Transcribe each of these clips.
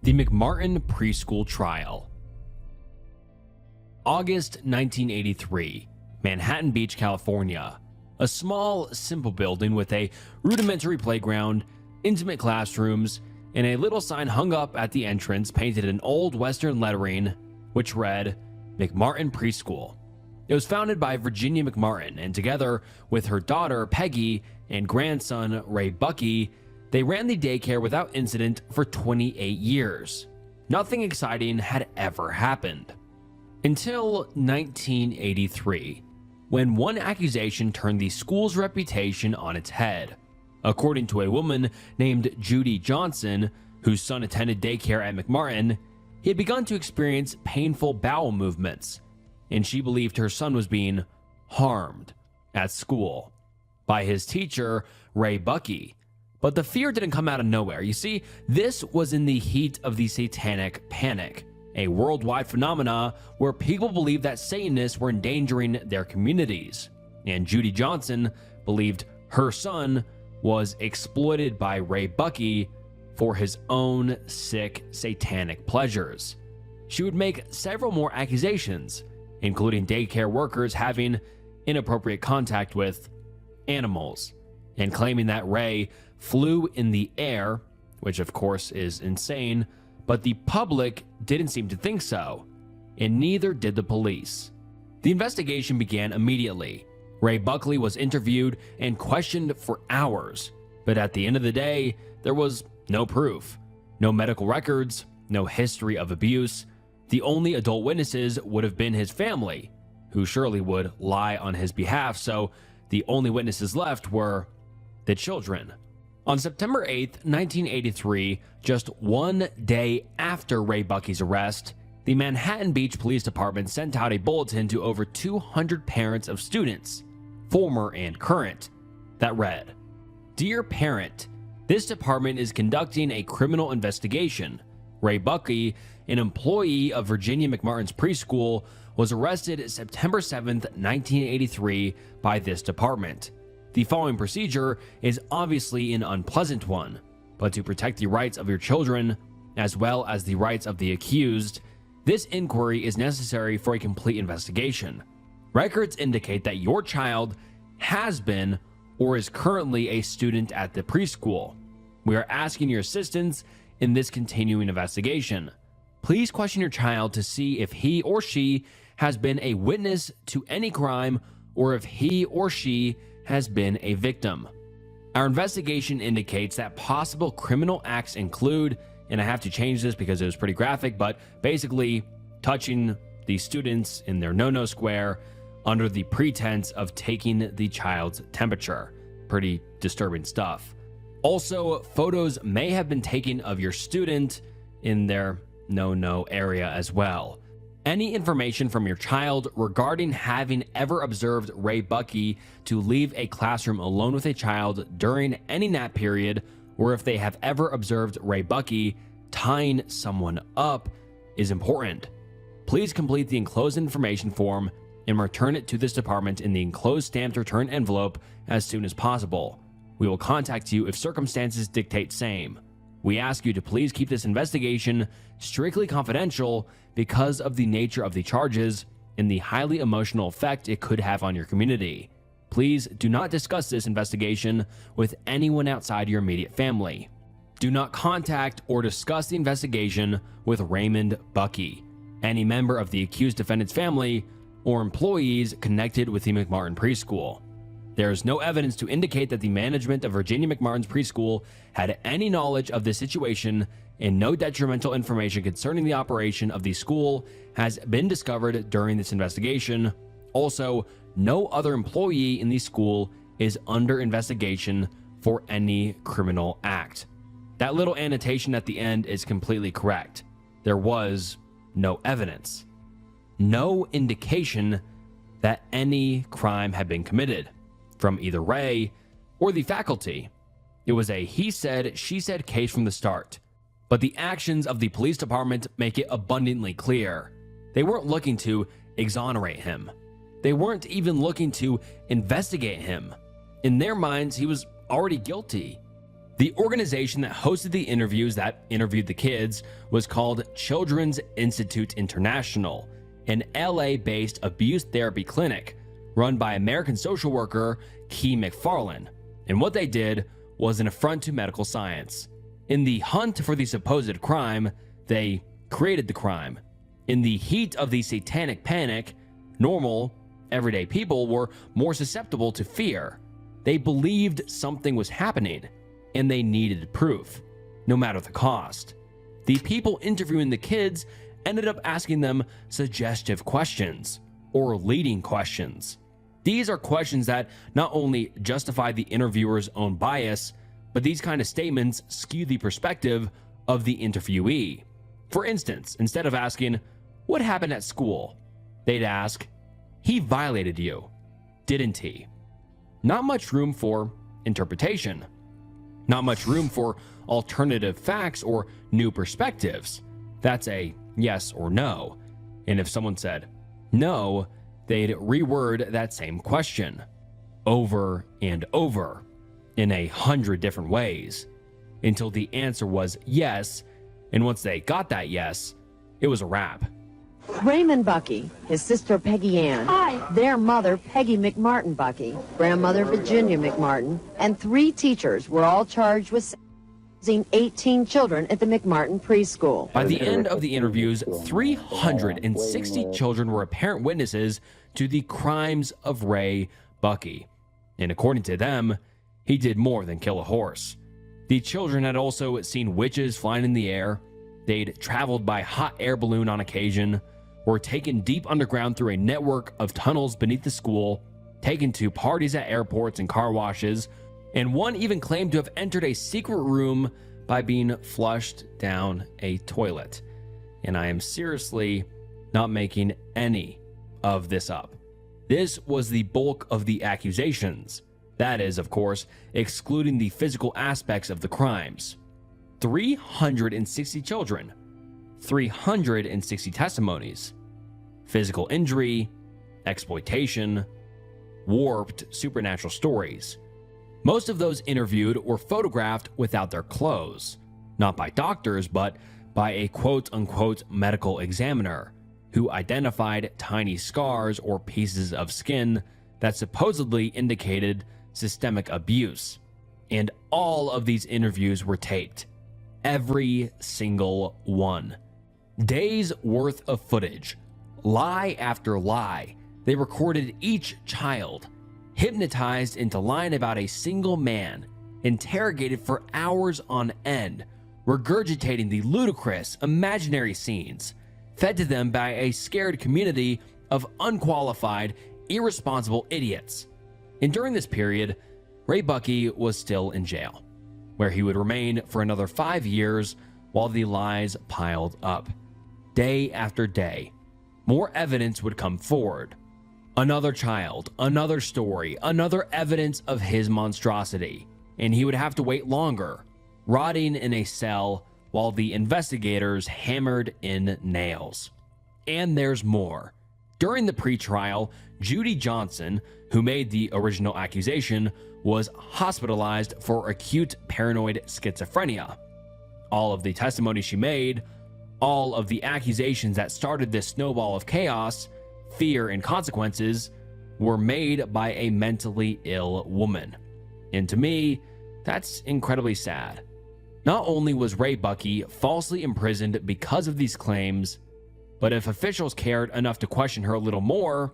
The McMartin Preschool Trial. August 1983, Manhattan Beach, California. A small, simple building with a rudimentary playground, intimate classrooms, and a little sign hung up at the entrance painted in old Western lettering, which read, McMartin Preschool. It was founded by Virginia McMartin, and together with her daughter, Peggy, and grandson, Ray Bucky, they ran the daycare without incident for 28 years. Nothing exciting had ever happened. Until 1983, when one accusation turned the school's reputation on its head. According to a woman named Judy Johnson, whose son attended daycare at McMartin, he had begun to experience painful bowel movements, and she believed her son was being harmed at school by his teacher, Ray Bucky. But the fear didn't come out of nowhere. You see, this was in the heat of the Satanic Panic, a worldwide phenomena where people believed that Satanists were endangering their communities. And Judy Johnson believed her son was exploited by Ray Bucky for his own sick satanic pleasures. She would make several more accusations, including daycare workers having inappropriate contact with animals, and claiming that Ray flew in the air, which of course is insane, but the public didn't seem to think so, and neither did the police. The investigation began immediately. Ray Buckley was interviewed and questioned for hours, but at the end of the day, there was no proof, no medical records, no history of abuse. The only adult witnesses would have been his family, who surely would lie on his behalf, so the only witnesses left were the children. On September 8, 1983, just one day after Ray Bucky's arrest, the Manhattan Beach Police Department sent out a bulletin to over 200 parents of students, former and current, that read, Dear parent, this department is conducting a criminal investigation. Ray Bucky, an employee of Virginia McMartin's preschool, was arrested September 7, 1983 by this department. The following procedure is obviously an unpleasant one, but to protect the rights of your children, as well as the rights of the accused, this inquiry is necessary for a complete investigation. Records indicate that your child has been or is currently a student at the preschool. We are asking your assistance in this continuing investigation. Please question your child to see if he or she has been a witness to any crime or if he or she has been a victim. Our investigation indicates that possible criminal acts include, and I have to change this because it was pretty graphic, but basically touching the students in their no-no square under the pretense of taking the child's temperature. Pretty disturbing stuff. Also, photos may have been taken of your student in their no-no area as well. Any information from your child regarding having ever observed Ray Bucky to leave a classroom alone with a child during any nap period, or if they have ever observed Ray Bucky tying someone up, is important. Please complete the enclosed information form and return it to this department in the enclosed stamped return envelope as soon as possible. We will contact you if circumstances dictate same. We ask you to please keep this investigation strictly confidential because of the nature of the charges and the highly emotional effect it could have on your community. Please do not discuss this investigation with anyone outside your immediate family. Do not contact or discuss the investigation with Raymond Bucky, any member of the accused defendant's family, or employees connected with the McMartin preschool. There is no evidence to indicate that the management of Virginia McMartin's preschool had any knowledge of this situation, and no detrimental information concerning the operation of the school has been discovered during this investigation. Also, no other employee in the school is under investigation for any criminal act. That little annotation at the end is completely correct. There was no evidence, no indication that any crime had been committed from either Ray or the faculty. It was a he said, she said case from the start. But the actions of the police department make it abundantly clear. They weren't looking to exonerate him. They weren't even looking to investigate him. In their minds, he was already guilty. The organization that hosted the interviews that interviewed the kids was called Children's Institute International, an LA-based abuse therapy clinic run by American social worker Key McFarlane. And what they did was an affront to medical science. In the hunt for the supposed crime, they created the crime. In the heat of the satanic panic, normal, everyday people were more susceptible to fear. They believed something was happening, and they needed proof, no matter the cost. The people interviewing the kids ended up asking them suggestive questions, or leading questions. These are questions that not only justify the interviewer's own bias, but these kind of statements skew the perspective of the interviewee. For instance, instead of asking, "What happened at school?" they'd ask, "He violated you, didn't he?" Not much room for interpretation. Not much room for alternative facts or new perspectives. That's a yes or no. And if someone said no, they'd reword that same question over and over in 100 different ways until the answer was yes. And once they got that yes, it was a wrap. Raymond Bucky, his sister Peggy Ann, their mother Peggy McMartin Bucky, grandmother Virginia McMartin, and 3 teachers were all charged with raising 18 children at the McMartin preschool. By the end of the interviews, 360 children were apparent witnesses to the crimes of Ray Bucky. And according to them, he did more than kill a horse. The children had also seen witches flying in the air. They'd traveled by hot air balloon on occasion, were taken deep underground through a network of tunnels beneath the school, taken to parties at airports and car washes, and one even claimed to have entered a secret room by being flushed down a toilet. And I am seriously not making any of this up. This was the bulk of the accusations. That is, of course, excluding the physical aspects of the crimes. 360 children, 360 testimonies, physical injury, exploitation, warped supernatural stories. Most of those interviewed were photographed without their clothes, not by doctors, but by a quote-unquote medical examiner who identified tiny scars or pieces of skin that supposedly indicated systemic abuse. And all of these interviews were taped. Every single one. Days worth of footage. Lie after lie. They recorded each child, hypnotized into lying about a single man, interrogated for hours on end, regurgitating the ludicrous, imaginary scenes, fed to them by a scared community of unqualified, irresponsible idiots. And during this period, Ray Bucky was still in jail, where he would remain for another 5 years while the lies piled up. Day after day, more evidence would come forward. Another child, another story, another evidence of his monstrosity, and he would have to wait longer, rotting in a cell while the investigators hammered in nails. And there's more. During the pretrial, Judy Johnson, who made the original accusation, was hospitalized for acute paranoid schizophrenia. All of the testimony she made, all of the accusations that started this snowball of chaos, fear, and consequences were made by a mentally ill woman. And to me, that's incredibly sad. Not only was Ray Bucky falsely imprisoned because of these claims, but if officials cared enough to question her a little more,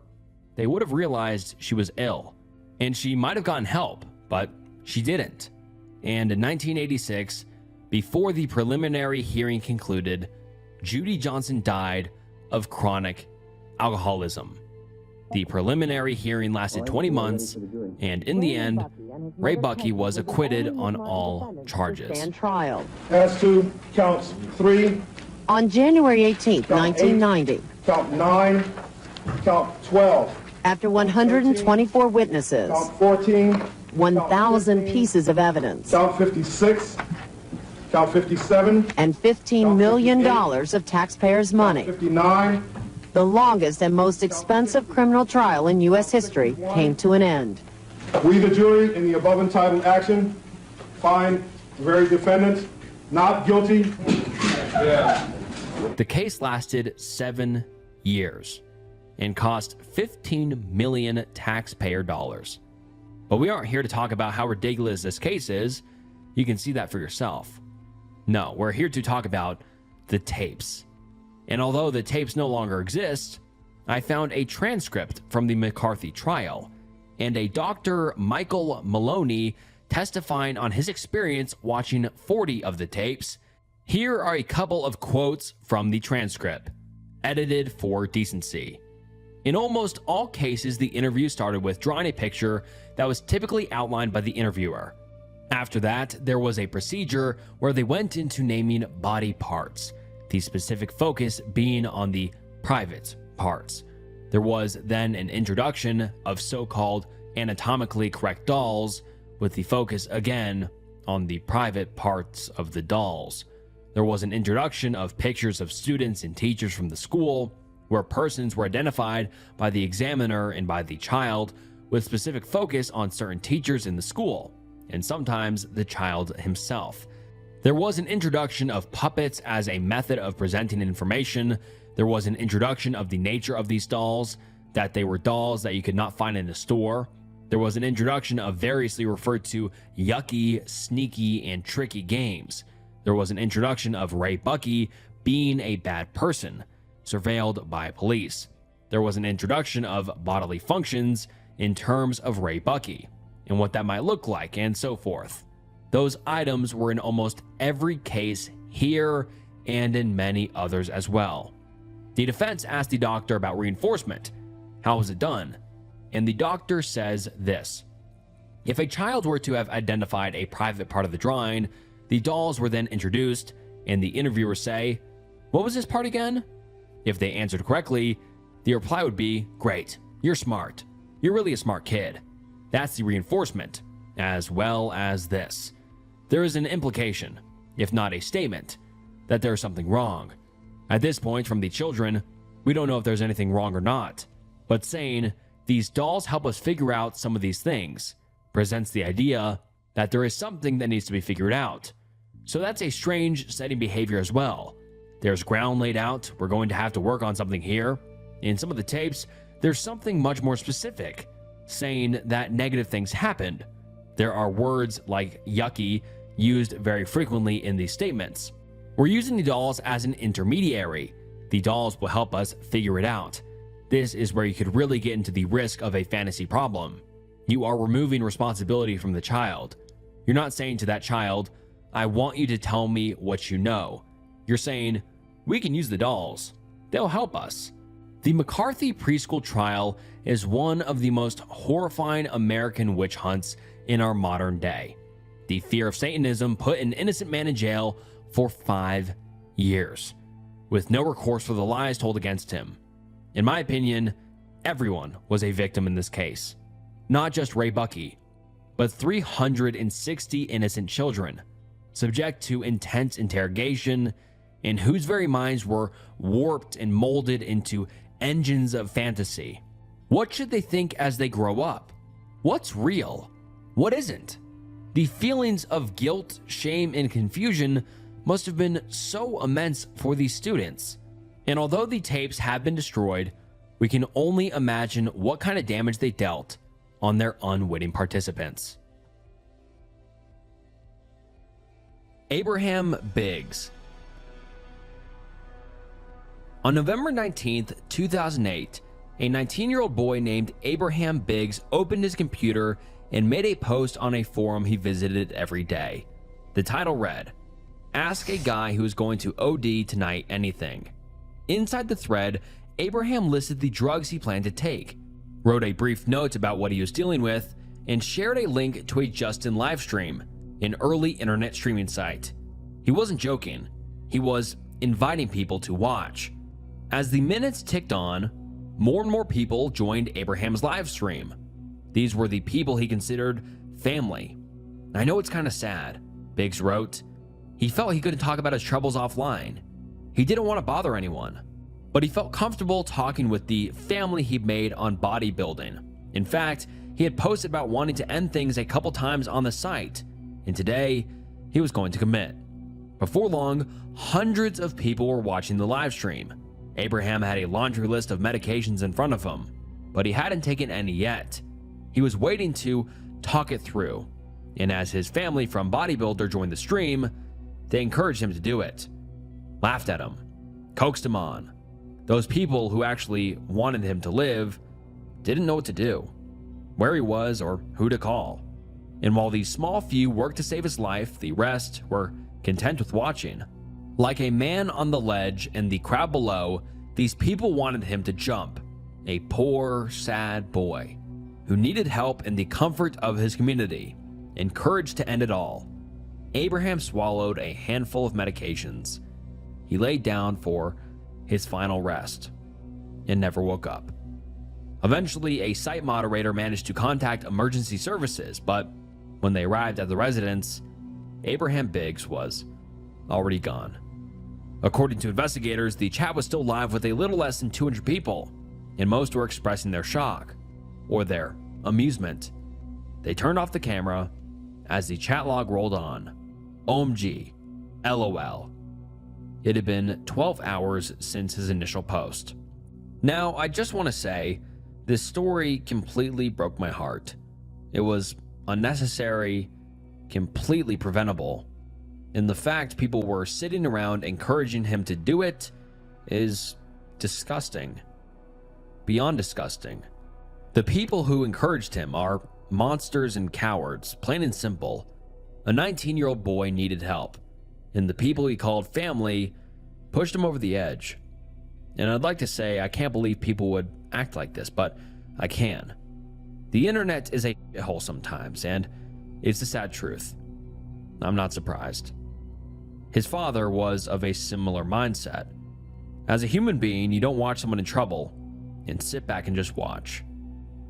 they would have realized she was ill. And she might have gotten help, but she didn't. And in 1986, before the preliminary hearing concluded, Judy Johnson died of chronic alcoholism. The preliminary hearing lasted 20 months, and in the end, Ray Bucky was acquitted on all charges. Trial. As to counts 3, On January 18, 1990, count 9, count 12, after 124 witnesses, count 14, 1,000 pieces of evidence, count 56, count 57, and $15 million of taxpayers' money, 59, the longest and most expensive criminal trial in U.S. history came to an end. we, the jury, in the above entitled action, find Very defendant, not guilty. The case lasted 7 years and cost 15 million taxpayer dollars. But we aren't here to talk about how ridiculous this case is. You can see that for yourself. No, we're here to talk about the tapes. And although the tapes no longer exist, I found a transcript from the McCarthy trial and a Dr. Michael Maloney testifying on his experience watching 40 of the tapes. Here are a couple of quotes from the transcript, edited for decency. In almost all cases, the interview started with drawing a picture that was typically outlined by the interviewer. After that, there was a procedure where they went into naming body parts, the specific focus being on the private parts. There was then an introduction of so-called anatomically correct dolls, with the focus again on the private parts of the dolls. There was an introduction of pictures of students and teachers from the school, where persons were identified by the examiner and by the child, with specific focus on certain teachers in the school, and sometimes the child himself. There was an introduction of puppets as a method of presenting information. There was an introduction of the nature of these dolls, that they were dolls that you could not find in a store. There was an introduction of variously referred to yucky, sneaky, and tricky games. There was an introduction of Ray Bucky being a bad person, surveilled by police. There was an introduction of bodily functions in terms of Ray Bucky, and what that might look like, and so forth. Those items were in almost every case here and in many others as well. The defense asked the doctor about reinforcement. How was it done? And the doctor says this: if a child were to have identified a private part of the drawing, the dolls were then introduced, and the interviewer say, "What was this part again?" If they answered correctly, the reply would be, "Great, you're smart. You're really a smart kid." That's the reinforcement, as well as this. There is an implication, if not a statement, that there is something wrong. At this point, from the children, we don't know if there's anything wrong or not, but saying, "These dolls help us figure out some of these things," presents the idea that there is something that needs to be figured out. So that's a strange setting behavior as well. There's ground laid out, we're going to have to work on something here. In some of the tapes, there's something much more specific, saying that negative things happened. There are words like yucky used very frequently in these statements. We're using the dolls as an intermediary. The dolls will help us figure it out. This is where you could really get into the risk of a fantasy problem. You are removing responsibility from the child. You're not saying to that child, "I want you to tell me what you know." You're saying, "We can use the dolls. They'll help us." The McCarthy preschool trial is one of the most horrifying American witch hunts in our modern day. The fear of Satanism put an innocent man in jail for 5 years, with no recourse for the lies told against him. In my opinion, everyone was a victim in this case. Not just Ray Bucky, but 360 innocent children, subject to intense interrogation, and whose very minds were warped and molded into engines of fantasy. What should they think as they grow up? What's real? What isn't? The feelings of guilt, shame, and confusion must have been so immense for these students. And although the tapes have been destroyed, we can only imagine what kind of damage they dealt on their unwitting participants. Abraham Biggs. On November 19th, 2008, a 19-year-old boy named Abraham Biggs opened his computer and made a post on a forum he visited every day. The title read, "Ask a guy who is going to OD tonight anything." Inside the thread, Abraham listed the drugs he planned to take, wrote a brief note about what he was dealing with, and shared a link to a Justin livestream, an early internet streaming site. He wasn't joking. He was inviting people to watch. As the minutes ticked on, more and more people joined Abraham's live stream. These were the people he considered family. "I know it's kind of sad," Biggs wrote. He felt he couldn't talk about his troubles offline. He didn't want to bother anyone, but he felt comfortable talking with the family he'd made on bodybuilding. In fact, he had posted about wanting to end things a couple times on the site, and today, he was going to commit. Before long, hundreds of people were watching the live stream. Abraham had a laundry list of medications in front of him, but he hadn't taken any yet. He was waiting to talk it through, and as his family from Bodybuilder joined the stream, they encouraged him to do it, laughed at him, coaxed him on. Those people who actually wanted him to live didn't know what to do, where he was, or who to call. And while these small few worked to save his life, the rest were content with watching. Like a man on the ledge in the crowd below, these people wanted him to jump, a poor, sad boy who needed help in the comfort of his community, encouraged to end it all. Abraham swallowed a handful of medications. He laid down for his final rest and never woke up. Eventually, a site moderator managed to contact emergency services, but when they arrived at the residence, Abraham Biggs was already gone. According to investigators, the chat was still live with a little less than 200 people, and most were expressing their shock or their amusement. They turned off the camera as the chat log rolled on. OMG, LOL. It had been 12 hours since his initial post. Now, I just want to say, this story completely broke my heart. It was unnecessary, completely preventable, and the fact people were sitting around encouraging him to do it is disgusting. Beyond disgusting. The people who encouraged him are monsters and cowards, plain and simple. A 19-year-old boy needed help, and the people he called family pushed him over the edge. And I'd like to say I can't believe people would act like this, but I can. The internet is a hole sometimes, and it's the sad truth. I'm not surprised. His father was of a similar mindset. As a human being, you don't watch someone in trouble and sit back and just watch.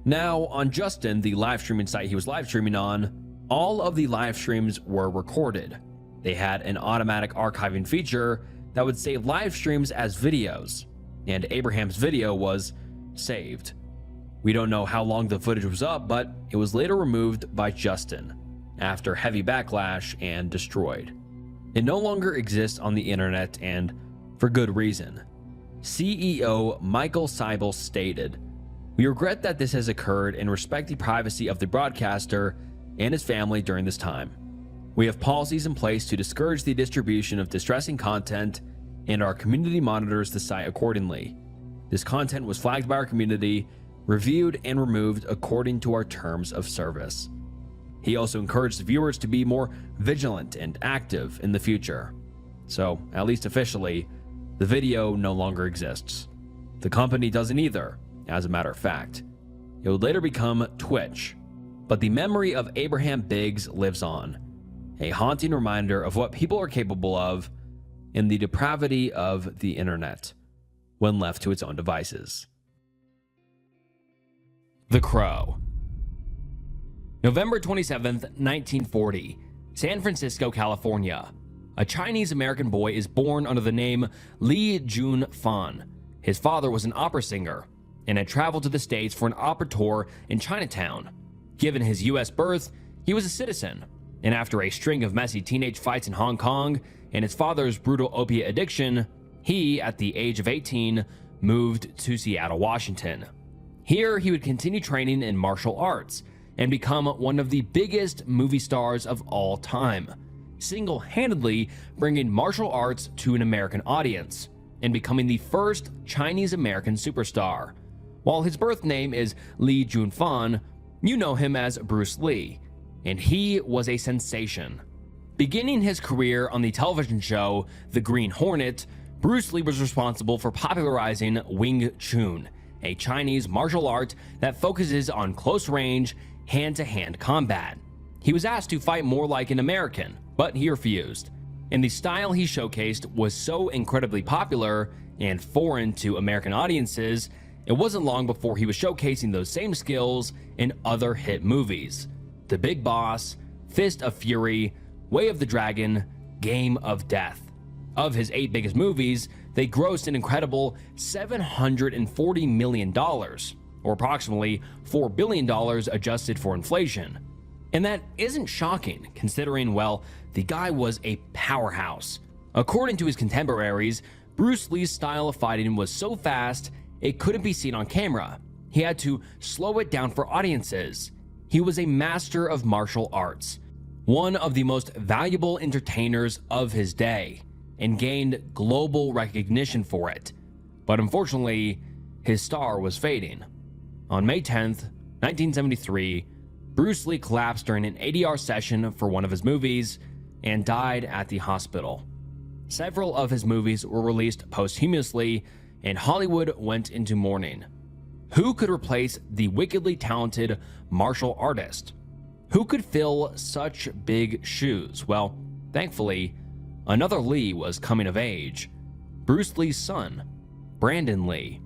Now, on Justin, the live streaming site he was live streaming on, all of the live streams were recorded. They had an automatic archiving feature that would save live streams as videos, and Abraham's video was saved. We don't know how long the footage was up, but it was later removed by Justin after heavy backlash and destroyed. It no longer exists on the internet, and for good reason. CEO Michael Seibel stated, "We regret that this has occurred and respect the privacy of the broadcaster and his family during this time. We have policies in place to discourage the distribution of distressing content, and our community monitors the site accordingly. This content was flagged by our community, reviewed, and removed according to our terms of service." He also encouraged the viewers to be more vigilant and active in the future. So, at least officially, the video no longer exists. The company doesn't either, as a matter of fact. It would later become Twitch. But the memory of Abraham Biggs lives on, a haunting reminder of what people are capable of and the depravity of the internet when left to its own devices. The Crow. November 27th, 1940, San Francisco, California. A Chinese-American boy is born under the name Li Jun Fan. His father was an opera singer and had traveled to the States for an opera tour in Chinatown. Given his U.S. birth, he was a citizen, and after a string of messy teenage fights in Hong Kong and his father's brutal opiate addiction, he, at the age of 18, moved to Seattle, Washington. Here, he would continue training in martial arts and become one of the biggest movie stars of all time, single-handedly bringing martial arts to an American audience and becoming the first Chinese-American superstar. While his birth name is Li Junfan, you know him as Bruce Lee, and he was a sensation. Beginning his career on the television show The Green Hornet, Bruce Lee was responsible for popularizing Wing Chun, a Chinese martial art that focuses on close-range, hand-to-hand combat. He was asked to fight more like an American, but he refused. And the style he showcased was so incredibly popular and foreign to American audiences, it wasn't long before he was showcasing those same skills in other hit movies. The Big Boss, Fist of Fury, Way of the Dragon, Game of Death. Of his 8 biggest movies, they grossed an incredible $740 million, or approximately $4 billion adjusted for inflation. And that isn't shocking, considering, well, the guy was a powerhouse. According to his contemporaries, Bruce Lee's style of fighting was so fast it couldn't be seen on camera. He had to slow it down for audiences. He was a master of martial arts, one of the most valuable entertainers of his day, and gained global recognition for it. But unfortunately, his star was fading. On May 10th, 1973, Bruce Lee collapsed during an ADR session for one of his movies and died at the hospital. Several of his movies were released posthumously, and Hollywood went into mourning. Who could replace the wickedly talented martial artist? Who could fill such big shoes? Well, thankfully, another Lee was coming of age. Bruce Lee's son, Brandon Lee.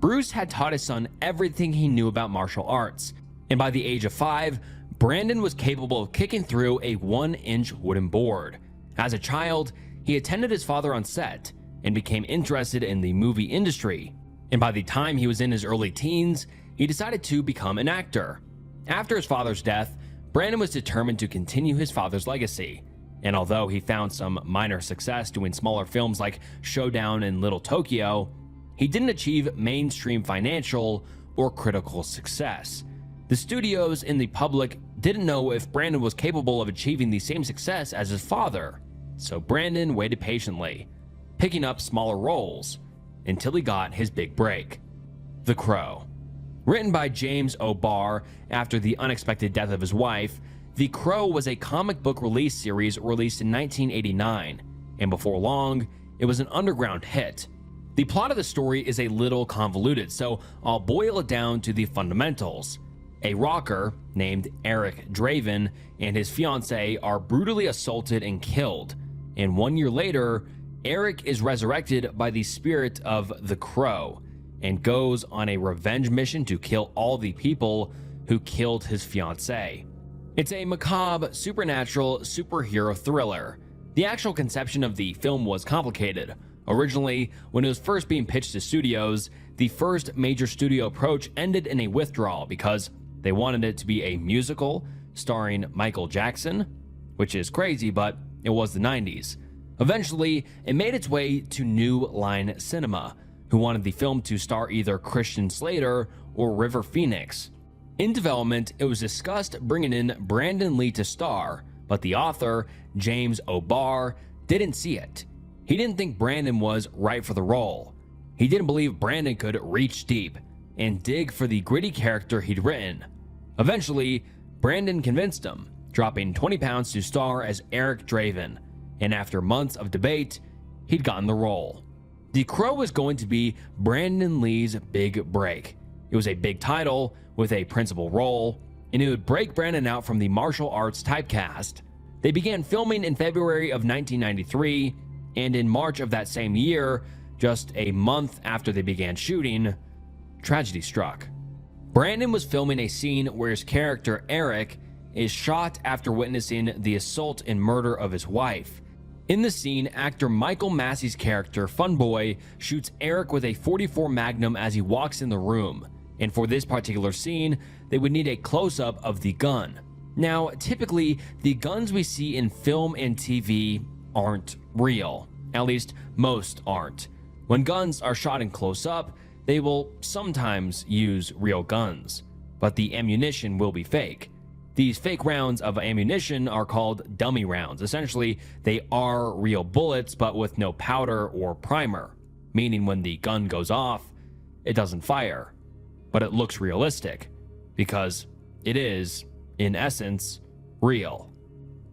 Bruce had taught his son everything he knew about martial arts, and by the age of 5, Brandon was capable of kicking through a 1-inch wooden board. As a child, he attended his father on set and became interested in the movie industry. And by the time he was in his early teens, he decided to become an actor. After his father's death, Brandon was determined to continue his father's legacy. And although he found some minor success doing smaller films like Showdown and Little Tokyo, he didn't achieve mainstream financial or critical success. The studios and the public didn't know if Brandon was capable of achieving the same success as his father. So Brandon waited patiently, picking up smaller roles, until he got his big break. The Crow. Written by James O'Barr after the unexpected death of his wife, The Crow was a comic book release series released in 1989, and before long, it was an underground hit. The plot of the story is a little convoluted, so I'll boil it down to the fundamentals. A rocker named Eric Draven and his fiancée are brutally assaulted and killed, and 1 year later, Eric is resurrected by the spirit of the Crow and goes on a revenge mission to kill all the people who killed his fiancée. It's a macabre, supernatural superhero thriller. The actual conception of the film was complicated. Originally, when it was first being pitched to studios, the first major studio approach ended in a withdrawal because they wanted it to be a musical starring Michael Jackson, which is crazy, but it was the 90s. Eventually, it made its way to New Line Cinema, who wanted the film to star either Christian Slater or River Phoenix. In development, it was discussed bringing in Brandon Lee to star, but the author, James O'Barr, didn't see it. He didn't think Brandon was right for the role. He didn't believe Brandon could reach deep and dig for the gritty character he'd written. Eventually, Brandon convinced him, dropping 20 pounds to star as Eric Draven, and after months of debate, he'd gotten the role. The Crow was going to be Brandon Lee's big break. It was a big title with a principal role, and it would break Brandon out from the martial arts typecast. They began filming in February of 1993, and in March of that same year, just a month after they began shooting, tragedy struck. Brandon was filming a scene where his character, Eric, is shot after witnessing the assault and murder of his wife. In the scene, actor Michael Massey's character, Funboy, shoots Eric with a .44 Magnum as he walks in the room, and for this particular scene, they would need a close-up of the gun. Now, typically, the guns we see in film and TV aren't real. At least, most aren't. When guns are shot in close-up, they will sometimes use real guns, but the ammunition will be fake. These fake rounds of ammunition are called dummy rounds. Essentially, they are real bullets, but with no powder or primer, meaning when the gun goes off, it doesn't fire, but it looks realistic, because it is, in essence, real.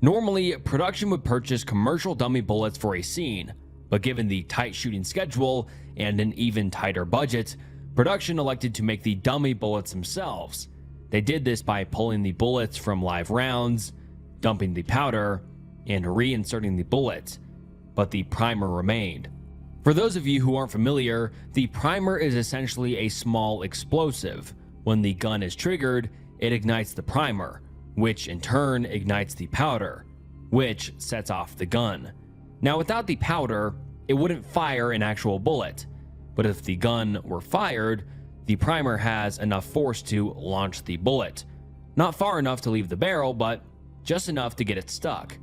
Normally, production would purchase commercial dummy bullets for a scene, but given the tight shooting schedule and an even tighter budget, production elected to make the dummy bullets themselves. They did this by pulling the bullets from live rounds, dumping the powder, and reinserting the bullet, but the primer remained. For those of you who aren't familiar, the primer is essentially a small explosive. When the gun is triggered, it ignites the primer, which in turn ignites the powder, which sets off the gun. Now, without the powder, it wouldn't fire an actual bullet, but if the gun were fired, the primer has enough force to launch the bullet. Not far enough to leave the barrel, but just enough to get it stuck.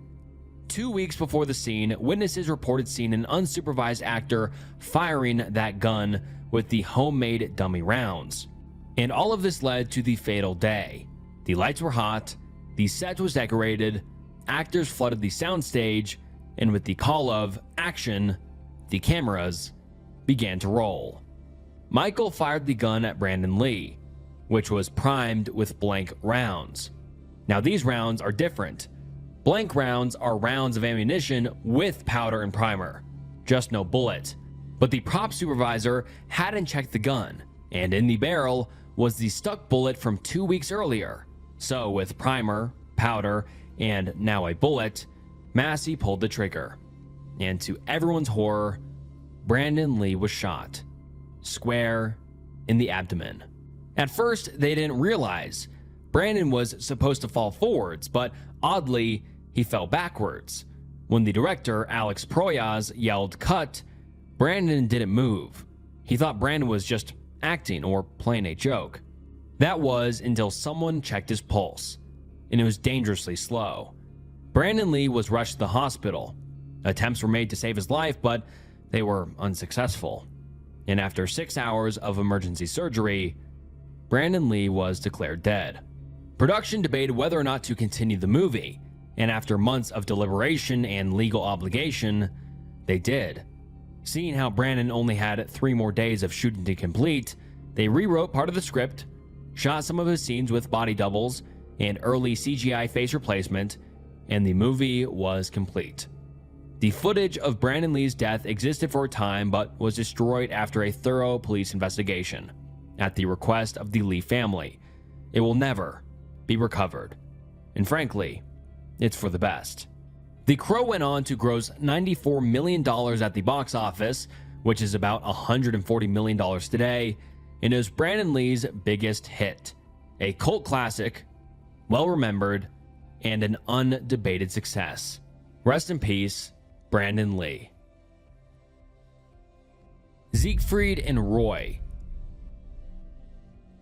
2 weeks before the scene, witnesses reported seeing an unsupervised actor firing that gun with the homemade dummy rounds. And all of this led to the fatal day. The lights were hot, the set was decorated, actors flooded the soundstage, and with the call of action, the cameras began to roll. Michael fired the gun at Brandon Lee, which was primed with blank rounds. Now these rounds are different. Blank rounds are rounds of ammunition with powder and primer, just no bullet. But the prop supervisor hadn't checked the gun, and in the barrel was the stuck bullet from 2 weeks earlier. So with primer, powder, and now a bullet, Massey pulled the trigger. And to everyone's horror, Brandon Lee was shot, square in the abdomen. At first, they didn't realize Brandon was supposed to fall forwards, but oddly, he fell backwards. When the director, Alex Proyas, yelled cut, Brandon didn't move. He thought Brandon was just acting or playing a joke. That was until someone checked his pulse, and it was dangerously slow. Brandon Lee was rushed to the hospital. Attempts were made to save his life, but they were unsuccessful. And after 6 hours of emergency surgery, Brandon Lee was declared dead. Production debated whether or not to continue the movie, and after months of deliberation and legal obligation, they did. Seeing how Brandon only had 3 more days of shooting to complete, they rewrote part of the script, shot some of his scenes with body doubles and early CGI face replacement, and the movie was complete. The footage of Brandon Lee's death existed for a time but was destroyed after a thorough police investigation, at the request of the Lee family. It will never be recovered. And frankly, it's for the best. The Crow went on to gross $94 million at the box office, which is about $140 million today, and is Brandon Lee's biggest hit. A cult classic, well remembered, and an undebated success. Rest in peace, Brandon Lee. Siegfried and Roy.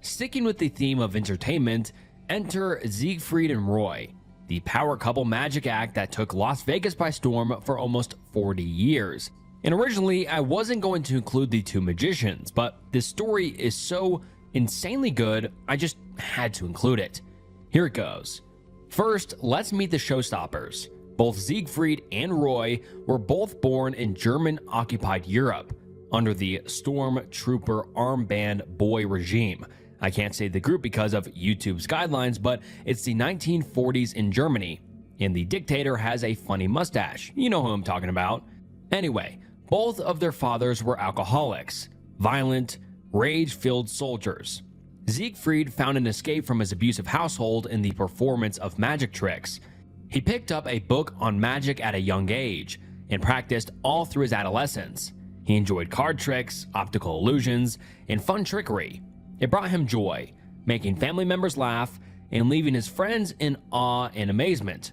Sticking with the theme of entertainment, enter Siegfried and Roy, the power couple magic act that took Las Vegas by storm for almost 40 years. And originally, I wasn't going to include the two magicians, but this story is so insanely good, I just had to include it. Here it goes. First, let's meet the showstoppers. Both Siegfried and Roy were both born in German-occupied Europe under the Stormtrooper armband boy regime. I can't say the group because of YouTube's guidelines, but it's the 1940s in Germany, and the dictator has a funny mustache. You know who I'm talking about. Anyway, both of their fathers were alcoholics, violent, rage-filled soldiers. Siegfried found an escape from his abusive household in the performance of magic tricks. He picked up a book on magic at a young age and practiced all through his adolescence. He enjoyed card tricks, optical illusions, and fun trickery. It brought him joy, making family members laugh and leaving his friends in awe and amazement.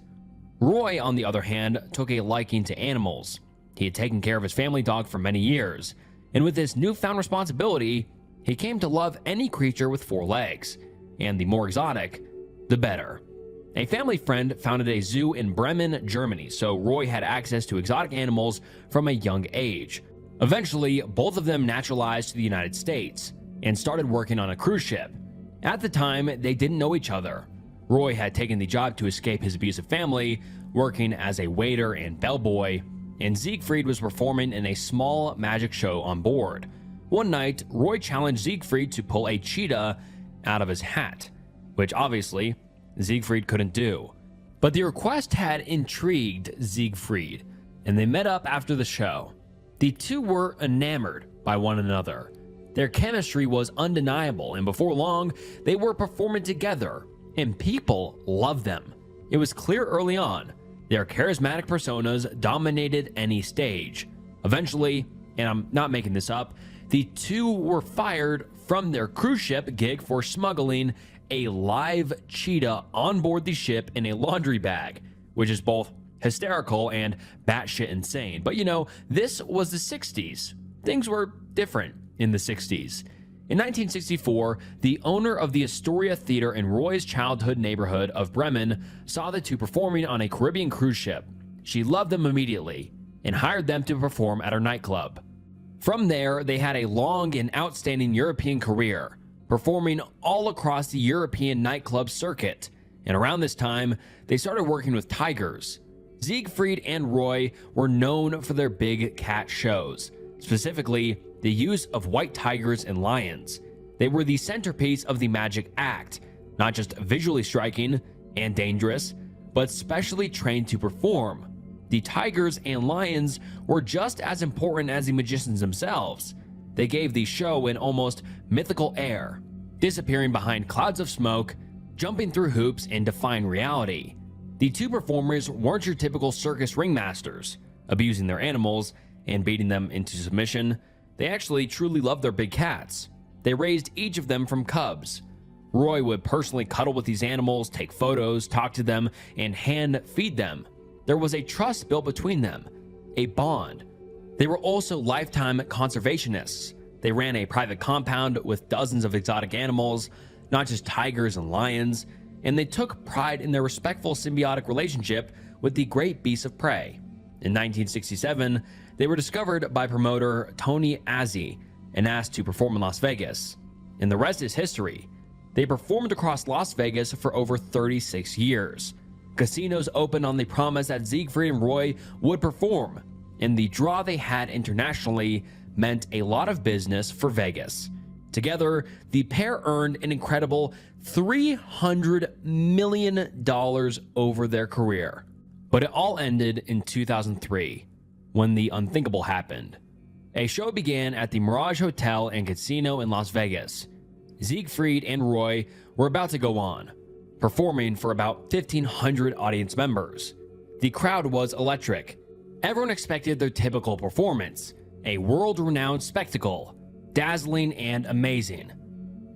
Roy, on the other hand, took a liking to animals. He had taken care of his family dog for many years, and with this newfound responsibility, he came to love any creature with 4 legs, and the more exotic, the better. A family friend founded a zoo in Bremen, Germany, so Roy had access to exotic animals from a young age. Eventually, both of them naturalized to the United States and started working on a cruise ship. At the time, they didn't know each other. Roy had taken the job to escape his abusive family, working as a waiter and bellboy, and Siegfried was performing in a small magic show on board. One night, Roy challenged Siegfried to pull a cheetah out of his hat, which obviously Siegfried couldn't do. But the request had intrigued Siegfried, and they met up after the show. The two were enamored by one another. Their chemistry was undeniable, and before long, they were performing together, and people loved them. It was clear early on, their charismatic personas dominated any stage. Eventually, and I'm not making this up, the two were fired from their cruise ship gig for smuggling a live cheetah on board the ship in a laundry bag, which is both hysterical and batshit insane. But you know, this was the 60s. Things were different in the 60s. In 1964, the owner of the Astoria Theater in Roy's childhood neighborhood of Bremen saw the two performing on a Caribbean cruise ship. She loved them immediately and hired them to perform at her nightclub. From there, they had a long and outstanding European career, performing all across the European nightclub circuit. And around this time, they started working with tigers. Siegfried and Roy were known for their big cat shows, specifically the use of white tigers and lions. They were the centerpiece of the magic act, not just visually striking and dangerous, but specially trained to perform. The tigers and lions were just as important as the magicians themselves. They gave the show an almost mythical air, disappearing behind clouds of smoke, jumping through hoops, and defying reality. The two performers weren't your typical circus ringmasters, abusing their animals and beating them into submission. They actually truly loved their big cats. They raised each of them from cubs. Roy would personally cuddle with these animals, take photos, talk to them, and hand feed them. There was a trust built between them, a bond. They were also lifetime conservationists. They ran a private compound with dozens of exotic animals, not just tigers and lions, and they took pride in their respectful symbiotic relationship with the great beasts of prey. In 1967, they were discovered by promoter Tony Azzi and asked to perform in Las Vegas. And the rest is history. They performed across Las Vegas for over 36 years. Casinos opened on the promise that Siegfried and Roy would perform, and the draw they had internationally meant a lot of business for Vegas. Together, the pair earned an incredible $300 million over their career. But it all ended in 2003, when the unthinkable happened. A show began at the Mirage Hotel and Casino in Las Vegas. Siegfried and Roy were about to go on, performing for about 1,500 audience members. The crowd was electric. Everyone expected their typical performance, a world-renowned spectacle, dazzling and amazing.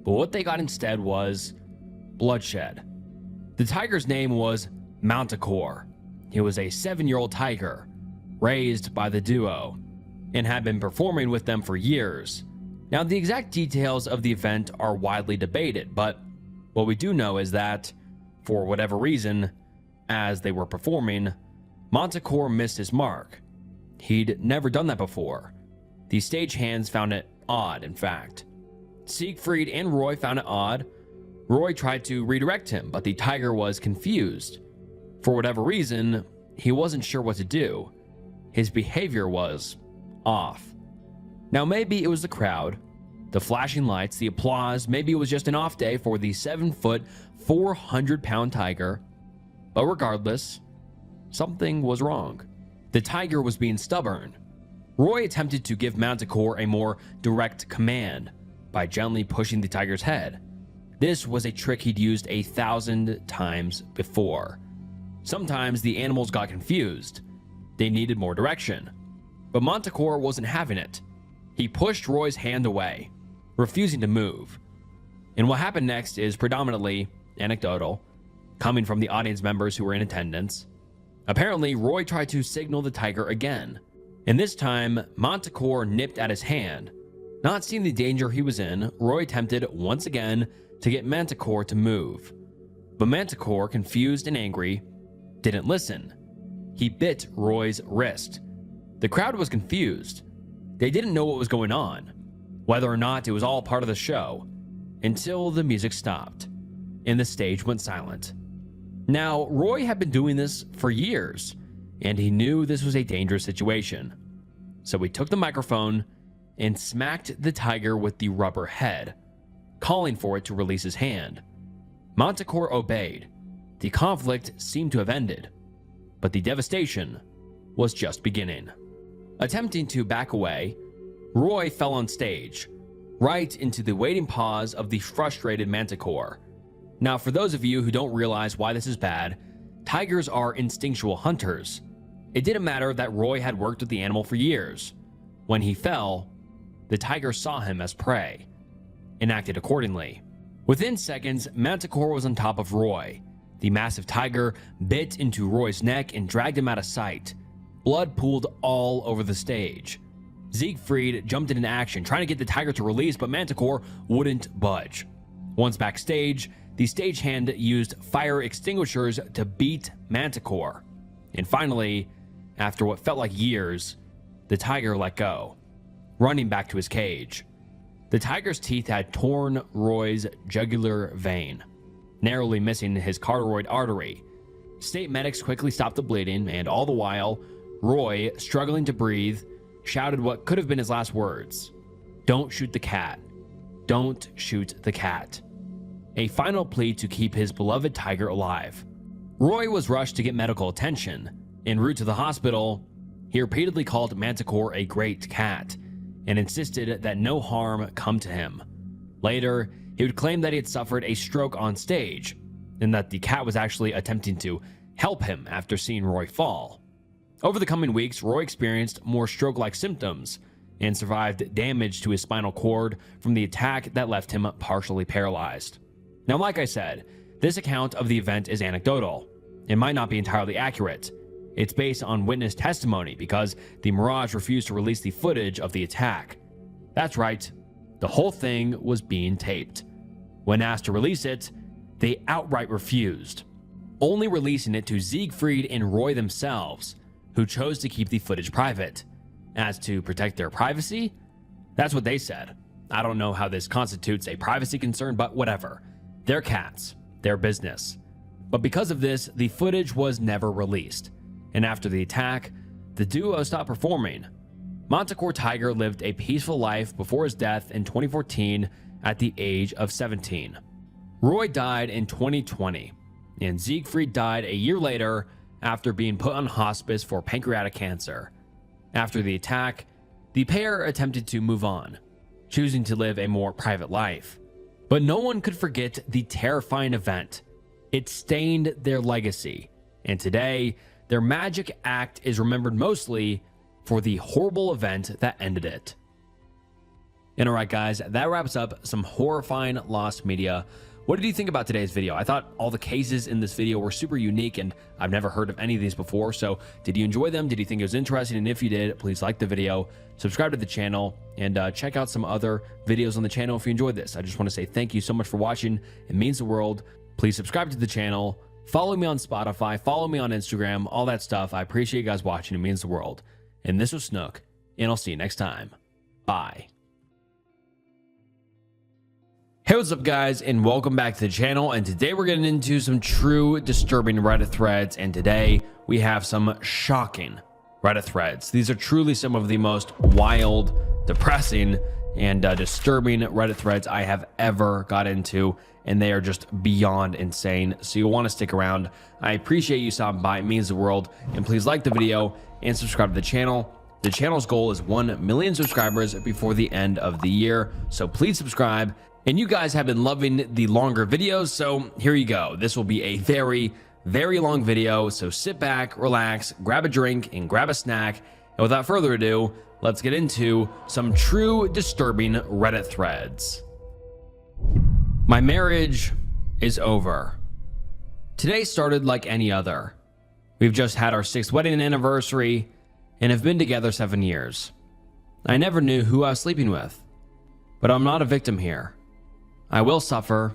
But what they got instead was bloodshed. The tiger's name was Manticore. He was a 7-year-old tiger, raised by the duo, and had been performing with them for years. Now, the exact details of the event are widely debated, but what we do know is that, for whatever reason, as they were performing, Manticore missed his mark. He'd never done that before. The stagehands found it odd, in fact. Siegfried and Roy found it odd. Roy tried to redirect him, but the tiger was confused. For whatever reason, he wasn't sure what to do. His behavior was off. Now, maybe it was the crowd, the flashing lights, the applause. Maybe it was just an off day for the 7-foot, 400-pound tiger. But regardless, something was wrong. The tiger was being stubborn. Roy attempted to give Manticore a more direct command by gently pushing the tiger's head. This was a trick he'd used 1,000 times before. Sometimes the animals got confused. They needed more direction. But Manticore wasn't having it. He pushed Roy's hand away, refusing to move. And what happened next is predominantly anecdotal, coming from the audience members who were in attendance. Apparently, Roy tried to signal the tiger again, and this time, Manticore nipped at his hand. Not seeing the danger he was in, Roy attempted once again to get Manticore to move. But Manticore, confused and angry, didn't listen. He bit Roy's wrist. The crowd was confused. They didn't know what was going on, whether or not it was all part of the show, until the music stopped and the stage went silent. Now, Roy had been doing this for years, and he knew this was a dangerous situation. So he took the microphone and smacked the tiger with the rubber head, calling for it to release his hand. Manticore obeyed. The conflict seemed to have ended, but the devastation was just beginning. Attempting to back away, Roy fell on stage, right into the waiting paws of the frustrated Manticore. Now, for those of you who don't realize why this is bad, tigers are instinctual hunters. It didn't matter that Roy had worked with the animal for years. When he fell, the tiger saw him as prey and acted accordingly. Within seconds, Manticore was on top of Roy. The massive tiger bit into Roy's neck and dragged him out of sight. Blood pooled all over the stage. Siegfried jumped into action, trying to get the tiger to release, but Manticore wouldn't budge. Once backstage, the stagehand used fire extinguishers to beat Manticore. And finally, after what felt like years, the tiger let go, running back to his cage. The tiger's teeth had torn Roy's jugular vein, narrowly missing his carotid artery. State medics quickly stopped the bleeding, and all the while, Roy, struggling to breathe, shouted what could have been his last words: "Don't shoot the cat. Don't shoot the cat." A final plea to keep his beloved tiger alive. Roy was rushed to get medical attention. En route to the hospital, he repeatedly called Manticore a great cat and insisted that no harm come to him. Later, he would claim that he had suffered a stroke on stage and that the cat was actually attempting to help him after seeing Roy fall. Over the coming weeks, Roy experienced more stroke-like symptoms and survived damage to his spinal cord from the attack that left him partially paralyzed. Now, like I said, this account of the event is anecdotal. It might not be entirely accurate. It's based on witness testimony because the Mirage refused to release the footage of the attack. That's right, the whole thing was being taped. When asked to release it, they outright refused, only releasing it to Siegfried and Roy themselves, who chose to keep the footage private. As to protect their privacy, that's what they said. I don't know how this constitutes a privacy concern, but whatever. They're cats, their business. But because of this, the footage was never released. And after the attack, the duo stopped performing. Manticore Tiger lived a peaceful life before his death in 2014 at the age of 17. Roy died in 2020, and Siegfried died a year later after being put on hospice for pancreatic cancer. After the attack, the pair attempted to move on, choosing to live a more private life. But no one could forget the terrifying event. It stained their legacy, and today, their magic act is remembered mostly for the horrible event that ended it. And alright guys, that wraps up some horrifying lost media. What did you think about today's video? I thought all the cases in this video were super unique and I've never heard of any of these before. So did you enjoy them? Did you think it was interesting? And if you did, please like the video, subscribe to the channel, and check out some other videos on the channel if you enjoyed this. I just want to say thank you so much for watching. It means the world. Please subscribe to the channel. Follow me on Spotify, follow me on Instagram, all that stuff. I appreciate you guys watching. It means the world. And this was Snook, and I'll see you next time. Bye. Hey, what's up guys, and welcome back to the channel. And today we're getting into some true disturbing Reddit threads, and today we have some shocking Reddit threads. These are truly some of the most wild, depressing, and disturbing Reddit threads I have ever got into, and they are just beyond insane. So you'll want to stick around. I appreciate you stopping by. It means the world. And please like the video and subscribe to the channel. The channel's goal is 1 million subscribers before the end of the year, so please subscribe. And you guys have been loving the longer videos, so here you go. This will be a very, very long video, so sit back, relax, grab a drink, and grab a snack. And without further ado, let's get into some true disturbing Reddit threads. My marriage is over. Today started like any other. We've just had our 6th wedding anniversary and have been together 7 years. I never knew who I was sleeping with, but I'm not a victim here. I will suffer,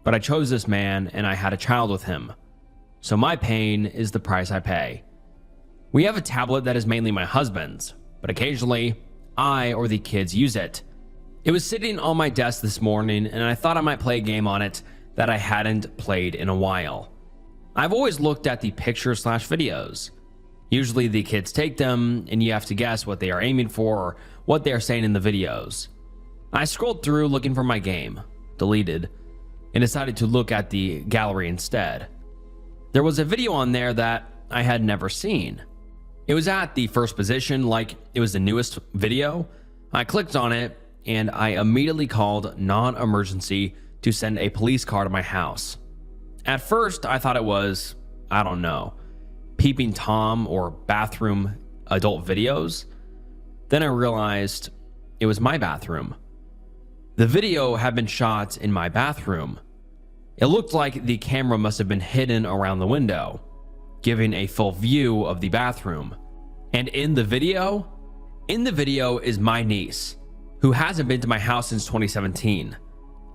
but I chose this man and I had a child with him, so my pain is the price I pay. We have a tablet that is mainly my husband's, but occasionally I or the kids use it. It was sitting on my desk this morning and I thought I might play a game on it that I hadn't played in a while. I've always looked at the pictures/videos. Usually the kids take them and you have to guess what they are aiming for or what they are saying in the videos. I scrolled through looking for my game, deleted, and decided to look at the gallery instead. There was a video on there that I had never seen. It was at the first position, like it was the newest video. I clicked on it and I immediately called non-emergency to send a police car to my house. At first, I thought it was, I don't know, Peeping Tom or bathroom adult videos. Then I realized it was my bathroom. The video had been shot in my bathroom. It looked like the camera must have been hidden around the window, giving a full view of the bathroom. And in the video, In the video is my niece, who hasn't been to my house since 2017.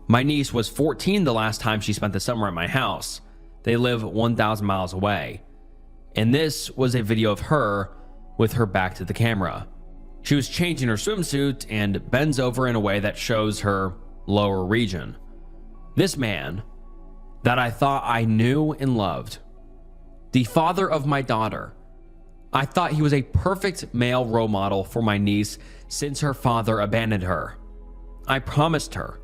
My niece was 14 the last time she spent the summer at my house. They live 1,000 miles away. And this was a video of her with her back to the camera. She was changing her swimsuit and bends over in a way that shows her lower region. This man that I thought I knew and loved, the father of my daughter, I thought he was a perfect male role model for my niece since her father abandoned her. I promised her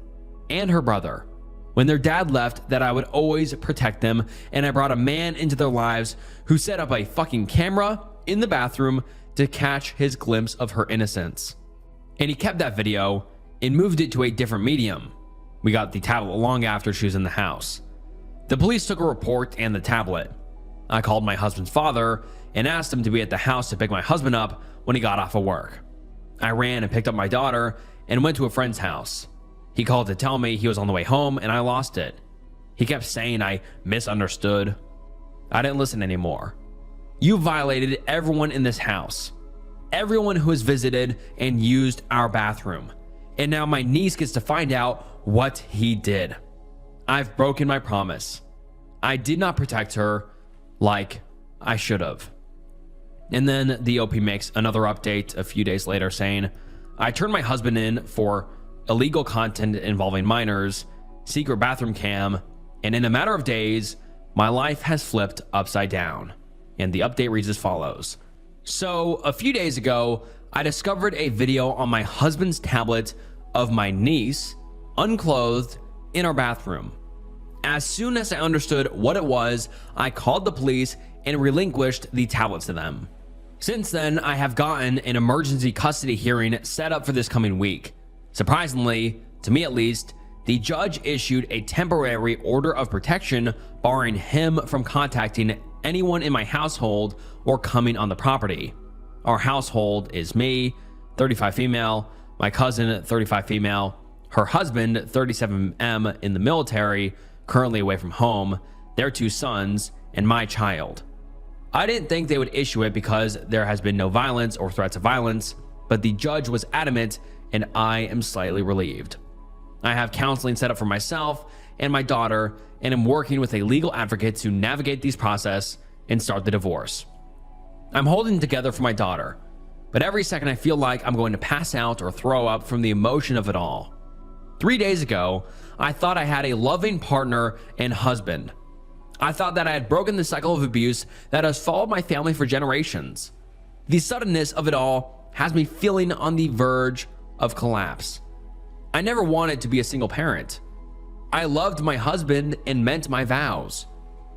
and her brother when their dad left that I would always protect them, and I brought a man into their lives who set up a fucking camera in the bathroom to catch his glimpse of her innocence. And he kept that video and moved it to a different medium. We got the tablet long after she was in the house. The police took a report and the tablet. I called my husband's father and asked him to be at the house to pick my husband up when he got off of work. I ran and picked up my daughter and went to a friend's house. He called to tell me he was on the way home and I lost it. He kept saying I misunderstood. I didn't listen anymore. You violated everyone in this house. Everyone who has visited and used our bathroom. And now my niece gets to find out what he did. I've broken my promise. I did not protect her like I should have. And then the OP makes another update a few days later saying, I turned my husband in for illegal content involving minors, secret bathroom cam, and in a matter of days, my life has flipped upside down. And the update reads as follows. So a few days ago, I discovered a video on my husband's tablet of my niece, unclothed, in our bathroom. As soon as I understood what it was, I called the police and relinquished the tablet to them. Since then, I have gotten an emergency custody hearing set up for this coming week. Surprisingly, to me at least, the judge issued a temporary order of protection barring him from contacting anyone in my household or coming on the property. Our household is me, 35 female, my cousin, 35 female, her husband, 37M in the military, currently away from home, their 2 sons, and my child. I didn't think they would issue it because there has been no violence or threats of violence, but the judge was adamant and I am slightly relieved. I have counseling set up for myself and my daughter and am working with a legal advocate to navigate these process and start the divorce. I'm holding together for my daughter, but every second I feel like I'm going to pass out or throw up from the emotion of it all. 3 days ago, I thought I had a loving partner and husband. I thought that I had broken the cycle of abuse that has followed my family for generations. The suddenness of it all has me feeling on the verge of collapse. I never wanted to be a single parent. I loved my husband and meant my vows,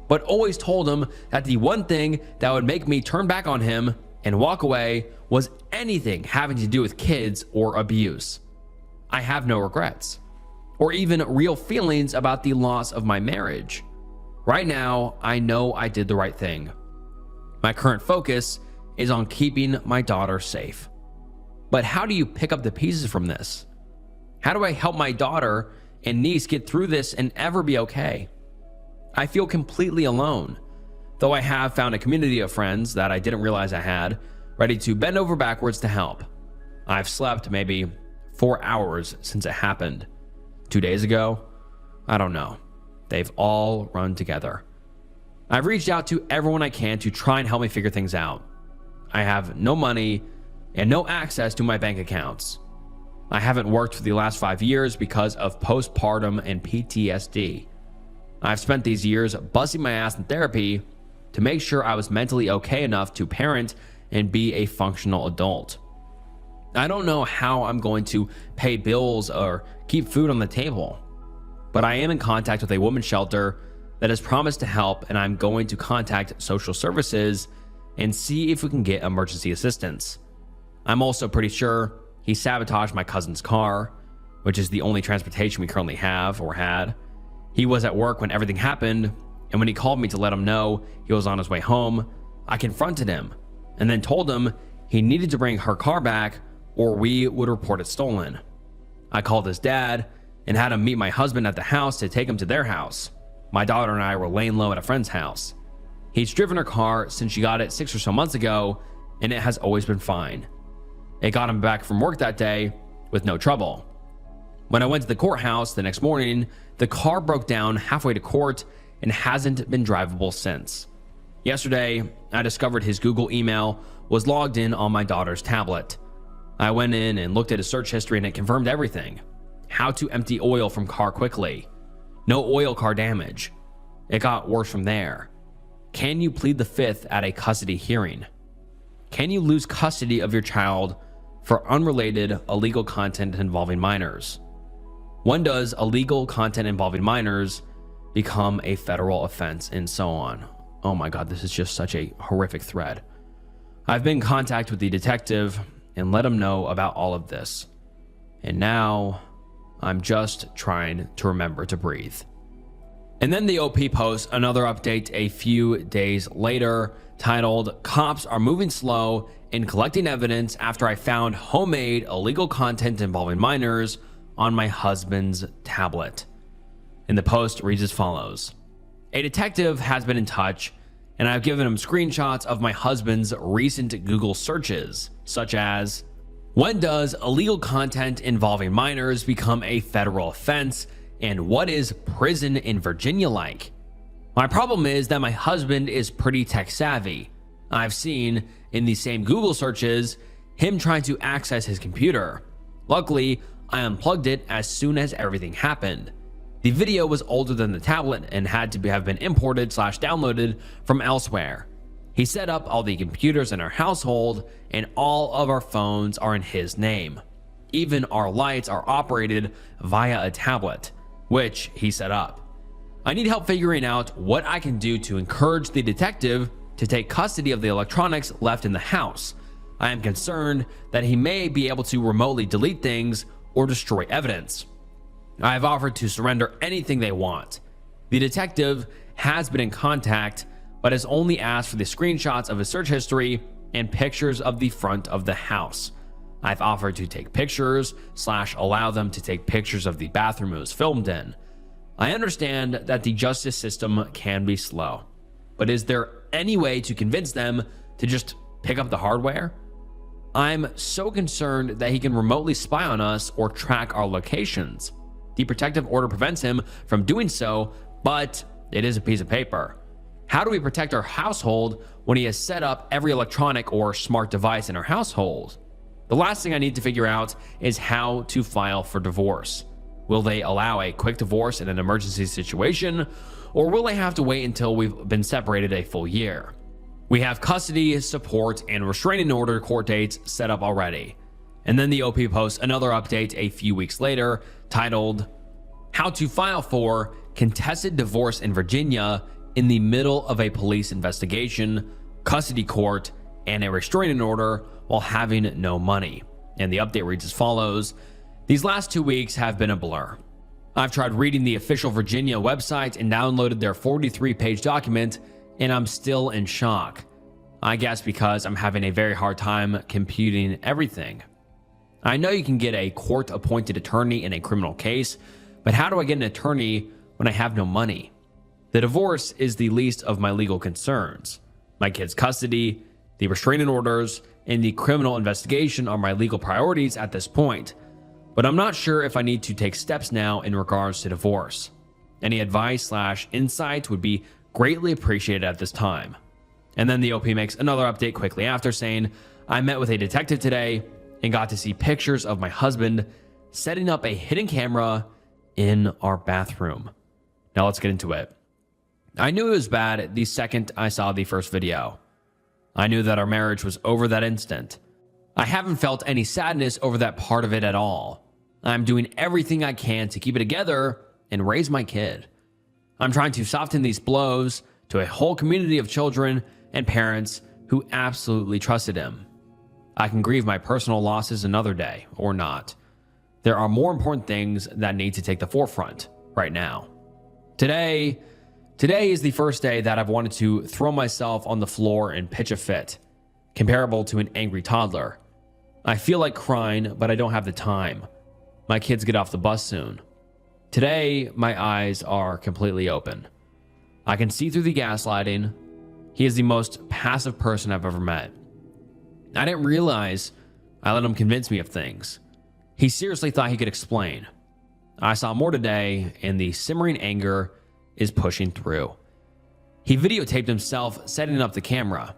but always told him that the one thing that would make me turn back on him and walk away was anything having to do with kids or abuse. I have no regrets, or even real feelings about the loss of my marriage. Right now, I know I did the right thing. My current focus is on keeping my daughter safe. But how do you pick up the pieces from this? How do I help my daughter and niece get through this and ever be okay? I feel completely alone, though I have found a community of friends that I didn't realize I had, ready to bend over backwards to help. I've slept maybe 4 hours since it happened. 2 days ago? I don't know. They've all run together. I've reached out to everyone I can to try and help me figure things out. I have no money and no access to my bank accounts. I haven't worked for the last 5 years because of postpartum and PTSD. I've spent these years busting my ass in therapy to make sure I was mentally okay enough to parent and be a functional adult. I don't know how I'm going to pay bills or keep food on the table, but I am in contact with a women's shelter that has promised to help, and I'm going to contact social services and see if we can get emergency assistance. I'm also pretty sure he sabotaged my cousin's car, which is the only transportation we currently have or had. He was at work when everything happened, and when he called me to let him know he was on his way home, I confronted him and then told him he needed to bring her car back or we would report it stolen. I called his dad and had him meet my husband at the house to take him to their house. My daughter and I were laying low at a friend's house. He's driven her car since she got it 6 or so months ago, and it has always been fine. It got him back from work that day with no trouble. When I went to the courthouse the next morning, the car broke down halfway to court and hasn't been drivable since. Yesterday, I discovered his Google email was logged in on my daughter's tablet. I went in and looked at his search history and it confirmed everything. How to empty oil from car quickly. No oil car damage. It got worse from there. Can you plead the fifth at a custody hearing? Can you lose custody of your child for unrelated illegal content involving minors? When does illegal content involving minors become a federal offense, and so on? Oh my God, this is just such a horrific thread. I've been in contact with the detective and let him know about all of this. And now I'm just trying to remember to breathe. And then the OP posts another update a few days later titled, "Cops are moving slow in collecting evidence after I found homemade illegal content involving minors on my husband's tablet." And the post reads as follows. A detective has been in touch, and I've given him screenshots of my husband's recent Google searches, such as, when does illegal content involving minors become a federal offense, and what is prison in Virginia like? My problem is that my husband is pretty tech savvy. I've seen, in the same Google searches, him trying to access his computer. Luckily, I unplugged it as soon as everything happened. The video was older than the tablet and had to have been imported/downloaded from elsewhere. He set up all the computers in our household, and all of our phones are in his name. Even our lights are operated via a tablet, which he set up. I need help figuring out what I can do to encourage the detective to take custody of the electronics left in the house. I am concerned that he may be able to remotely delete things or destroy evidence. I have offered to surrender anything they want. The detective has been in contact, but has only asked for the screenshots of his search history and pictures of the front of the house. I've offered to take pictures/allow them to take pictures of the bathroom it was filmed in. I understand that the justice system can be slow, but is there any way to convince them to just pick up the hardware? I'm so concerned that he can remotely spy on us or track our locations. The protective order prevents him from doing so, but it is a piece of paper. How do we protect our household when he has set up every electronic or smart device in our household? The last thing I need to figure out is how to file for divorce. Will they allow a quick divorce in an emergency situation, or will I have to wait until we've been separated a full year? We have custody, support, and restraining order court dates set up already. And then the OP posts another update a few weeks later titled, "How to file for contested divorce in Virginia in the middle of a police investigation, custody court, and a restraining order while having no money." And the update reads as follows. These last 2 weeks have been a blur. I've tried reading the official Virginia website and downloaded their 43-page document, and I'm still in shock. I guess because I'm having a very hard time computing everything. I know you can get a court-appointed attorney in a criminal case, but how do I get an attorney when I have no money? The divorce is the least of my legal concerns. My kid's custody, the restraining orders, and the criminal investigation are my legal priorities at this point, but I'm not sure if I need to take steps now in regards to divorce. Any advice/insight would be greatly appreciated at this time. And then the OP makes another update quickly after saying, I met with a detective today and got to see pictures of my husband setting up a hidden camera in our bathroom. Now let's get into it. I knew it was bad the second I saw the first video. I knew that our marriage was over that instant. I haven't felt any sadness over that part of it at all. I'm doing everything I can to keep it together and raise my kid. I'm trying to soften these blows to a whole community of children and parents who absolutely trusted him. I can grieve my personal losses another day, or not. There are more important things that need to take the forefront right now. Today is the first day that I've wanted to throw myself on the floor and pitch a fit, comparable to an angry toddler. I feel like crying, but I don't have the time. My kids get off the bus soon. Today, my eyes are completely open. I can see through the gaslighting. He is the most passive person I've ever met. I didn't realize I let him convince me of things. He seriously thought he could explain. I saw more today, and the simmering anger is pushing through. He videotaped himself setting up the camera.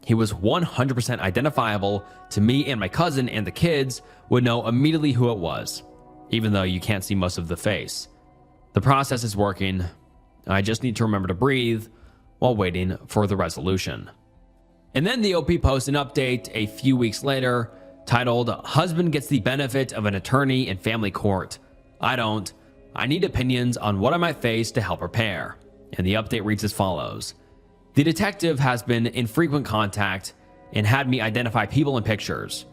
He was 100% identifiable to me, and my cousin and the kids would know immediately who it was, even though you can't see most of the face. The process is working. I just need to remember to breathe while waiting for the resolution. And then the OP posts an update a few weeks later titled, "Husband gets the benefit of an attorney in family court. I don't. I need opinions on what I might face to help prepare." And the update reads as follows. The detective has been in frequent contact and had me identify people in pictures.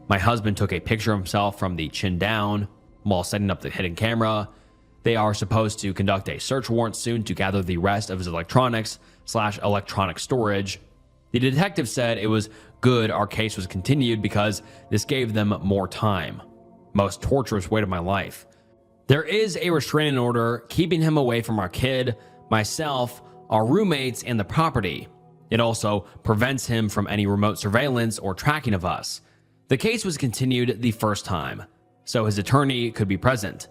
My husband took a picture of himself from the chin down while setting up the hidden camera. They are supposed to conduct a search warrant soon to gather the rest of his electronic storage. The detective said it was good our case was continued because this gave them more time. Most torturous weight of my life. There is a restraining order keeping him away from our kid, myself, our roommates, and the property. It also prevents him from any remote surveillance or tracking of us. The case was continued the first time, so his attorney could be present.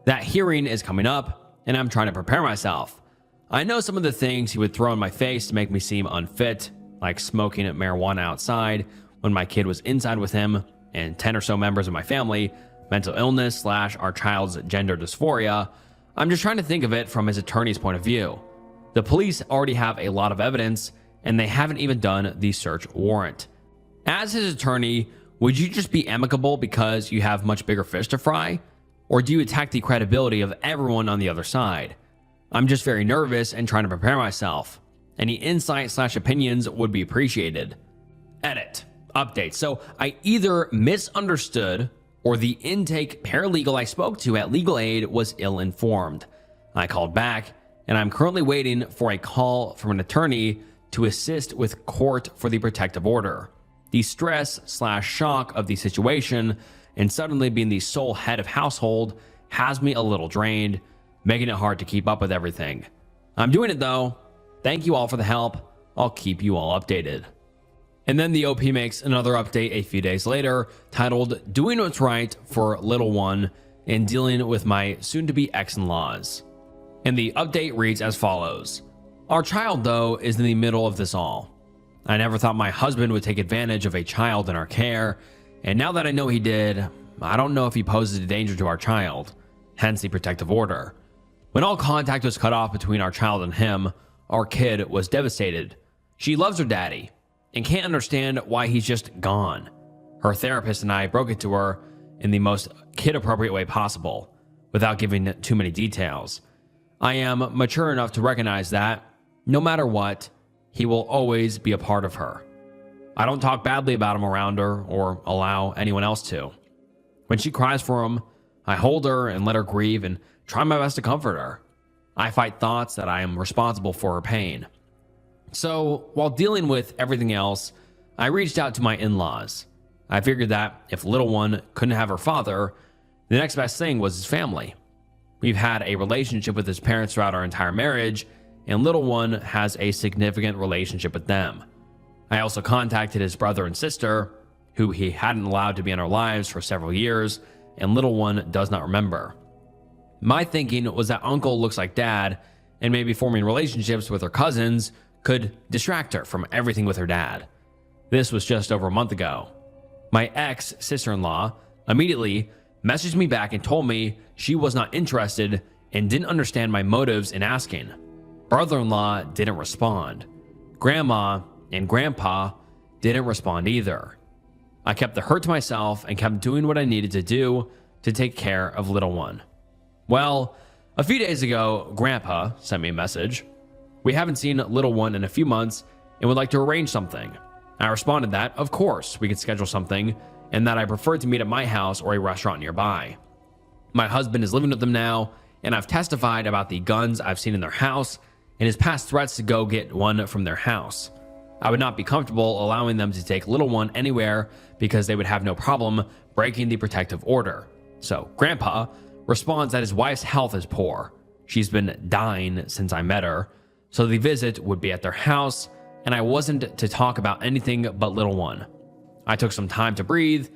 That hearing is coming up, and I'm trying to prepare myself. I know some of the things he would throw in my face to make me seem unfit, like smoking marijuana outside when my kid was inside with him, and 10 or so members of my family, mental illness / our child's gender dysphoria. I'm just trying to think of it from his attorney's point of view. The police already have a lot of evidence, and they haven't even done the search warrant. As his attorney, would you just be amicable because you have much bigger fish to fry? Or do you attack the credibility of everyone on the other side? I'm just very nervous and trying to prepare myself. Any insight / opinions would be appreciated. Edit. Update. So I either misunderstood or the intake paralegal I spoke to at Legal Aid was ill-informed. I called back, and I'm currently waiting for a call from an attorney to assist with court for the protective order. The stress / shock of the situation and suddenly being the sole head of household has me a little drained, making it hard to keep up with everything. I'm doing it though. Thank you all for the help. I'll keep you all updated. And then the OP makes another update a few days later titled, "Doing what's right for little one and dealing with my soon-to-be ex-in-laws." And the update reads as follows. Our child, though, is in the middle of this all. I never thought my husband would take advantage of a child in our care, and now that I know he did, I don't know if he poses a danger to our child, hence the protective order. When all contact was cut off between our child and him, our kid was devastated. She loves her daddy and can't understand why he's just gone. Her therapist and I broke it to her in the most kid-appropriate way possible, without giving too many details. I am mature enough to recognize that, no matter what, he will always be a part of her. I don't talk badly about him around her or allow anyone else to. When she cries for him, I hold her and let her grieve and try my best to comfort her. I fight thoughts that I am responsible for her pain. So, while dealing with everything else, I reached out to my in-laws. I figured that if little one couldn't have her father, the next best thing was his family. We've had a relationship with his parents throughout our entire marriage, and little one has a significant relationship with them. I also contacted his brother and sister, who he hadn't allowed to be in our lives for several years, and little one does not remember. My thinking was that uncle looks like dad, and maybe forming relationships with her cousins could distract her from everything with her dad. This was just over a month ago. My ex-sister-in-law immediately messaged me back and told me she was not interested and didn't understand my motives in asking. Brother-in-law didn't respond. Grandma and grandpa didn't respond either. I kept the hurt to myself and kept doing what I needed to do to take care of little one. Well, a few days ago, grandpa sent me a message. We haven't seen little one in a few months and would like to arrange something. I responded that, of course, we could schedule something, and that I preferred to meet at my house or a restaurant nearby. My husband is living with them now, and I've testified about the guns I've seen in their house and his past threats to go get one from their house. I would not be comfortable allowing them to take little one anywhere because they would have no problem breaking the protective order. So grandpa responds that his wife's health is poor. She's been dying since I met her, so the visit would be at their house, and I wasn't to talk about anything but little one. I took some time to breathe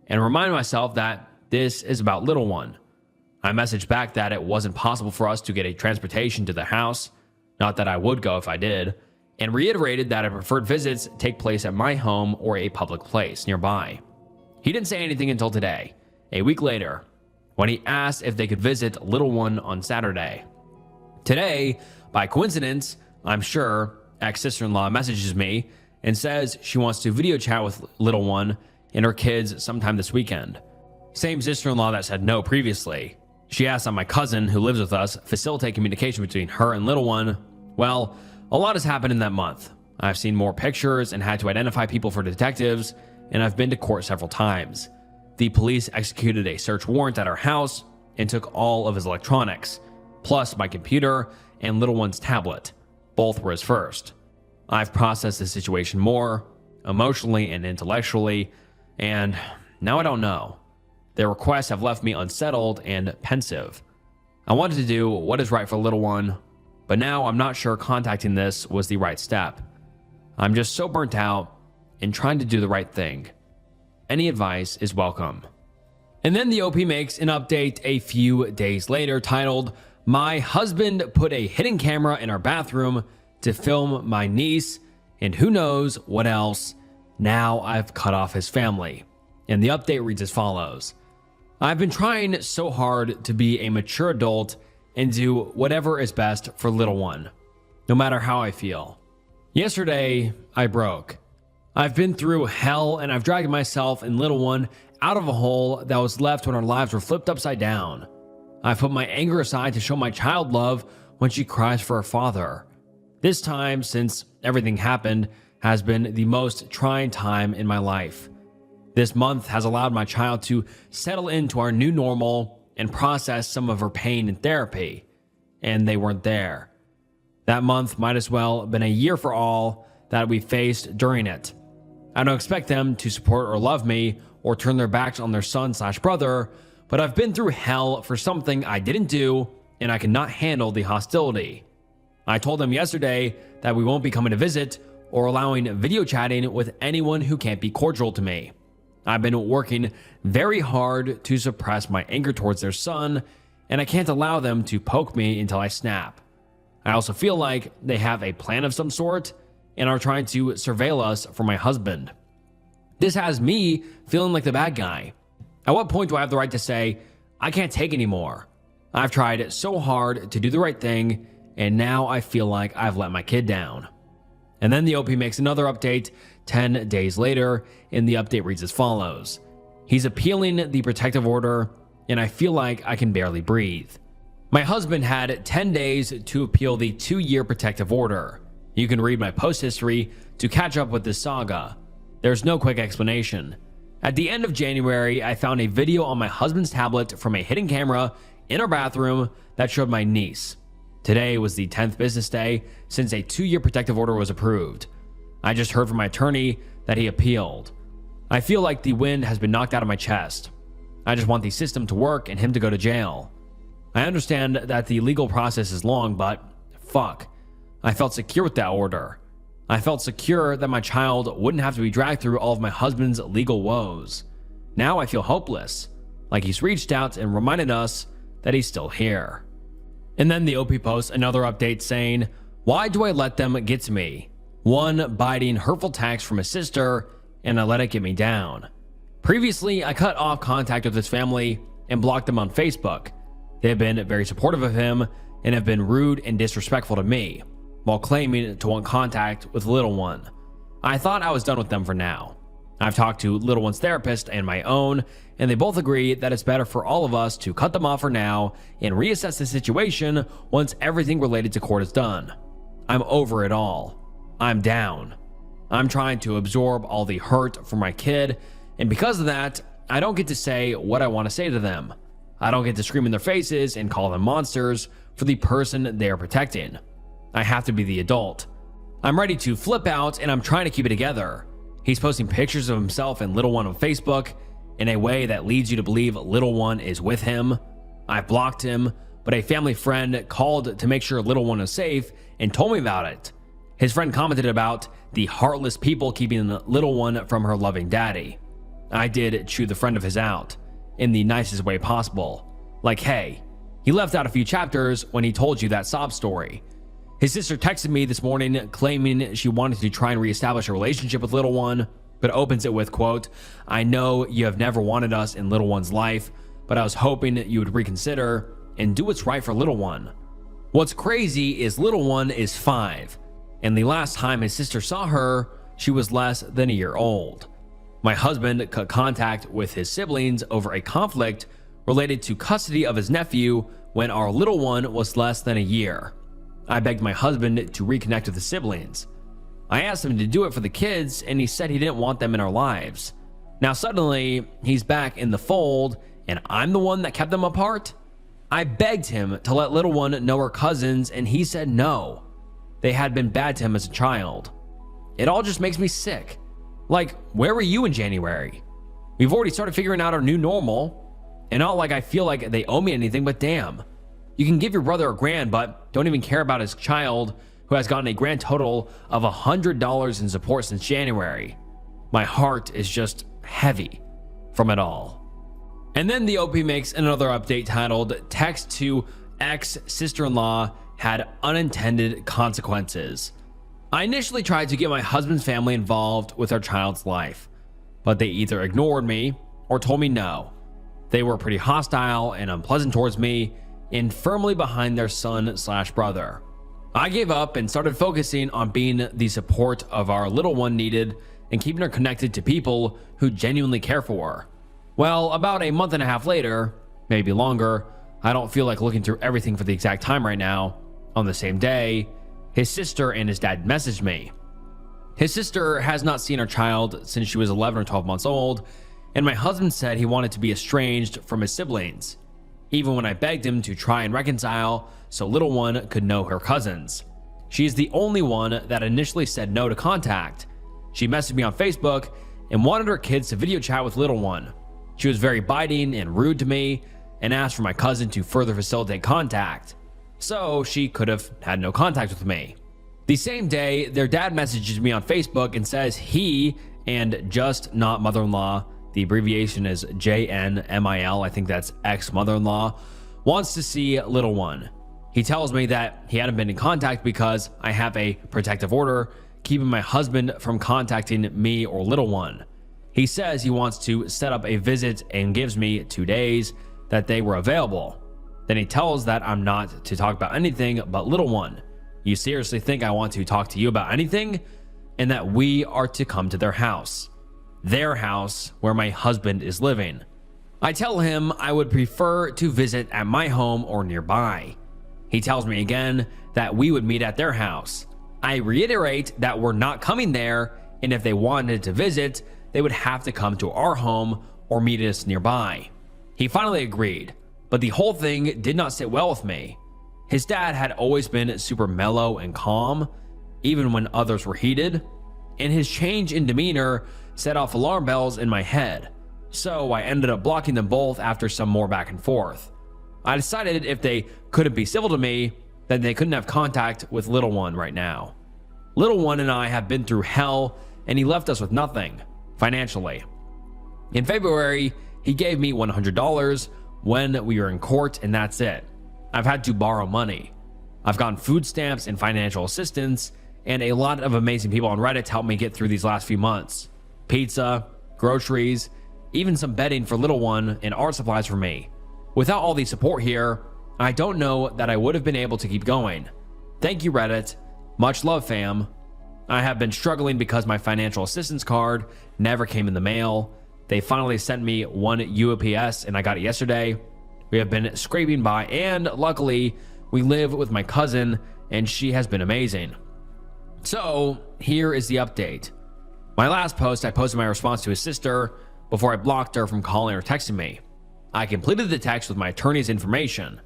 and remind myself that this is about little one. I messaged back that it wasn't possible for us to get a transportation to the house, not that I would go if I did, and reiterated that I preferred visits take place at my home or a public place nearby. He didn't say anything until today, a week later, when he asked if they could visit little one on Saturday. Today, by coincidence, I'm sure, ex-sister-in-law messages me and says she wants to video chat with little one and her kids sometime this weekend. Same sister-in-law that said no previously. She asked on my cousin, who lives with us, facilitate communication between her and little one. Well, a lot has happened in that month. I've seen more pictures and had to identify people for detectives, and I've been to court several times. The police executed a search warrant at our house and took all of his electronics, plus my computer and little one's tablet. Both were his first. I've processed the situation more, emotionally and intellectually, and now I don't know. Their requests have left me unsettled and pensive. I wanted to do what is right for little one, but now I'm not sure contacting this was the right step. I'm just so burnt out and trying to do the right thing. Any advice is welcome. And then the OP makes an update a few days later titled, "My husband put a hidden camera in our bathroom to film my niece, and who knows what else. Now I've cut off his family." And the update reads as follows. I've been trying so hard to be a mature adult and do whatever is best for little one, no matter how I feel. Yesterday, I broke. I've been through hell and I've dragged myself and little one out of a hole that was left when our lives were flipped upside down. I've put my anger aside to show my child love when she cries for her father. This time, since everything happened, has been the most trying time in my life. This month has allowed my child to settle into our new normal and process some of her pain in therapy, and they weren't there. That month might as well have been a year for all that we faced during it. I don't expect them to support or love me or turn their backs on their son/brother, but I've been through hell for something I didn't do, and I cannot handle the hostility. I told them yesterday that we won't be coming to visit or allowing video chatting with anyone who can't be cordial to me. I've been working very hard to suppress my anger towards their son, and I can't allow them to poke me until I snap. I also feel like they have a plan of some sort and are trying to surveil us for my husband. This has me feeling like the bad guy. At what point do I have the right to say, I can't take anymore? I've tried so hard to do the right thing, and now I feel like I've let my kid down. And then the OP makes another update 10 days later, and the update reads as follows. He's appealing the protective order, and I feel like I can barely breathe. My husband had 10 days to appeal the 2-year protective order. You can read my post history to catch up with this saga. There's no quick explanation. At the end of January, I found a video on my husband's tablet from a hidden camera in our bathroom that showed my niece. Today was the 10th business day since a 2-year protective order was approved. I just heard from my attorney that he appealed. I feel like the wind has been knocked out of my chest. I just want the system to work and him to go to jail. I understand that the legal process is long, but fuck. I felt secure with that order. I felt secure that my child wouldn't have to be dragged through all of my husband's legal woes. Now I feel hopeless, like he's reached out and reminded us that he's still here. And then the OP posts another update saying, why do I let them get to me? One biting hurtful text from his sister, and I let it get me down. Previously, I cut off contact with his family and blocked them on Facebook. They have been very supportive of him and have been rude and disrespectful to me, while claiming to want contact with little one. I thought I was done with them for now. I've talked to little one's therapist and my own, and they both agree that it's better for all of us to cut them off for now and reassess the situation once everything related to court is done. I'm over it all. I'm down. I'm trying to absorb all the hurt from my kid, and because of that, I don't get to say what I want to say to them. I don't get to scream in their faces and call them monsters for the person they are protecting. I have to be the adult. I'm ready to flip out, and I'm trying to keep it together. He's posting pictures of himself and little one on Facebook in a way that leads you to believe little one is with him. I've blocked him, but a family friend called to make sure little one is safe and told me about it. His friend commented about the heartless people keeping the little one from her loving daddy. I did chew the friend of his out, in the nicest way possible. Like, hey, he left out a few chapters when he told you that sob story. His sister texted me this morning claiming she wanted to try and reestablish a relationship with little one, but opens it with, quote, "I know you have never wanted us in little one's life, but I was hoping you would reconsider and do what's right for little one." What's crazy is little one is 5, and the last time his sister saw her, she was less than a year old. My husband cut contact with his siblings over a conflict related to custody of his nephew when our little one was less than a year. I begged my husband to reconnect with the siblings. I asked him to do it for the kids, and he said he didn't want them in our lives. Now suddenly, he's back in the fold, and I'm the one that kept them apart? I begged him to let little one know her cousins, and he said no. They had been bad to him as a child. It all just makes me sick. Like, where were you in January? We've already started figuring out our new normal, and not like I feel like they owe me anything, but damn. You can give your brother a grand, but don't even care about his child who has gotten a grand total of $100 in support since January. My heart is just heavy from it all. And then the OP makes another update titled, "Text to ex-sister-in-law had unintended consequences." I initially tried to get my husband's family involved with our child's life, but they either ignored me or told me no. They were pretty hostile and unpleasant towards me and firmly behind their son/brother. I gave up and started focusing on being the support of our little one needed and keeping her connected to people who genuinely care for her. Well, about a month and a half later, maybe longer, I don't feel like looking through everything for the exact time right now. On the same day, his sister and his dad messaged me. His sister has not seen her child since she was 11 or 12 months old, and my husband said he wanted to be estranged from his siblings, even when I begged him to try and reconcile so little one could know her cousins. She is the only one that initially said no to contact. She messaged me on Facebook and wanted her kids to video chat with little one. She was very biting and rude to me and asked for my cousin to further facilitate contact, so she could have had no contact with me. The same day, their dad messages me on Facebook and says he and just not mother-in-law, the abbreviation is JNMIL, I think that's ex-mother-in-law, wants to see little one. He tells me that he hadn't been in contact because I have a protective order keeping my husband from contacting me or little one. He says he wants to set up a visit and gives me 2 days that they were available. Then he tells that I'm not to talk about anything but little one. You seriously think I want to talk to you about anything? And that we are to come to their house where my husband is living. I tell him I would prefer to visit at my home or nearby. He tells me again that we would meet at their house. I reiterate that we're not coming there, and if they wanted to visit, they would have to come to our home or meet us nearby. He finally agreed, but the whole thing did not sit well with me. His dad had always been super mellow and calm, even when others were heated, and his change in demeanor set off alarm bells in my head, so I ended up blocking them both after some more back and forth. I decided if they couldn't be civil to me, then they couldn't have contact with little one right now. Little one and I have been through hell, and he left us with nothing, financially. In February, he gave me $100 when we were in court, and that's it. I've had to borrow money. I've gotten food stamps and financial assistance, and a lot of amazing people on Reddit helped me get through these last few months. Pizza, groceries, even some bedding for little one, and art supplies for me. Without all the support here, I don't know that I would have been able to keep going. Thank you, Reddit. Much love, fam. I have been struggling because my financial assistance card never came in the mail. They finally sent me one UPS and I got it yesterday. We have been scraping by, and luckily we live with my cousin and she has been amazing. So here is the update. My last post, I posted my response to his sister before I blocked her from calling or texting me. I completed the text with my attorney's information.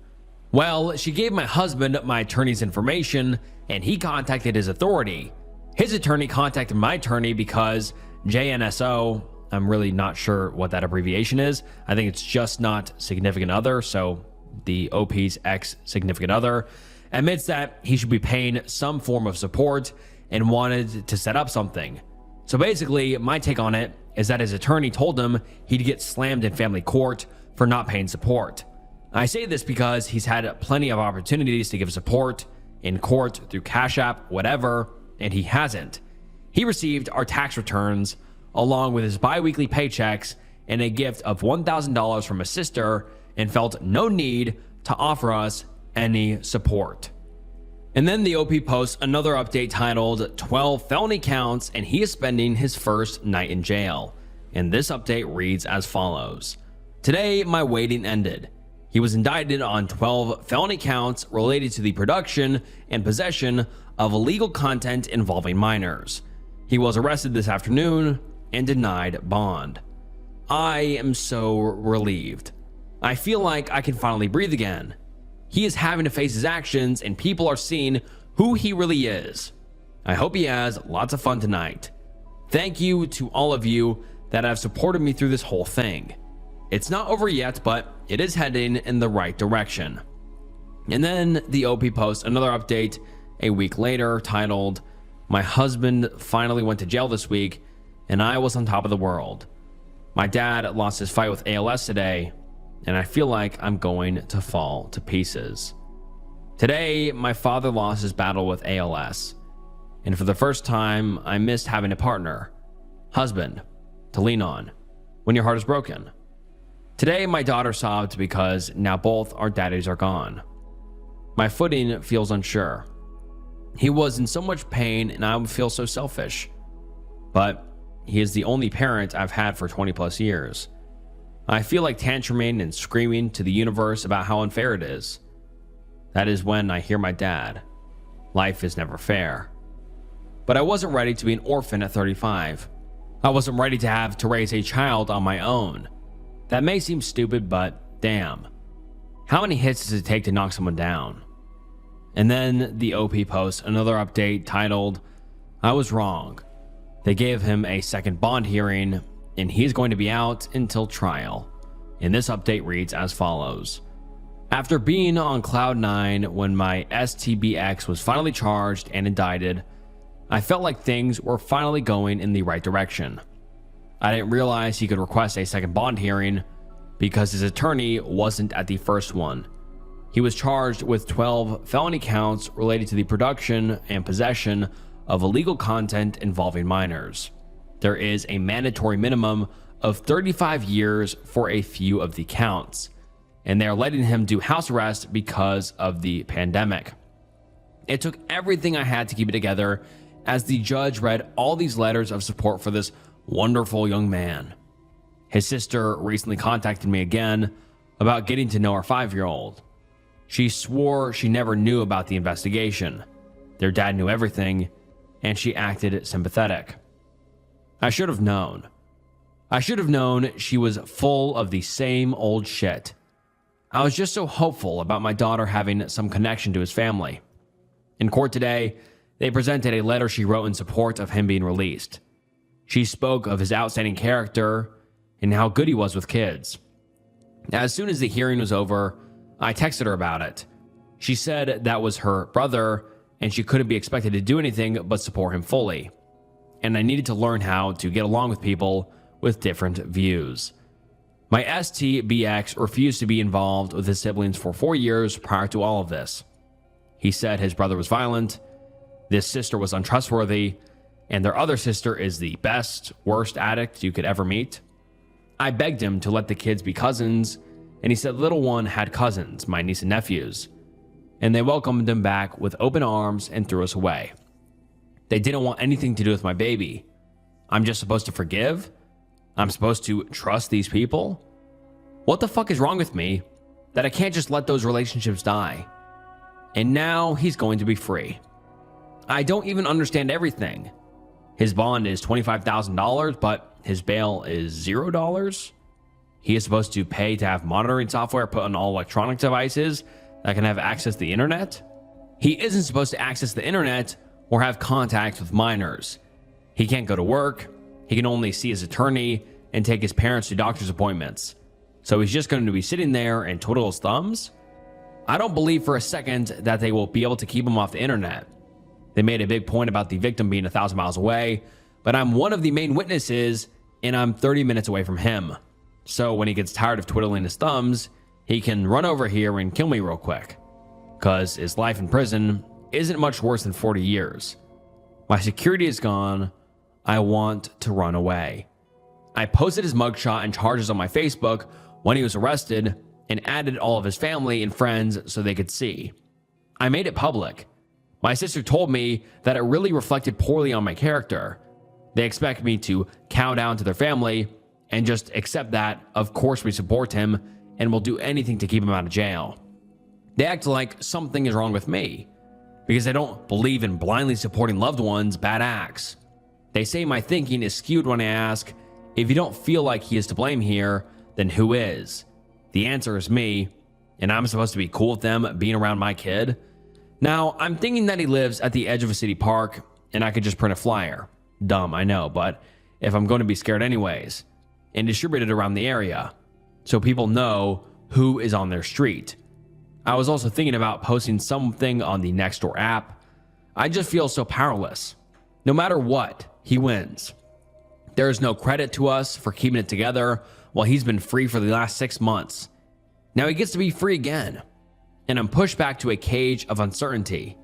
Well, she gave my husband my attorney's information and he contacted his authority. His attorney contacted my attorney because JNSO, I'm really not sure what that abbreviation is. I think it's just not significant other, so the OP's ex-significant other, admits that he should be paying some form of support and wanted to set up something. So basically, my take on it is that his attorney told him he'd get slammed in family court for not paying support. I say this because he's had plenty of opportunities to give support in court through Cash App, whatever, and he hasn't. He received our tax returns along with his bi-weekly paychecks and a gift of $1,000 from his sister and felt no need to offer us any support. And then the OP posts another update titled 12 felony counts and he is spending his first night in jail. And this update reads as follows. Today, my waiting ended. He was indicted on 12 felony counts related to the production and possession of illegal content involving minors. He was arrested this afternoon and denied bond. I am so relieved. I feel like I can finally breathe again. He is having to face his actions and people are seeing who he really is. I hope he has lots of fun tonight. Thank you to all of you that have supported me through this whole thing. It's not over yet, but it is heading in the right direction. And then the OP posts another update a week later titled, my husband finally went to jail this week and I was on top of the world. My dad lost his fight with ALS today and I feel like I'm going to fall to pieces. Today, my father lost his battle with ALS. And for the first time, I missed having a partner, husband, to lean on when your heart is broken. Today, my daughter sobbed because now both our daddies are gone. My footing feels unsure. He was in so much pain and I would feel so selfish. But he is the only parent I've had for 20 plus years. I feel like tantruming and screaming to the universe about how unfair it is. That is when I hear my dad. Life is never fair. But I wasn't ready to be an orphan at 35. I wasn't ready to have to raise a child on my own. That may seem stupid, but damn. How many hits does it take to knock someone down? And then the OP posts another update titled, I was wrong. They gave him a second bond hearing and he's going to be out until trial. And this update reads as follows. After being on cloud 9 when my STBX was finally charged and indicted, I felt like things were finally going in the right direction. I didn't realize he could request a second bond hearing because his attorney wasn't at the first one. He was charged with 12 felony counts related to the production and possession of illegal content involving minors. There is a mandatory minimum of 35 years for a few of the counts, and they are letting him do house arrest because of the pandemic. It took everything I had to keep it together as the judge read all these letters of support for this wonderful young man. His sister recently contacted me again about getting to know our 5-year-old. She swore she never knew about the investigation. Their dad knew everything, and she acted sympathetic. I should have known. I should have known she was full of the same old shit. I was just so hopeful about my daughter having some connection to his family. In court today, they presented a letter she wrote in support of him being released. She spoke of his outstanding character and how good he was with kids. As soon as the hearing was over, I texted her about it. She said that was her brother and she couldn't be expected to do anything but support him fully. And I needed to learn how to get along with people with different views. My STBX refused to be involved with his siblings for 4 years prior to all of this. He said his brother was violent, this sister was untrustworthy, and their other sister is the best, worst addict you could ever meet. I begged him to let the kids be cousins, and he said little one had cousins, my niece and nephews, and they welcomed him back with open arms and threw us away. They didn't want anything to do with my baby. I'm just supposed to forgive? I'm supposed to trust these people? What the fuck is wrong with me that I can't just let those relationships die? And now he's going to be free. I don't even understand everything. His bond is $25,000, but his bail is $0. He is supposed to pay to have monitoring software put on all electronic devices that can have access to the internet. He isn't supposed to access the internet or have contact with minors. He can't go to work. He can only see his attorney and take his parents to doctor's appointments. So he's just going to be sitting there and twiddle his thumbs? I don't believe for a second that they will be able to keep him off the internet. They made a big point about the victim being 1,000 miles away, but I'm one of the main witnesses and I'm 30 minutes away from him. So when he gets tired of twiddling his thumbs, he can run over here and kill me real quick. Because his life in prison isn't much worse than 40 years. My security is gone. I want to run away. I posted his mugshot and charges on my Facebook when he was arrested and added all of his family and friends so they could see. I made it public. My sister told me that it really reflected poorly on my character. They expect me to cow down to their family and just accept that, of course, we support him and will do anything to keep him out of jail. They act like something is wrong with me because I don't believe in blindly supporting loved ones' bad acts. They say my thinking is skewed when I ask, if you don't feel like he is to blame here, then who is? The answer is me, and I'm supposed to be cool with them being around my kid. Now, I'm thinking that he lives at the edge of a city park, and I could just print a flyer. Dumb, I know, but if I'm going to be scared anyways, and distribute it around the area, so people know who is on their street. I was also thinking about posting something on the Nextdoor app. I just feel so powerless. No matter what, he wins. There is no credit to us for keeping it together while he's been free for the last 6 months. Now he gets to be free again, and I'm pushed back to a cage of uncertainty.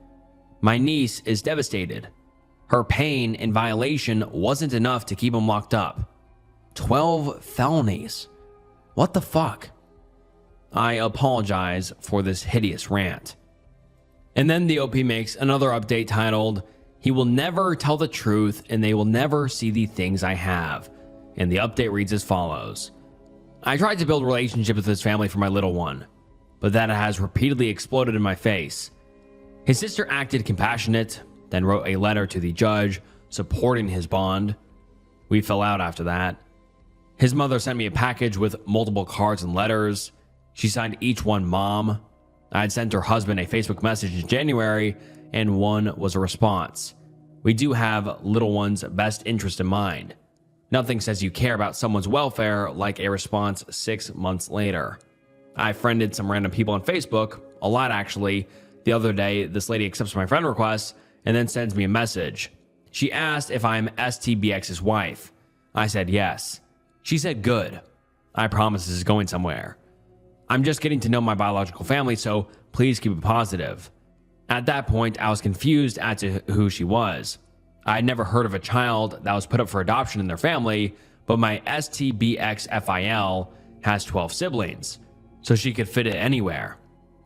My niece is devastated. Her pain and violation wasn't enough to keep him locked up. 12 felonies. What the fuck? I apologize for this hideous rant. And then the OP makes another update titled, "He will never tell the truth and they will never see the things I have." And the update reads as follows. I tried to build a relationship with his family for my little one, but that has repeatedly exploded in my face. His sister acted compassionate, then wrote a letter to the judge supporting his bond. We fell out after that. His mother sent me a package with multiple cards and letters. She signed each one Mom. I had sent her husband a Facebook message in January, and one was a response. We do have little one's best interest in mind. Nothing says you care about someone's welfare like a response 6 months later. I friended some random people on Facebook, a lot actually. The other day, this lady accepts my friend request and then sends me a message. She asked if I'm STBX's wife. I said yes. She said good. I promise this is going somewhere. I'm just getting to know my biological family, so please keep it positive. At that point, I was confused as to who she was. I had never heard of a child that was put up for adoption in their family, but my STBXFIL has 12 siblings, so she could fit it anywhere.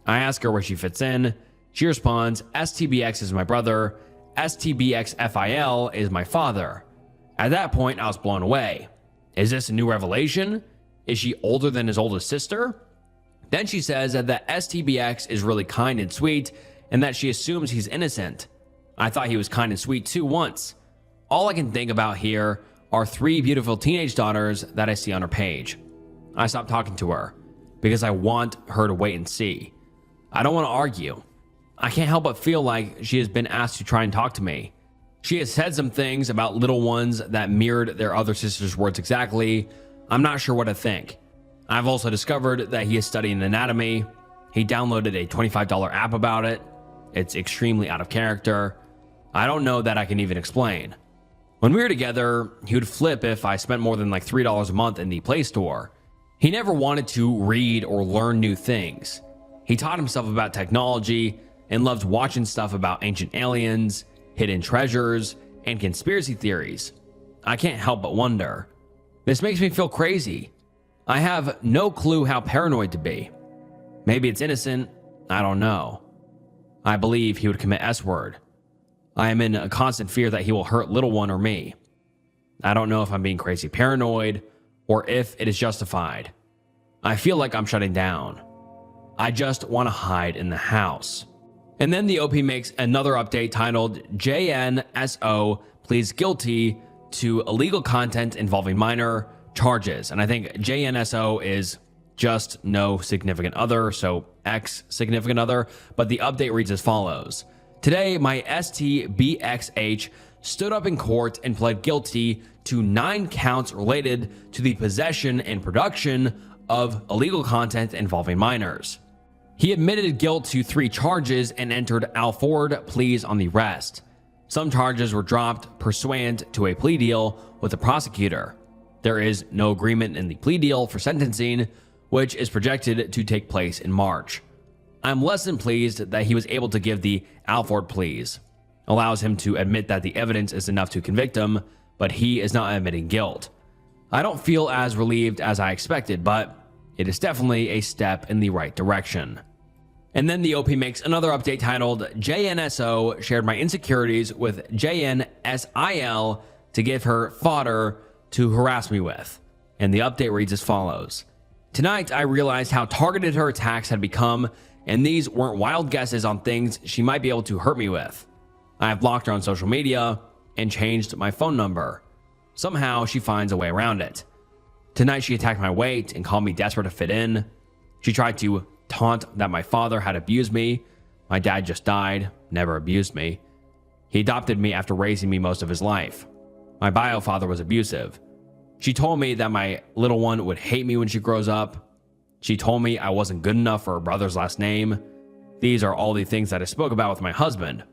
I ask her where she fits in. She responds, STBX is my brother, STBXFIL is my father. At that point, I was blown away. Is this a new revelation? Is she older than his oldest sister? Then she says that the STBX is really kind and sweet, and that she assumes he's innocent. I thought he was kind and sweet too once. All I can think about here are 3 beautiful teenage daughters that I see on her page. I stopped talking to her because I want her to wait and see. I don't want to argue. I can't help but feel like she has been asked to try and talk to me. She has said some things about little ones that mirrored their other sister's words exactly. I'm not sure what to think. I've also discovered that he is studying anatomy. He downloaded a $25 app about it. It's extremely out of character. I don't know that I can even explain. When we were together, he would flip if I spent more than like $3 a month in the Play Store. He never wanted to read or learn new things. He taught himself about technology and loved watching stuff about ancient aliens, hidden treasures, and conspiracy theories. I can't help but wonder. This makes me feel crazy. I have no clue how paranoid to be. Maybe it's innocent. I don't know. I believe he would commit S-word. I am in a constant fear that he will hurt little one or me. I don't know if I'm being crazy paranoid or if it is justified. I feel like I'm shutting down. I just want to hide in the house. And then the OP makes another update titled JNSO pleads guilty to illegal content involving minor charges. And I think JNSO is just no significant other, so ex significant other. But the update reads as follows. Today, my STBXH stood up in court and pled guilty to 9 counts related to the possession and production of illegal content involving minors. He admitted guilt to 3 charges and entered Alford pleas on the rest. Some charges were dropped pursuant to a plea deal with the prosecutor. There is no agreement in the plea deal for sentencing, which is projected to take place in March. I'm less than pleased that he was able to give the Alford pleas. Allows him to admit that the evidence is enough to convict him, but he is not admitting guilt. I don't feel as relieved as I expected, but it is definitely a step in the right direction. And then the OP makes another update titled, JNSO shared my insecurities with JNSIL to give her fodder to harass me with. And the update reads as follows. Tonight, I realized how targeted her attacks had become, and these weren't wild guesses on things she might be able to hurt me with. I have blocked her on social media and changed my phone number. Somehow, she finds a way around it. Tonight, she attacked my weight and called me desperate to fit in. She tried to taunt that my father had abused me. My dad just died, never abused me. He adopted me after raising me most of his life. My bio father was abusive. She told me that my little one would hate me when she grows up. She told me I wasn't good enough for her brother's last name. These are all the things that I spoke about with my husband.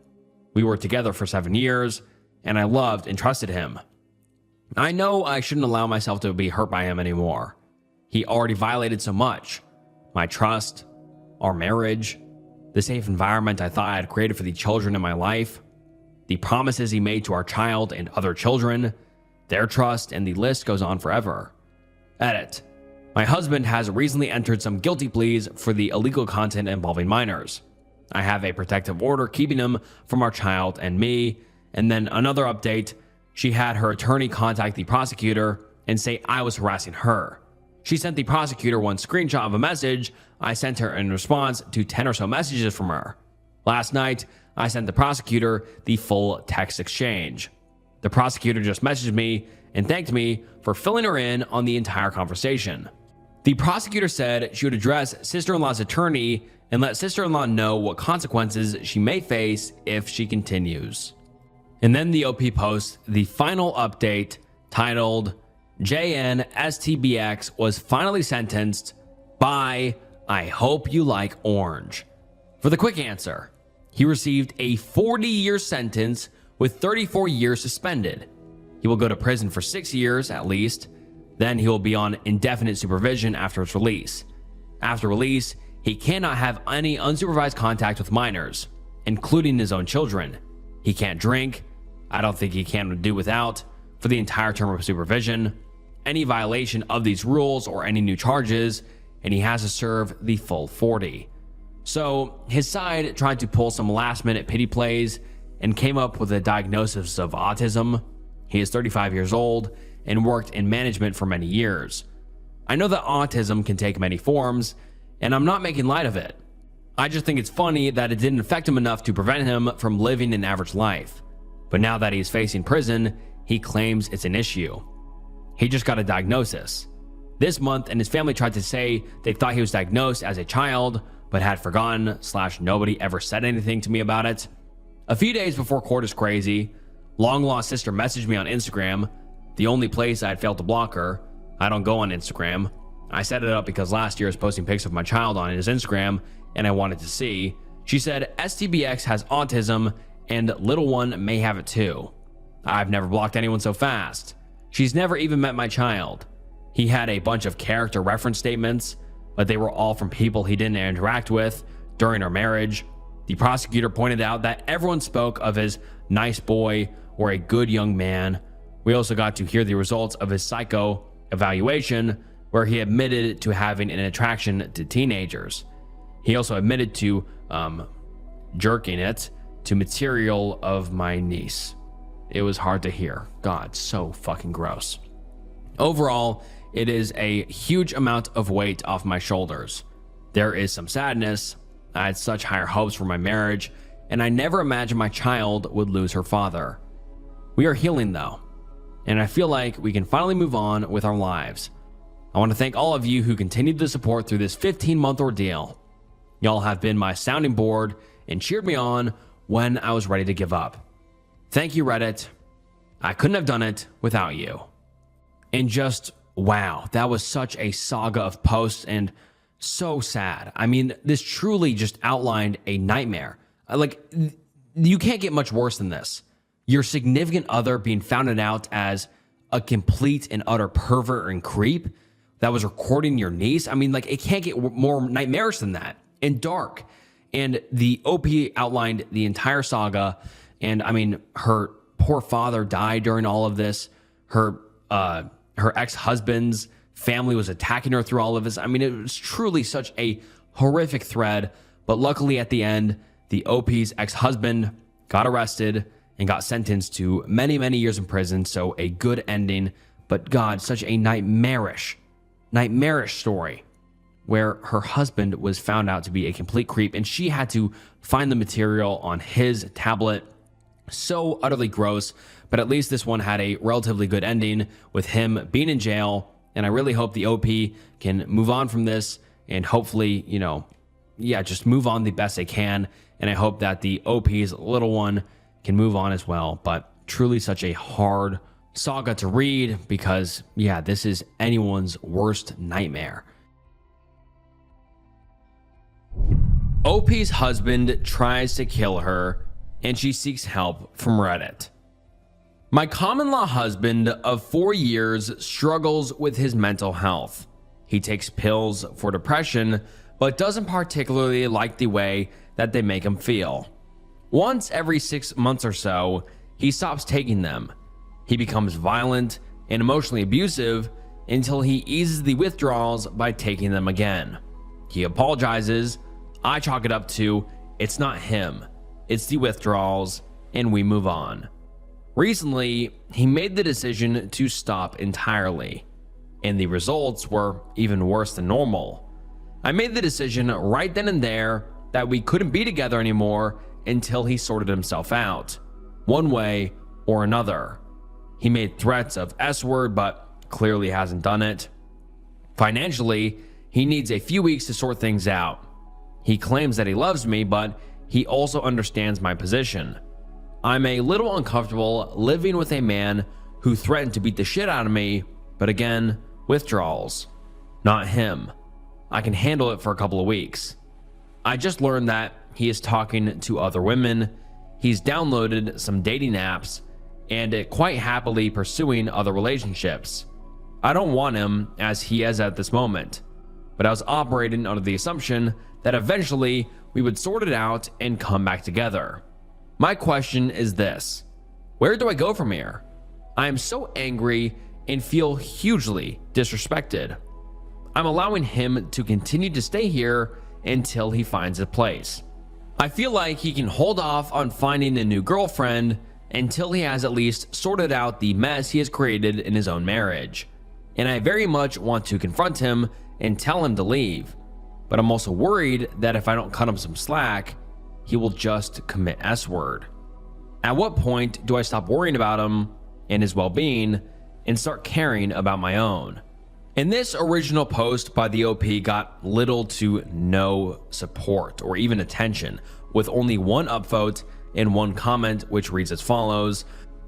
We were together for 7 years, and I loved and trusted him. I know I shouldn't allow myself to be hurt by him anymore. He already violated so much. My trust, our marriage, the safe environment I thought I had created for the children in my life, the promises he made to our child and other children, their trust, and the list goes on forever. Edit. My husband has recently entered some guilty pleas for the illegal content involving minors. I have a protective order keeping him from our child and me. And then another update, she had her attorney contact the prosecutor and say I was harassing her. She sent the prosecutor one screenshot of a message I sent her in response to 10 or so messages from her. Last night, I sent the prosecutor the full text exchange. The prosecutor just messaged me and thanked me for filling her in on the entire conversation. The prosecutor said she would address sister-in-law's attorney and let sister-in-law know what consequences she may face if she continues. And then the OP posts the final update titled, JNSTBX was finally sentenced by I hope you like orange. For the quick answer, he received a 40-year sentence with 34 years suspended. He will go to prison for 6 years at least. Then he will be on indefinite supervision after his release. After release, he cannot have any unsupervised contact with minors, including his own children. He can't drink. I don't think he can do without for the entire term of supervision. Any violation of these rules or any new charges, and he has to serve the full 40. So his side tried to pull some last-minute pity plays and came up with a diagnosis of autism. He is 35 years old and worked in management for many years. I know that autism can take many forms, and I'm not making light of it. I just think it's funny that it didn't affect him enough to prevent him from living an average life. But now that he's facing prison, he claims it's an issue. He just got a diagnosis. This month, and his family tried to say they thought he was diagnosed as a child, but had forgotten / nobody ever said anything to me about it. A few days before Court is Crazy, long-lost sister messaged me on Instagram, the only place I had failed to block her. I don't go on Instagram. I set it up because last year I was posting pics of my child on his Instagram, and I wanted to see. She said STBX has autism, and little one may have it too. I've never blocked anyone so fast. She's never even met my child. He had a bunch of character reference statements, but they were all from people he didn't interact with during our marriage. The prosecutor pointed out that everyone spoke of his nice boy or a good young man. We also got to hear the results of his psycho evaluation, where he admitted to having an attraction to teenagers. He also admitted to jerking it to material of my niece. It was hard to hear. God, so fucking gross. Overall, it is a huge amount of weight off my shoulders. There is some sadness. I had such higher hopes for my marriage, and I never imagined my child would lose her father. We are healing though, and I feel like we can finally move on with our lives. I want to thank all of you who continued the support through this 15-month ordeal. Y'all have been my sounding board and cheered me on when I was ready to give up. Thank you, Reddit. I couldn't have done it without you. And just, wow, that was such a saga of posts and so sad. I mean, this truly just outlined a nightmare. Like, you can't get much worse than this. Your significant other being found out as a complete and utter pervert and creep that was recording your niece. I mean, like, it can't get more nightmarish than that and dark. And the OP outlined the entire saga. And I mean, her poor father died during all of this. Her ex-husband's family was attacking her through all of this. I mean, it was truly such a horrific thread. But luckily at the end, the OP's ex-husband got arrested and got sentenced to many, many years in prison. So a good ending. But God, such a nightmarish story where her husband was found out to be a complete creep and she had to find the material on his tablet. So utterly gross, but at least this one had a relatively good ending with him being in jail. And I really hope the OP can move on from this and hopefully, just move on the best they can. And I hope that the OP's little one can move on as well. But truly such a hard saga to read because, this is anyone's worst nightmare. OP's husband tries to kill her and she seeks help from Reddit. My common-law husband of 4 years struggles with his mental health. He takes pills for depression, but doesn't particularly like the way that they make him feel. Once every 6 months or so, he stops taking them. He becomes violent and emotionally abusive until he eases the withdrawals by taking them again. He apologizes. I chalk it up to, it's not him, it's the withdrawals, and we move on. Recently, he made the decision to stop entirely, and the results were even worse than normal. I made the decision right then and there that we couldn't be together anymore until he sorted himself out, one way or another. He made threats of S-word, but clearly hasn't done it. Financially, he needs a few weeks to sort things out. He claims that he loves me, but he also understands my position. I'm a little uncomfortable living with a man who threatened to beat the shit out of me, but again, withdrawals. Not him. I can handle it for a couple of weeks. I just learned that he is talking to other women, he's downloaded some dating apps, and quite happily pursuing other relationships. I don't want him as he is at this moment, but I was operating under the assumption that eventually we would sort it out and come back together. My question is this: where do I go from here? I am so angry and feel hugely disrespected. I'm allowing him to continue to stay here until he finds a place. I feel like he can hold off on finding a new girlfriend until he has at least sorted out the mess he has created in his own marriage. And I very much want to confront him and tell him to leave. But I'm also worried that if I don't cut him some slack, he will just commit S-word. At what point do I stop worrying about him and his well-being and start caring about my own? And this original post by the OP got little to no support or even attention, with only one upvote and one comment which reads as follows: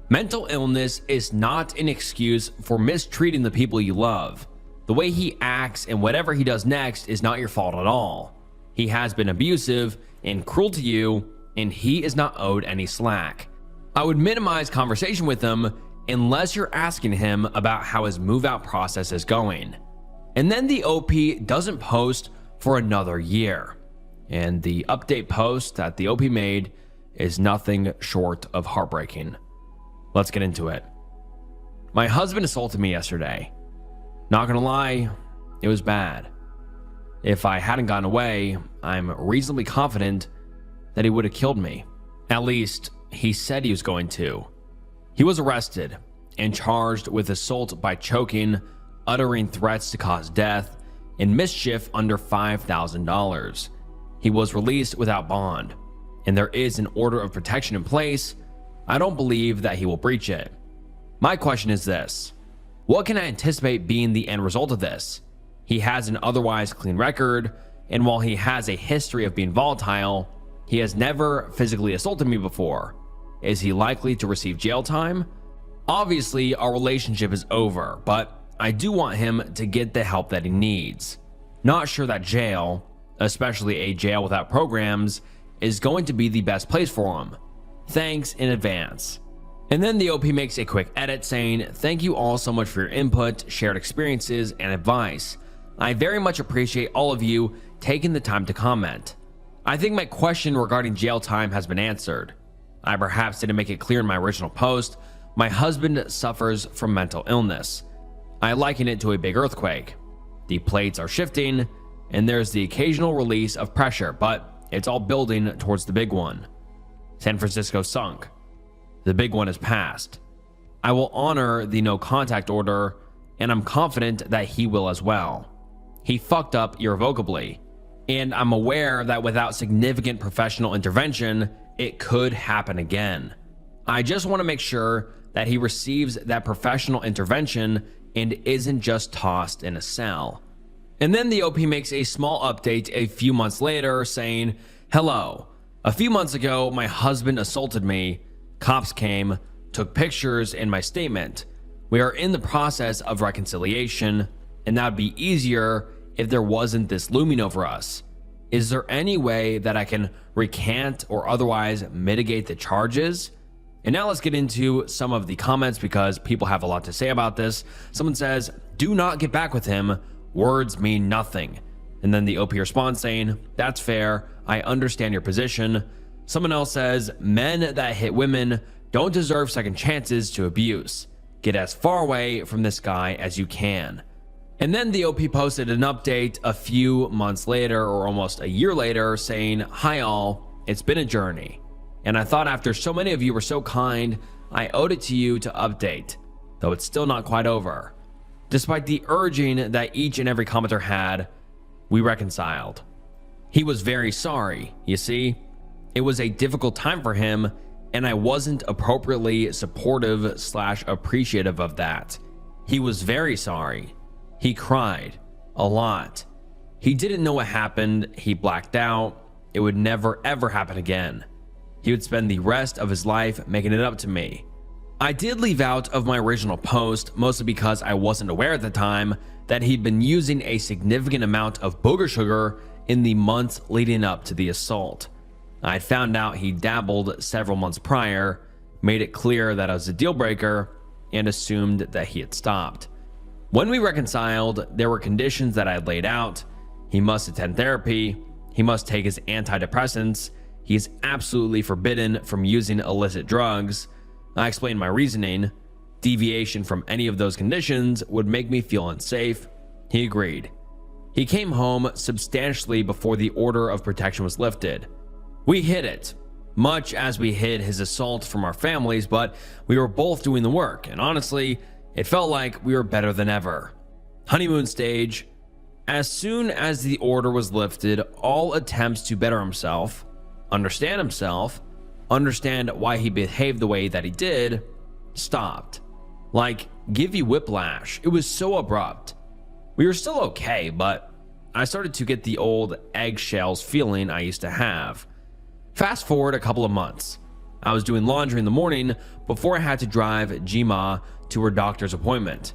mental illness is not an excuse for mistreating the people you love. The way he acts and whatever he does next is not your fault at all. He has been abusive and cruel to you, and he is not owed any slack. I would minimize conversation with him unless you're asking him about how his move-out process is going. And then the OP doesn't post for another year. And the update post that the OP made is nothing short of heartbreaking. Let's get into it. My husband assaulted me yesterday. Not gonna lie, it was bad. If I hadn't gotten away, I'm reasonably confident that he would have killed me. At least, he said he was going to. He was arrested and charged with assault by choking, uttering threats to cause death, and mischief under $5,000. He was released without bond, and there is an order of protection in place. I don't believe that he will breach it. My question is this: what can I anticipate being the end result of this? He has an otherwise clean record, and while he has a history of being volatile, he has never physically assaulted me before. Is he likely to receive jail time? Obviously, our relationship is over, but I do want him to get the help that he needs. Not sure that jail, especially a jail without programs, is going to be the best place for him. Thanks in advance. And then the OP makes a quick edit saying, "Thank you all so much for your input, shared experiences, and advice. I very much appreciate all of you taking the time to comment. I think my question regarding jail time has been answered. I perhaps didn't make it clear in my original post. My husband suffers from mental illness. I liken it to a big earthquake. The plates are shifting, and there's the occasional release of pressure, but it's all building towards the big one. San Francisco sunk. The big one is passed. I will honor the no contact order, and I'm confident that he will as well. He fucked up irrevocably, and I'm aware that without significant professional intervention, it could happen again. I just want to make sure that he receives that professional intervention and isn't just tossed in a cell." And then the OP makes a small update a few months later saying, "Hello. A few months ago, my husband assaulted me. Cops came, took pictures in my statement. We are in the process of reconciliation, and that would be easier if there wasn't this looming over us. Is there any way that I can recant or otherwise mitigate the charges?" And now let's get into some of the comments because people have a lot to say about this. Someone says, "Do not get back with him. Words mean nothing." And then the OP responds saying, "That's fair. I understand your position." Someone else says, "Men that hit women don't deserve second chances to abuse. Get as far away from this guy as you can." And then the OP posted an update a few months later, or almost a year later, saying, "Hi all, it's been a journey. And I thought after so many of you were so kind, I owed it to you to update, though it's still not quite over. Despite the urging that each and every commenter had, we reconciled. He was very sorry, you see. It was a difficult time for him, and I wasn't appropriately supportive/appreciative of that. He was very sorry. He cried a lot. He didn't know what happened. He blacked out. It would never ever happen again. He would spend the rest of his life making it up to me. I did leave out of my original post, mostly because I wasn't aware at the time that he'd been using a significant amount of booger sugar in the months leading up to the assault. I found out he dabbled several months prior, made it clear that I was a deal breaker, and assumed that he had stopped. When we reconciled, there were conditions that I had laid out. He must attend therapy. He must take his antidepressants. He is absolutely forbidden from using illicit drugs. I explained my reasoning. Deviation from any of those conditions would make me feel unsafe. He agreed. He came home substantially before the order of protection was lifted. We hid it, much as we hid his assault from our families, but we were both doing the work, and honestly, it felt like we were better than ever. Honeymoon stage. As soon as the order was lifted, all attempts to better himself, understand why he behaved the way that he did, stopped. Like, give you whiplash. It was so abrupt. We were still okay, but I started to get the old eggshells feeling I used to have. Fast forward a couple of months. I was doing laundry in the morning before I had to drive Jima to her doctor's appointment.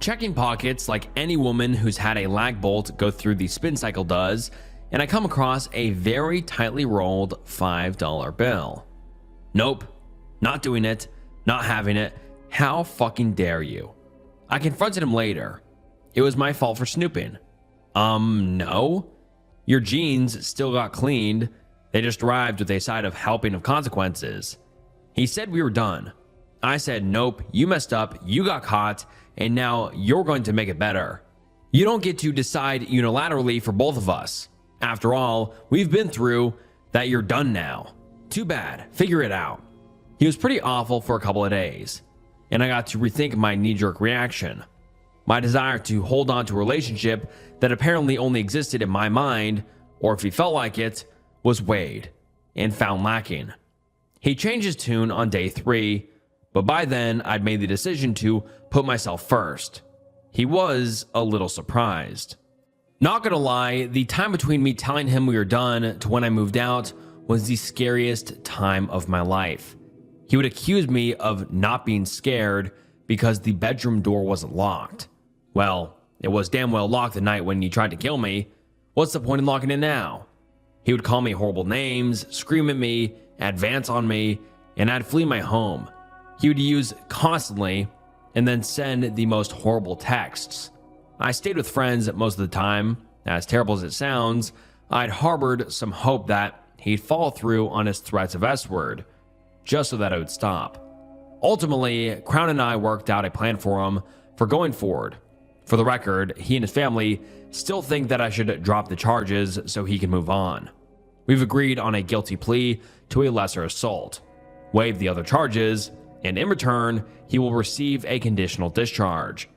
Checking pockets like any woman who's had a lag bolt go through the spin cycle does, and I come across a very tightly rolled $5 bill. Nope, not doing it, not having it. How fucking dare you? I confronted him later. It was my fault for snooping. No. Your jeans still got cleaned. They just arrived with a side of helping of consequences. He said we were done. I said, nope, you messed up, you got caught, and now you're going to make it better. You don't get to decide unilaterally for both of us. After all, we've been through that. You're done now. Too bad. Figure it out. He was pretty awful for a couple of days, and I got to rethink my knee-jerk reaction. My desire to hold on to a relationship that apparently only existed in my mind, or if he felt like it, was weighed and found lacking. He changed his tune on day 3, but by then I'd made the decision to put myself first. He was a little surprised. Not gonna lie, the time between me telling him we were done to when I moved out was the scariest time of my life. He would accuse me of not being scared because the bedroom door wasn't locked. Well, it was damn well locked the night when he tried to kill me. What's the point in locking it now? He would call me horrible names, scream at me, advance on me, and I'd flee my home. he would use constantly and then send the most horrible texts. I stayed with friends most of the time. As terrible as it sounds, I'd harbored some hope that he'd follow through on his threats of S-word, just so that it would stop. Ultimately, Crown and I worked out a plan for him for going forward. For the record, he and his family still think that I should drop the charges so he can move on. We've agreed on a guilty plea to a lesser assault, waive the other charges, and in return, he will receive a conditional discharge,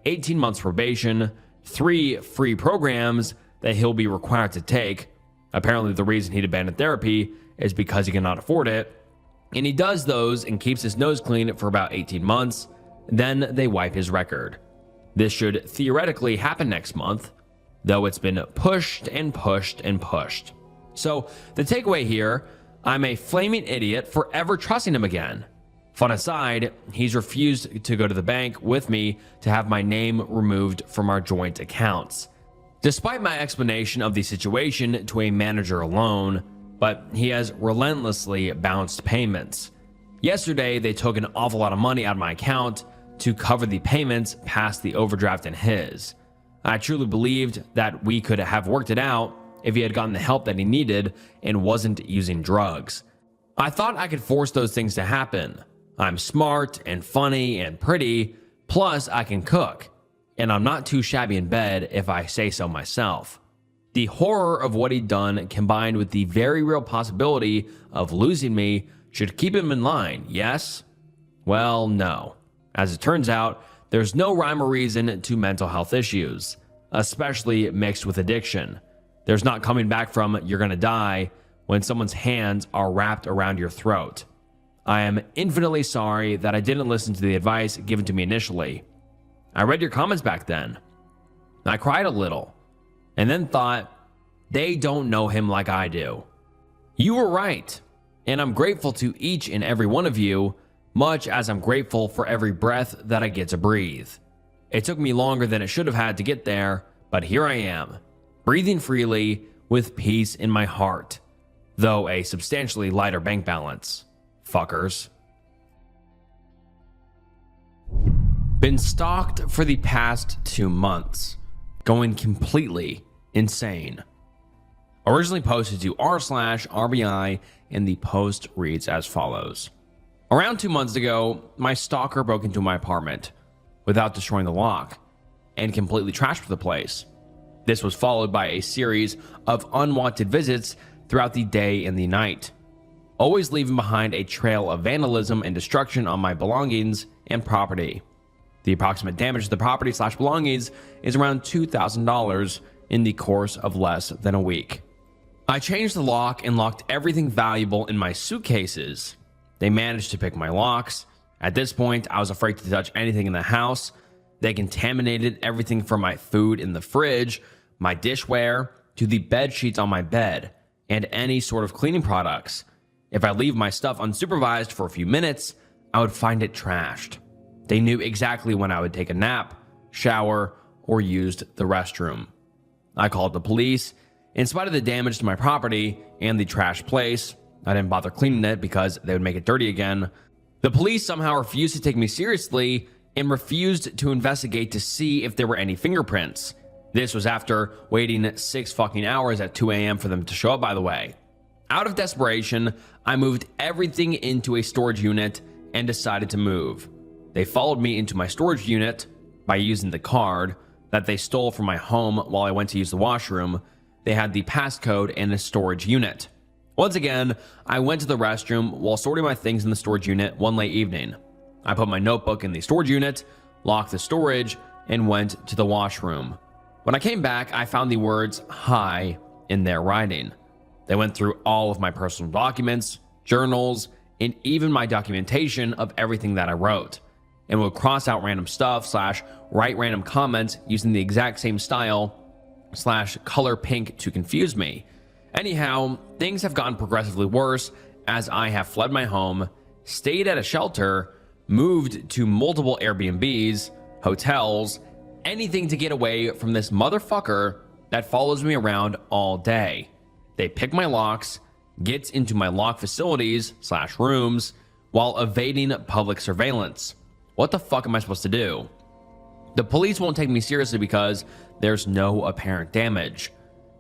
18 months probation, 3 free programs that he'll be required to take. Apparently, the reason he'd abandoned therapy is because he cannot afford it. And he does those and keeps his nose clean for about 18 months. Then they wipe his record. This should theoretically happen next month, though it's been pushed and pushed and pushed. So the takeaway here, I'm a flaming idiot for ever trusting him again. Fun aside, he's refused to go to the bank with me to have my name removed from our joint accounts, despite my explanation of the situation to a manager alone, but he has relentlessly bounced payments. Yesterday, they took an awful lot of money out of my account to cover the payments past the overdraft in his. I truly believed that we could have worked it out if he had gotten the help that he needed and wasn't using drugs. I thought I could force those things to happen. I'm smart and funny and pretty, plus I can cook, and I'm not too shabby in bed if I say so myself. The horror of what he'd done combined with the very real possibility of losing me should keep him in line, yes? Well, no. As it turns out, there's no rhyme or reason to mental health issues, especially mixed with addiction. There's not coming back from "you're gonna die" when someone's hands are wrapped around your throat. I am infinitely sorry that I didn't listen to the advice given to me initially. I read your comments back then. I cried a little, and then thought, they don't know him like I do. You were right, and I'm grateful to each and every one of you, much as I'm grateful for every breath that I get to breathe. It took me longer than it should have had to get there, but here I am, breathing freely with peace in my heart, though a substantially lighter bank balance. Fuckers. Been stalked for the past 2 months, going completely insane. Originally posted to r/RBI, and the post reads as follows. Around 2 months ago, my stalker broke into my apartment without destroying the lock and completely trashed the place. This was followed by a series of unwanted visits throughout the day and the night, always leaving behind a trail of vandalism and destruction on my belongings and property. The approximate damage to the property/belongings is around $2,000 in the course of less than a week. I changed the lock and locked everything valuable in my suitcases. They managed to pick my locks. At this point, I was afraid to touch anything in the house. They contaminated everything from my food in the fridge, my dishware, to the bed sheets on my bed, and any sort of cleaning products. If I leave my stuff unsupervised for a few minutes, I would find it trashed. They knew exactly when I would take a nap, shower, or used the restroom. I called the police. In spite of the damage to my property and the trash place, I didn't bother cleaning it because they would make it dirty again. The police somehow refused to take me seriously and refused to investigate to see if there were any fingerprints. This was after waiting 6 fucking hours at 2 a.m. for them to show up, by the way. Out of desperation, I moved everything into a storage unit and decided to move. They followed me into my storage unit by using the card that they stole from my home while I went to use the washroom. They had the passcode in a storage unit. Once again, I went to the restroom while sorting my things in the storage unit one late evening. I put my notebook in the storage unit, locked the storage, and went to the washroom. When I came back, I found the words "hi" in their writing. They went through all of my personal documents, journals, and even my documentation of everything that I wrote, and would cross out random stuff / write random comments using the exact same style / color pink to confuse me. Anyhow, things have gotten progressively worse as I have fled my home, stayed at a shelter, moved to multiple Airbnbs, hotels, anything to get away from this motherfucker that follows me around all day. They pick my locks, gets into my locked facilities / rooms, while evading public surveillance. What the fuck am I supposed to do? The police won't take me seriously because there's no apparent damage.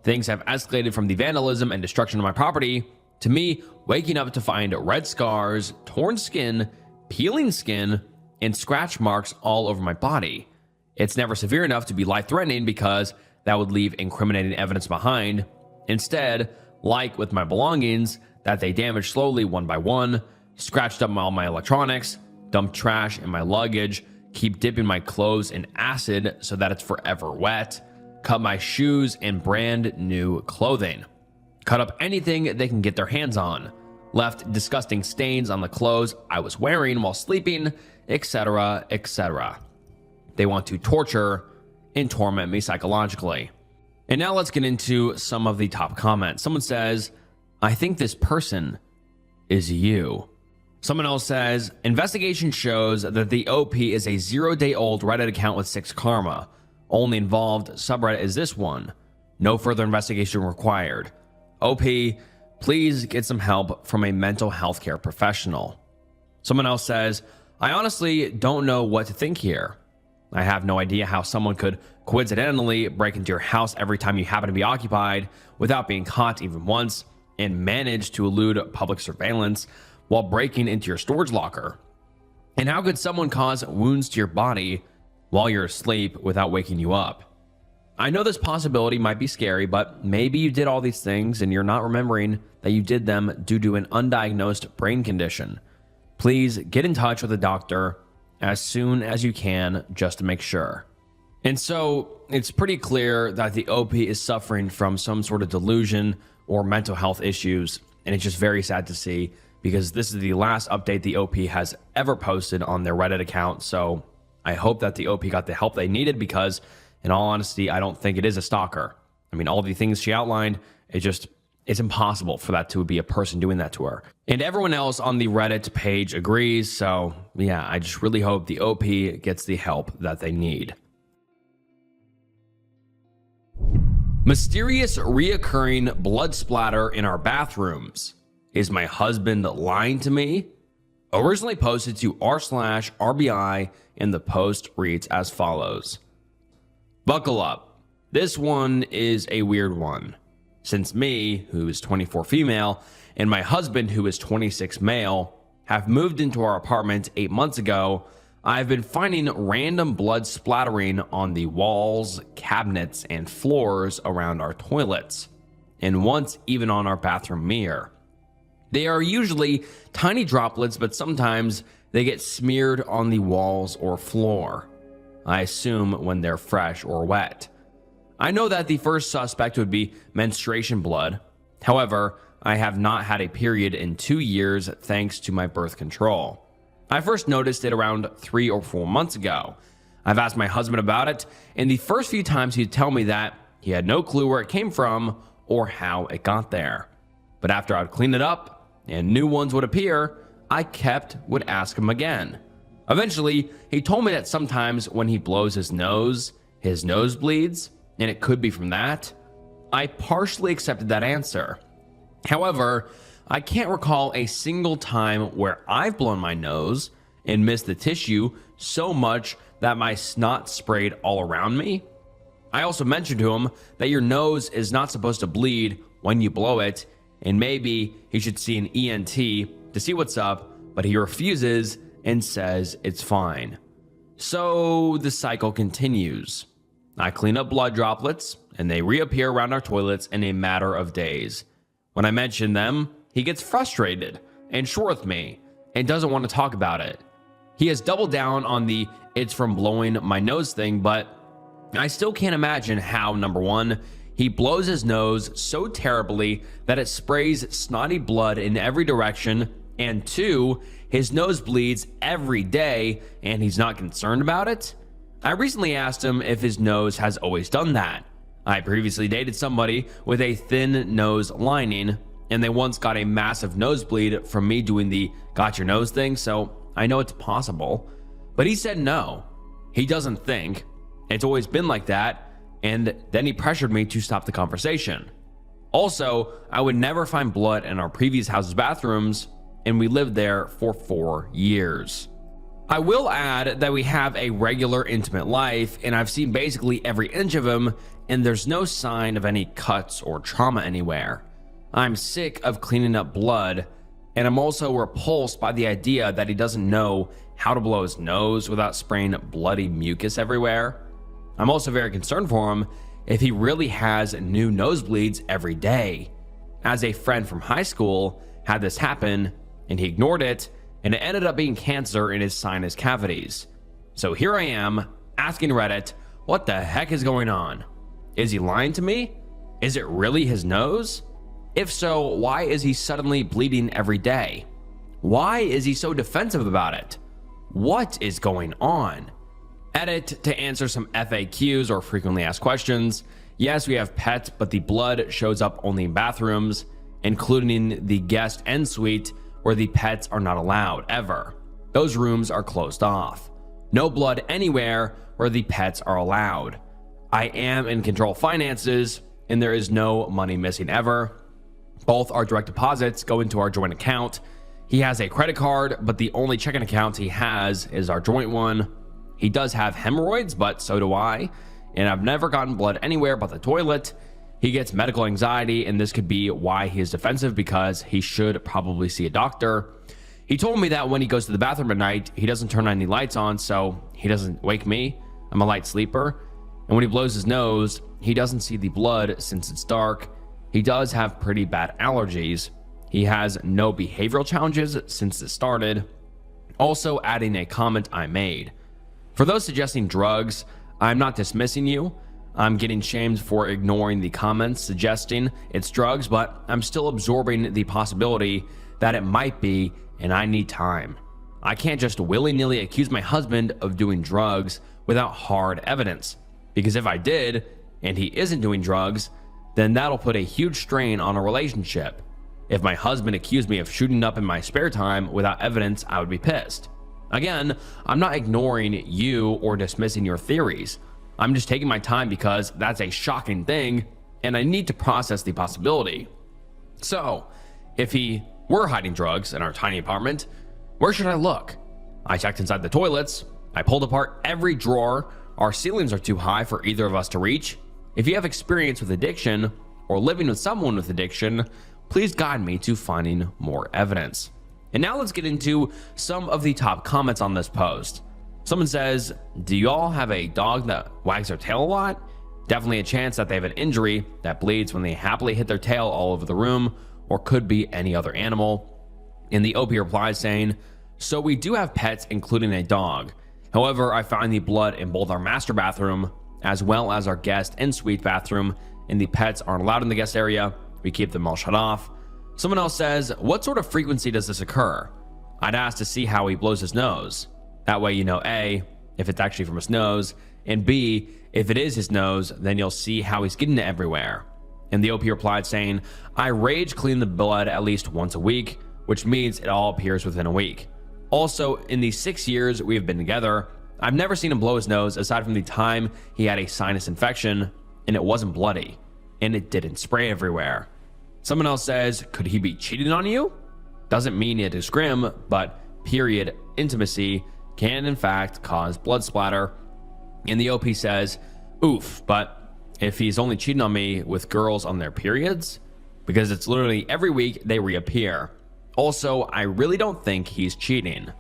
Things have escalated from the vandalism and destruction of my property to me waking up to find red scars, torn skin, peeling skin, and scratch marks all over my body. It's never severe enough to be life-threatening because that would leave incriminating evidence behind. Instead, like with my belongings, that they damaged slowly one by one, scratched up all my electronics, dumped trash in my luggage, keep dipping my clothes in acid so that it's forever wet, cut my shoes and brand new clothing, cut up anything they can get their hands on, left disgusting stains on the clothes I was wearing while sleeping, etc., etc. They want to torture and torment me psychologically. And now let's get into some of the top comments. Someone says, I think this person is you. Someone else says, investigation shows that the OP is a 0-day-old Reddit account with 6 karma. Only involved subreddit is this one. No further investigation required. OP, please get some help from a mental health care professional. Someone else says, I honestly don't know what to think here. I have no idea how someone could coincidentally break into your house every time you happen to be occupied without being caught even once and manage to elude public surveillance while breaking into your storage locker. And how could someone cause wounds to your body while you're asleep without waking you up? I know this possibility might be scary, but maybe you did all these things and you're not remembering that you did them due to an undiagnosed brain condition. Please get in touch with a doctor as soon as you can just to make sure. And so it's pretty clear that the OP is suffering from some sort of delusion or mental health issues, and it's just very sad to see because this is the last update the OP has ever posted on their Reddit account. So I hope that the OP got the help they needed because, in all honesty, I don't think it is a stalker. I mean, all the things she outlined, it's impossible for that to be a person doing that to her. And everyone else on the Reddit page agrees. So yeah, I just really hope the OP gets the help that they need. Mysterious reoccurring blood splatter in our bathrooms. Is my husband lying to me? Originally posted to r/RBI, and the post reads as follows. Buckle up. This one is a weird one. Since me, who is 24 female, and my husband, who is 26 male, have moved into our apartment 8 months ago, I've been finding random blood splattering on the walls, cabinets, and floors around our toilets, and once even on our bathroom mirror. They are usually tiny droplets, but sometimes they get smeared on the walls or floor. I assume when they're fresh or wet. I know that the first suspect would be menstruation blood. However, I have not had a period in 2 years thanks to my birth control. I first noticed it around 3 or 4 months ago. I've asked my husband about it, and the first few times he'd tell me that he had no clue where it came from or how it got there. But after I'd clean it up and new ones would appear, I would ask him again. Eventually, he told me that sometimes when he blows his nose bleeds, and it could be from that. I partially accepted that answer. However, I can't recall a single time where I've blown my nose and missed the tissue so much that my snot sprayed all around me. I also mentioned to him that your nose is not supposed to bleed when you blow it, and maybe he should see an ENT to see what's up, but he refuses and says it's fine. So the cycle continues. I clean up blood droplets, and they reappear around our toilets in a matter of days. When I mention them, he gets frustrated and short with me and doesn't want to talk about it. He has doubled down on the it's from blowing my nose thing, but I still can't imagine how, number one, he blows his nose so terribly that it sprays snotty blood in every direction, and two, his nose bleeds every day and he's not concerned about it. I recently asked him if his nose has always done that. I previously dated somebody with a thin nose lining, and they once got a massive nosebleed from me doing the got your nose thing, so I know it's possible. But he said no, he doesn't think. It's always been like that, and then he pressured me to stop the conversation. Also, I would never find blood in our previous house's bathrooms, and we lived there for 4 years. I will add that we have a regular intimate life, and I've seen basically every inch of him, and there's no sign of any cuts or trauma anywhere. I'm sick of cleaning up blood, and I'm also repulsed by the idea that he doesn't know how to blow his nose without spraying bloody mucus everywhere. I'm also very concerned for him if he really has new nosebleeds every day, as a friend from high school had this happen and he ignored it, and it ended up being cancer in his sinus cavities. So here I am asking Reddit, what the heck is going on? Is he lying to me? Is it really his nose? If so, why is he suddenly bleeding every day? Why is he so defensive about it? What is going on? Edit to answer some FAQs or frequently asked questions. Yes, we have pets, but the blood shows up only in bathrooms, including the guest en suite where the pets are not allowed ever. Those rooms are closed off. No blood anywhere where the pets are allowed. I am in control finances, and there is no money missing ever. Both our direct deposits go into our joint account. He has a credit card, but the only checking account he has is our joint one. He does have hemorrhoids, but so do I, and I've never gotten blood anywhere but the toilet. He gets medical anxiety, and this could be why he is defensive, because he should probably see a doctor. He told me that when he goes to the bathroom at night, he doesn't turn any lights on, so he doesn't wake me. I'm a light sleeper. And when he blows his nose, he doesn't see the blood since it's dark. He does have pretty bad allergies. He has no behavioral challenges since it started. Also adding a comment I made. For those suggesting drugs, I'm not dismissing you. I'm getting shamed for ignoring the comments suggesting it's drugs, but I'm still absorbing the possibility that it might be, and I need time. I can't just willy-nilly accuse my husband of doing drugs without hard evidence, because if I did, and he isn't doing drugs, then that'll put a huge strain on our relationship. If my husband accused me of shooting up in my spare time without evidence, I would be pissed. Again, I'm not ignoring you or dismissing your theories. I'm just taking my time because that's a shocking thing, and I need to process the possibility. So, if he were hiding drugs in our tiny apartment, where should I look? I checked inside the toilets. I pulled apart every drawer. Our ceilings are too high for either of us to reach. If you have experience with addiction or living with someone with addiction, please guide me to finding more evidence. And now let's get into some of the top comments on this post. Someone says, do you all have a dog that wags their tail a lot? Definitely a chance that they have an injury that bleeds when they happily hit their tail all over the room, or could be any other animal. And the OP replies saying, so we do have pets, including a dog. However, I find the blood in both our master bathroom as well as our guest en suite bathroom, and the pets aren't allowed in the guest area. We keep them all shut off. Someone else says, what sort of frequency does this occur? I'd ask to see how he blows his nose. That way you know A, if it's actually from his nose, and B, if it is his nose, then you'll see how he's getting it everywhere. And the OP replied saying, I rage clean the blood at least once a week, which means it all appears within a week. Also, in the 6 years we have been together, I've never seen him blow his nose aside from the time he had a sinus infection, and it wasn't bloody, and it didn't spray everywhere. Someone else says, could he be cheating on you? Doesn't mean it is grim, but period intimacy can in fact cause blood splatter. And the OP says, oof, but if he's only cheating on me with girls on their periods, because it's literally every week they reappear. Also, I really don't think he's cheating.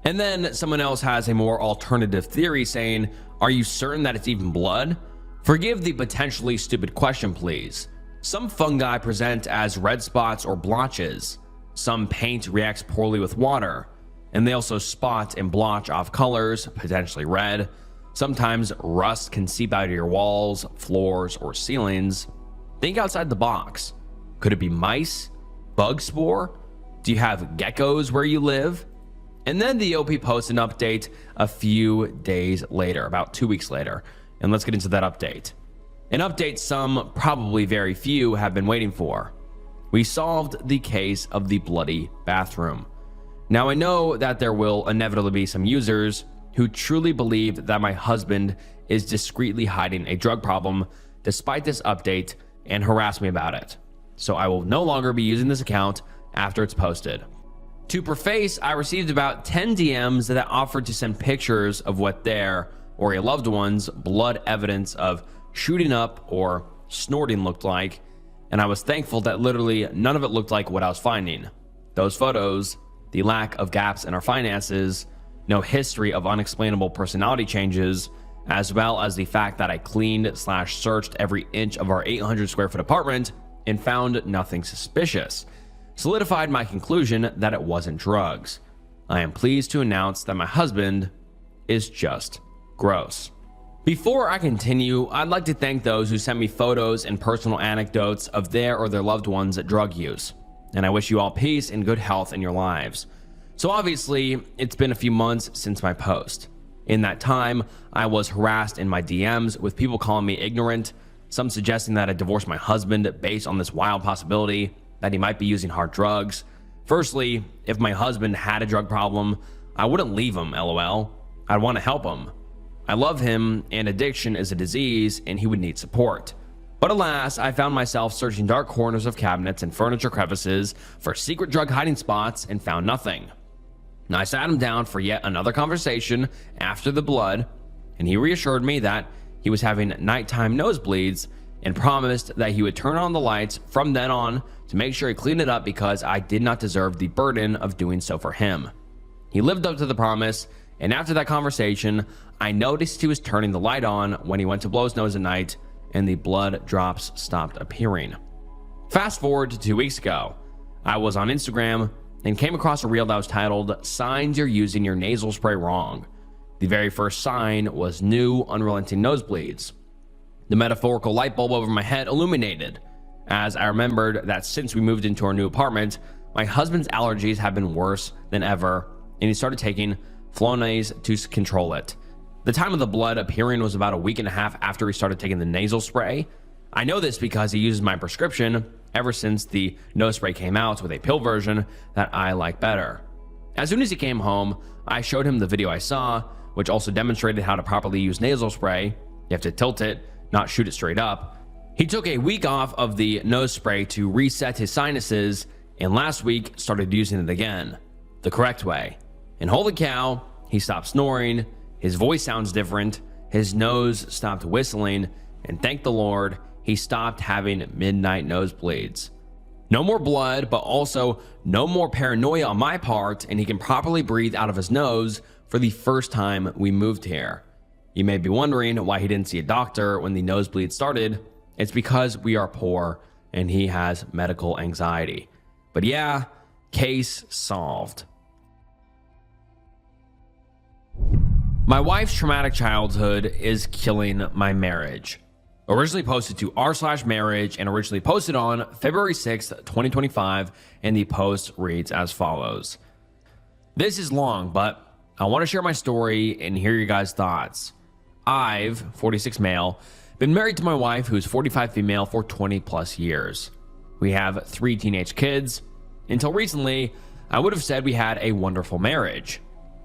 And then someone else has a more alternative theory saying, are you certain that it's even blood? Forgive the potentially stupid question, please. Some fungi present as red spots or blotches. Some paint reacts poorly with water, and they also spot and blotch off colors, potentially red. Sometimes rust can seep out of your walls, floors, or ceilings. Think outside the box. Could it be mice? Bug spore? Do you have geckos where you live? And then the OP posts an update a few days later, about 2 weeks later. And let's get into that update. An update some, probably very few, have been waiting for. We solved the case of the bloody bathroom. Now I know that there will inevitably be some users who truly believe that my husband is discreetly hiding a drug problem despite this update and harass me about it. So I will no longer be using this account after it's posted. To preface, I received about 10 DMs that offered to send pictures of what their or a loved one's blood evidence of shooting up or snorting looked like, and I was thankful that literally none of it looked like what I was finding. Those photos, the lack of gaps in our finances, no history of unexplainable personality changes, as well as the fact that I cleaned/searched every inch of our 800 square foot apartment and found nothing suspicious, solidified my conclusion that it wasn't drugs. I am pleased to announce that my husband is just gross. Before I continue, I'd like to thank those who sent me photos and personal anecdotes of their or their loved ones' drug use, and I wish you all peace and good health in your lives. So obviously, it's been a few months since my post. In that time, I was harassed in my DMs with people calling me ignorant, some suggesting that I divorced my husband based on this wild possibility that he might be using hard drugs. Firstly, if my husband had a drug problem, I wouldn't leave him, lol. I'd want to help him. I love him, and addiction is a disease, and he would need support. But alas, I found myself searching dark corners of cabinets and furniture crevices for secret drug hiding spots and found nothing. I sat him down for yet another conversation after the blood, and he reassured me that he was having nighttime nosebleeds and promised that he would turn on the lights from then on to make sure he cleaned it up because I did not deserve the burden of doing so for him. He lived up to the promise, and after that conversation, I noticed he was turning the light on when he went to blow his nose at night, and the blood drops stopped appearing. Fast forward to 2 weeks ago, I was on Instagram and came across a reel that was titled "Signs You're Using Your Nasal Spray Wrong." The very first sign was new, unrelenting nosebleeds. The metaphorical light bulb over my head illuminated, as I remembered that since we moved into our new apartment, my husband's allergies have been worse than ever, and he started taking Flonase to control it. The time of the blood appearing was about a week and a half after he started taking the nasal spray. I know this because he uses my prescription ever since the nose spray came out with a pill version that I like better. As soon as he came home, I showed him the video I saw, which also demonstrated how to properly use nasal spray. You have to tilt it, not shoot it straight up. He took a week off of the nose spray to reset his sinuses, and last week started using it again, the correct way. And holy cow, he stopped snoring, his voice sounds different, his nose stopped whistling, and thank the Lord, he stopped having midnight nosebleeds. No more blood, but also no more paranoia on my part, and he can properly breathe out of his nose for the first time we moved here. You may be wondering why he didn't see a doctor when the nosebleed started. It's because we are poor and he has medical anxiety. But yeah, case solved. My wife's traumatic childhood is killing my marriage. Originally posted to r/marriage and originally posted on February 6th, 2025, and the post reads as follows. This is long, but I want to share my story and hear your guys' thoughts. I've, 46 male, been married to my wife, who's 45 female, for 20 plus years. We have 3 teenage kids. Until recently, I would have said we had a wonderful marriage.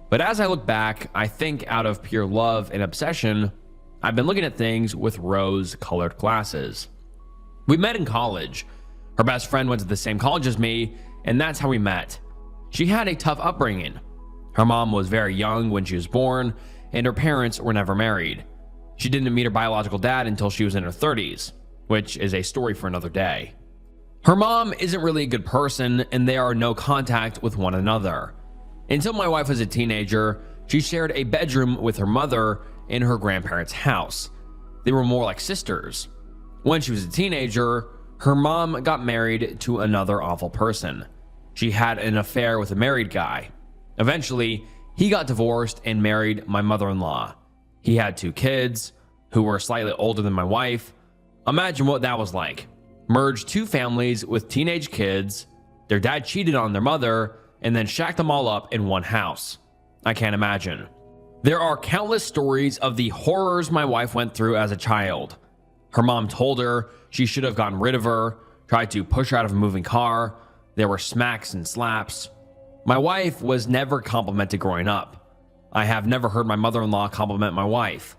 But as I look back, I think out of pure love and obsession, I've been looking at things with rose-colored glasses. We met in college. Her best friend went to the same college as me, and that's how we met. She had a tough upbringing. Her mom was very young when she was born, and her parents were never married. She didn't meet her biological dad until she was in her 30s, which is a story for another day. Her mom isn't really a good person, and they are in no contact with one another. Until my wife was a teenager, she shared a bedroom with her mother in her grandparents' house. They were more like sisters. When she was a teenager, her mom got married to another awful person. She had an affair with a married guy. Eventually, he got divorced and married my mother-in-law. He had 2 kids who were slightly older than my wife. Imagine what that was like. Merged 2 families with teenage kids. Their dad cheated on their mother and then shacked them all up in one house. I can't imagine. There are countless stories of the horrors my wife went through as a child. Her mom told her she should have gotten rid of her, tried to push her out of a moving car. There were smacks and slaps. My wife was never complimented growing up. I have never heard my mother-in-law compliment my wife.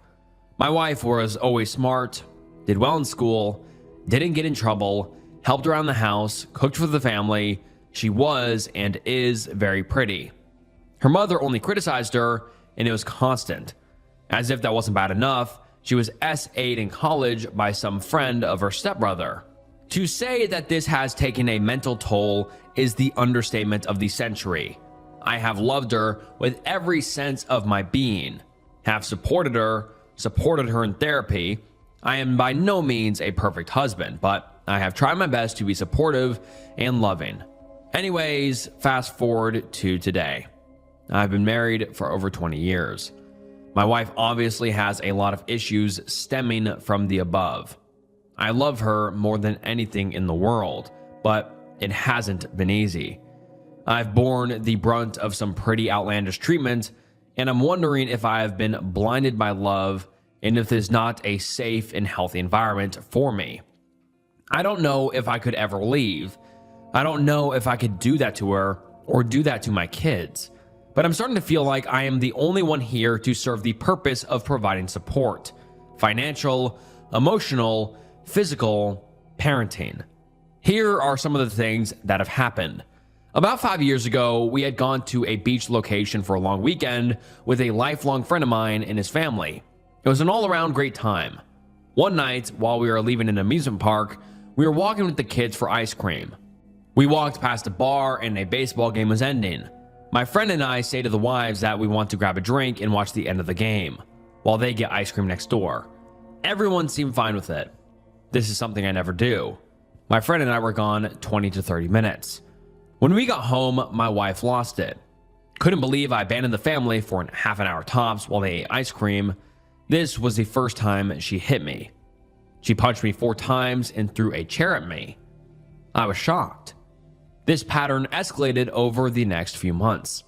My wife was always smart, did well in school, didn't get in trouble, helped around the house, cooked for the family, She was and is very pretty. Her mother only criticized her, and it was constant. As if that wasn't bad enough, she was S8 in college by some friend of her stepbrother. To say that this has taken a mental toll is the understatement of the century. I have loved her with every sense of my being, have supported her in therapy. I am by no means a perfect husband, but I have tried my best to be supportive and loving. Anyways, fast forward to today. I've been married for over 20 years. My wife obviously has a lot of issues stemming from the above. I love her more than anything in the world, but it hasn't been easy. I've borne the brunt of some pretty outlandish treatment, and I'm wondering if I have been blinded by love and if there's not a safe and healthy environment for me. I don't know if I could ever leave. I don't know if I could do that to her or do that to my kids. But I'm starting to feel like I am the only one here to serve the purpose of providing support: financial, emotional, physical, parenting. Here are some of the things that have happened. About 5 years ago, we had gone to a beach location for a long weekend with a lifelong friend of mine and his family. It was an all-around great time. One night, while we were leaving an amusement park, we were walking with the kids for ice cream. We walked past a bar and a baseball game was ending. My friend and I say to the wives that we want to grab a drink and watch the end of the game, while they get ice cream next door. Everyone seemed fine with it. This is something I never do. My friend and I were gone 20 to 30 minutes. When we got home, my wife lost it. Couldn't believe I abandoned the family for half an hour tops while they ate ice cream. This was the first time she hit me. She punched me 4 times and threw a chair at me. I was shocked. This pattern escalated over the next few months.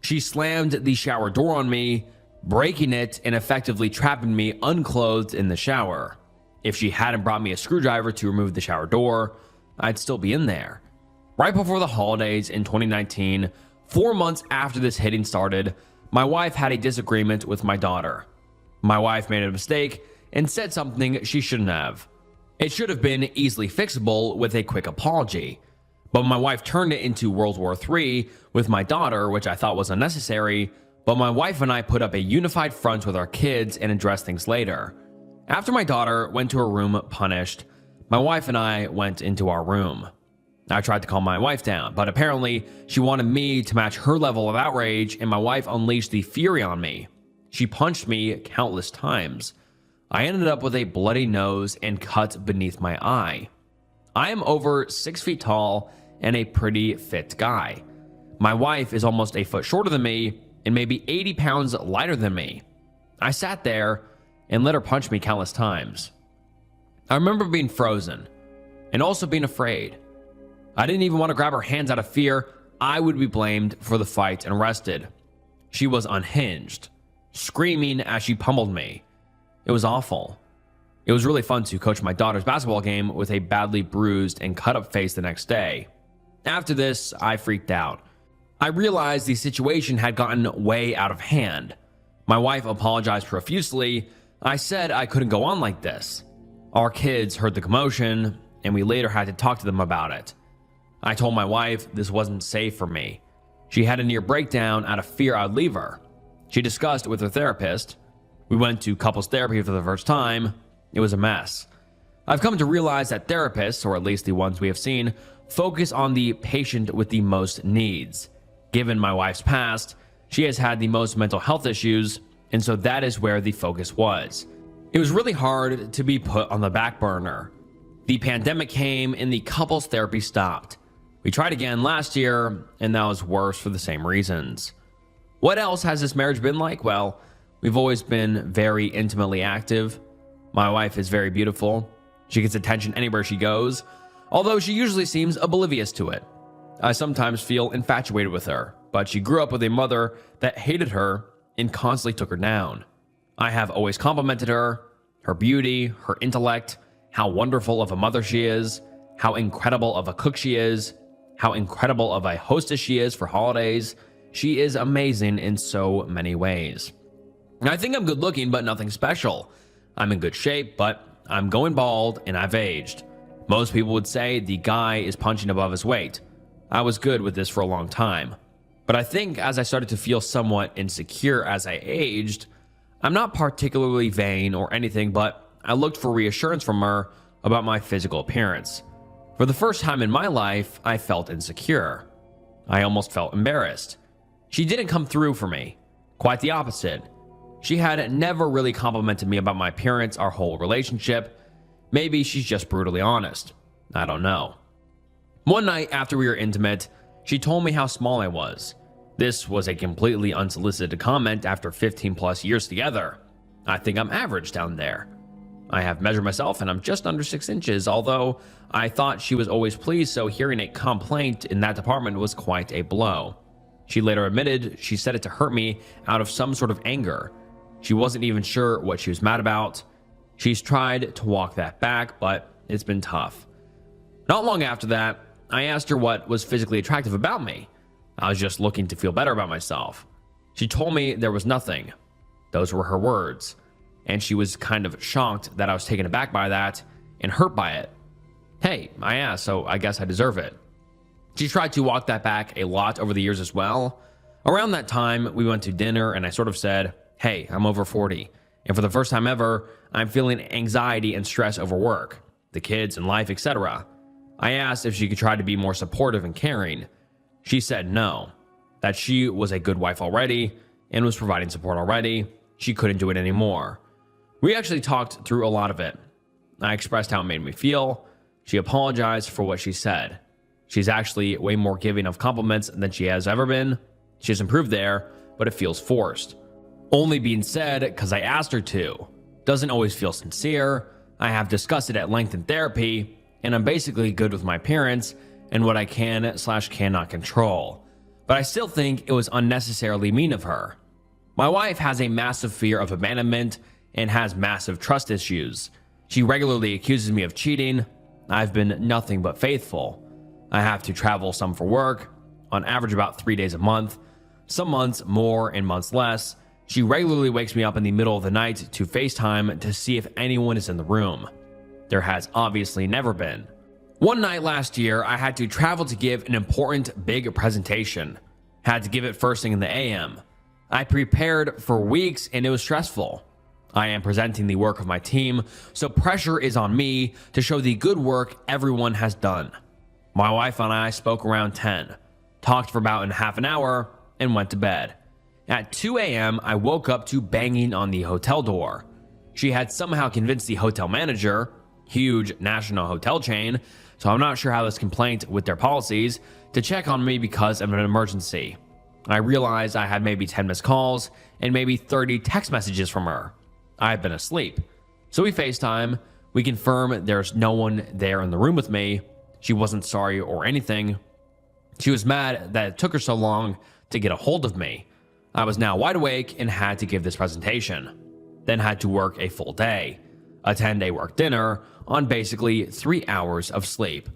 She slammed the shower door on me, breaking it and effectively trapping me unclothed in the shower. If she hadn't brought me a screwdriver to remove the shower door, I'd still be in there. Right before the holidays in 2019, 4 months after this hitting started, my wife had a disagreement with my daughter. My wife made a mistake and said something she shouldn't have. It should have been easily fixable with a quick apology. But my wife turned it into World War III with my daughter, which I thought was unnecessary, but my wife and I put up a unified front with our kids and addressed things later. After my daughter went to her room punished, my wife and I went into our room. I tried to calm my wife down, but apparently she wanted me to match her level of outrage, and my wife unleashed the fury on me. She punched me countless times. I ended up with a bloody nose and cut beneath my eye. I am over 6 feet tall and a pretty fit guy. My wife is almost a foot shorter than me and maybe 80 pounds lighter than me. I sat there and let her punch me countless times. I remember being frozen and also being afraid. I didn't even want to grab her hands out of fear I would be blamed for the fight and arrested. She was unhinged, screaming as she pummeled me. It was awful. It was really fun to coach my daughter's basketball game with a badly bruised and cut up face the next day. After this, I freaked out. I realized the situation had gotten way out of hand. My wife apologized profusely. I said I couldn't go on like this. Our kids heard the commotion, and we later had to talk to them about it. I told my wife this wasn't safe for me. She had a near breakdown out of fear I'd leave her. She discussed it with her therapist. We went to couples therapy for the first time. It was a mess. I've come to realize that therapists, or at least the ones we have seen, focus on the patient with the most needs. Given my wife's past, she has had the most mental health issues, and so that is where the focus was. It was really hard to be put on the back burner. The pandemic came and the couples therapy stopped. We tried again last year, and that was worse for the same reasons. What else has this marriage been like? Well, we've always been very intimately active. My wife is very beautiful. She gets attention anywhere she goes, although she usually seems oblivious to it. I sometimes feel infatuated with her, but she grew up with a mother that hated her and constantly took her down. I have always complimented her, her beauty, her intellect, how wonderful of a mother she is, how incredible of a cook she is, how incredible of a hostess she is for holidays. She is amazing in so many ways. I think I'm good looking, but nothing special. I'm in good shape, but I'm going bald and I've aged. Most people would say the guy is punching above his weight. I was good with this for a long time. But I think as I started to feel somewhat insecure as I aged, I'm not particularly vain or anything, but I looked for reassurance from her about my physical appearance. For the first time in my life, I felt insecure. I almost felt embarrassed. She didn't come through for me. Quite the opposite. She had never really complimented me about my appearance our whole relationship. Maybe she's just brutally honest. I don't know. One night after we were intimate, she told me how small I was. This was a completely unsolicited comment after 15 plus years together. I think I'm average down there. I have measured myself and I'm just under 6 inches, although I thought she was always pleased, so hearing a complaint in that department was quite a blow. She later admitted she said it to hurt me out of some sort of anger. She wasn't even sure what she was mad about. She's tried to walk that back, but it's been tough. Not long after that, I asked her what was physically attractive about me. I was just looking to feel better about myself. She told me there was nothing. Those were her words. And she was kind of shocked that I was taken aback by that and hurt by it. Hey, I asked, so I guess I deserve it. She tried to walk that back a lot over the years as well. Around that time, we went to dinner and I sort of said, hey, I'm over 40. And for the first time ever, I'm feeling anxiety and stress over work, the kids and life, etc. I asked if she could try to be more supportive and caring. She said no, that she was a good wife already and was providing support already. She couldn't do it anymore. We actually talked through a lot of it. I expressed how it made me feel. She apologized for what she said. She's actually way more giving of compliments than she has ever been. She has improved there, but it feels forced. Only being said because I asked her to. Doesn't always feel sincere. I have discussed it at length in therapy, and I'm basically good with my appearance and what I can/cannot control. But I still think it was unnecessarily mean of her. My wife has a massive fear of abandonment and has massive trust issues. She regularly accuses me of cheating. I've been nothing but faithful. I have to travel some for work, on average about 3 days a month, some months more and months less. She regularly wakes me up in the middle of the night to FaceTime to see if anyone is in the room. There has obviously never been. One night last year, I had to travel to give an important big presentation. Had to give it first thing in the AM. I prepared for weeks and it was stressful. I am presenting the work of my team, so pressure is on me to show the good work everyone has done. My wife and I spoke around 10, talked for about half an hour, and went to bed. At 2 a.m., I woke up to banging on the hotel door. She had somehow convinced the hotel manager, huge national hotel chain, so I'm not sure how this complaint with their policies, to check on me because of an emergency. I realized I had maybe 10 missed calls and maybe 30 text messages from her. I had been asleep. So we FaceTime. We confirm there's no one there in the room with me. She wasn't sorry or anything. She was mad that it took her so long to get a hold of me. I was now wide awake and had to give this presentation. Then had to work a full day, a 10-day work dinner on basically 3 hours of sleep.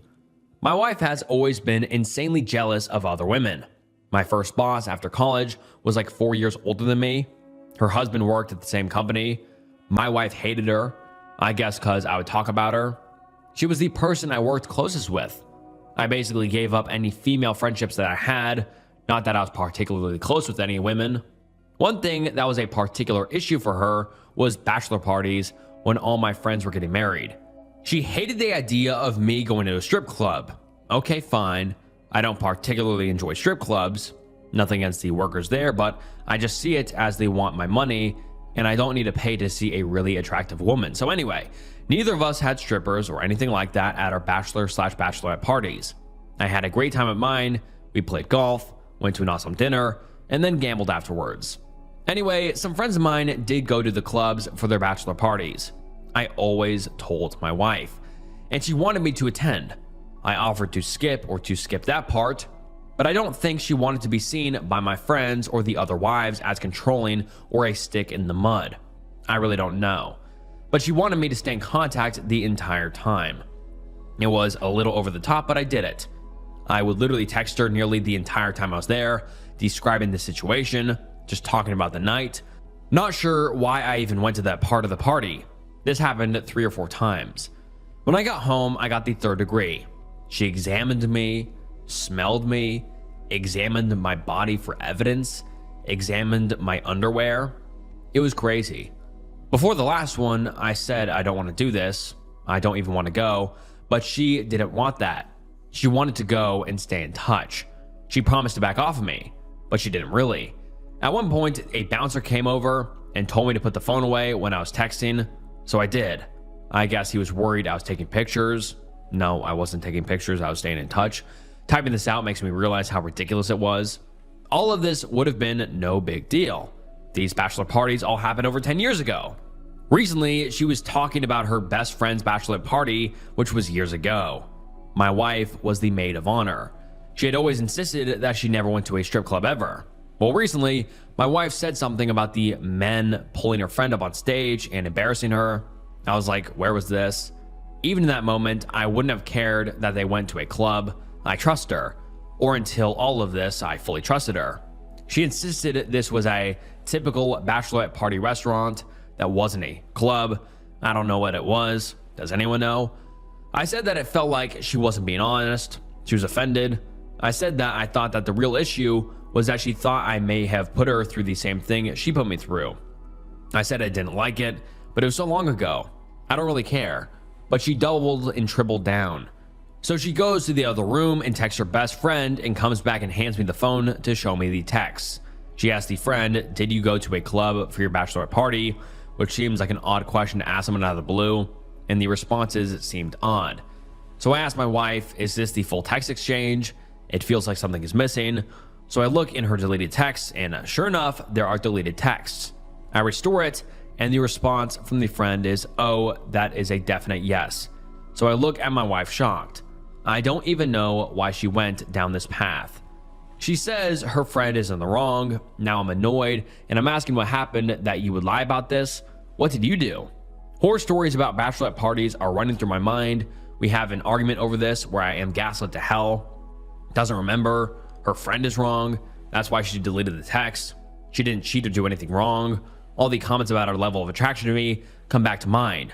My wife has always been insanely jealous of other women. My first boss after college was like 4 years older than me. Her husband worked at the same company. My wife hated her, I guess because I would talk about her. She was the person I worked closest with. I basically gave up any female friendships that I had, not that I was particularly close with any women. One thing that was a particular issue for her was bachelor parties when all my friends were getting married. She hated the idea of me going to a strip club. Okay, fine. I don't particularly enjoy strip clubs. Nothing against the workers there, but I just see it as they want my money, and I don't need to pay to see a really attractive woman. So anyway, neither of us had strippers or anything like that at our bachelor/bachelorette parties. I had a great time at mine. We played golf, went to an awesome dinner, and then gambled afterwards. Anyway, some friends of mine did go to the clubs for their bachelor parties. I always told my wife, and she wanted me to attend. I offered to skip that part, but I don't think she wanted to be seen by my friends or the other wives as controlling or a stick in the mud. I really don't know. But she wanted me to stay in contact the entire time. It was a little over the top, but I did it. I would literally text her nearly the entire time I was there, describing the situation, just talking about the night. Not sure why I even went to that part of the party. This happened 3 or 4 times. When I got home, I got the 3rd degree. She examined me, smelled me, examined my body for evidence, examined my underwear. It was crazy. Before the last one, I said, I don't want to do this. I don't even want to go. But she didn't want that. She wanted to go and stay in touch. She promised to back off of me, but she didn't really. At one point, a bouncer came over and told me to put the phone away when I was texting, so I did. I guess he was worried I was taking pictures. No, I wasn't taking pictures. I was staying in touch. Typing this out makes me realize how ridiculous it was. All of this would have been no big deal. These bachelor parties all happened over 10 years ago. Recently, she was talking about her best friend's bachelorette party, which was years ago. My wife was the maid of honor. She had always insisted that she never went to a strip club ever. Well, recently, my wife said something about the men pulling her friend up on stage and embarrassing her. I was like, where was this? Even in that moment, I wouldn't have cared that they went to a club. I trust her. Or until all of this, I fully trusted her. She insisted this was a typical bachelorette party restaurant that wasn't a club. I don't know what it was. Does anyone know? I said that it felt like she wasn't being honest. She was offended. I said that I thought that the real issue was that she thought I may have put her through the same thing she put me through. I said I didn't like it, but it was so long ago. I don't really care. But she doubled and tripled down. So she goes to the other room and texts her best friend and comes back and hands me the phone to show me the text. She asked the friend, did you go to a club for your bachelorette party? Which seems like an odd question to ask someone out of the blue, and the responses seemed odd. So I asked my wife, is this the full text exchange? It feels like something is missing. So I look in her deleted texts, and sure enough, there are deleted texts. I restore it, and the response from the friend is, oh, that is a definite yes. So I look at my wife shocked. I don't even know why she went down this path. She says her friend is in the wrong. Now I'm annoyed, and I'm asking what happened that you would lie about this. What did you do? Horror stories about bachelorette parties are running through my mind. We have an argument over this where I am gaslit to hell. Doesn't remember. Her friend is wrong. That's why she deleted the text. She didn't cheat or do anything wrong. All the comments about her level of attraction to me come back to mind.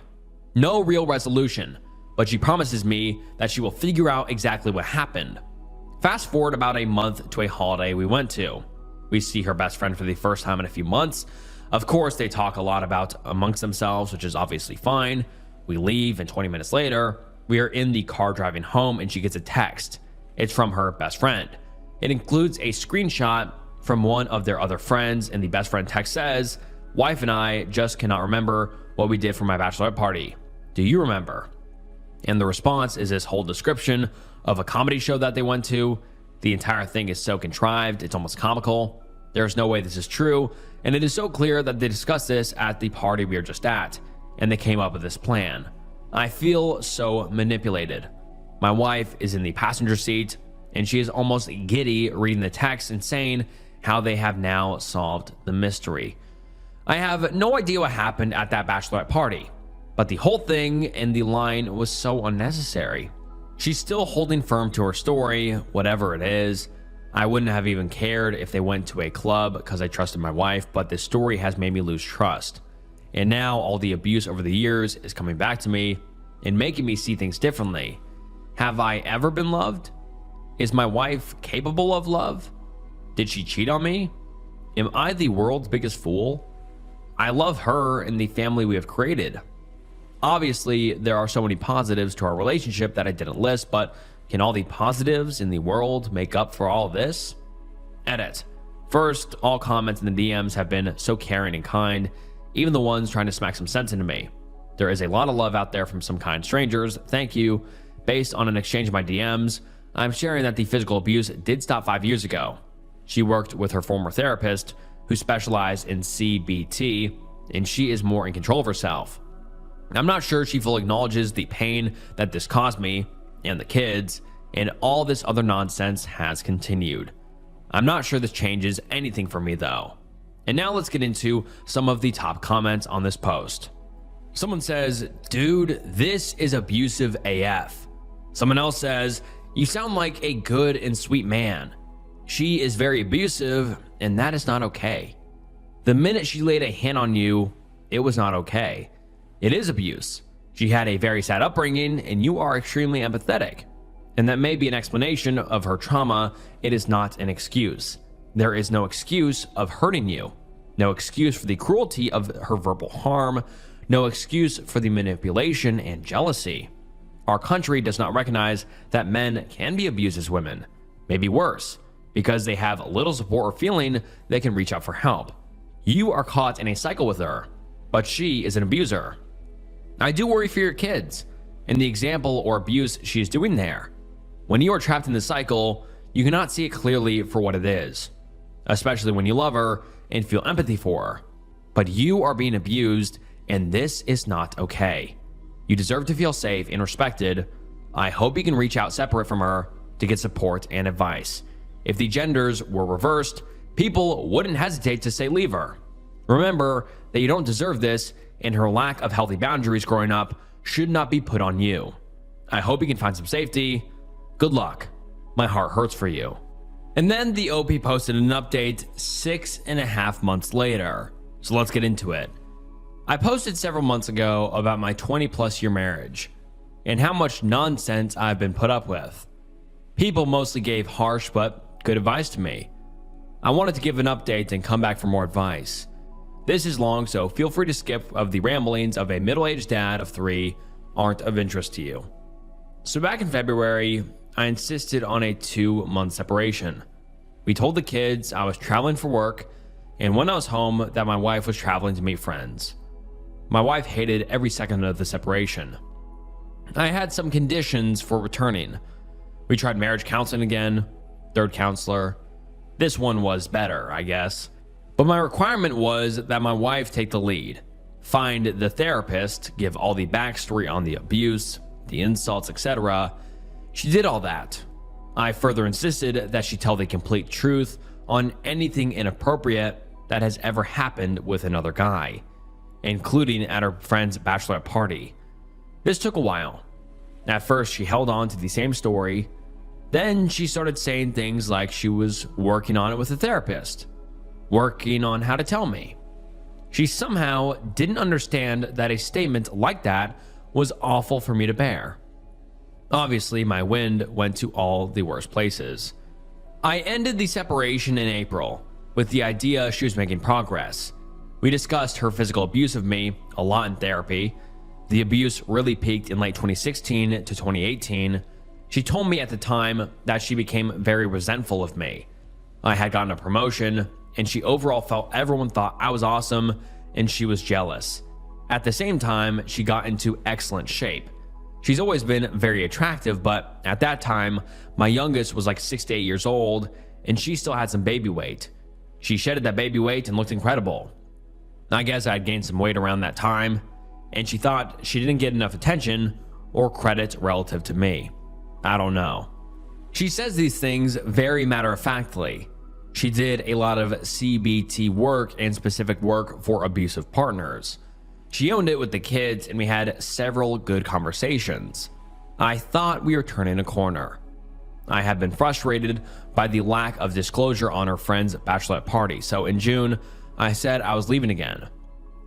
No real resolution, but she promises me that she will figure out exactly what happened. Fast forward about a month to a holiday we went to. We see her best friend for the first time in a few months. Of course, they talk a lot about amongst themselves, which is obviously fine. We leave, and 20 minutes later, we are in the car driving home, and she gets a text. It's from her best friend. It includes a screenshot from one of their other friends, and the best friend text says, wife and I just cannot remember what we did for my bachelorette party. Do you remember? And the response is this whole description of a comedy show that they went to. The entire thing is so contrived, it's almost comical. There's no way this is true, and it is so clear that they discussed this at the party we were just at, and they came up with this plan. I feel so manipulated. My wife is in the passenger seat, and she is almost giddy reading the text and saying how they have now solved the mystery. I have no idea what happened at that bachelorette party, but the whole thing and the line was so unnecessary. She's still holding firm to her story, whatever it is. I wouldn't have even cared if they went to a club because I trusted my wife, but this story has made me lose trust. And now all the abuse over the years is coming back to me and making me see things differently. Have I ever been loved? Is my wife capable of love? Did she cheat on me? Am I the world's biggest fool? I love her and the family we have created. Obviously, there are so many positives to our relationship that I didn't list, but can all the positives in the world make up for all this? Edit. First, all comments in the DMs have been so caring and kind, even the ones trying to smack some sense into me. There is a lot of love out there from some kind strangers. Thank you. Based on an exchange of my DMs, I'm sharing that the physical abuse did stop 5 years ago. She worked with her former therapist, who specialized in CBT, and she is more in control of herself. I'm not sure she fully acknowledges the pain that this caused me and the kids, and all this other nonsense has continued. I'm not sure this changes anything for me though. And now let's get into some of the top comments on this post. Someone says, dude, this is abusive AF. Someone else says, you sound like a good and sweet man. She is very abusive, and that is not okay. The minute she laid a hand on you, it was not okay. It is abuse. She had a very sad upbringing, and you are extremely empathetic. And that may be an explanation of her trauma. It is not an excuse. There is no excuse of hurting you. No excuse for the cruelty of her verbal harm. No excuse for the manipulation and jealousy. Our country does not recognize that men can be abused as women, maybe worse, because they have little support or feeling they can reach out for help. You are caught in a cycle with her, but she is an abuser. I do worry for your kids and the example or abuse she is doing there. When you are trapped in the cycle, you cannot see it clearly for what it is, especially when you love her and feel empathy for her. But you are being abused, and this is not okay. You deserve to feel safe and respected. I hope you can reach out separate from her to get support and advice. If the genders were reversed, people wouldn't hesitate to say leave her. Remember that you don't deserve this, and her lack of healthy boundaries growing up should not be put on you. I hope you can find some safety. Good luck. My heart hurts for you. And then the OP posted an update 6.5 months later. So let's get into it. I posted several months ago about my 20+ year marriage and how much nonsense I've been put up with. People mostly gave harsh but good advice to me. I wanted to give an update and come back for more advice. This is long, so feel free to skip of the ramblings of a middle-aged dad of 3 aren't of interest to you. So back in February, I insisted on a 2-month separation. We told the kids I was traveling for work, and when I was home that my wife was traveling to meet friends. My wife hated every second of the separation. I had some conditions for returning. We tried marriage counseling again, 3rd counselor. This one was better, I guess. But my requirement was that my wife take the lead, find the therapist, give all the backstory on the abuse, the insults, etc. She did all that. I further insisted that she tell the complete truth on anything inappropriate that has ever happened with another guy, including at her friend's bachelorette party. This took a while. At first, she held on to the same story. Then she started saying things like she was working on it with a therapist, working on how to tell me. She somehow didn't understand that a statement like that was awful for me to bear. Obviously, my wind went to all the worst places. I ended the separation in April with the idea she was making progress. We discussed her physical abuse of me a lot in therapy. The abuse really peaked in late 2016 to 2018. She told me at the time that she became very resentful of me. I had gotten a promotion, and she overall felt everyone thought I was awesome, and she was jealous. At the same time, she got into excellent shape. She's always been very attractive, but at that time, my youngest was like 6 to 8 years old, and she still had some baby weight. She shedded that baby weight and looked incredible. I guess I'd gained some weight around that time, and she thought she didn't get enough attention or credit relative to me. I don't know. She says these things very matter-of-factly. She did a lot of CBT work and specific work for abusive partners. She owned it with the kids, and we had several good conversations. I thought we were turning a corner. I had been frustrated by the lack of disclosure on her friend's bachelorette party, so in June, I said I was leaving again.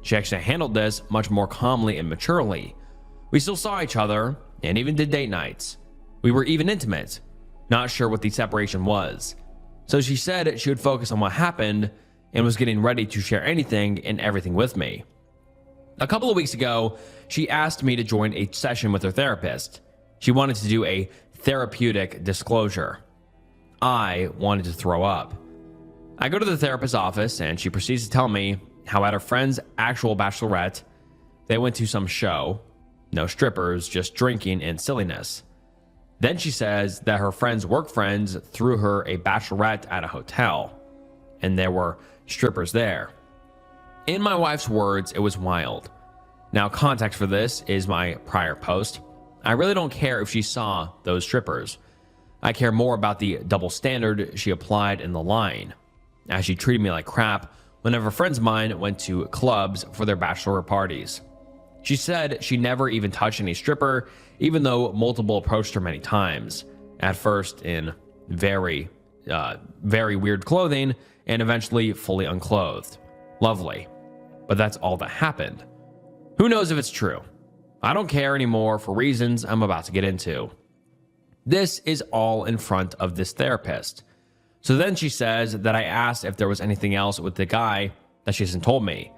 She actually handled this much more calmly and maturely. We still saw each other and even did date nights. We were even intimate, not sure what the separation was. So she said she would focus on what happened and was getting ready to share anything and everything with me. A couple of weeks ago, she asked me to join a session with her therapist. She wanted to do a therapeutic disclosure. I wanted to throw up. I go to the therapist's office, and she proceeds to tell me how at her friend's actual bachelorette, they went to some show, no strippers, just drinking and silliness. Then she says that her friend's work friends threw her a bachelorette at a hotel, and there were strippers there. In my wife's words, it was wild. Now, context for this is my prior post. I really don't care if she saw those strippers. I care more about the double standard she applied in the line, as she treated me like crap whenever friends of mine went to clubs for their bachelor parties. She said she never even touched any stripper, even though multiple approached her many times, at first in very weird clothing and eventually fully unclothed. Lovely. But that's all that happened. Who knows if it's true? I don't care anymore for reasons I'm about to get into. This is all in front of this therapist. So then she says that I asked if there was anything else with the guy that she hasn't told me.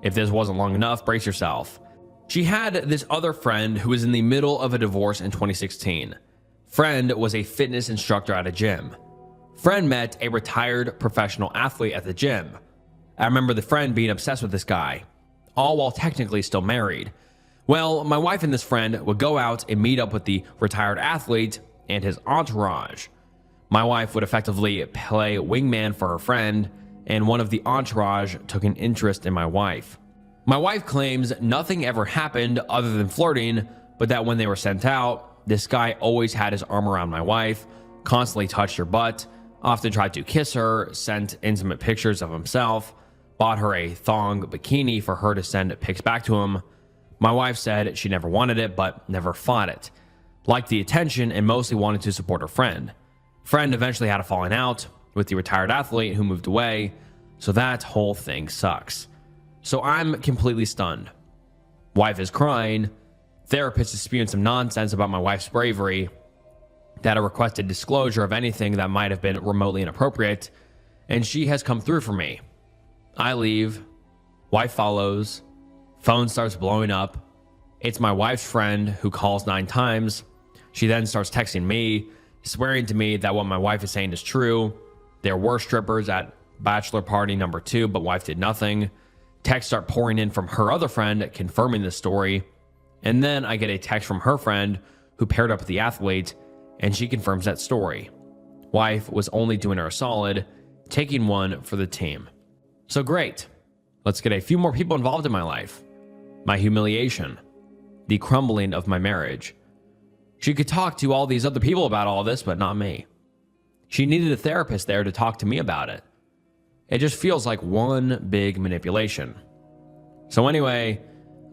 If this wasn't long enough, brace yourself. She had this other friend who was in the middle of a divorce in 2016. Friend was a fitness instructor at a gym. Friend met a retired professional athlete at the gym. I remember the friend being obsessed with this guy, all while technically still married. Well, my wife and this friend would go out and meet up with the retired athlete and his entourage. My wife would effectively play wingman for her friend, and one of the entourage took an interest in my wife. My wife claims nothing ever happened other than flirting, but that when they were sent out, this guy always had his arm around my wife, constantly touched her butt, often tried to kiss her, sent intimate pictures of himself, bought her a thong bikini for her to send pics back to him. My wife said she never wanted it, but never fought it. Liked the attention and mostly wanted to support her friend. Friend eventually had a falling out with the retired athlete who moved away, so that whole thing sucks. So I'm completely stunned. Wife is crying. Therapist is spewing some nonsense about my wife's bravery, that I requested disclosure of anything that might have been remotely inappropriate, and she has come through for me. I leave. Wife follows. Phone starts blowing up. It's my wife's friend who calls 9 times. She then starts texting me, swearing to me that what my wife is saying is true. There were strippers at bachelor party number 2, but wife did nothing. Texts start pouring in from her other friend confirming this story. And then I get a text from her friend who paired up with the athlete, and she confirms that story. Wife was only doing her a solid, taking one for the team. So great. Let's get a few more people involved in my life. My humiliation. The crumbling of my marriage. She could talk to all these other people about all this, but not me. She needed a therapist there to talk to me about it. It just feels like one big manipulation. So anyway,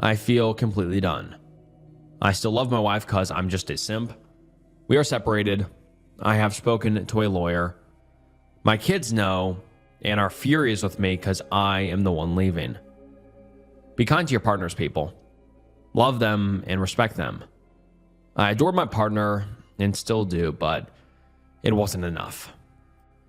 I feel completely done. I still love my wife because I'm just a simp. We are separated. I have spoken to a lawyer. My kids know and are furious with me because I am the one leaving. Be kind to your partners, people. Love them and respect them. I adored my partner and still do, but it wasn't enough.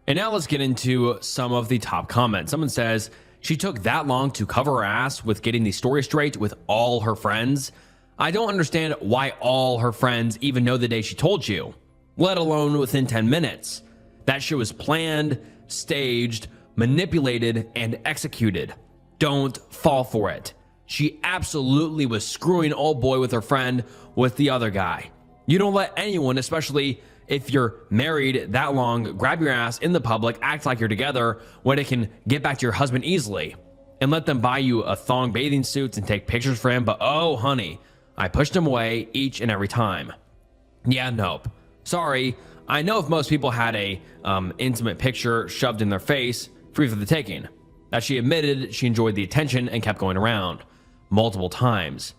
And now let's get into some of the top comments. Someone says, she took that long to cover her ass with getting the story straight with all her friends. I don't understand why all her friends even know the day she told you, let alone within 10 minutes. That shit was planned, staged, manipulated, and executed. Don't fall for it. She absolutely was screwing old boy with her friend with the other guy. You don't let anyone, especially if you're married that long, grab your ass in the public, act like you're together when it can get back to your husband easily, and let them buy you a thong bathing suits and take pictures for him. But oh, honey, I pushed him away each and every time. Yeah, nope. Sorry. I know if most people had a intimate picture shoved in their face, free for the taking, that she admitted she enjoyed the attention and kept going around multiple times.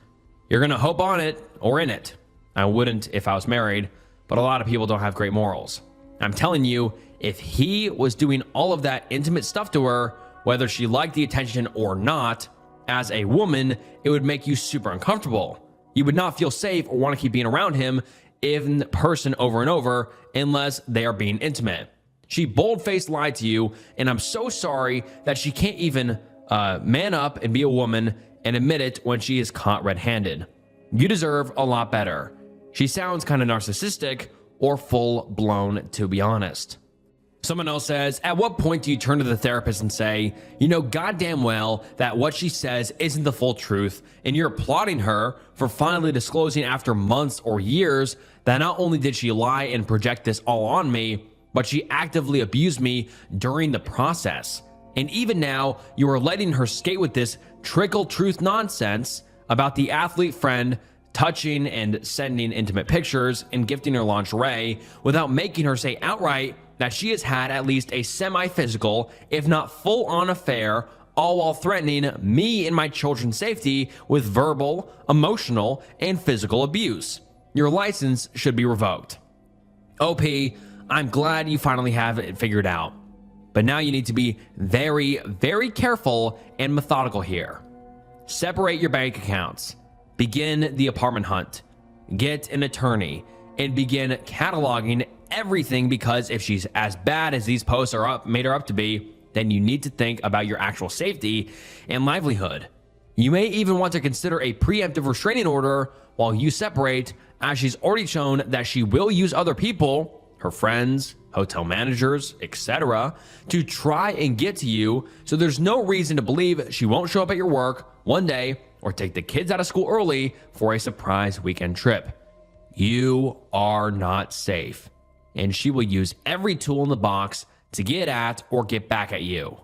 You're gonna hope on it or in it. I wouldn't if I was married, but a lot of people don't have great morals. I'm telling you, if he was doing all of that intimate stuff to her, whether she liked the attention or not, as a woman, it would make you super uncomfortable. You would not feel safe or want to keep being around him in person over and over unless they are being intimate. She bold-faced lied to you, and I'm so sorry that she can't even man up and be a woman and admit it when she is caught red-handed. You deserve a lot better. She sounds kind of narcissistic or full-blown, to be honest. Someone else says, at what point do you turn to the therapist and say, you know goddamn well that what she says isn't the full truth, and you're applauding her for finally disclosing after months or years that not only did she lie and project this all on me, but she actively abused me during the process. And even now, you are letting her skate with this trickle truth nonsense about the athlete friend touching and sending intimate pictures and gifting her lingerie without making her say outright that she has had at least a semi-physical, if not full-on affair, all while threatening me and my children's safety with verbal, emotional, and physical abuse. Your license should be revoked. OP, I'm glad you finally have it figured out. But now you need to be very, very careful and methodical here. Separate your bank accounts. Begin the apartment hunt. Get an attorney. and begin cataloging everything, because if she's as bad as these posts made her up to be, then you need to think about your actual safety and livelihood. You may even want to consider a preemptive restraining order while you separate, as she's already shown that she will use other people, her friends, hotel managers, etc., to try and get to you, so there's no reason to believe she won't show up at your work one day or take the kids out of school early for a surprise weekend trip. You are not safe, and she will use every tool in the box to get at or get back at you.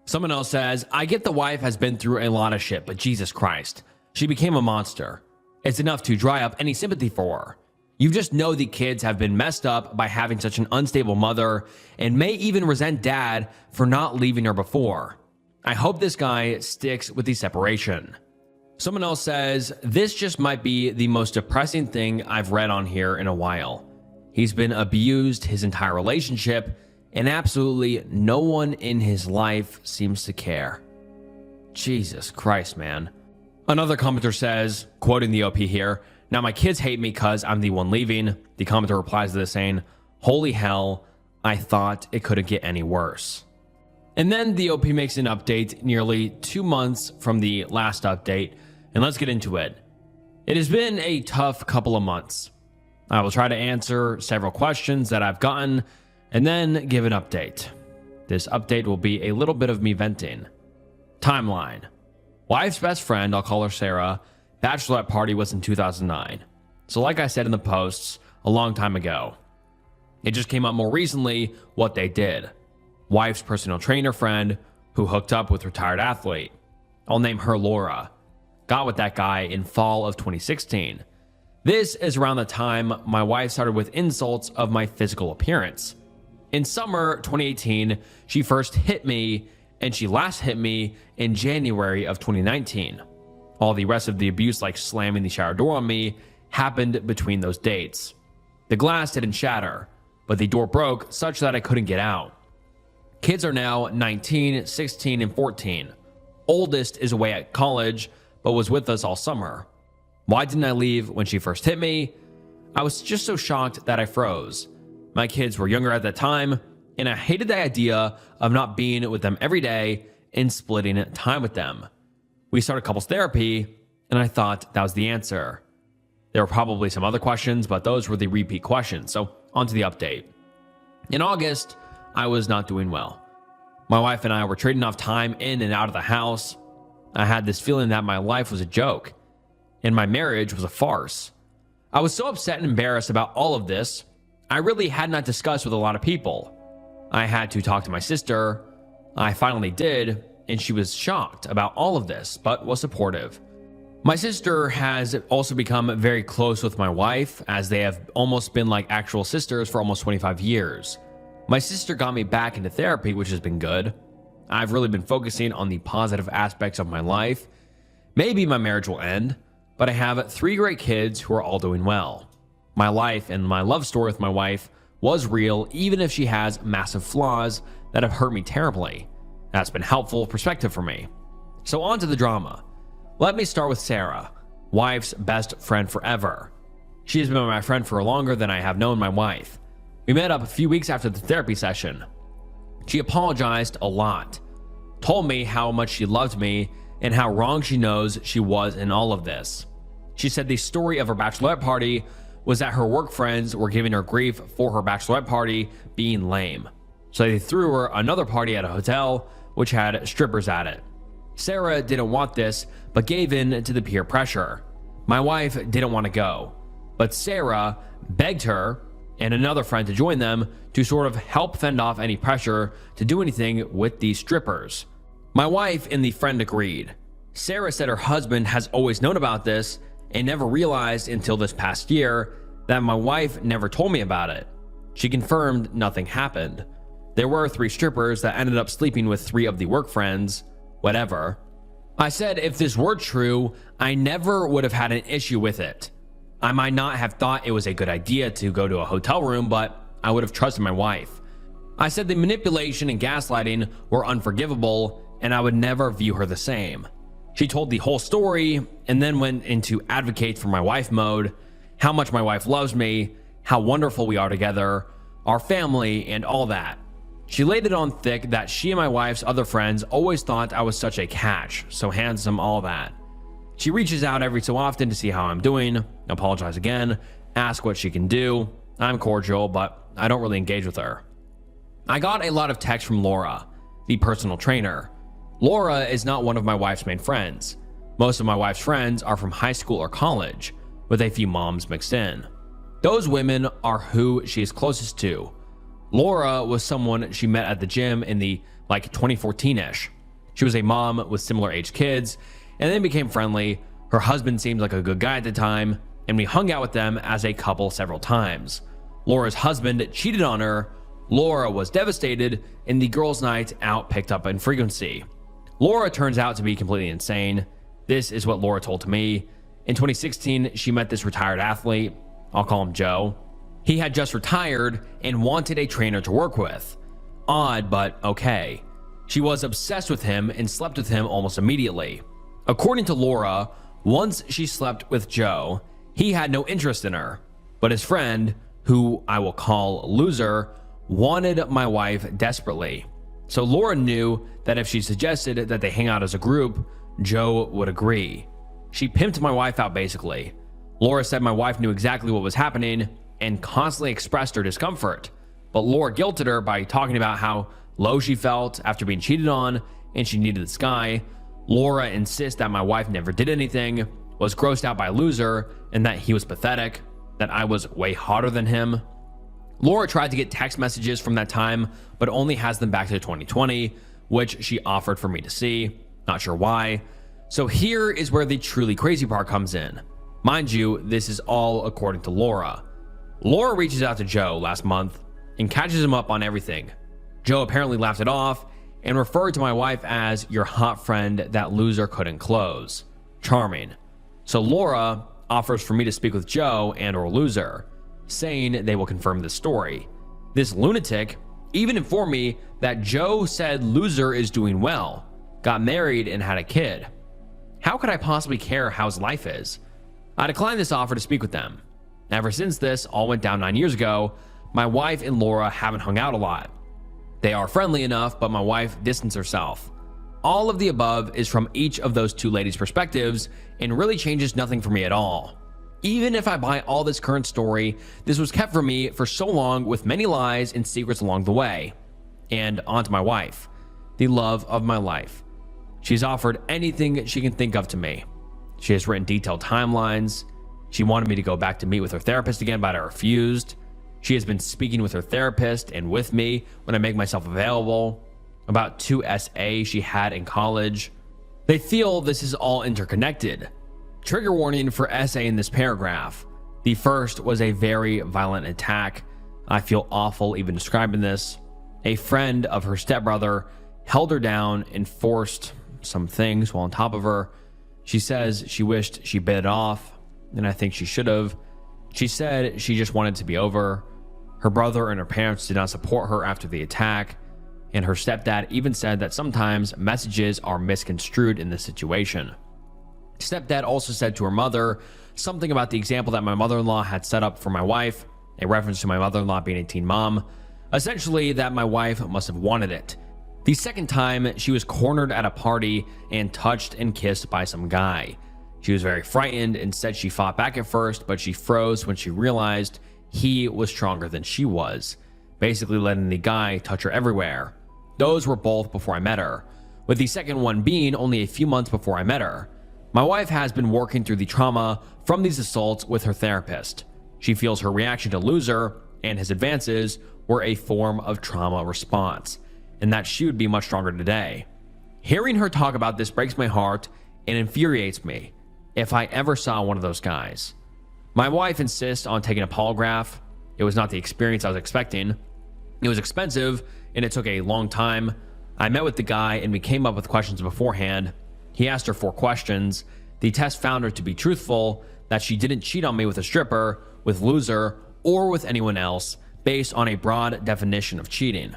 Someone else says, I get the wife has been through a lot of shit, but Jesus Christ, she became a monster. It's enough to dry up any sympathy for her. You just know the kids have been messed up by having such an unstable mother, and may even resent dad for not leaving her before. I hope this guy sticks with the separation. Someone else says, this just might be the most depressing thing I've read on here in a while. He's been abused his entire relationship, and absolutely no one in his life seems to care. Jesus Christ, man. Another commenter says, quoting the OP here, now my kids hate me because I'm the one leaving. The commenter replies to this saying, holy hell, I thought it couldn't get any worse. And then the OP makes an update nearly 2 months from the last update, and let's get into it. It has been a tough couple of months. I will try to answer several questions that I've gotten and then give an update. This update will be a little bit of me venting. Timeline. Wife's best friend, I'll call her Sarah, bachelorette party was in 2009. So like I said in the posts a long time ago, it just came up more recently what they did. Wife's personal trainer friend who hooked up with retired athlete, I'll name her Laura, got with that guy in fall of 2016. This is around the time my wife started with insults of my physical appearance. In summer 2018, she first hit me, and she last hit me in January of 2019. All the rest of the abuse, like slamming the shower door on me, happened between those dates. The glass didn't shatter, but the door broke such that I couldn't get out. Kids are now 19, 16, and 14. Oldest is away at college, but was with us all summer. Why didn't I leave when she first hit me? I was just so shocked that I froze. My kids were younger at that time, and I hated the idea of not being with them every day and splitting time with them. We started couples therapy, and I thought that was the answer. There were probably some other questions, but those were the repeat questions. So on to the update. In August, I was not doing well. My wife and I were trading off time in and out of the house. I had this feeling that my life was a joke, and my marriage was a farce. I was so upset and embarrassed about all of this, I really had not discussed with a lot of people. I had to talk to my sister. I finally did, and she was shocked about all of this, but was supportive. My sister has also become very close with my wife, as they have almost been like actual sisters for almost 25 years. My sister got me back into therapy, which has been good. I've really been focusing on the positive aspects of my life. Maybe my marriage will end, but I have 3 great kids who are all doing well. My life and my love story with my wife was real, even if she has massive flaws that have hurt me terribly. That's been helpful perspective for me. So on to the drama. Let me start with Sarah, wife's best friend forever. She has been my friend for longer than I have known my wife. We met up a few weeks after the therapy session. She apologized a lot, told me how much she loved me and how wrong she knows she was in all of this. She said the story of her bachelorette party was that her work friends were giving her grief for her bachelorette party being lame. So they threw her another party at a hotel, which had strippers at it. Sarah didn't want this, but gave in to the peer pressure. My wife didn't want to go, but Sarah begged her and another friend to join them to sort of help fend off any pressure to do anything with these strippers. My wife and the friend agreed. Sarah said her husband has always known about this and never realized until this past year that my wife never told me about it. She confirmed nothing happened. There were 3 strippers that ended up sleeping with 3 of the work friends, whatever. I said if this were true, I never would have had an issue with it. I might not have thought it was a good idea to go to a hotel room, but I would have trusted my wife. I said the manipulation and gaslighting were unforgivable, and I would never view her the same. She told the whole story and then went into advocate for my wife mode. how much my wife loves me, how wonderful we are together, our family, and all that. She laid it on thick that she and my wife's other friends always thought I was such a catch, so handsome, all that. She reaches out every so often to see how I'm doing, apologize again, ask what she can do. I'm cordial, but I don't really engage with her. I got a lot of texts from Laura, the personal trainer. Laura is not one of my wife's main friends. Most of my wife's friends are from high school or college, with a few moms mixed in. Those women are who she is closest to. Laura was someone she met at the gym in the 2014-ish. She was a mom with similar age kids and then became friendly. Her husband seemed like a good guy at the time, and we hung out with them as a couple several times. Laura's husband cheated on her. Laura was devastated, and the girls' night out picked up in frequency. Laura turns out to be completely insane. This is what Laura told to me. In 2016, she met this retired athlete. I'll call him Joe. He had just retired and wanted a trainer to work with. Odd, but okay. She was obsessed with him and slept with him almost immediately. According to Laura, once she slept with Joe, he had no interest in her. But his friend, who I will call Loser, wanted my wife desperately. So Laura knew that if she suggested that they hang out as a group, Joe would agree. She pimped my wife out basically. Laura said my wife knew exactly what was happening and constantly expressed her discomfort. But Laura guilted her by talking about how low she felt after being cheated on and she needed this guy. Laura insists that my wife never did anything, was grossed out by Loser, and that he was pathetic, that I was way hotter than him. Laura tried to get text messages from that time, but only has them back to 2020, which she offered for me to see. Not sure why. So here is where the truly crazy part comes in. Mind you, this is all according to Laura. Laura reaches out to Joe last month and catches him up on everything. Joe apparently laughed it off and referred to my wife as your hot friend that Loser couldn't close. Charming. So Laura offers for me to speak with Joe and or Loser, saying they will confirm this story. This lunatic even informed me that Joe said Loser is doing well, got married and had a kid. How could I possibly care how his life is? I declined this offer to speak with them. Ever since this all went down 9 years ago, my wife and Laura haven't hung out a lot. They are friendly enough, but my wife distanced herself. All of the above is from each of those two ladies' perspectives and really changes nothing for me at all. Even if I buy all this current story, this was kept from me for so long with many lies and secrets along the way. And on to my wife, the love of my life. She's offered anything she can think of to me. She has written detailed timelines. She wanted me to go back to meet with her therapist again, but I refused. She has been speaking with her therapist and with me when I make myself available about 2 SA she had in college. They feel this is all interconnected. Trigger warning for SA in this paragraph. The first was a very violent attack. I feel awful even describing this. A friend of her stepbrother held her down and forced some things while on top of her. She says she wished she bit it off, and I think she should have. She said she just wanted to be over. Her brother and her parents did not support her after the attack, and her stepdad even said that sometimes messages are misconstrued in this situation. Stepdad also said to her mother something about the example that my mother-in-law had set up for my wife, a reference to my mother-in-law being a teen mom, essentially that my wife must have wanted it. The second time, she was cornered at a party and touched and kissed by some guy. She was very frightened and said she fought back at first, but she froze when she realized he was stronger than she was, basically letting the guy touch her everywhere. Those were both before I met her, with the second one being only a few months before I met her. My wife has been working through the trauma from these assaults with her therapist. She feels her reaction to Loser and his advances were a form of trauma response, and that she would be much stronger today. Hearing her talk about this breaks my heart and infuriates me if I ever saw one of those guys. My wife insists on taking a polygraph. It was not the experience I was expecting. It was expensive and it took a long time. I met with the guy and we came up with questions beforehand. He asked her 4 questions. The test found her to be truthful, that she didn't cheat on me with a stripper, with Loser, or with anyone else based on a broad definition of cheating.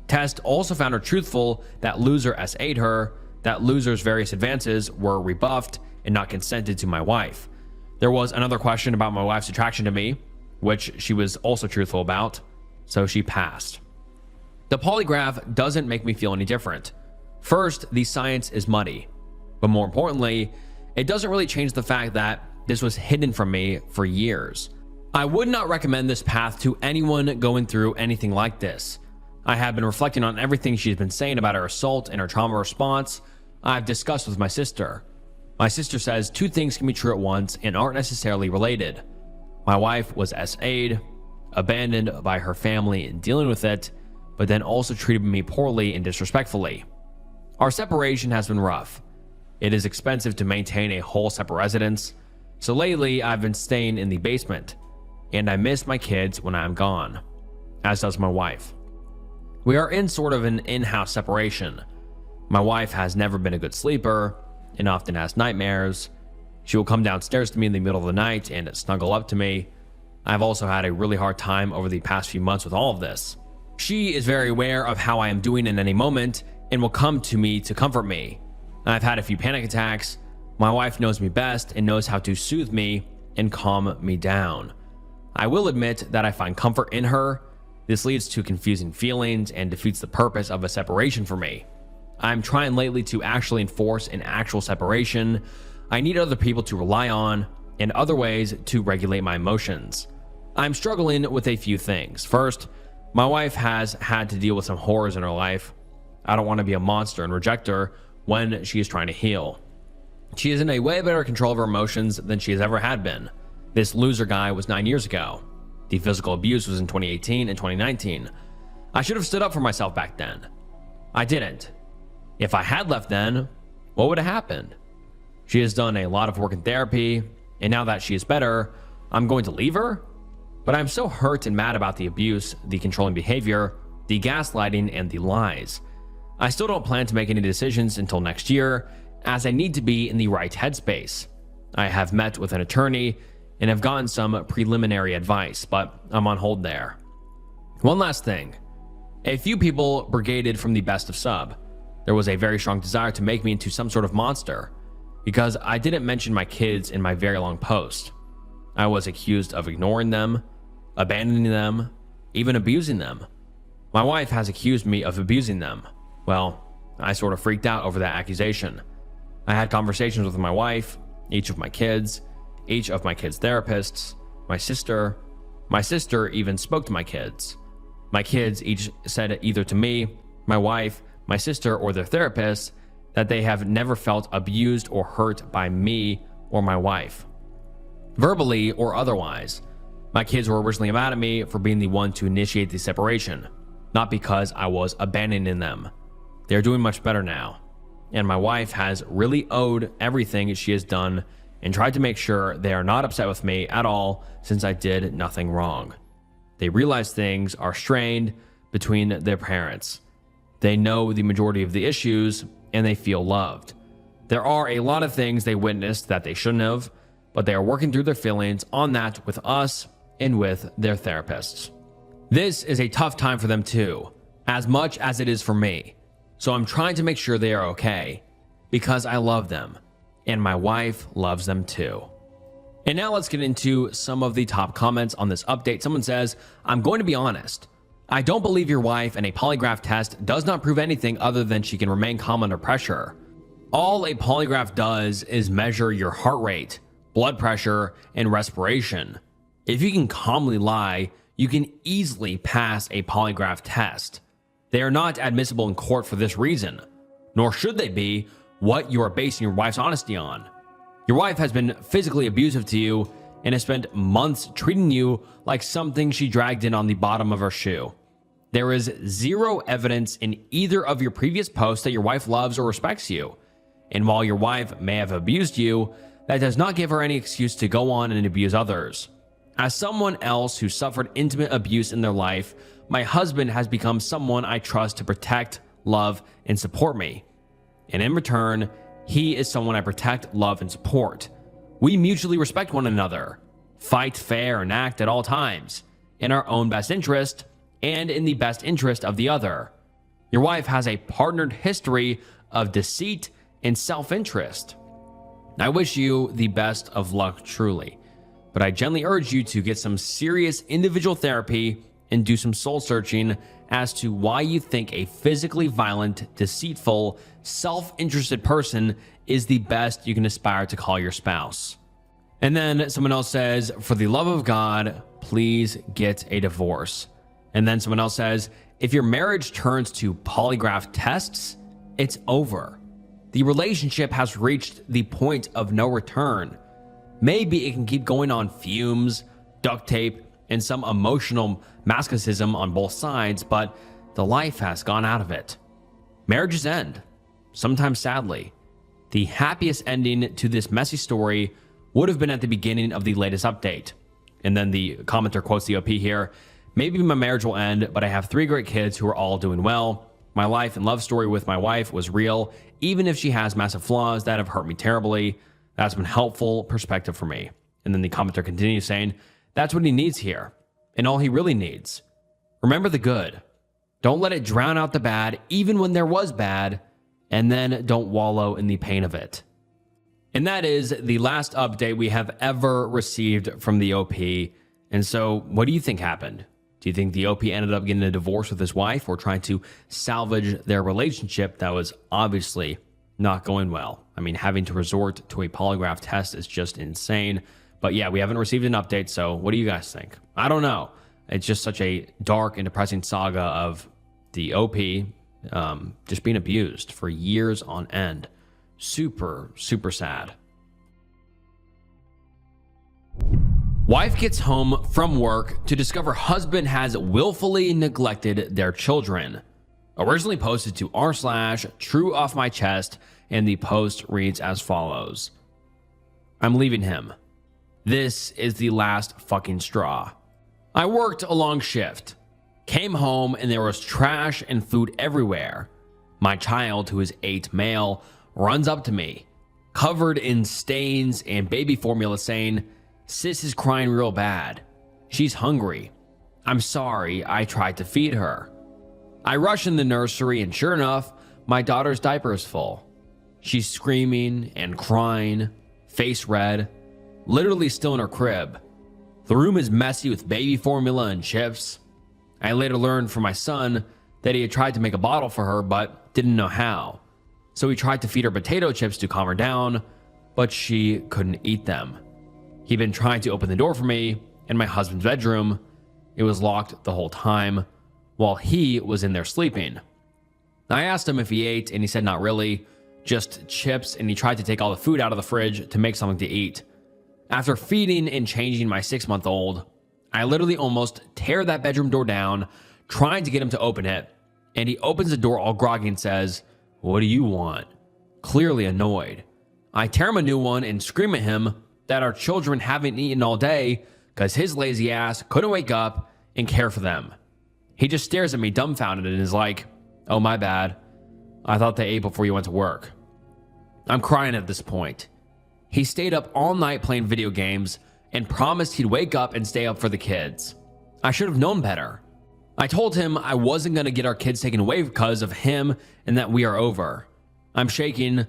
Test also found her truthful that Loser SA'd her, that Loser's various advances were rebuffed and not consented to my wife. There was another question about my wife's attraction to me, which she was also truthful about, so she passed. The polygraph doesn't make me feel any different. First, the science is muddy, but more importantly, it doesn't really change the fact that this was hidden from me for years. I would not recommend this path to anyone going through anything like this. I have been reflecting on everything she's been saying about her assault and her trauma response. I've discussed with my sister. My sister says two things can be true at once and aren't necessarily related. My wife was SA'd, abandoned by her family in dealing with it, but then also treated me poorly and disrespectfully. Our separation has been rough. It is expensive to maintain a whole separate residence, so lately I've been staying in the basement, and I miss my kids when I'm gone, as does my wife. We are in sort of an in-house separation. My wife has never been a good sleeper and often has nightmares. She will come downstairs to me in the middle of the night and snuggle up to me. I've also had a really hard time over the past few months with all of this. She is very aware of how I am doing in any moment and will come to me to comfort me. I've had a few panic attacks. My wife knows me best and knows how to soothe me and calm me down. I will admit that I find comfort in her. This leads to confusing feelings and defeats the purpose of a separation for me. I'm trying lately to actually enforce an actual separation. I need other people to rely on and other ways to regulate my emotions. I'm struggling with a few things. First, my wife has had to deal with some horrors in her life. I don't want to be a monster and reject her when she is trying to heal. She is in a way better control of her emotions than she has ever had been. This loser guy was 9 years ago. The physical abuse was in 2018 and 2019. I should have stood up for myself back then. I didn't. If I had left then, what would have happened? She has done a lot of work in therapy, and now that she is better, I'm going to leave her? But I'm so hurt and mad about the abuse, the controlling behavior, the gaslighting, and the lies. I still don't plan to make any decisions until next year, as I need to be in the right headspace. I have met with an attorney and have gotten some preliminary advice, but I'm on hold there. One last thing. A few people brigaded from the best of sub. There was a very strong desire to make me into some sort of monster, because I didn't mention my kids in my very long post. I was accused of ignoring them, abandoning them, even abusing them. My wife has accused me of abusing them. Well, I sort of freaked out over that accusation. I had conversations with my wife, each of my kids therapists, my sister. My sister even spoke to my kids. My kids each said either to me, my wife, my sister, or their therapist that they have never felt abused or hurt by me or my wife, verbally or otherwise. My kids were originally mad at me for being the one to initiate the separation, not because I was abandoning them. They're doing much better now, and my wife has really owed everything she has done and tried to make sure they are not upset with me at all since I did nothing wrong. They realize things are strained between their parents. They know the majority of the issues and they feel loved. There are a lot of things they witnessed that they shouldn't have, but they are working through their feelings on that with us and with their therapists. This is a tough time for them too, as much as it is for me. So I'm trying to make sure they are okay because I love them and my wife loves them too. And now let's get into some of the top comments on this update. Someone says, I'm going to be honest. I don't believe your wife, and a polygraph test does not prove anything other than she can remain calm under pressure. All a polygraph does is measure your heart rate, blood pressure, and respiration. If you can calmly lie, you can easily pass a polygraph test. They are not admissible in court for this reason, nor should they be what you are basing your wife's honesty on. Your wife has been physically abusive to you and has spent months treating you like something she dragged in on the bottom of her shoe. There is zero evidence in either of your previous posts that your wife loves or respects you. And while your wife may have abused you, that does not give her any excuse to go on and abuse others. As someone else who suffered intimate abuse in their life, my husband has become someone I trust to protect, love, and support me. And in return, he is someone I protect, love, and support. We mutually respect one another, fight fair, and act at all times in our own best interest and in the best interest of the other. Your wife has a partnered history of deceit and self-interest. I wish you the best of luck truly, but I gently urge you to get some serious individual therapy and do some soul searching as to why you think a physically violent, deceitful, self-interested person is the best you can aspire to call your spouse. And then someone else says, for the love of God, please get a divorce. And then someone else says, if your marriage turns to polygraph tests, it's over. The relationship has reached the point of no return. Maybe it can keep going on fumes, duct tape, and some emotional masochism on both sides, but the life has gone out of it. Marriages end, sometimes sadly. The happiest ending to this messy story would have been at the beginning of the latest update. And then the commenter quotes the OP here, maybe my marriage will end, but I have 3 great kids who are all doing well. My life and love story with my wife was real, even if she has massive flaws that have hurt me terribly. That's been helpful perspective for me. And then the commenter continues saying, that's what he needs here, and all he really needs. Remember the good. Don't let it drown out the bad, even when there was bad, and then don't wallow in the pain of it. And that is the last update we have ever received from the OP. And so, what do you think happened? Do you think the OP ended up getting a divorce with his wife or trying to salvage their relationship that was obviously not going well? I mean, having to resort to a polygraph test is just insane. But yeah, we haven't received an update, so what do you guys think? I don't know. It's just such a dark and depressing saga of the OP just being abused for years on end. Super, super sad. Wife gets home from work to discover husband has willfully neglected their children. Originally posted to r/true off my chest, and the post reads as follows. I'm leaving him. This is the last fucking straw. I worked a long shift, came home and there was trash and food everywhere. My child, who is 8 male, runs up to me, covered in stains and baby formula, saying, Sis is crying real bad. She's hungry. I'm sorry, I tried to feed her. I rush in the nursery and sure enough, my daughter's diaper is full. She's screaming and crying, face red, literally still in her crib. The room is messy with baby formula and chips. I later learned from my son that he had tried to make a bottle for her but didn't know how. So he tried to feed her potato chips to calm her down, but she couldn't eat them. He'd been trying to open the door for me in my husband's bedroom. It was locked the whole time while he was in there sleeping. I asked him if he ate and he said not really, just chips, and he tried to take all the food out of the fridge to make something to eat. After feeding and changing my 6-month-old, I literally almost tear that bedroom door down, trying to get him to open it, and he opens the door all groggy and says, What do you want? Clearly annoyed. I tear him a new one and scream at him that our children haven't eaten all day because his lazy ass couldn't wake up and care for them. He just stares at me dumbfounded and is like, Oh, my bad. I thought they ate before you went to work. I'm crying at this point. He stayed up all night playing video games and promised he'd wake up and stay up for the kids. I should have known better. I told him I wasn't going to get our kids taken away because of him and that we are over. I'm shaking,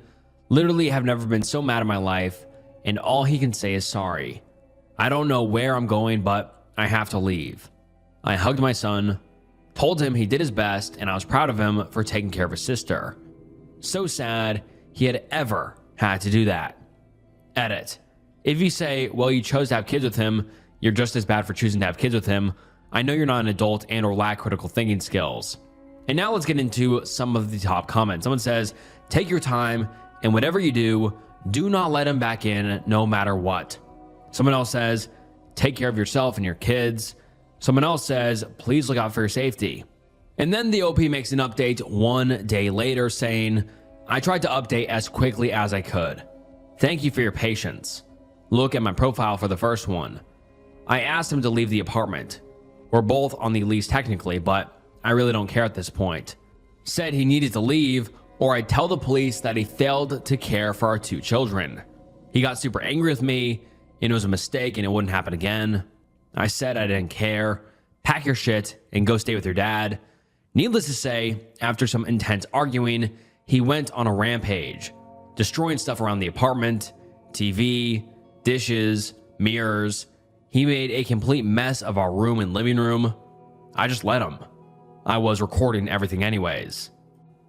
literally have never been so mad in my life, and all he can say is sorry. I don't know where I'm going, but I have to leave. I hugged my son, told him he did his best, and I was proud of him for taking care of his sister. So sad he had ever had to do that. Edit. If you say, well, you chose to have kids with him, you're just as bad for choosing to have kids with him. I know you're not an adult and or lack critical thinking skills. And now let's get into some of the top comments. Someone says, take your time, and whatever you do, do not let him back in no matter what. Someone else says, take care of yourself and your kids. Someone else says, please look out for your safety. And then the OP makes an update 1 day later saying, I tried to update as quickly as I could. Thank you for your patience. Look at my profile for the first one. I asked him to leave the apartment. We're both on the lease technically, but I really don't care at this point. Said he needed to leave or I'd tell the police that he failed to care for our 2 children. He got super angry with me and it was a mistake and it wouldn't happen again. I said I didn't care. Pack your shit and go stay with your dad. Needless to say, after some intense arguing, he went on a rampage, destroying stuff around the apartment, TV, dishes, mirrors. He made a complete mess of our room and living room. I just let him. I was recording everything anyways.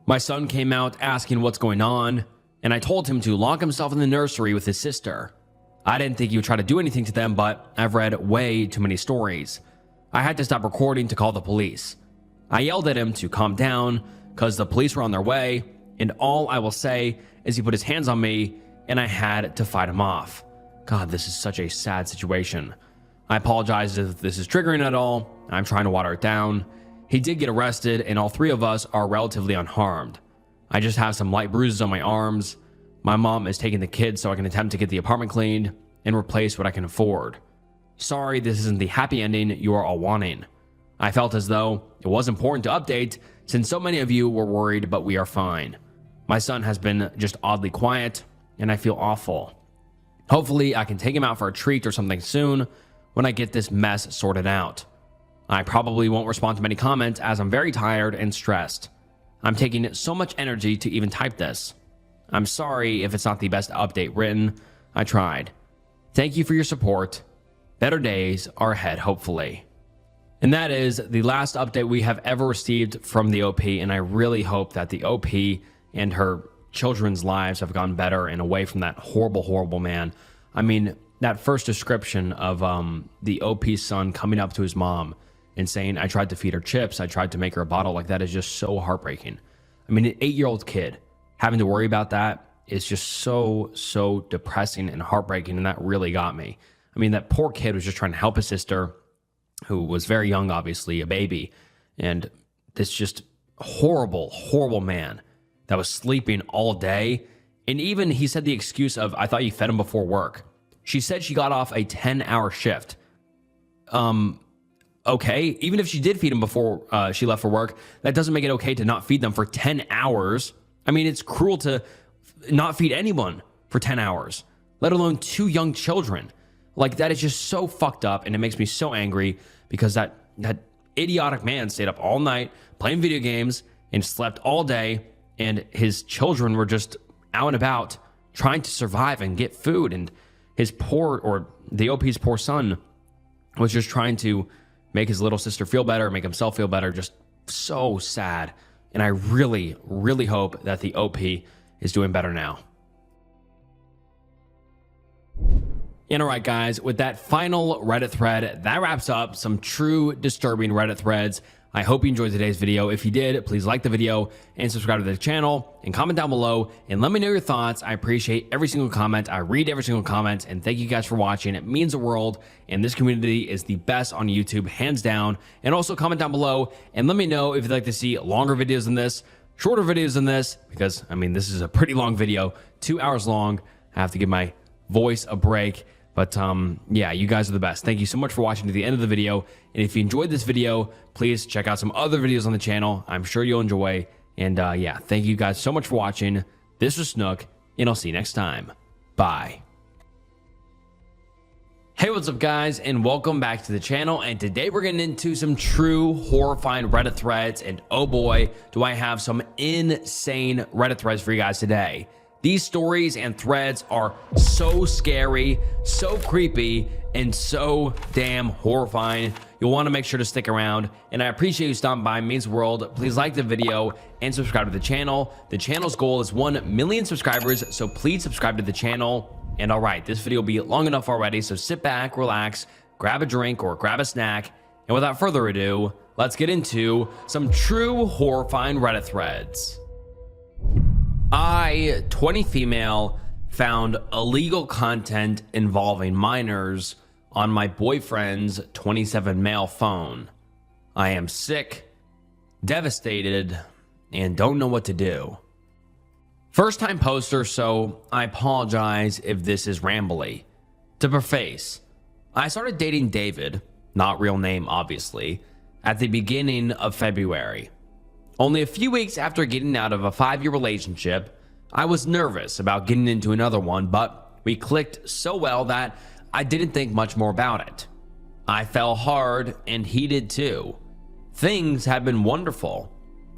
My son came out asking what's going on, and I told him to lock himself in the nursery with his sister. I didn't think he would try to do anything to them, but I've read way too many stories. I had to stop recording to call the police. I yelled at him to calm down because the police were on their way, and all I will say is he put his hands on me and I had to fight him off. God, this is such a sad situation. I apologize if this is triggering at all. I'm trying to water it down. He did get arrested and all three of us are relatively unharmed. I just have some light bruises on my arms. My mom is taking the kids so I can attempt to get the apartment cleaned and replace what I can afford. Sorry, this isn't the happy ending you are all wanting. I felt as though it was important to update since so many of you were worried, but we are fine. My son has been just oddly quiet and I feel awful. Hopefully I can take him out for a treat or something soon when I get this mess sorted out. I probably won't respond to many comments as I'm very tired and stressed. I'm taking so much energy to even type this. I'm sorry if it's not the best update written. I tried. Thank you for your support. Better days are ahead, hopefully. And that is the last update we have ever received from the OP, and I really hope that the OP and her children's lives have gone better and away from that horrible, horrible man. I mean, that first description of the OP's son coming up to his mom and saying, I tried to feed her chips, I tried to make her a bottle, like that is just so heartbreaking. I mean, an 8-year-old kid having to worry about that is just so depressing and heartbreaking, and that really got me. I mean, that poor kid was just trying to help his sister, who was very young, obviously, a baby, and this just horrible, horrible man that was sleeping all day. And even he said the excuse of, I thought you fed him before work. She said she got off a 10-hour shift. Okay, even if she did feed him before she left for work, that doesn't make it okay to not feed them for 10 hours. I mean, it's cruel to not feed anyone for 10 hours, let alone 2 young children. Like, that is just so fucked up, and it makes me so angry because that idiotic man stayed up all night playing video games and slept all day, and his children were just out and about trying to survive and get food, and his the OP's poor son was just trying to make his little sister feel better, make himself feel better. Just so sad. And I really, really hope that the OP is doing better now. And all right, guys, with that final Reddit thread, that wraps up some true disturbing Reddit threads. I hope you enjoyed today's video. If you did, please like the video and subscribe to the channel and comment down below and let me know your thoughts. I appreciate every single comment. I read every single comment, and thank you guys for watching. It means the world, and this community is the best on YouTube, hands down. And also comment down below and let me know if you'd like to see longer videos than this, shorter videos than this, because I mean, this is a pretty long video, 2 hours long. I have to give my voice a break. But yeah, you guys are the best. Thank you so much for watching to the end of the video. And if you enjoyed this video, please check out some other videos on the channel. I'm sure you'll enjoy. And yeah, thank you guys so much for watching. This was Snook, and I'll see you next time. Bye. Hey, what's up, guys, and welcome back to the channel. And today we're getting into some true horrifying Reddit threads. And oh boy, do I have some insane Reddit threads for you guys today. These stories and threads are so scary, so creepy, and so damn horrifying. You'll want to make sure to stick around, and I appreciate you stopping by. It means the world. Please like the video and subscribe to the channel. The channel's goal is 1 million subscribers, so please subscribe to the channel. And all right, this video will be long enough already, so sit back, relax, grab a drink or grab a snack, and without further ado, let's get into some true horrifying Reddit threads. I, 20 female, found illegal content involving minors on my boyfriend's 27 male phone. I am sick, devastated, and don't know what to do. First time poster, so I apologize if this is rambly. To preface, I started dating David, not real name obviously, at the beginning of February. Only a few weeks after getting out of a 5-year relationship, I was nervous about getting into another one, but we clicked so well that I didn't think much more about it. I fell hard and he did too. Things had been wonderful,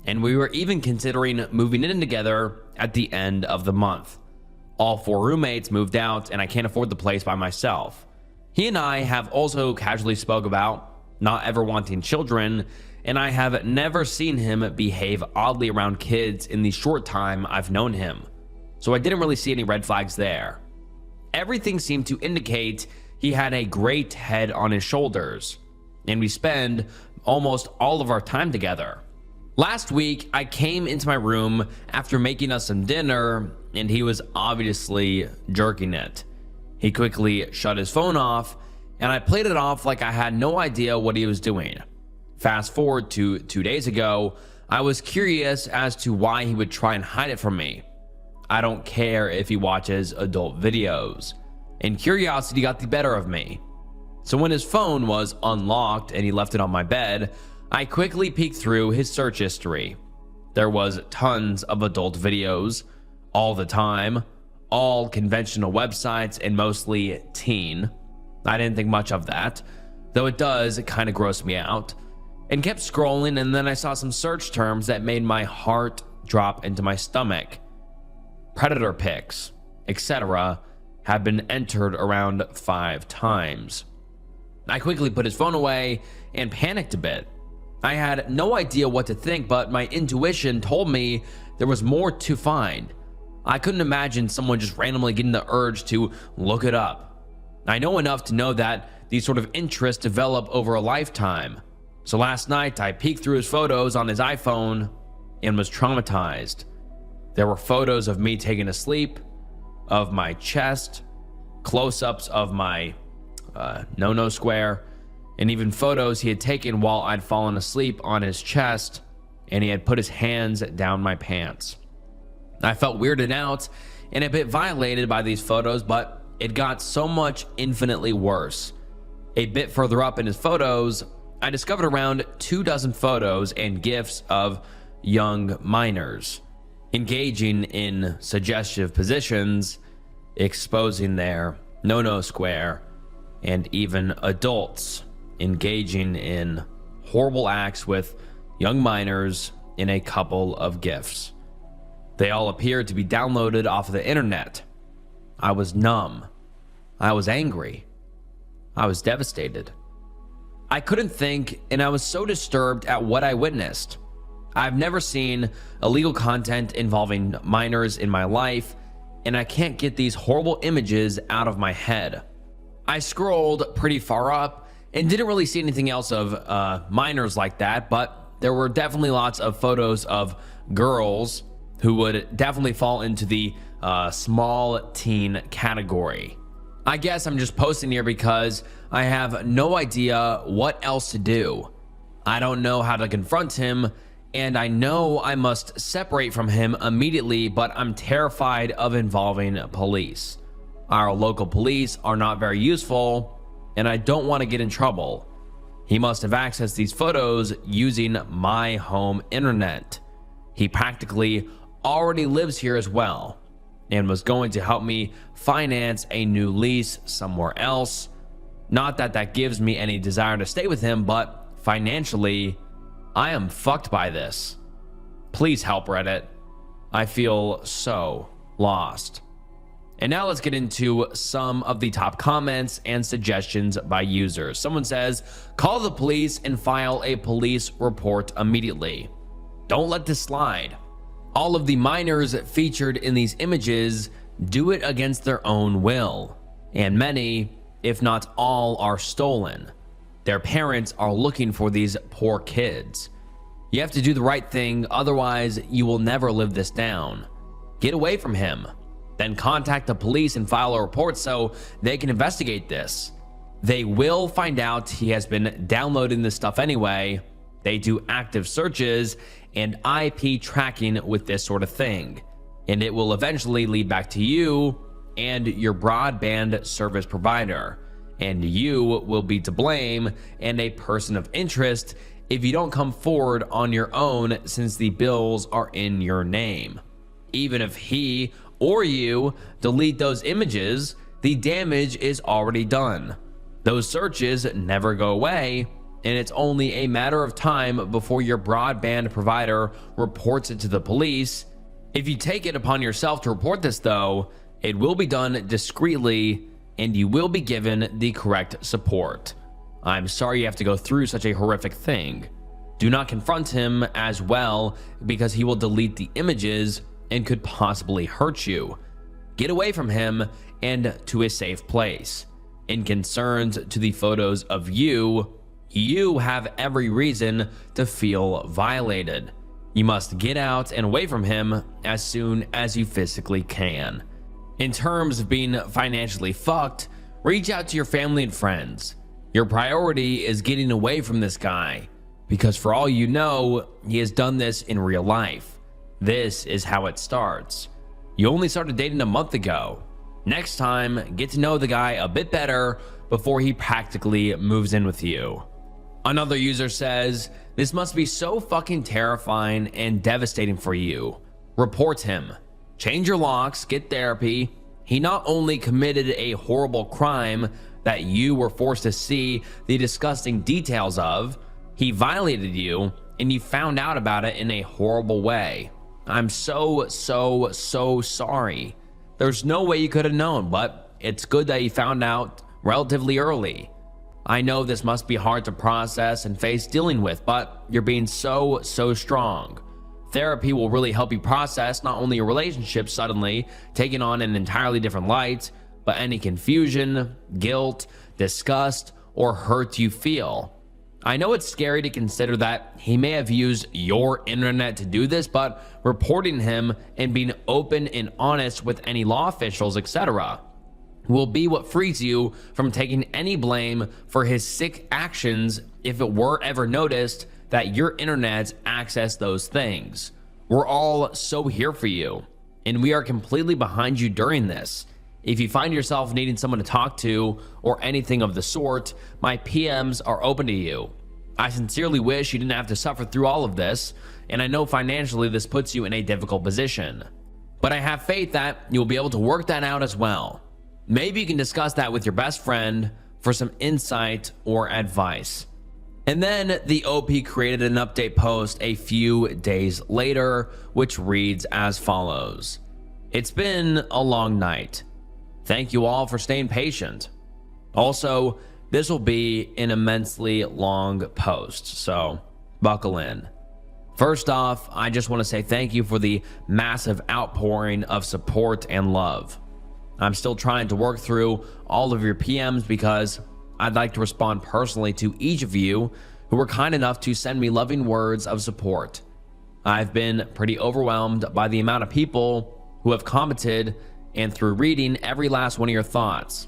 and we were even considering moving in together at the end of the month. All 4 roommates moved out and I can't afford the place by myself. He and I have also casually spoke about not ever wanting children, and I have never seen him behave oddly around kids in the short time I've known him. So I didn't really see any red flags there. Everything seemed to indicate he had a great head on his shoulders, and we spend almost all of our time together. Last week, I came into my room after making us some dinner, and he was obviously jerking it. He quickly shut his phone off, and I played it off like I had no idea what he was doing. Fast forward to 2 days ago, I was curious as to why he would try and hide it from me. I don't care if he watches adult videos, and curiosity got the better of me. So when his phone was unlocked and he left it on my bed, I quickly peeked through his search history. There was tons of adult videos, all the time, all conventional websites and mostly teen. I didn't think much of that, though it does kind of gross me out, and kept scrolling, and then I saw some search terms that made my heart drop into my stomach. Predator pics, etc. have been entered around 5 times. I quickly put his phone away and panicked a bit. I had no idea what to think, but my intuition told me there was more to find. I couldn't imagine someone just randomly getting the urge to look it up. I know enough to know that these sort of interests develop over a lifetime. So last night, I peeked through his photos on his iPhone and was traumatized. There were photos of me taking a sleep, of my chest, close-ups of my no-no square, and even photos he had taken while I'd fallen asleep on his chest and he had put his hands down my pants. I felt weirded out and a bit violated by these photos, but it got so much infinitely worse. A bit further up in his photos, I discovered around 24 photos and GIFs of young minors engaging in suggestive positions, exposing their no-no square, and even adults engaging in horrible acts with young minors in a couple of GIFs. They all appeared to be downloaded off of the internet. I was numb. I was angry. I was devastated. I couldn't think, and I was so disturbed at what I witnessed. I've never seen illegal content involving minors in my life, and I can't get these horrible images out of my head. I scrolled pretty far up and didn't really see anything else of minors like that, but there were definitely lots of photos of girls who would definitely fall into the small teen category. I guess I'm just posting here because I have no idea what else to do. I don't know how to confront him, and I know I must separate from him immediately, but I'm terrified of involving police. Our local police are not very useful, and I don't want to get in trouble. He must have accessed these photos using my home internet. He practically already lives here as well, and was going to help me finance a new lease somewhere else. Not that that gives me any desire to stay with him, but financially, I am fucked by this. Please help, Reddit. I feel so lost. And now let's get into some of the top comments and suggestions by users. Someone says, call the police and file a police report immediately. Don't let this slide. All of the minors featured in these images do it against their own will, and many, if not all, are stolen. Their parents are looking for these poor kids. You have to do the right thing, otherwise you will never live this down. Get away from him. Then contact the police and file a report so they can investigate this. They will find out he has been downloading this stuff anyway. They do active searches and IP tracking with this sort of thing, and it will eventually lead back to you and your broadband service provider, and you will be to blame and a person of interest if you don't come forward on your own, since the bills are in your name. Even if he or you delete those images, the damage is already done. Those searches never go away, and it's only a matter of time before your broadband provider reports it to the police. If you take it upon yourself to report this though, It will be done discreetly, and you will be given the correct support. I'm sorry you have to go through such a horrific thing. Do not confront him as well, because he will delete the images and could possibly hurt you. Get away from him and to a safe place. In concerns to the photos of you, you have every reason to feel violated. You must get out and away from him as soon as you physically can. In terms of being financially fucked, reach out to your family and friends. Your priority is getting away from this guy, because for all you know, he has done this in real life. This is how it starts. You only started dating a month ago. Next time, get to know the guy a bit better before he practically moves in with you. Another user says, this must be so fucking terrifying and devastating for you. Report him. Change your locks, get therapy. He not only committed a horrible crime that you were forced to see the disgusting details of, he violated you and you found out about it in a horrible way. I'm so sorry. There's no way you could have known, but it's good that you found out relatively early. I know this must be hard to process and face dealing with, but you're being so strong. Therapy will really help you process not only your relationship suddenly taking on an entirely different light, but any confusion, guilt, disgust, or hurt you feel. I know it's scary to consider that he may have used your internet to do this, but reporting him and being open and honest with any law officials, etc., will be what frees you from taking any blame for his sick actions if it were ever noticed that your internet accessed those things. We're all so here for you, and we are completely behind you during this. If you find yourself needing someone to talk to or anything of the sort, my PMs are open to you. I sincerely wish you didn't have to suffer through all of this, and I know financially this puts you in a difficult position. But I have faith that you'll be able to work that out as well. Maybe you can discuss that with your best friend for some insight or advice. And then the OP created an update post a few days later, which reads as follows. It's been a long night. Thank you all for staying patient. Also, this will be an immensely long post, so buckle in. First off, I just want to say thank you for the massive outpouring of support and love. I'm still trying to work through all of your PMs because I'd like to respond personally to each of you who were kind enough to send me loving words of support. I've been pretty overwhelmed by the amount of people who have commented and through reading every last one of your thoughts.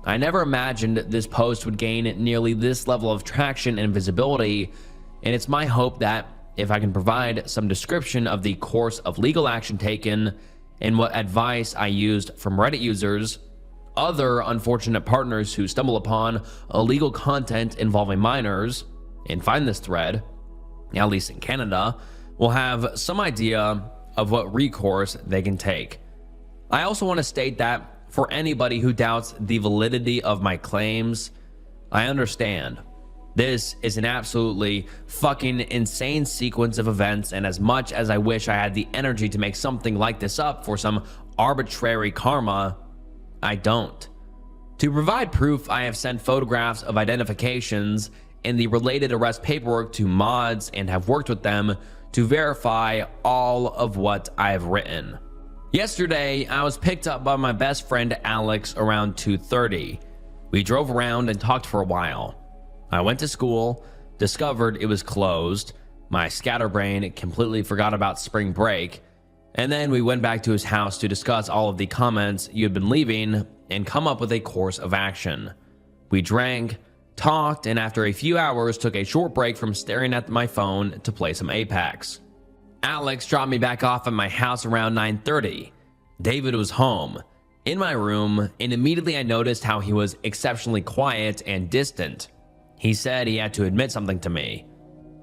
I never imagined this post would gain nearly this level of traction and visibility, and it's my hope that if I can provide some description of the course of legal action taken and what advice I used from Reddit users, other unfortunate partners who stumble upon illegal content involving minors and find this thread, at least in Canada, will have some idea of what recourse they can take. I also want to state that for anybody who doubts the validity of my claims, I understand. This is an absolutely fucking insane sequence of events, and as much as I wish I had the energy to make something like this up for some arbitrary karma, I don't. To provide proof, I have sent photographs of identifications and the related arrest paperwork to mods and have worked with them to verify all of what I have written. Yesterday, I was picked up by my best friend Alex around 2:30. We drove around and talked for a while. I went to school, discovered it was closed, my scatterbrain completely forgot about spring break, and then we went back to his house to discuss all of the comments you had been leaving and come up with a course of action. We drank, talked, and after a few hours took a short break from staring at my phone to play some Apex. Alex dropped me back off at my house around 9:30. David was home, in my room, and immediately I noticed how he was exceptionally quiet and distant. He said he had to admit something to me.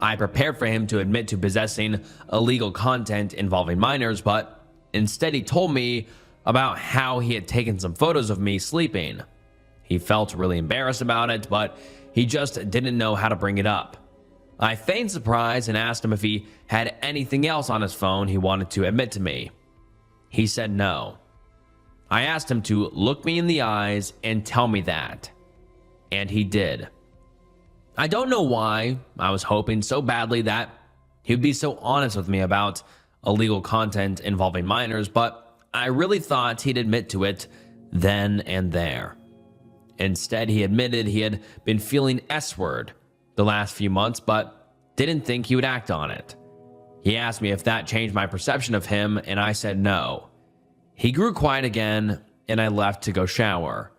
I prepared for him to admit to possessing illegal content involving minors, but instead he told me about how he had taken some photos of me sleeping. He felt really embarrassed about it, but he just didn't know how to bring it up. I feigned surprise and asked him if he had anything else on his phone he wanted to admit to me. He said no. I asked him to look me in the eyes and tell me that, and he did. I don't know why. I was hoping so badly that he would be so honest with me about illegal content involving minors, but I really thought he'd admit to it then and there. Instead, he admitted he had been feeling S-word the last few months, but didn't think he would act on it. He asked me if that changed my perception of him, and I said no. He grew quiet again, and I left to go shower.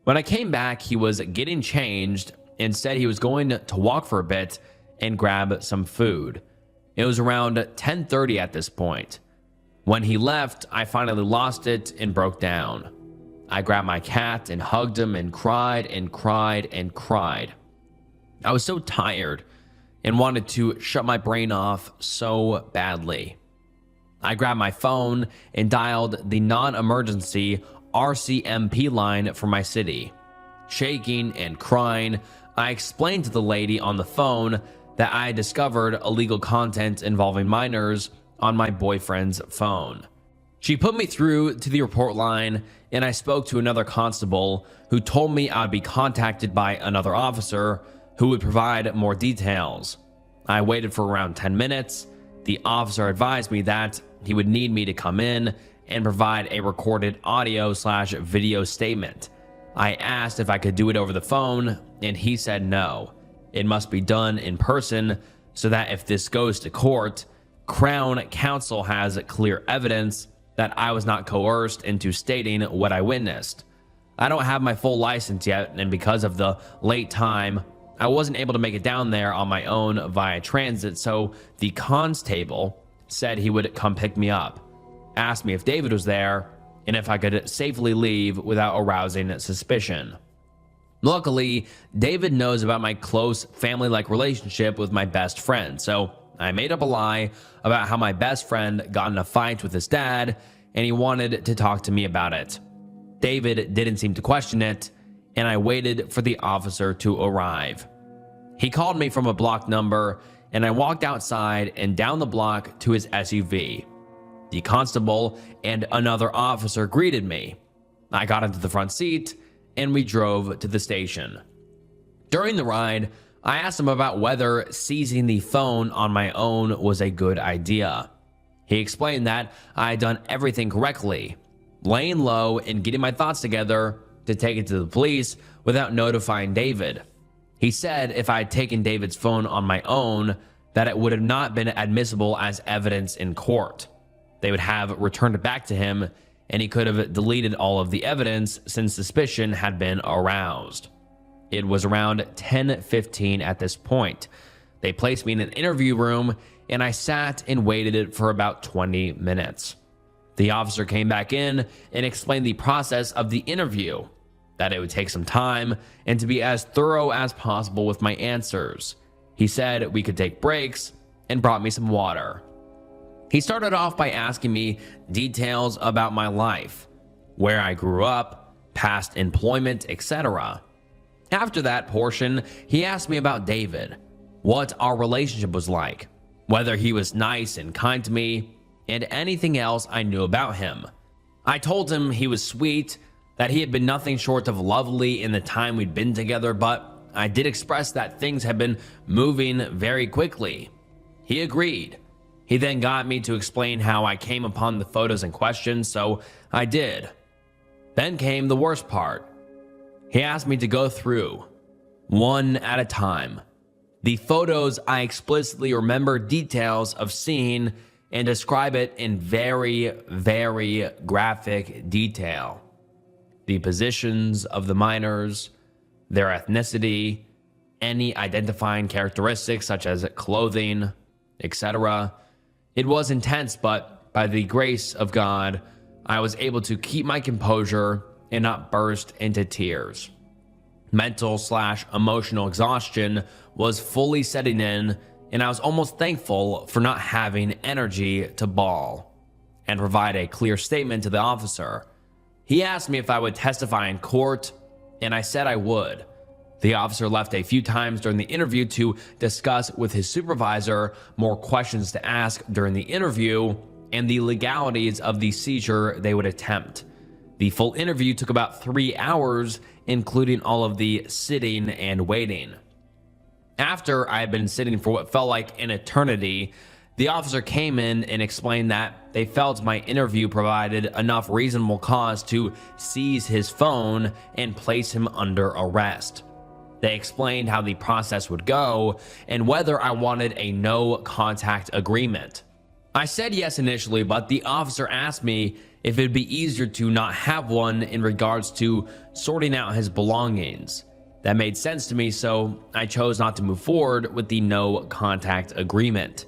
When I came back, he was getting changed and said he was going to walk for a bit and grab some food. It was around 10:30 at this point. When he left, I finally lost it and broke down. I grabbed my cat and hugged him and cried and cried and cried. I was so tired and wanted to shut my brain off so badly. I grabbed my phone and dialed the non-emergency RCMP line for my city. Shaking and crying, I explained to the lady on the phone that I had discovered illegal content involving minors on my boyfriend's phone. She put me through to the report line, and I spoke to another constable who told me I would be contacted by another officer who would provide more details. I waited for around 10 minutes. The officer advised me that he would need me to come in and provide a recorded audio/video statement. I asked if I could do it over the phone, and he said no. It must be done in person so that if this goes to court, Crown Counsel has clear evidence that I was not coerced into stating what I witnessed. I don't have my full license yet, and because of the late time, I wasn't able to make it down there on my own via transit, so the constable said he would come pick me up, asked me if David was there, and if I could safely leave without arousing suspicion. Luckily, David knows about my close family-like relationship with my best friend, so I made up a lie about how my best friend got in a fight with his dad, and he wanted to talk to me about it. David didn't seem to question it, and I waited for the officer to arrive. He called me from a block number, and I walked outside and down the block to his SUV. The constable and another officer greeted me. I got into the front seat, and we drove to the station. During the ride, I asked him about whether seizing the phone on my own was a good idea. He explained that I had done everything correctly, laying low and getting my thoughts together to take it to the police without notifying David. He said if I had taken David's phone on my own, that it would have not been admissible as evidence in court. They would have returned it back to him, and he could have deleted all of the evidence since suspicion had been aroused. It was around 10:15 at this point. They placed me in an interview room, and I sat and waited for about 20 minutes. The officer came back in and explained the process of the interview, that it would take some time and to be as thorough as possible with my answers. He said we could take breaks and brought me some water. He started off by asking me details about my life, where I grew up, past employment, etc. After that portion, he asked me about David, what our relationship was like, whether he was nice and kind to me, and anything else I knew about him. I told him he was sweet, that he had been nothing short of lovely in the time we'd been together, but I did express that things had been moving very quickly. He agreed. He then got me to explain how I came upon the photos in question, so I did. Then came the worst part. He asked me to go through, one at a time, the photos I explicitly remember details of seeing and describe it in very, very graphic detail. The positions of the minors, their ethnicity, any identifying characteristics such as clothing, etc. It was intense, but by the grace of God, I was able to keep my composure and not burst into tears. Mental/emotional exhaustion was fully setting in, and I was almost thankful for not having energy to bawl and provide a clear statement to the officer. He asked me if I would testify in court, and I said I would. The officer left a few times during the interview to discuss with his supervisor more questions to ask during the interview and the legalities of the seizure they would attempt. The full interview took about 3 hours, including all of the sitting and waiting. After I had been sitting for what felt like an eternity, the officer came in and explained that they felt my interview provided enough reasonable cause to seize his phone and place him under arrest. They explained how the process would go and whether I wanted a no contact agreement. I said yes initially, but the officer asked me if it'd be easier to not have one in regards to sorting out his belongings. That made sense to me, so I chose not to move forward with the no contact agreement.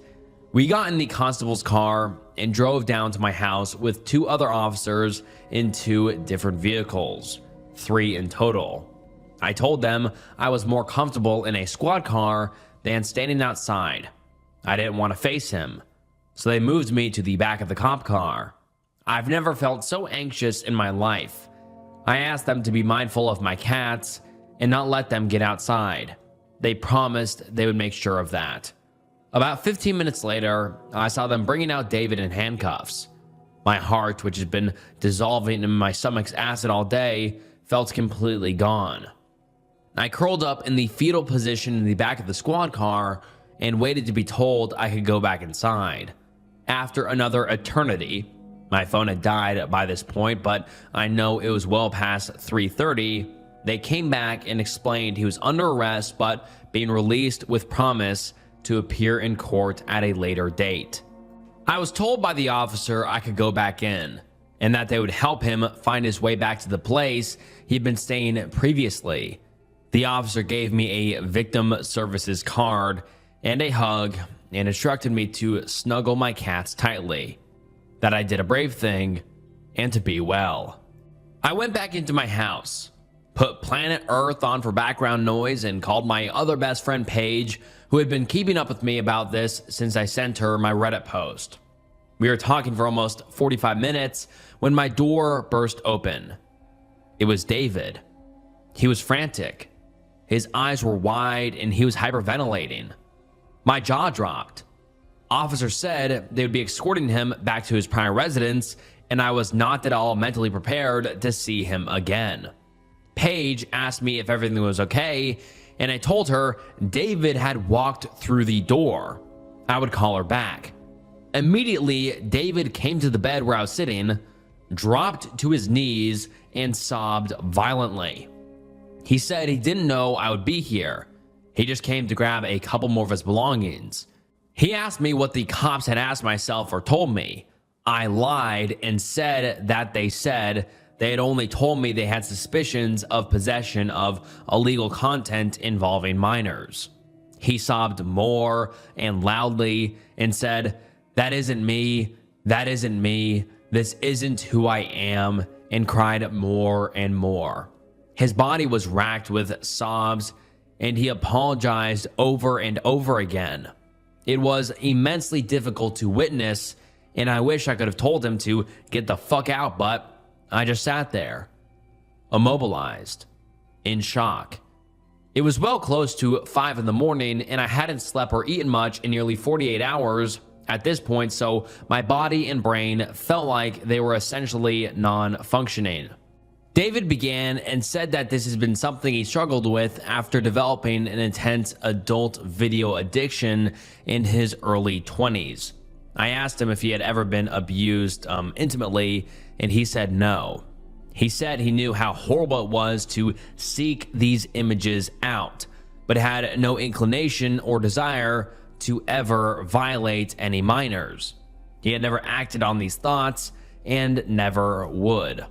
We got in the constable's car and drove down to my house with 2 other officers in 2 different vehicles, 3 in total. I told them I was more comfortable in a squad car than standing outside. I didn't want to face him, so they moved me to the back of the cop car. I've never felt so anxious in my life. I asked them to be mindful of my cats and not let them get outside. They promised they would make sure of that. About 15 minutes later, I saw them bringing out David in handcuffs. My heart, which had been dissolving in my stomach's acid all day, felt completely gone. I curled up in the fetal position in the back of the squad car and waited to be told I could go back inside. After another eternity, my phone had died by this point, but I know it was well past 3:30. They came back and explained he was under arrest but being released with promise to appear in court at a later date. I was told by the officer I could go back in and that they would help him find his way back to the place he'd been staying previously. The officer gave me a victim services card and a hug and instructed me to snuggle my cats tightly, that I did a brave thing, and to be well. I went back into my house, put Planet Earth on for background noise, and called my other best friend Paige, who had been keeping up with me about this since I sent her my Reddit post. We were talking for almost 45 minutes when my door burst open. It was David. He was frantic. His eyes were wide and he was hyperventilating. My jaw dropped. Officers said they would be escorting him back to his prior residence, and I was not at all mentally prepared to see him again. Paige asked me if everything was okay, and I told her David had walked through the door. I would call her back. Immediately, David came to the bed where I was sitting, dropped to his knees, and sobbed violently. He said he didn't know I would be here. He just came to grab a couple more of his belongings. He asked me what the cops had asked myself or told me. I lied and said that they said they had only told me they had suspicions of possession of illegal content involving minors. He sobbed more and loudly and said, "That isn't me, that isn't me, this isn't who I am," and cried more and more. His body was racked with sobs, and he apologized over and over again. It was immensely difficult to witness, and I wish I could have told him to get the fuck out, but I just sat there, immobilized, in shock. It was well close to 5 in the morning, and I hadn't slept or eaten much in nearly 48 hours at this point, so my body and brain felt like they were essentially non-functioning. David began and said that this has been something he struggled with after developing an intense adult video addiction in his early 20s. I asked him if he had ever been abused intimately, and he said no. He said he knew how horrible it was to seek these images out, but had no inclination or desire to ever violate any minors. He had never acted on these thoughts and never would.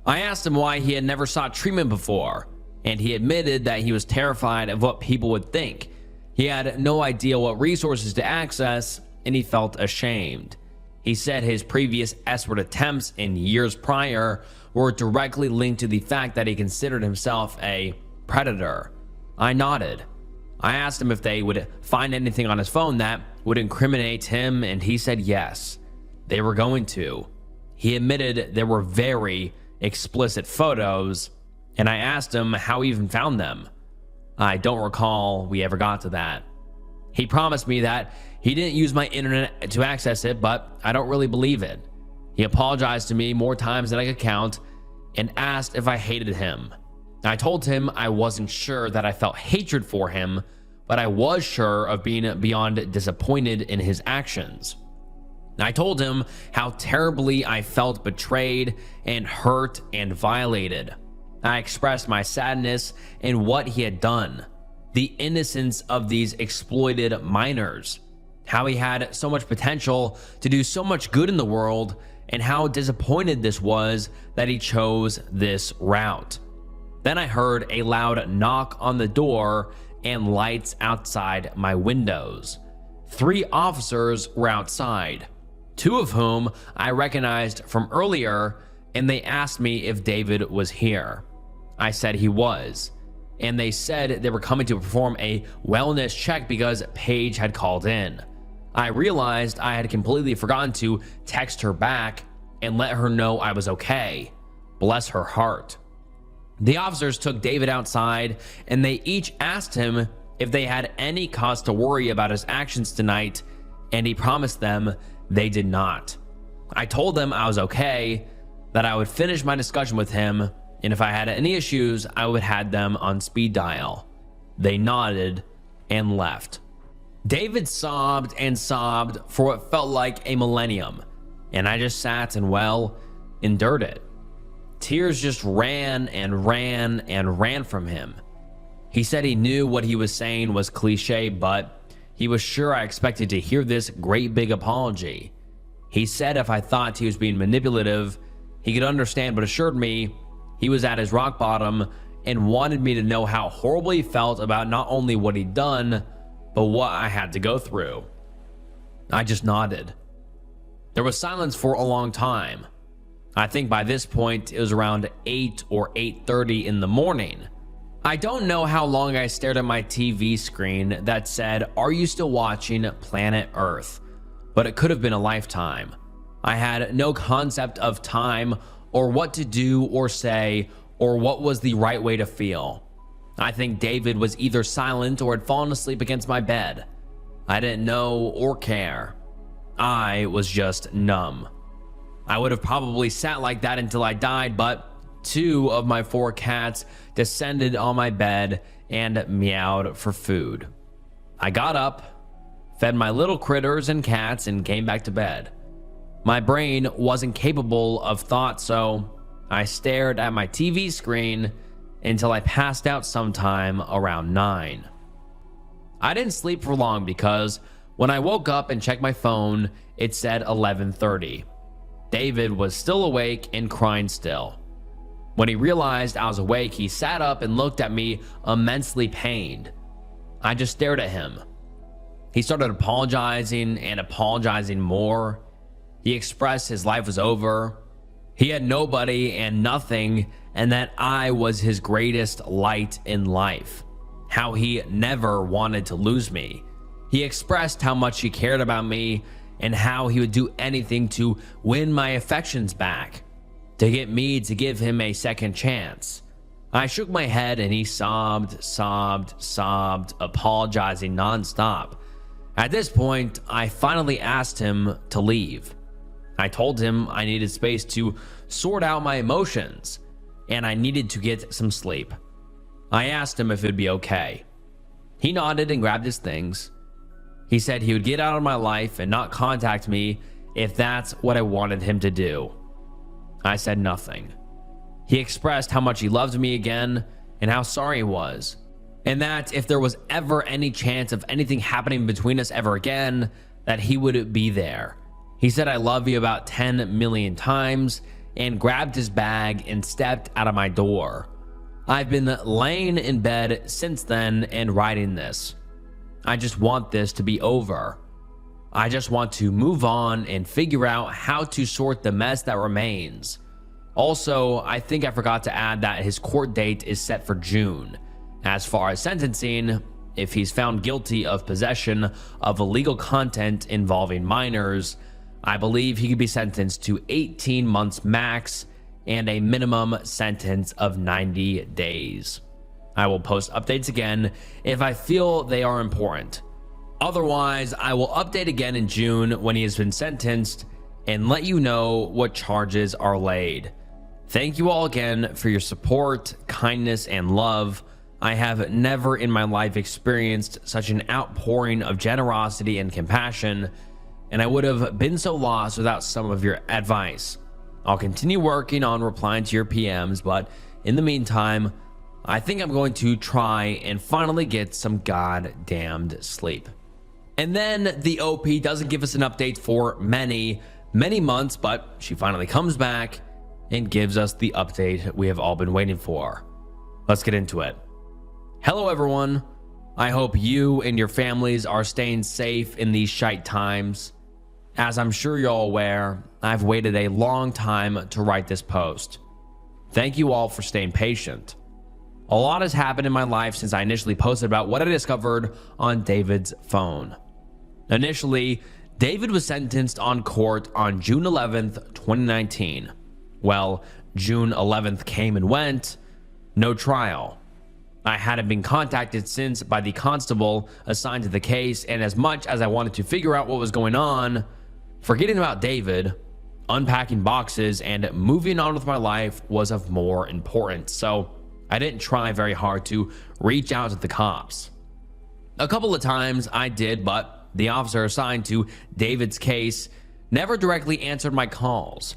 I asked him why he had never sought treatment before, and he admitted that he was terrified of what people would think. He had no idea what resources to access, and he felt ashamed. He said his previous S-word attempts in years prior were directly linked to the fact that he considered himself a predator. I nodded. I asked him if they would find anything on his phone that would incriminate him, and he said yes, they were going to. He admitted there were very explicit photos, and I asked him how he even found them. I don't recall we ever got to that. He promised me that he didn't use my internet to access it, but I don't really believe it. He apologized to me more times than I could count, and asked if I hated him. I told him I wasn't sure that I felt hatred for him, but I was sure of being beyond disappointed in his actions. I told him how terribly I felt betrayed and hurt and violated. I expressed my sadness in what he had done, the innocence of these exploited minors, how he had so much potential to do so much good in the world, and how disappointed this was that he chose this route. Then I heard a loud knock on the door and lights outside my windows. 3 officers were outside, 2 of whom I recognized from earlier, and they asked me if David was here. I said he was, and they said they were coming to perform a wellness check because Paige had called in. I realized I had completely forgotten to text her back and let her know I was okay. Bless her heart. The officers took David outside, and they each asked him if they had any cause to worry about his actions tonight, and he promised them they did not. I told them I was okay, that I would finish my discussion with him, and if I had any issues, I would have them on speed dial. They nodded and left. David sobbed and sobbed for what felt like a millennium, and I just sat and, well, endured it. Tears just ran and ran and ran from him. He said he knew what he was saying was cliche, but he was sure I expected to hear this great big apology. He said if I thought he was being manipulative, he could understand, but assured me he was at his rock bottom and wanted me to know how horribly he felt about not only what he'd done, but what I had to go through. I just nodded. There was silence for a long time. I think by this point it was around 8 or 8:30 in the morning. I don't know how long I stared at my TV screen that said, "Are you still watching Planet Earth?" But it could have been a lifetime. I had no concept of time or what to do or say or what was the right way to feel. I think David was either silent or had fallen asleep against my bed. I didn't know or care. I was just numb. I would have probably sat like that until I died, but 2 of my 4 cats descended on my bed and meowed for food. I got up, fed my little critters and cats, and came back to bed. My brain wasn't capable of thought, so I stared at my TV screen until I passed out sometime around 9. I didn't sleep for long because when I woke up and checked my phone, it said 11:30. David was still awake and crying still. When he realized I was awake, he sat up and looked at me immensely pained. I just stared at him. He started apologizing and apologizing more. He expressed his life was over. He had nobody and nothing, and that I was his greatest light in life. How he never wanted to lose me. He expressed how much he cared about me and how he would do anything to win my affections back, to get me to give him a second chance. I shook my head and he sobbed, apologizing nonstop. At this point, I finally asked him to leave. I told him I needed space to sort out my emotions and I needed to get some sleep. I asked him if it'd be okay. He nodded and grabbed his things. He said he would get out of my life and not contact me if that's what I wanted him to do. I said nothing. He expressed how much he loved me again and how sorry he was, and that if there was ever any chance of anything happening between us ever again, that he would be there. He said I love you about 10 million times and grabbed his bag and stepped out of my door. I've been laying in bed since then and writing this. I just want this to be over. I just want to move on and figure out how to sort the mess that remains. Also, I think I forgot to add that his court date is set for June. As far as sentencing, if he's found guilty of possession of illegal content involving minors, I believe he could be sentenced to 18 months max and a minimum sentence of 90 days. I will post updates again if I feel they are important. Otherwise, I will update again in June when he has been sentenced and let you know what charges are laid. Thank you all again for your support, kindness, and love. I have never in my life experienced such an outpouring of generosity and compassion, and I would have been so lost without some of your advice. I'll continue working on replying to your PMs, but in the meantime, I think I'm going to try and finally get some goddamned sleep. And then the OP doesn't give us an update for many months, but she finally comes back and gives us the update we have all been waiting for. Let's get into it. Hello everyone. I hope you and your families are staying safe in these shite times. As I'm sure you're all aware, I've waited a long time to write this post. Thank you all for staying patient. A lot has happened in my life since I initially posted about what I discovered on David's phone. Initially, David was sentenced on court on June 11th, 2019. Well, June 11th came and went, no trial. I hadn't been contacted since by the constable assigned to the case, and as much as I wanted to figure out what was going on, forgetting about David, unpacking boxes, and moving on with my life was of more importance, so I didn't try very hard to reach out to the cops. A couple of times I did, but the officer assigned to David's case never directly answered my calls,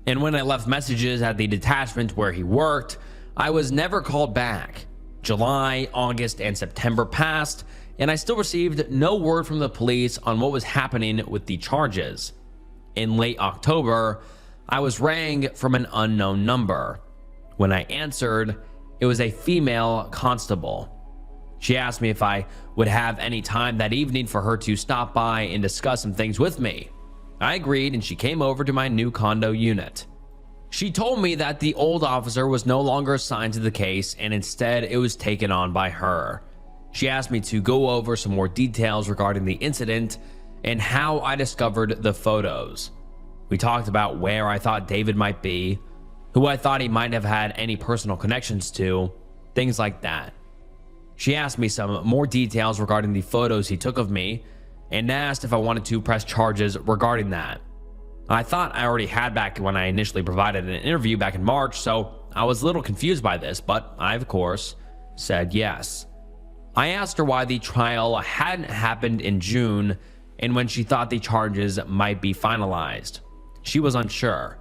and when I left messages at the detachment where he worked, I was never called back. July, August, and September passed, and I still received no word from the police on what was happening with the charges. In late October, I was rang from an unknown number. When I answered, it was a female constable. She asked me if I would have any time that evening for her to stop by and discuss some things with me. I agreed, and she came over to my new condo unit. She told me that the old officer was no longer assigned to the case, and instead it was taken on by her. She asked me to go over some more details regarding the incident and how I discovered the photos. We talked about where I thought David might be, who I thought he might have had any personal connections to, things like that. She asked me some more details regarding the photos he took of me and asked if I wanted to press charges regarding that. I thought I already had back when I initially provided an interview back in March, so I was a little confused by this, but I, of course, said yes. I asked her why the trial hadn't happened in June and when she thought the charges might be finalized. She was unsure.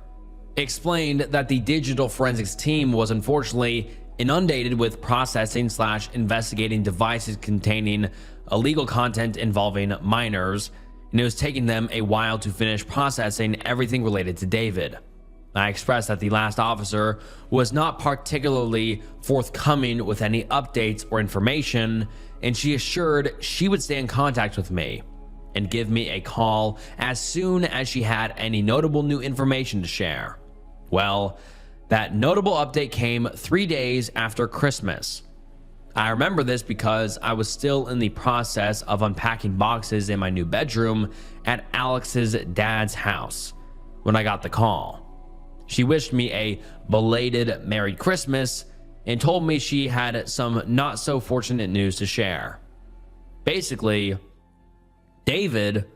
Explained that the digital forensics team was unfortunately inundated with processing/investigating devices containing illegal content involving minors, and it was taking them a while to finish processing everything related to David. I expressed that the last officer was not particularly forthcoming with any updates or information, and she assured she would stay in contact with me and give me a call as soon as she had any notable new information to share. Well, that notable update came 3 days after Christmas. I remember this because I was still in the process of unpacking boxes in my new bedroom at Alex's dad's house when I got the call. She wished me a belated Merry Christmas and told me she had some not so fortunate news to share. Basically, David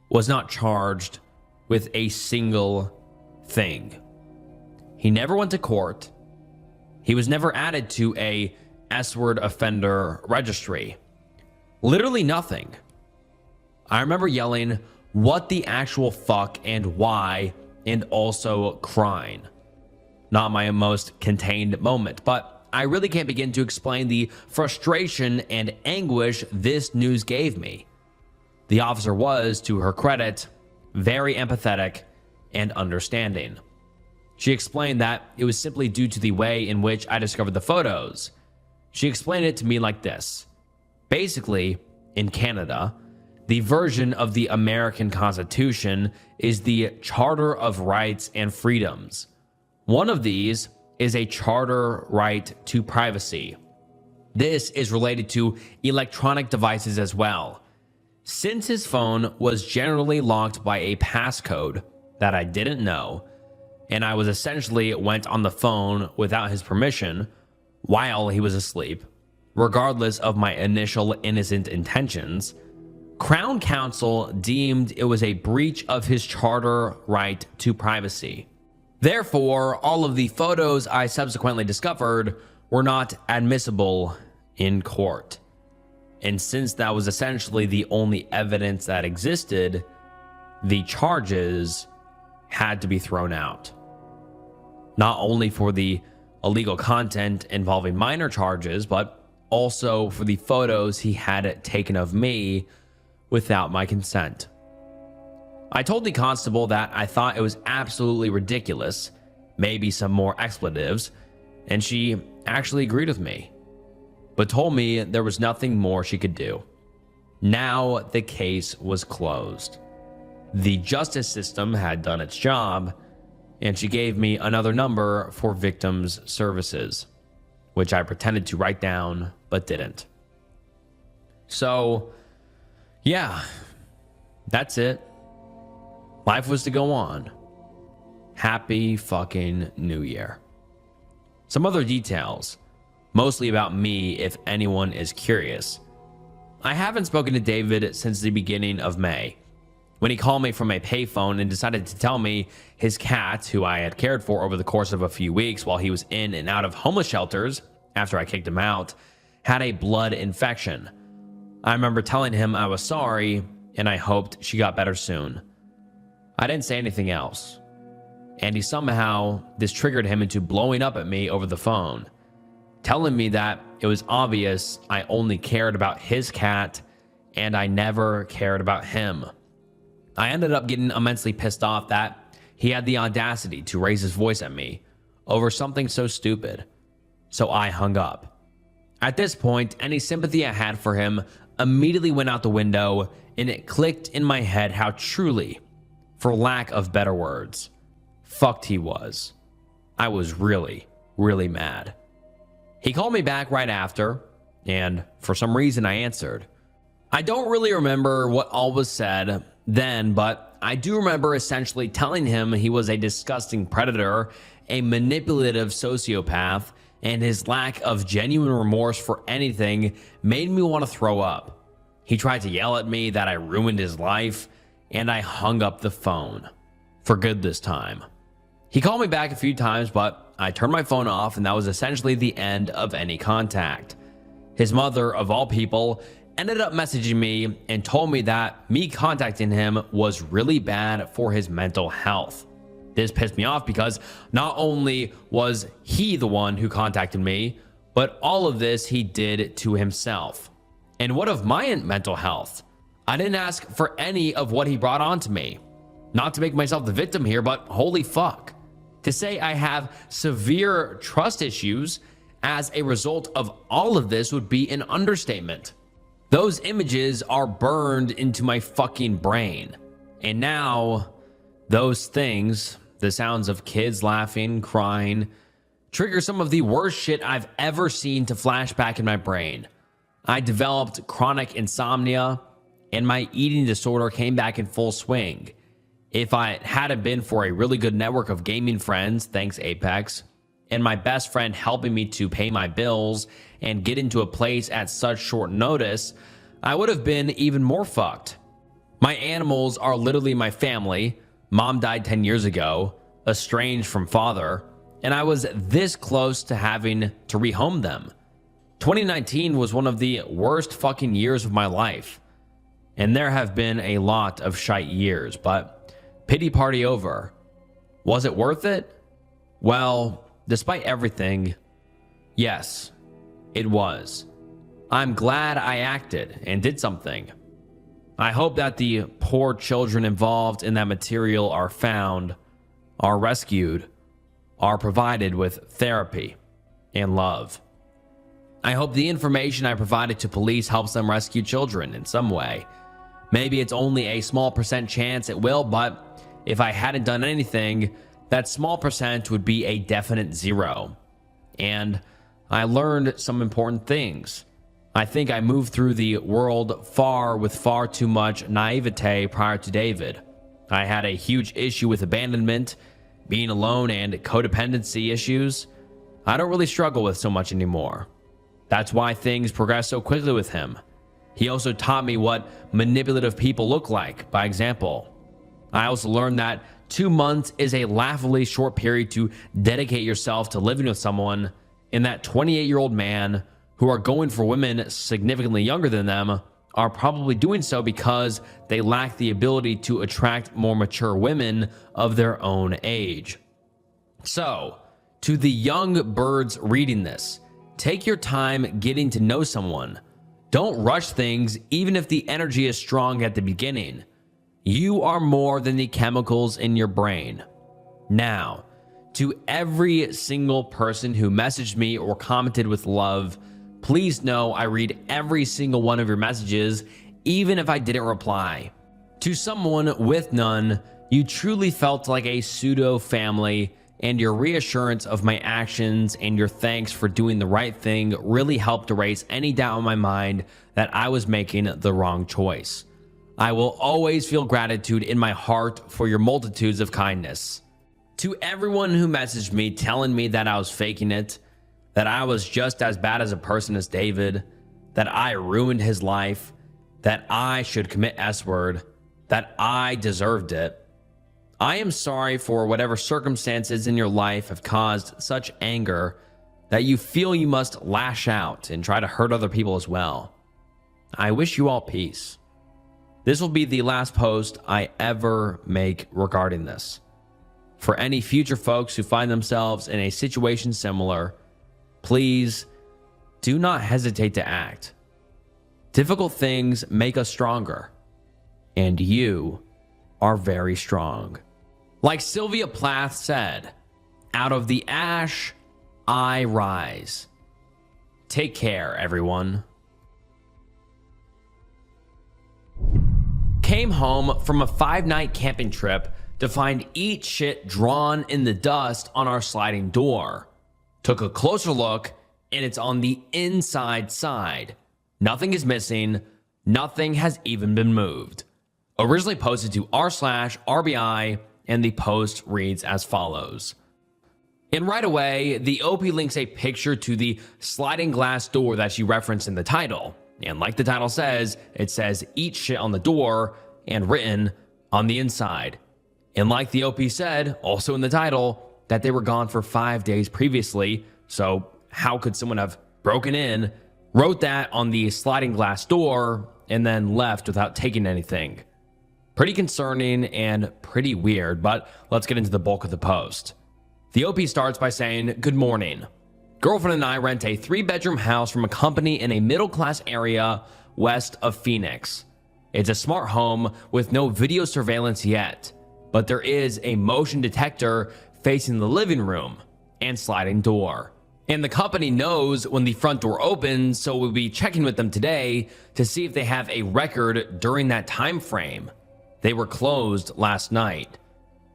was not charged with a single thing. He never went to court. He was never added to a S-word offender registry. Literally nothing. I remember yelling, "What the actual fuck and why?" and also crying. Not my most contained moment, but I really can't begin to explain the frustration and anguish this news gave me. The officer was, to her credit, very empathetic and understanding. She explained that it was simply due to the way in which I discovered the photos. She explained it to me like this. Basically, in Canada, the version of the American Constitution is the Charter of Rights and Freedoms. One of these is a charter right to privacy. This is related to electronic devices as well. Since his phone was generally locked by a passcode that I didn't know, and I was essentially went on the phone without his permission while he was asleep, regardless of my initial innocent intentions, Crown Counsel deemed it was a breach of his charter right to privacy. Therefore, all of the photos I subsequently discovered were not admissible in court. And since that was essentially the only evidence that existed, the charges had to be thrown out. Not only for the illegal content involving minor charges, but also for the photos he had taken of me without my consent. I told the constable that I thought it was absolutely ridiculous, maybe some more expletives, and she actually agreed with me, but told me there was nothing more she could do. Now the case was closed. The justice system had done its job, and she gave me another number for victims' services, which I pretended to write down but didn't. So, yeah, that's it. Life was to go on. Happy fucking New Year. Some other details, mostly about me if anyone is curious. I haven't spoken to David since the beginning of May, when he called me from a payphone and decided to tell me his cat, who I had cared for over the course of a few weeks while he was in and out of homeless shelters after I kicked him out, had a blood infection. I remember telling him I was sorry and I hoped she got better soon. I didn't say anything else, and this triggered him into blowing up at me over the phone, telling me that it was obvious I only cared about his cat and I never cared about him. I ended up getting immensely pissed off that he had the audacity to raise his voice at me over something so stupid, so I hung up. At this point, any sympathy I had for him immediately went out the window, and it clicked in my head how truly, for lack of better words, fucked he was. I was really, really mad. He called me back right after, and for some reason I answered. I don't really remember what all was said then, but I do remember essentially telling him he was a disgusting predator, a manipulative sociopath, and his lack of genuine remorse for anything made me want to throw up. He tried to yell at me that I ruined his life, and I hung up the phone. For good this time. He called me back a few times, but I turned my phone off, and that was essentially the end of any contact. His mother, of all people, ended up messaging me and told me that me contacting him was really bad for his mental health. This pissed me off because not only was he the one who contacted me, but all of this he did to himself. And what of my mental health? I didn't ask for any of what he brought onto me. Not to make myself the victim here, but holy fuck. To say I have severe trust issues as a result of all of this would be an understatement. Those images are burned into my fucking brain. And now, those things, the sounds of kids laughing, crying, trigger some of the worst shit I've ever seen to flash back in my brain. I developed chronic insomnia, and my eating disorder came back in full swing. If I hadn't been for a really good network of gaming friends, thanks Apex, and my best friend helping me to pay my bills and get into a place at such short notice, I would have been even more fucked. My animals are literally my family. Mom died 10 years ago, estranged from father, and I was this close to having to rehome them. 2019 was one of the worst fucking years of my life. And there have been a lot of shite years, but pity party over. Was it worth it? Well, despite everything, yes, it was. I'm glad I acted and did something. I hope that the poor children involved in that material are found, are rescued, are provided with therapy and love. I hope the information I provided to police helps them rescue children in some way. Maybe it's only a small percent chance it will, but if I hadn't done anything, that small percent would be a definite zero. And I learned some important things. I think I moved through the world with far too much naivete prior to David. I had a huge issue with abandonment, being alone, and codependency issues. I don't really struggle with so much anymore. That's why things progress so quickly with him. He also taught me what manipulative people look like by example. I also learned that 2 months is a laughably short period to dedicate yourself to living with someone, and that 28-year-old man who are going for women significantly younger than them are probably doing so because they lack the ability to attract more mature women of their own age. So, to the young birds reading this, take your time getting to know someone. Don't rush things, even if the energy is strong at the beginning. You are more than the chemicals in your brain. Now, to every single person who messaged me or commented with love, please know I read every single one of your messages, even if I didn't reply. To someone with none, you truly felt like a pseudo family, and your reassurance of my actions and your thanks for doing the right thing really helped erase any doubt in my mind that I was making the wrong choice. I will always feel gratitude in my heart for your multitudes of kindness. To everyone who messaged me telling me that I was faking it, that I was just as bad as a person as David, that I ruined his life, that I should commit S-word, that I deserved it. I am sorry for whatever circumstances in your life have caused such anger that you feel you must lash out and try to hurt other people as well. I wish you all peace. This will be the last post I ever make regarding this. For any future folks who find themselves in a situation similar, please do not hesitate to act. Difficult things make us stronger, and you are very strong. Like Sylvia Plath said, out of the ash, I rise. Take care, everyone. Came home from a 5-night camping trip to find eat shit drawn in the dust on our sliding door. Took a closer look, and it's on the inside side. Nothing is missing. Nothing has even been moved. Originally posted to r/RBI, and the post reads as follows. And right away, the OP links a picture to the sliding glass door that she referenced in the title. And like the title says, it says eat shit on the door and written on the inside. And like the OP said, also in the title, that they were gone for 5 days previously. So how could someone have broken in, wrote that on the sliding glass door, and then left without taking anything? Pretty concerning and pretty weird, but let's get into the bulk of the post. The OP starts by saying, "Good morning. Girlfriend and I rent a 3-bedroom house from a company in a middle-class area west of Phoenix. It's a smart home with no video surveillance yet, but there is a motion detector facing the living room and sliding door. And the company knows when the front door opens, so we'll be checking with them today to see if they have a record during that time frame. They were closed last night.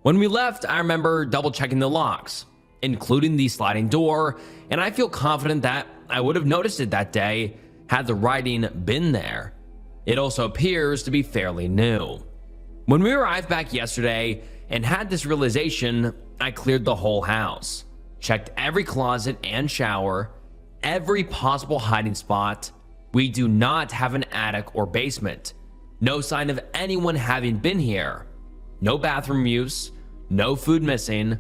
When we left, I remember double checking the locks, including the sliding door, and I feel confident that I would have noticed it that day had the writing been there. It also appears to be fairly new. When we arrived back yesterday and had this realization, I cleared the whole house, checked every closet and shower, every possible hiding spot. We do not have an attic or basement. No sign of anyone having been here. No bathroom use, no food missing.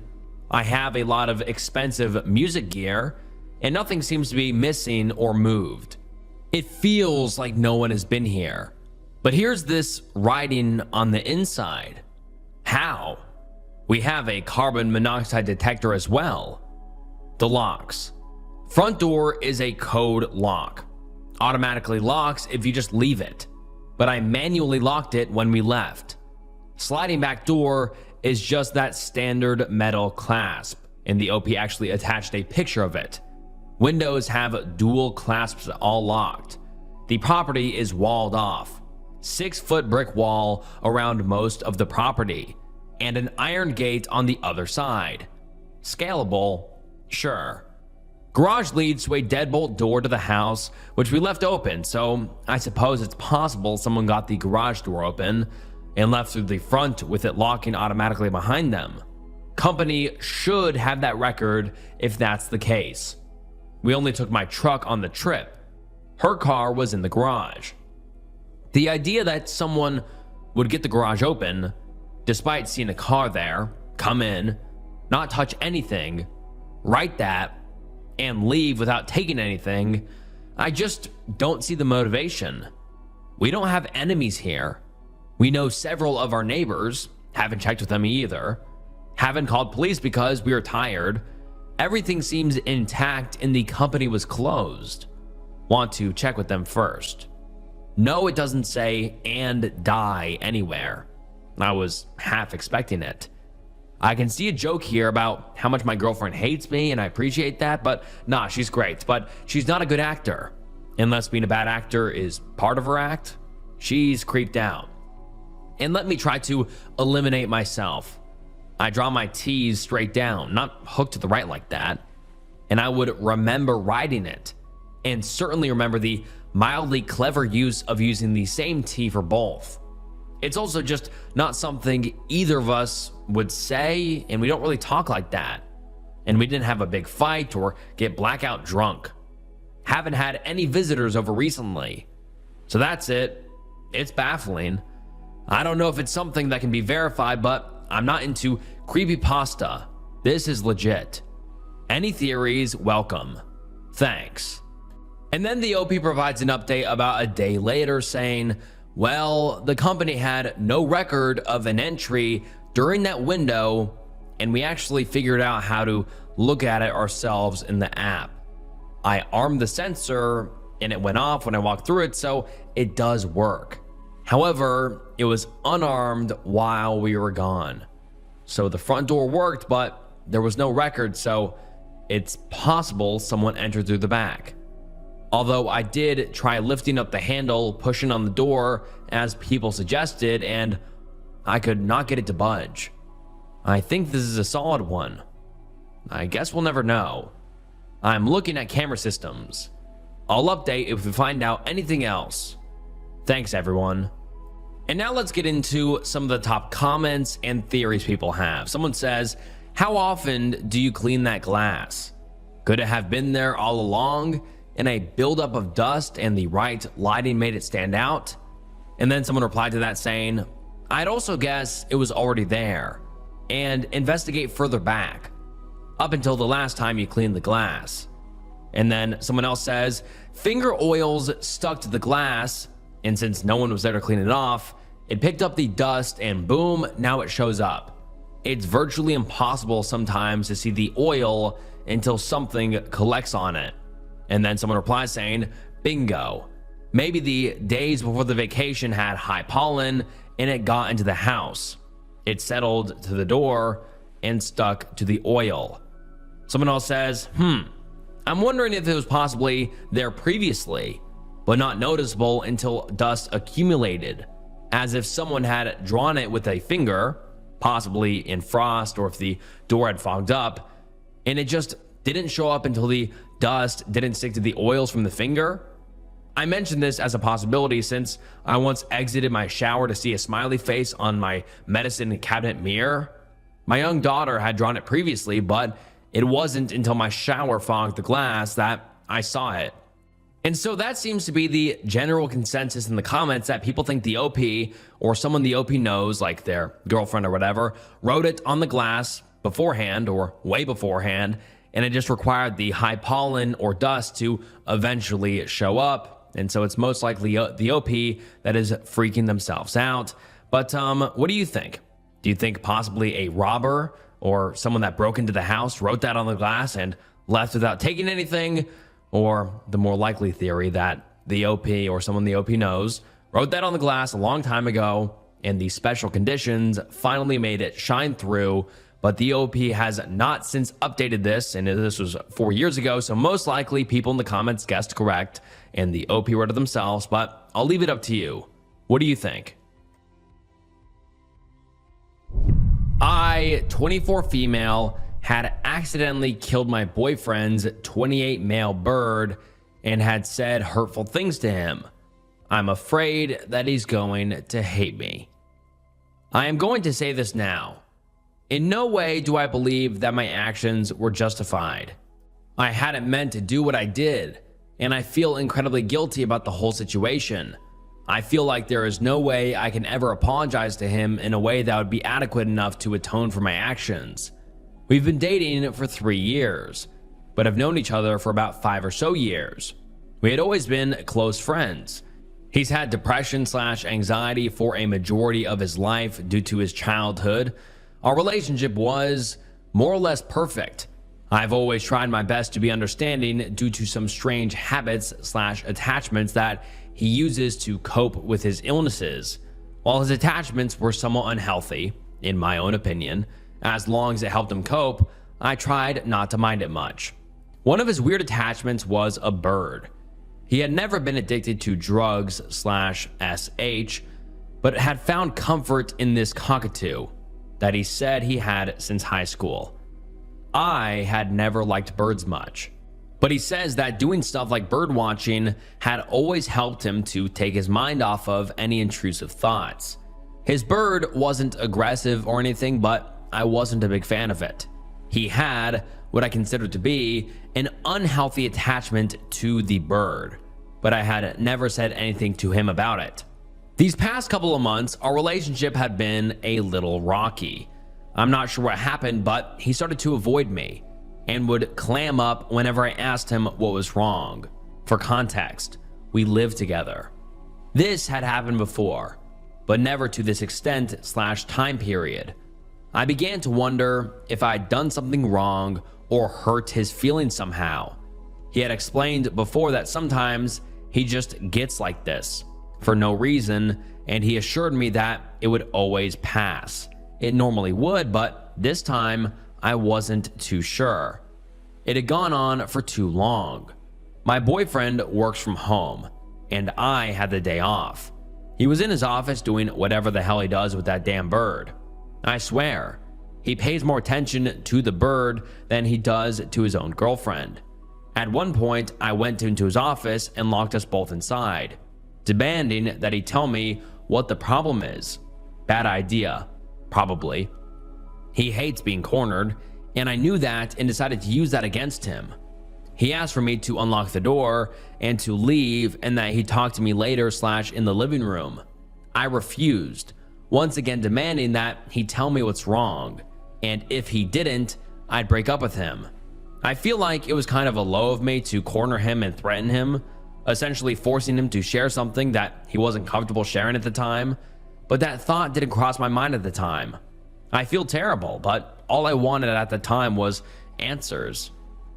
I have a lot of expensive music gear, and nothing seems to be missing or moved. It feels like no one has been here. But here's this writing on the inside. How? We have a carbon monoxide detector as well. The locks. Front door is a code lock. Automatically locks if you just leave it. But I manually locked it when we left. Sliding back door is just that standard metal clasp, and the OP actually attached a picture of it. Windows have dual clasps all locked. The property is walled off. 6-foot brick wall around most of the property, and an iron gate on the other side. Scalable? Sure. Garage leads to a deadbolt door to the house, which we left open, so I suppose it's possible someone got the garage door open and left through the front with it locking automatically behind them. Company should have that record if that's the case. We only took my truck on the trip. Her car was in the garage. The idea that someone would get the garage open, despite seeing a car there, come in, not touch anything, write that, and leave without taking anything. I just don't see the motivation. We don't have enemies here. We know several of our neighbors, haven't checked with them either, haven't called police because we were tired. Everything seems intact and the company was closed. Want to check with them first. No, it doesn't say "and die" anywhere. I was half expecting it. I can see a joke here about how much my girlfriend hates me, and I appreciate that, but nah, she's great, but she's not a good actor. Unless being a bad actor is part of her act, she's creeped out. And let me try to eliminate myself. I draw my T's straight down, not hooked to the right like that, and I would remember writing it, and certainly remember the mildly clever use of using the same T for both. It's also just not something either of us would say, and we don't really talk like that. And we didn't have a big fight or get blackout drunk. Haven't had any visitors over recently. So that's it. It's baffling. I don't know if it's something that can be verified, but I'm not into creepypasta. This is legit. Any theories, welcome. Thanks. And then the OP provides an update about a day later saying, well, the company had no record of an entry during that window, and we actually figured out how to look at it ourselves in the app. I armed the sensor and it went off when I walked through it, so it does work. However, it was unarmed while we were gone. So the front door worked, but there was no record, so it's possible someone entered through the back. Although I did try lifting up the handle, pushing on the door as people suggested, and I could not get it to budge. I think this is a solid one. I guess we'll never know. I'm looking at camera systems. I'll update if we find out anything else. Thanks, everyone. And now let's get into some of the top comments and theories people have. Someone says, how often do you clean that glass? Could it have been there all along? And a buildup of dust and the right lighting made it stand out? And then someone replied to that saying, I'd also guess it was already there, and investigate further back, up until the last time you cleaned the glass. And then someone else says, finger oils stuck to the glass, and since no one was there to clean it off, it picked up the dust and boom, now it shows up. It's virtually impossible sometimes to see the oil until something collects on it. And then someone replies saying, bingo. Maybe the days before the vacation had high pollen and it got into the house. It settled to the door and stuck to the oil. Someone else says, I'm wondering if it was possibly there previously, but not noticeable until dust accumulated, as if someone had drawn it with a finger, possibly in frost or if the door had fogged up, and it just didn't show up until the dust didn't stick to the oils from the finger. I mentioned this as a possibility since I once exited my shower to see a smiley face on my medicine cabinet mirror. My young daughter had drawn it previously, but it wasn't until my shower fogged the glass that I saw it. And so that seems to be the general consensus in the comments, that people think the OP or someone the OP knows, like their girlfriend or whatever, wrote it on the glass beforehand or way beforehand, and it just required the high pollen or dust to eventually show up. And so it's most likely the OP that is freaking themselves out. But what do you think? Do you think possibly a robber or someone that broke into the house wrote that on the glass and left without taking anything? Or the more likely theory that the OP or someone the OP knows wrote that on the glass a long time ago, and the special conditions finally made it shine through, but the OP has not since updated this, and this was 4 years ago, so most likely people in the comments guessed correct, and the OP wrote it themselves, but I'll leave it up to you. What do you think? I, 24 female, had accidentally killed my boyfriend's 28 male bird and had said hurtful things to him. I'm afraid that he's going to hate me. I am going to say this now. In no way do I believe that my actions were justified. I hadn't meant to do what I did, and I feel incredibly guilty about the whole situation. I feel like there is no way I can ever apologize to him in a way that would be adequate enough to atone for my actions. We've been dating for 3 years, but have known each other for about 5 or so years. We had always been close friends. He's had depression/anxiety for a majority of his life due to his childhood. Our relationship was more or less perfect. I've always tried my best to be understanding due to some strange habits/attachments that he uses to cope with his illnesses. While his attachments were somewhat unhealthy, in my own opinion, as long as it helped him cope, I tried not to mind it much. One of his weird attachments was a bird. He had never been addicted to drugs/SH, but had found comfort in this cockatoo that he said he had since high school. I had never liked birds much, but he says that doing stuff like bird watching had always helped him to take his mind off of any intrusive thoughts. His bird wasn't aggressive or anything, but I wasn't a big fan of it. He had what I considered to be an unhealthy attachment to the bird, but I had never said anything to him about it. These past couple of months, our relationship had been a little rocky. I'm not sure what happened, but he started to avoid me and would clam up whenever I asked him what was wrong. For context, we lived together. This had happened before, but never to this extent/time period. I began to wonder if I'd done something wrong or hurt his feelings somehow. He had explained before that sometimes he just gets like this for no reason, and he assured me that it would always pass. It normally would, but this time I wasn't too sure. It had gone on for too long. My boyfriend works from home, and I had the day off. He was in his office doing whatever the hell he does with that damn bird. I swear, he pays more attention to the bird than he does to his own girlfriend. At one point, I went into his office and locked us both inside, demanding that he tell me what the problem is. Bad idea, probably. He hates being cornered, and I knew that and decided to use that against him. He asked for me to unlock the door and to leave, and that he'd talk to me later/in the living room. I refused, once again demanding that he tell me what's wrong, and if he didn't, I'd break up with him. I feel like it was kind of a low of me to corner him and threaten him, essentially forcing him to share something that he wasn't comfortable sharing at the time, but that thought didn't cross my mind at the time. I feel terrible, but all I wanted at the time was answers.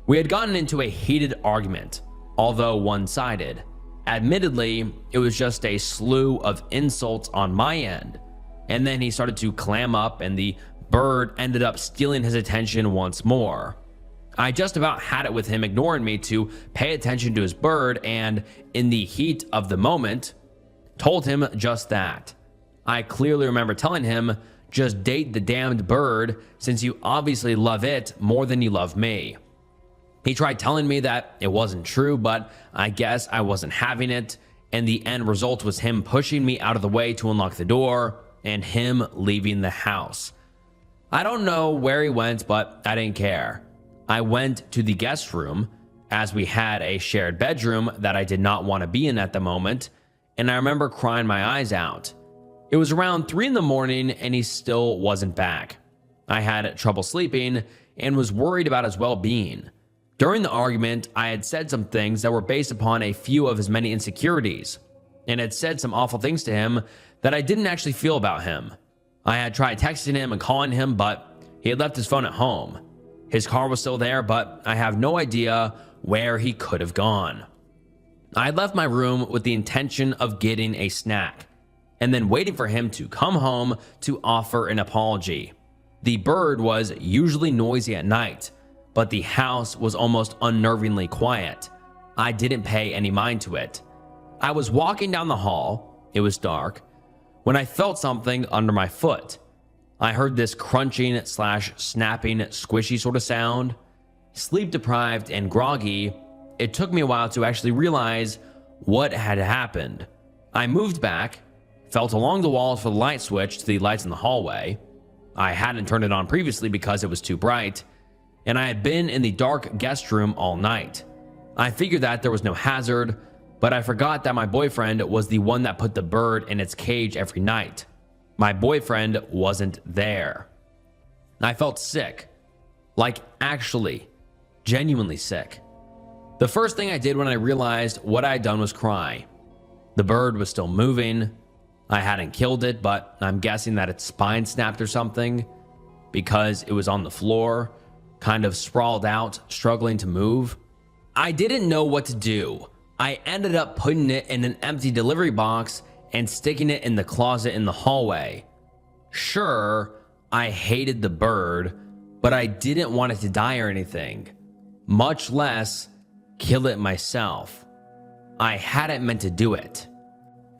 We had gotten into a heated argument, although one-sided. Admittedly, it was just a slew of insults on my end, and then he started to clam up and the bird ended up stealing his attention once more. I just about had it with him ignoring me to pay attention to his bird, and in the heat of the moment, told him just that. I clearly remember telling him, just date the damned bird since you obviously love it more than you love me. He tried telling me that it wasn't true, but I guess I wasn't having it, and the end result was him pushing me out of the way to unlock the door and him leaving the house. I don't know where he went, but I didn't care. I went to the guest room, as we had a shared bedroom that I did not want to be in at the moment, and I remember crying my eyes out. It was around 3 in the morning and he still wasn't back. I had trouble sleeping and was worried about his well-being. During the argument, I had said some things that were based upon a few of his many insecurities, and had said some awful things to him that I didn't actually feel about him. I had tried texting him and calling him, but he had left his phone at home. His car was still there, but I have no idea where he could have gone. I had left my room with the intention of getting a snack, and then waiting for him to come home to offer an apology. The bird was usually noisy at night, but the house was almost unnervingly quiet. I didn't pay any mind to it. I was walking down the hall, it was dark, when I felt something under my foot. I heard this crunching/snapping squishy sort of sound. Sleep deprived and groggy, it took me a while to actually realize what had happened. I moved back, felt along the walls for the light switch to the lights in the hallway. I hadn't turned it on previously because it was too bright, and I had been in the dark guest room all night. I figured that there was no hazard, but I forgot that my boyfriend was the one that put the bird in its cage every night. My boyfriend wasn't there. I felt sick, like actually, genuinely sick. The first thing I did when I realized what I had done was cry. The bird was still moving. I hadn't killed it, but I'm guessing that its spine snapped or something because it was on the floor, kind of sprawled out, struggling to move. I didn't know what to do. I ended up putting it in an empty delivery box and sticking it in the closet in the hallway. Sure, I hated the bird, but I didn't want it to die or anything, much less kill it myself. I hadn't meant to do it.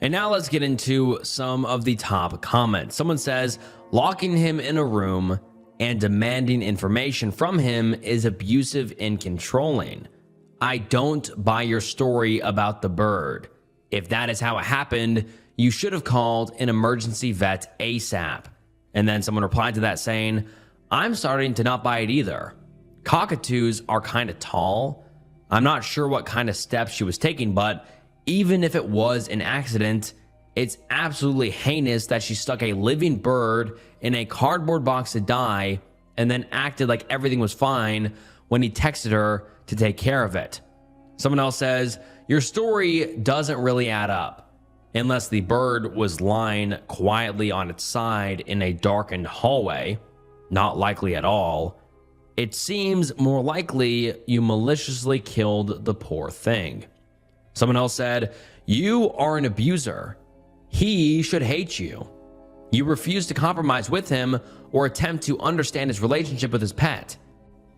And now let's get into some of the top comments. Someone says, locking him in a room and demanding information from him is abusive and controlling. I don't buy your story about the bird. If that is how it happened, you should have called an emergency vet ASAP. And then someone replied to that saying, I'm starting to not buy it either. Cockatoos are kind of tall. I'm not sure what kind of steps she was taking, but even if it was an accident, it's absolutely heinous that she stuck a living bird in a cardboard box to die and then acted like everything was fine when he texted her to take care of it. Someone else says, your story doesn't really add up. Unless the bird was lying quietly on its side in a darkened hallway, not likely at all. It seems more likely you maliciously killed the poor thing. Someone else said, you are an abuser. He should hate you. You refuse to compromise with him or attempt to understand his relationship with his pet.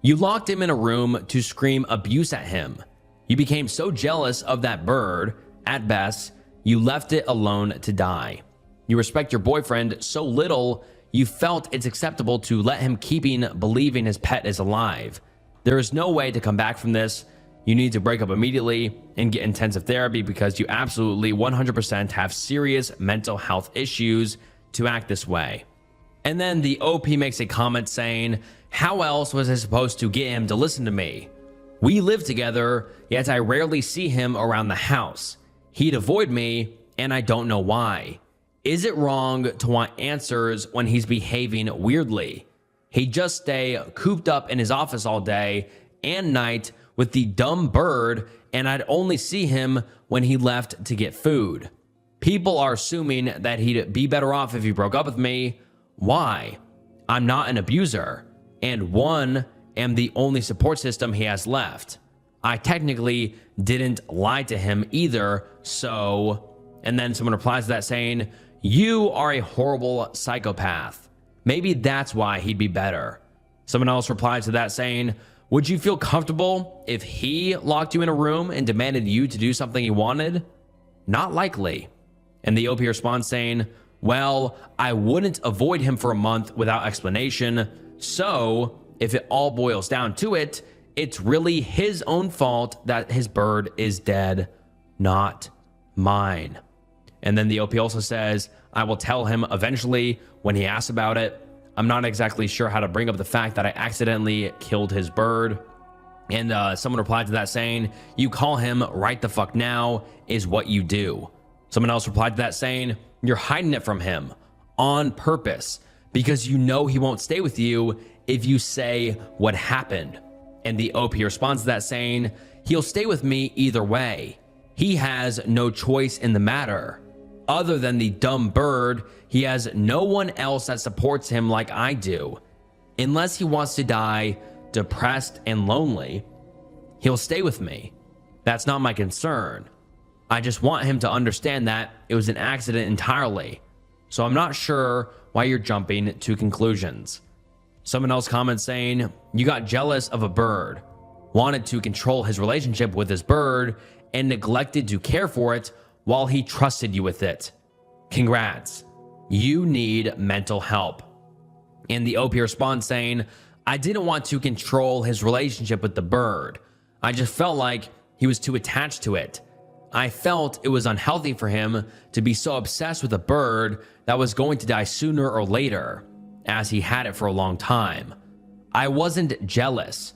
You locked him in a room to scream abuse at him. You became so jealous of that bird, at best, you left it alone to die. You respect your boyfriend so little, you felt it's acceptable to let him believing his pet is alive. There is no way to come back from this. You need to break up immediately and get intensive therapy because you absolutely 100% have serious mental health issues to act this way. And then the OP makes a comment saying, how else was I supposed to get him to listen to me? We live together, yet I rarely see him around the house. He'd avoid me, and I don't know why. Is it wrong to want answers when he's behaving weirdly? He'd just stay cooped up in his office all day and night with the dumb bird, and I'd only see him when he left to get food. People are assuming that he'd be better off if he broke up with me. Why? I'm not an abuser, and am the only support system he has left. I technically didn't lie to him either, so... And then someone replies to that saying, you are a horrible psychopath. Maybe that's why he'd be better. Someone else replies to that saying, would you feel comfortable if he locked you in a room and demanded you to do something he wanted? Not likely. And the OP responds saying, well, I wouldn't avoid him for a month without explanation, so if it all boils down to it, it's really his own fault that his bird is dead, not mine. And then the OP also says, I will tell him eventually when he asks about it. I'm not exactly sure how to bring up the fact that I accidentally killed his bird. And someone replied to that saying, you call him right the fuck now is what you do. Someone else replied to that saying, you're hiding it from him on purpose because you know he won't stay with you if you say what happened. And the OP responds to that saying, he'll stay with me either way. He has no choice in the matter. Other than the dumb bird, he has no one else that supports him like I do. Unless he wants to die depressed and lonely, he'll stay with me. That's not my concern. I just want him to understand that it was an accident entirely. So I'm not sure why you're jumping to conclusions. Someone else comments saying, you got jealous of a bird, wanted to control his relationship with his bird, and neglected to care for it while he trusted you with it. Congrats. You need mental help. And the OP responds saying, I didn't want to control his relationship with the bird. I just felt like he was too attached to it. I felt it was unhealthy for him to be so obsessed with a bird that was going to die sooner or later, as he had it for a long time. I wasn't jealous.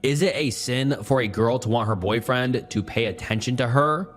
Is it a sin for a girl to want her boyfriend to pay attention to her?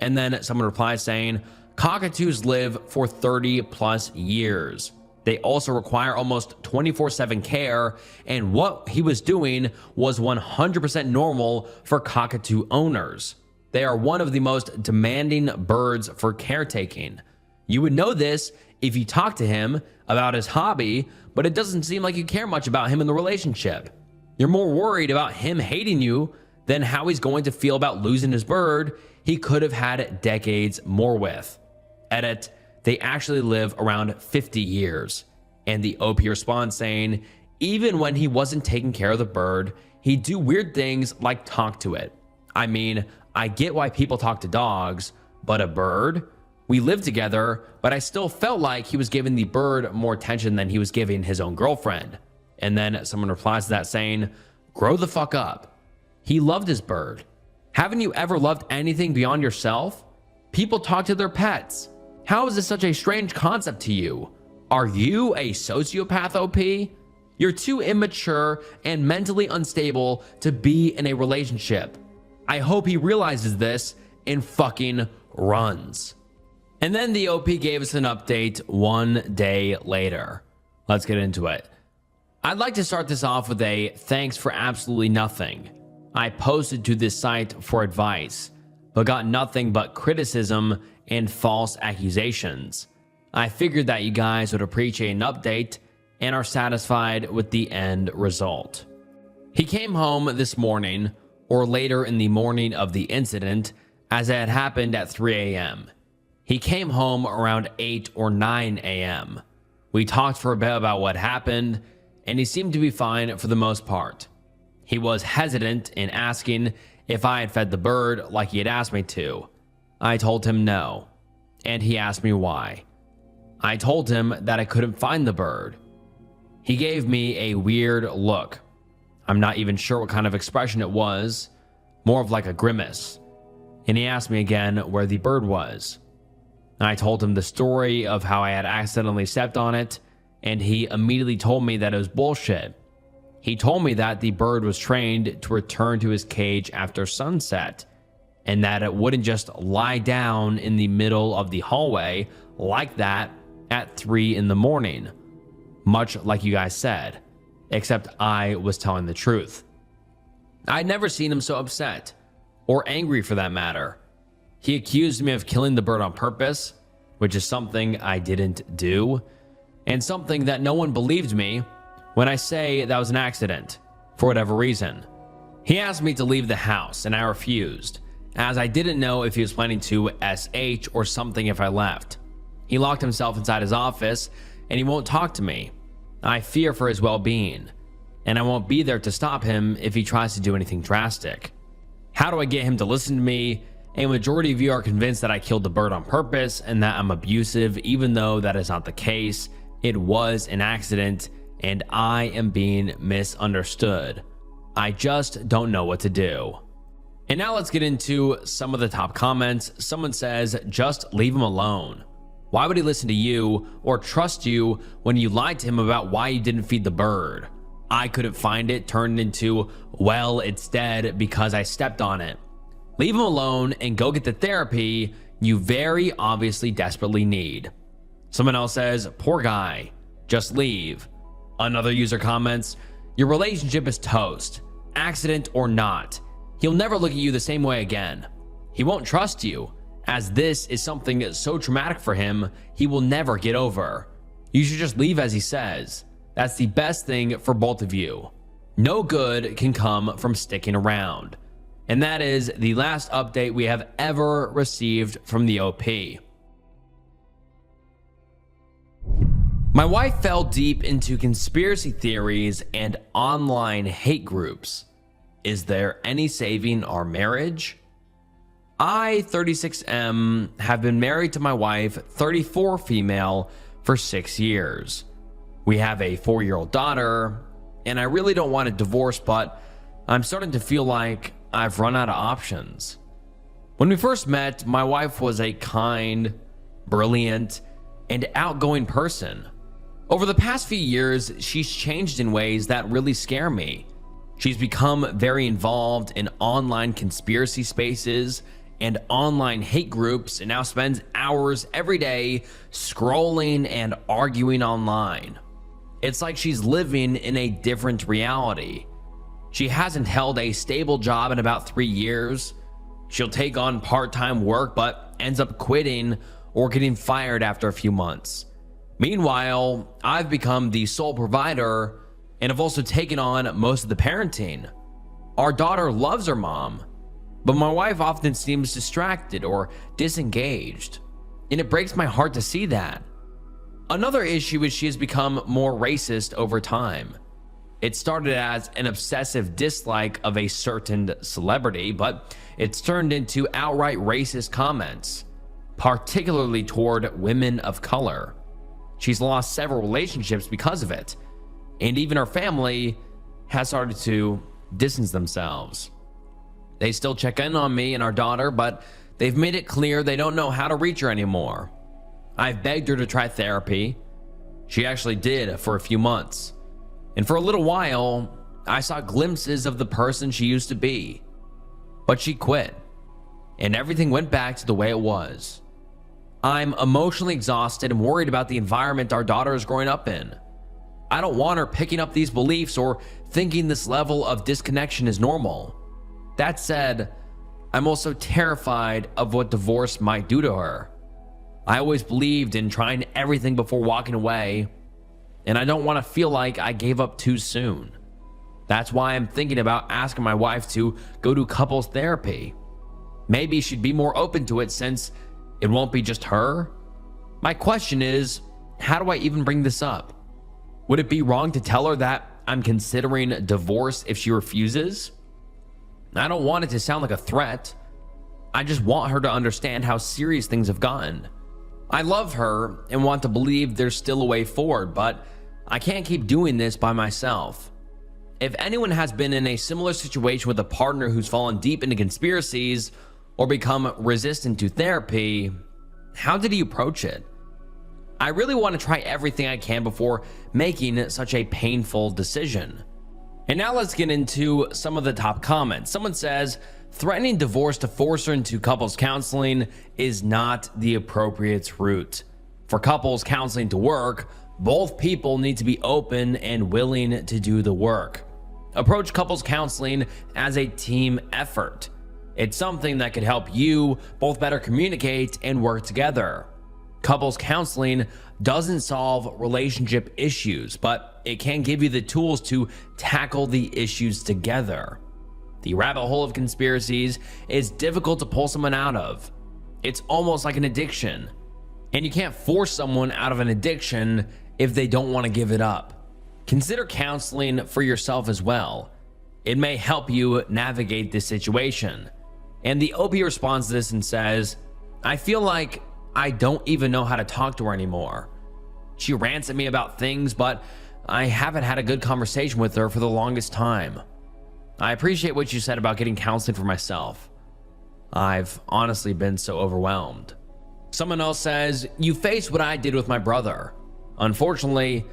And then someone replies saying, cockatoos live for 30 plus years. They also require almost 24/7 care, and what he was doing was 100% normal for cockatoo owners. They are one of the most demanding birds for caretaking. You would know this if you talked to him about his hobby, but it doesn't seem like you care much about him in the relationship. You're more worried about him hating you than how he's going to feel about losing his bird he could have had decades more with. Edit, they actually live around 50 years. And the OP responds saying, even when he wasn't taking care of the bird, he'd do weird things like talk to it. I mean, I get why people talk to dogs, but a bird? We lived together, but I still felt like he was giving the bird more attention than he was giving his own girlfriend. And then someone replies to that saying, grow the fuck up. He loved his bird. Haven't you ever loved anything beyond yourself? People talk to their pets. How is this such a strange concept to you? Are you a sociopath, OP? You're too immature and mentally unstable to be in a relationship. I hope he realizes this and fucking runs. And then the OP gave us an update one day later. Let's get into it. I'd like to start this off with a thanks for absolutely nothing. I posted to this site for advice, but got nothing but criticism and false accusations. I figured that you guys would appreciate an update and are satisfied with the end result. He came home this morning, or later in the morning of the incident, as it had happened at 3 a.m. He came home around 8 or 9 a.m. We talked for a bit about what happened, and he seemed to be fine for the most part. He was hesitant in asking if I had fed the bird like he had asked me to. I told him no, and he asked me why. I told him that I couldn't find the bird. He gave me a weird look. I'm not even sure what kind of expression it was, more of like a grimace. And he asked me again where the bird was. I told him the story of how I had accidentally stepped on it, and he immediately told me that it was bullshit. He told me that the bird was trained to return to his cage after sunset, and that it wouldn't just lie down in the middle of the hallway like that at 3 in the morning, much like you guys said, except I was telling the truth. I'd never seen him so upset, or angry for that matter. He accused me of killing the bird on purpose, which is something I didn't do, and something that no one believed me when I say that was an accident, for whatever reason. He asked me to leave the house, and I refused, as I didn't know if he was planning to SH or something if I left. He locked himself inside his office, and he won't talk to me. I fear for his well-being, and I won't be there to stop him if he tries to do anything drastic. How do I get him to listen to me? A majority of you are convinced that I killed the bird on purpose and that I'm abusive, even though that is not the case. It was an accident, and I am being misunderstood. I just don't know what to do. And now let's get into some of the top comments. Someone says, just leave him alone. Why would he listen to you or trust you when you lied to him about why you didn't feed the bird? I couldn't find it turned into, well, it's dead because I stepped on it. Leave him alone and go get the therapy you very obviously desperately need. Someone else says, poor guy, just leave. Another user comments, your relationship is toast, accident or not. He'll never look at you the same way again. He won't trust you, as this is something so traumatic for him he will never get over. You should just leave as he says. That's the best thing for both of you. No good can come from sticking around. And that is the last update we have ever received from the OP. My wife fell deep into conspiracy theories and online hate groups. Is there any saving our marriage? I, 36M, have been married to my wife, 34 female, for 6 years. We have a 4-year-old daughter, and I really don't want a divorce, but I'm starting to feel like I've run out of options. When we first met, my wife was a kind, brilliant, and outgoing person. Over the past few years, she's changed in ways that really scare me. She's become very involved in online conspiracy spaces and online hate groups and now spends hours every day scrolling and arguing online. It's like she's living in a different reality. She hasn't held a stable job in about 3 years. She'll take on part-time work but ends up quitting or getting fired after a few months. Meanwhile, I've become the sole provider and have also taken on most of the parenting. Our daughter loves her mom, but my wife often seems distracted or disengaged, and it breaks my heart to see that. Another issue is she has become more racist over time. It started as an obsessive dislike of a certain celebrity, but it's turned into outright racist comments, particularly toward women of color. She's lost several relationships because of it, and even her family has started to distance themselves. They still check in on me and our daughter, but they've made it clear they don't know how to reach her anymore. I've begged her to try therapy. She actually did for a few months. And for a little while, I saw glimpses of the person she used to be. But she quit, and everything went back to the way it was. I'm emotionally exhausted and worried about the environment our daughter is growing up in. I don't want her picking up these beliefs or thinking this level of disconnection is normal. That said, I'm also terrified of what divorce might do to her. I always believed in trying everything before walking away, and I don't want to feel like I gave up too soon. That's why I'm thinking about asking my wife to go to couples therapy. Maybe she'd be more open to it since it won't be just her. My question is, how do I even bring this up? Would it be wrong to tell her that I'm considering divorce if she refuses? I don't want it to sound like a threat. I just want her to understand how serious things have gotten. I love her and want to believe there's still a way forward, but I can't keep doing this by myself. If anyone has been in a similar situation with a partner who's fallen deep into conspiracies or become resistant to therapy, how did he approach it? I really want to try everything I can before making such a painful decision. And now let's get into some of the top comments. Someone says, threatening divorce to force her into couples counseling is not the appropriate route. For couples counseling to work, both people need to be open and willing to do the work. Approach couples counseling as a team effort. It's something that could help you both better communicate and work together. Couples counseling doesn't solve relationship issues, but it can give you the tools to tackle the issues together. The rabbit hole of conspiracies is difficult to pull someone out of. It's almost like an addiction, and you can't force someone out of an addiction if they don't want to give it up. Consider counseling for yourself as well. It may help you navigate this situation. And the OP responds to this and says, I feel like I don't even know how to talk to her anymore. She rants at me about things, but I haven't had a good conversation with her for the longest time. I appreciate what you said about getting counseling for myself. I've honestly been so overwhelmed. Someone else says, you faced what I did with my brother. Unfortunately,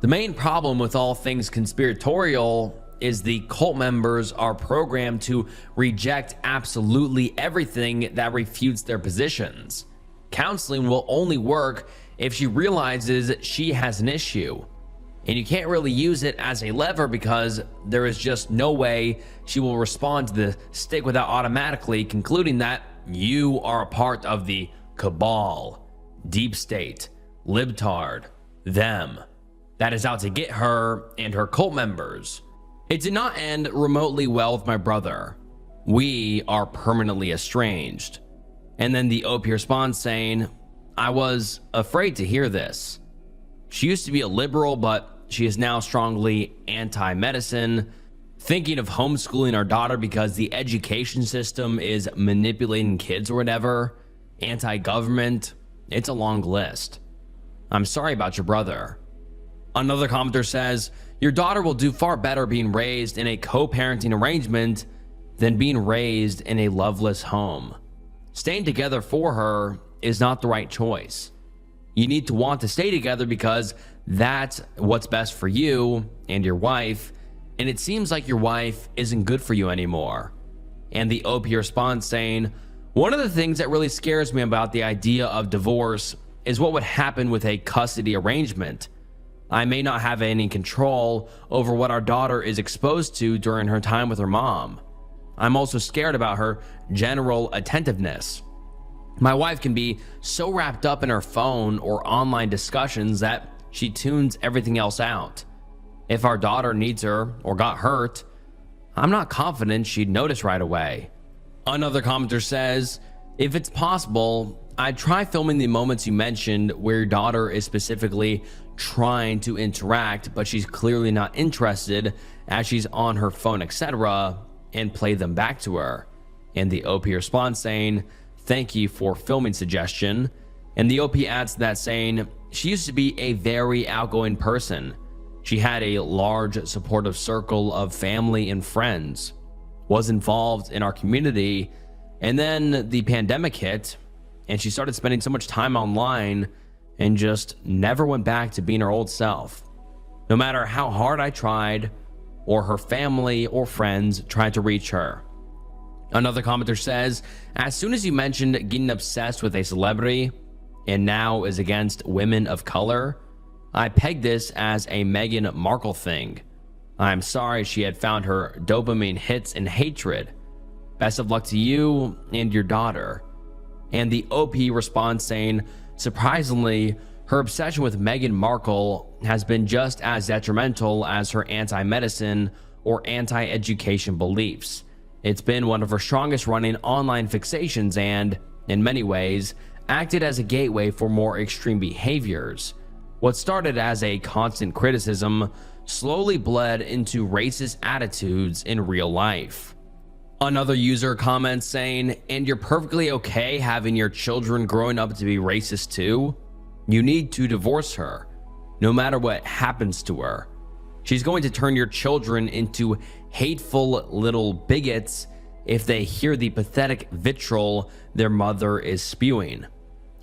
the main problem with all things conspiratorial is the cult members are programmed to reject absolutely everything that refutes their positions. Counseling will only work if she realizes she has an issue, and you can't really use it as a lever because there is just no way she will respond to the stick without automatically concluding that you are a part of the cabal, deep state, libtard, them, that is out to get her and her cult members. It did not end remotely well with my brother. We are permanently estranged. And then the OP responds saying, I was afraid to hear this. She used to be a liberal, but she is now strongly anti-medicine, thinking of homeschooling our daughter because the education system is manipulating kids or whatever, anti-government. It's a long list. I'm sorry about your brother. Another commenter says, your daughter will do far better being raised in a co-parenting arrangement than being raised in a loveless home. Staying together for her is not the right choice. You need to want to stay together because that's what's best for you and your wife, and it seems like your wife isn't good for you anymore. And the OP responds saying, One of the things that really scares me about the idea of divorce is what would happen with a custody arrangement. I may not have any control over what our daughter is exposed to during her time with her mom. I'm also scared about her general attentiveness. My wife can be so wrapped up in her phone or online discussions that she tunes everything else out. If our daughter needs her or got hurt, I'm not confident she'd notice right away. Another commenter says, if it's possible, I'd try filming the moments you mentioned where your daughter is specifically trying to interact, but she's clearly not interested as she's on her phone, etc., and play them back to her. And the OP responds saying, thank you for filming suggestion. And the OP adds to that saying, she used to be a very outgoing person. She had a large supportive circle of family and friends, was involved in our community, and then the pandemic hit and she started spending so much time online and just never went back to being her old self. No matter how hard I tried, or her family or friends tried to reach her. Another commenter says, as soon as you mentioned getting obsessed with a celebrity and now is against women of color, I pegged this as a Meghan Markle thing. I'm sorry she had found her dopamine hits in hatred. Best of luck to you and your daughter. And the OP responds saying, surprisingly, her obsession with Meghan Markle has been just as detrimental as her anti-medicine or anti-education beliefs. It's been one of her strongest running online fixations and, in many ways, acted as a gateway for more extreme behaviors. What started as a constant criticism slowly bled into racist attitudes in real life. Another user comments saying, and you're perfectly okay having your children growing up to be racist too? You need to divorce her, no matter what happens to her. She's going to turn your children into hateful little bigots if they hear the pathetic vitriol their mother is spewing.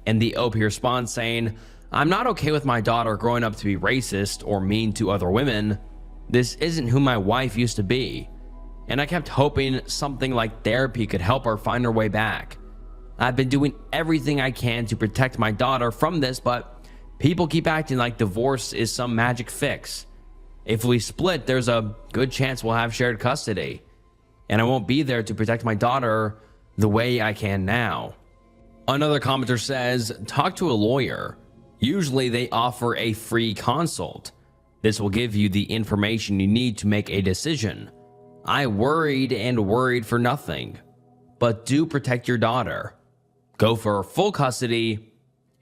And the OP responds saying, I'm not okay with my daughter growing up to be racist or mean to other women. This isn't who my wife used to be. And I kept hoping something like therapy could help her find her way back. I've been doing everything I can to protect my daughter from this, but people keep acting like divorce is some magic fix. If we split, there's a good chance we'll have shared custody, and I won't be there to protect my daughter the way I can now. Another commenter says, talk to a lawyer. Usually they offer a free consult. This will give you the information you need to make a decision. I worried for nothing, but do protect your daughter. Go for full custody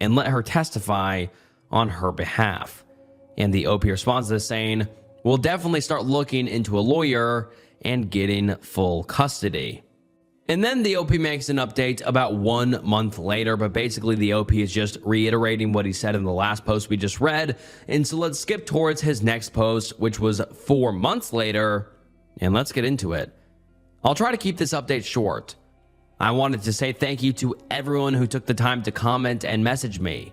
and let her testify on her behalf. And the OP responds to this saying, we'll definitely start looking into a lawyer and getting full custody. And then the OP makes an update about 1 month later, but basically the OP is just reiterating what he said in the last post we just read. And so let's skip towards his next post, which was 4 months later, and let's get into it. I'll try to keep this update short. I wanted to say thank you to everyone who took the time to comment and message me.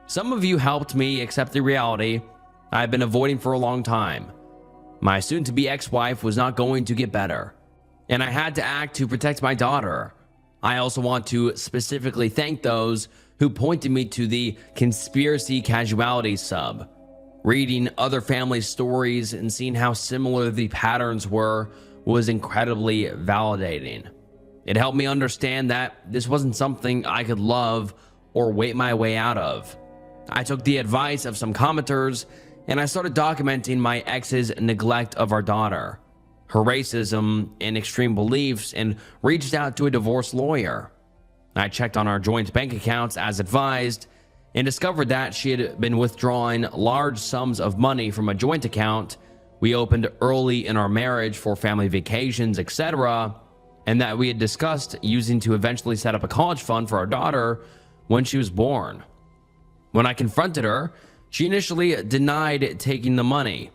Some of you helped me accept the reality I've been avoiding for a long time. My soon-to-be ex-wife was not going to get better, and I had to act to protect my daughter. I also want to specifically thank those who pointed me to the conspiracy casualty sub. Reading other family stories and seeing how similar the patterns were was incredibly validating. It helped me understand that this wasn't something I could love or wait my way out of. I took the advice of some commenters and I started documenting my ex's neglect of our daughter, her racism and extreme beliefs, and reached out to a divorce lawyer. I checked on our joint bank accounts as advised and discovered that she had been withdrawing large sums of money from a joint account we opened early in our marriage for family vacations, etc., and that we had discussed using to eventually set up a college fund for our daughter when she was born. When I confronted her, she initially denied taking the money.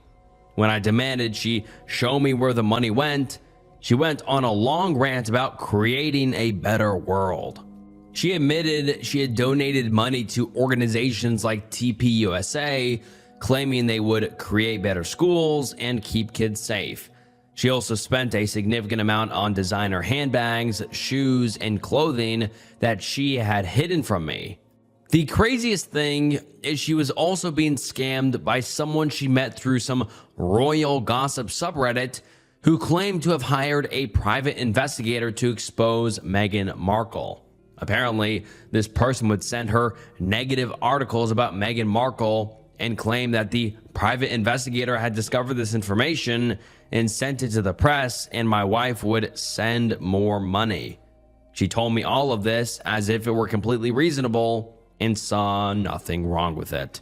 When I demanded she show me where the money went, she went on a long rant about creating a better world. She admitted she had donated money to organizations like TPUSA, claiming they would create better schools and keep kids safe. She also spent a significant amount on designer handbags, shoes, and clothing that she had hidden from me. The craziest thing is she was also being scammed by someone she met through some royal gossip subreddit who claimed to have hired a private investigator to expose Meghan Markle. Apparently, this person would send her negative articles about Meghan Markle and claim that the private investigator had discovered this information and sent it to the press, and my wife would send more money. She told me all of this as if it were completely reasonable and saw nothing wrong with it.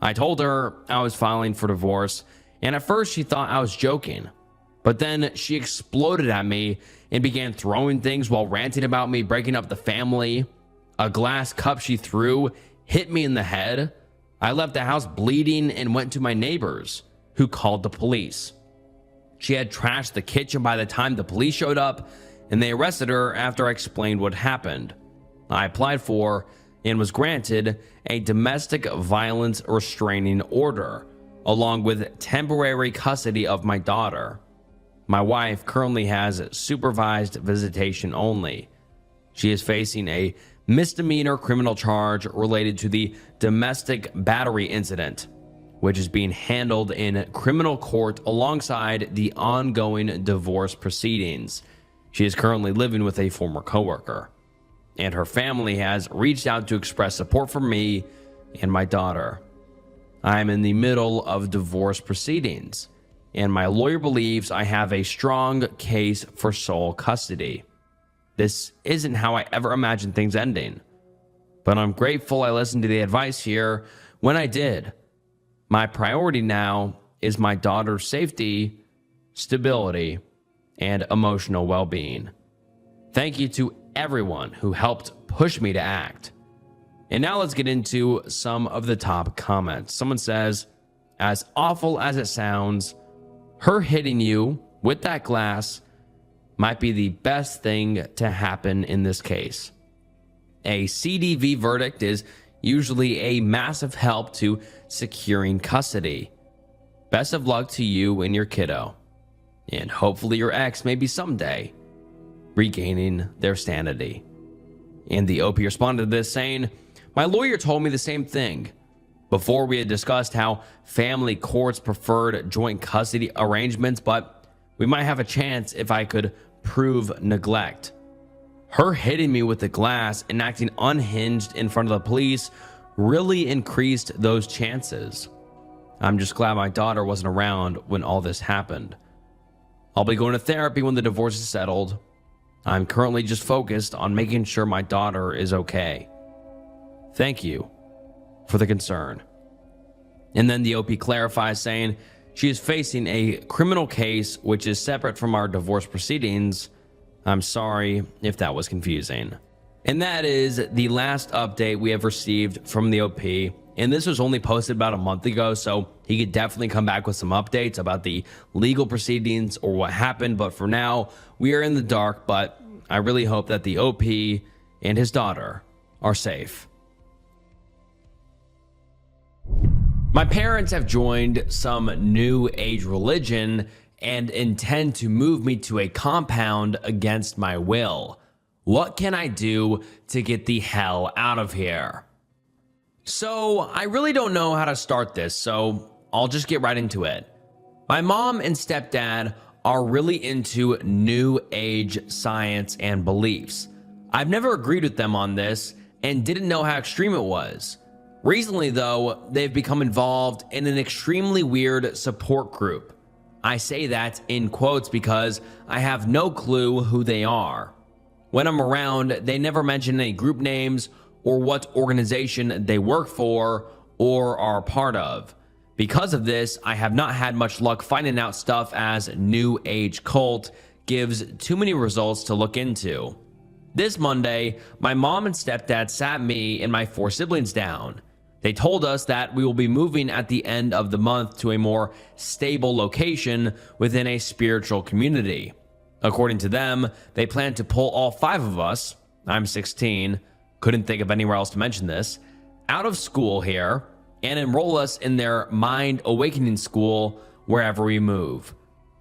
I told her I was filing for divorce, and at first she thought I was joking. But then she exploded at me and began throwing things while ranting about me breaking up the family. A glass cup she threw hit me in the head. I left the house bleeding and went to my neighbors, who called the police. She had trashed the kitchen by the time the police showed up, and they arrested her after I explained what happened. I applied for and was granted a domestic violence restraining order, along with temporary custody of my daughter. My wife currently has supervised visitation only. She is facing a misdemeanor criminal charge related to the domestic battery incident, which is being handled in criminal court alongside the ongoing divorce proceedings. She is currently living with a former coworker, and her family has reached out to express support for me and my daughter. I am in the middle of divorce proceedings, and my lawyer believes I have a strong case for sole custody. This isn't how I ever imagined things ending, but I'm grateful I listened to the advice here when I did. My priority now is my daughter's safety, stability, and emotional well-being. Thank you to everyone who helped push me to act. And now let's get into some of the top comments. Someone says, as awful as it sounds, her hitting you with that glass might be the best thing to happen in this case. A CDV verdict is usually a massive help to securing custody. Best of luck to you and your kiddo, and hopefully your ex maybe someday regaining their sanity. And the OP responded to this saying, my lawyer told me the same thing. Before we had discussed how family courts preferred joint custody arrangements, but we might have a chance if I could prove neglect. Her hitting me with the glass and acting unhinged in front of the police really increased those chances. I'm just glad my daughter wasn't around when all this happened. I'll be going to therapy when the divorce is settled. I'm currently just focused on making sure my daughter is okay. Thank you for the concern. And then the OP clarifies saying she is facing a criminal case which is separate from our divorce proceedings. I'm sorry if that was confusing. And that is the last update we have received from the OP. And this was only posted about a month ago, so he could definitely come back with some updates about the legal proceedings or what happened. But for now, we are in the dark, but I really hope that the OP and his daughter are safe. My parents have joined some new age religion and intend to move me to a compound against my will. What can I do to get the hell out of here? So I really don't know how to start this, so I'll just get right into it. My mom and stepdad are really into new age science and beliefs. I've never agreed with them on this and didn't know how extreme it was. Recently, though, they've become involved in an extremely weird support group. I say that in quotes because I have no clue who they are. When I'm around, they never mention any group names or what organization they work for or are a part of. Because of this, I have not had much luck finding out stuff as New Age Cult gives too many results to look into. This Monday, my mom and stepdad sat me and my 4 siblings down. They told us that we will be moving at the end of the month to a more stable location within a spiritual community. According to them, they plan to pull all 5 of us, I'm 16, couldn't think of anywhere else to mention this, out of school here and enroll us in their mind awakening school wherever we move.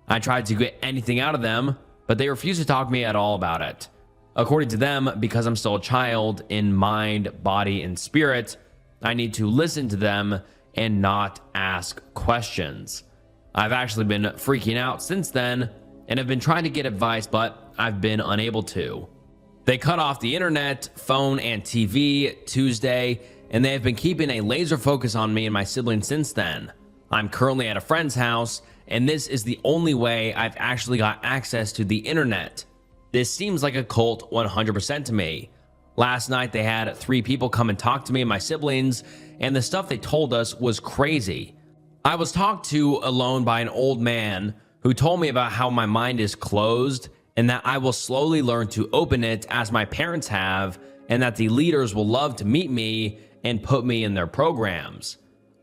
I tried to get anything out of them, but they refused to talk to me at all about it. According to them, because I'm still a child in mind, body, and spirit, I need to listen to them and not ask questions. I've actually been freaking out since then and have been trying to get advice, but I've been unable to. They cut off the internet, phone, and TV Tuesday, and they have been keeping a laser focus on me and my siblings since then. I'm currently at a friend's house, and this is the only way I've actually got access to the internet. This seems like a cult 100% to me. Last night they had 3 people come and talk to me and my siblings, and the stuff they told us was crazy. I was talked to alone by an old man who told me about how my mind is closed and that I will slowly learn to open it as my parents have, and that the leaders will love to meet me and put me in their programs.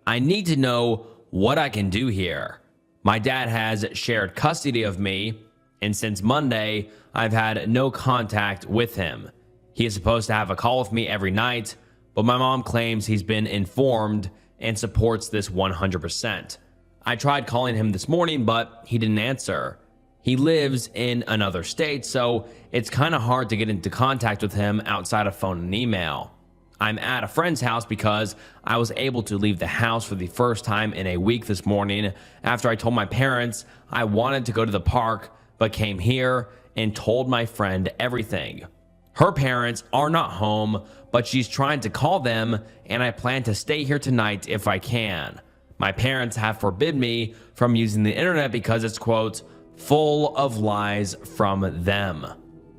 I need to know what I can do here. My dad has shared custody of me, and since Monday, I've had no contact with him. He is supposed to have a call with me every night, but my mom claims he's been informed and supports this 100%. I tried calling him this morning, but he didn't answer. He lives in another state, so it's kind of hard to get into contact with him outside of phone and email. I'm at a friend's house because I was able to leave the house for the first time in a week this morning after I told my parents I wanted to go to the park, but came here and told my friend everything. Her parents are not home, but she's trying to call them, and I plan to stay here tonight if I can. My parents have forbid me from using the internet because it's, quote, full of lies from them.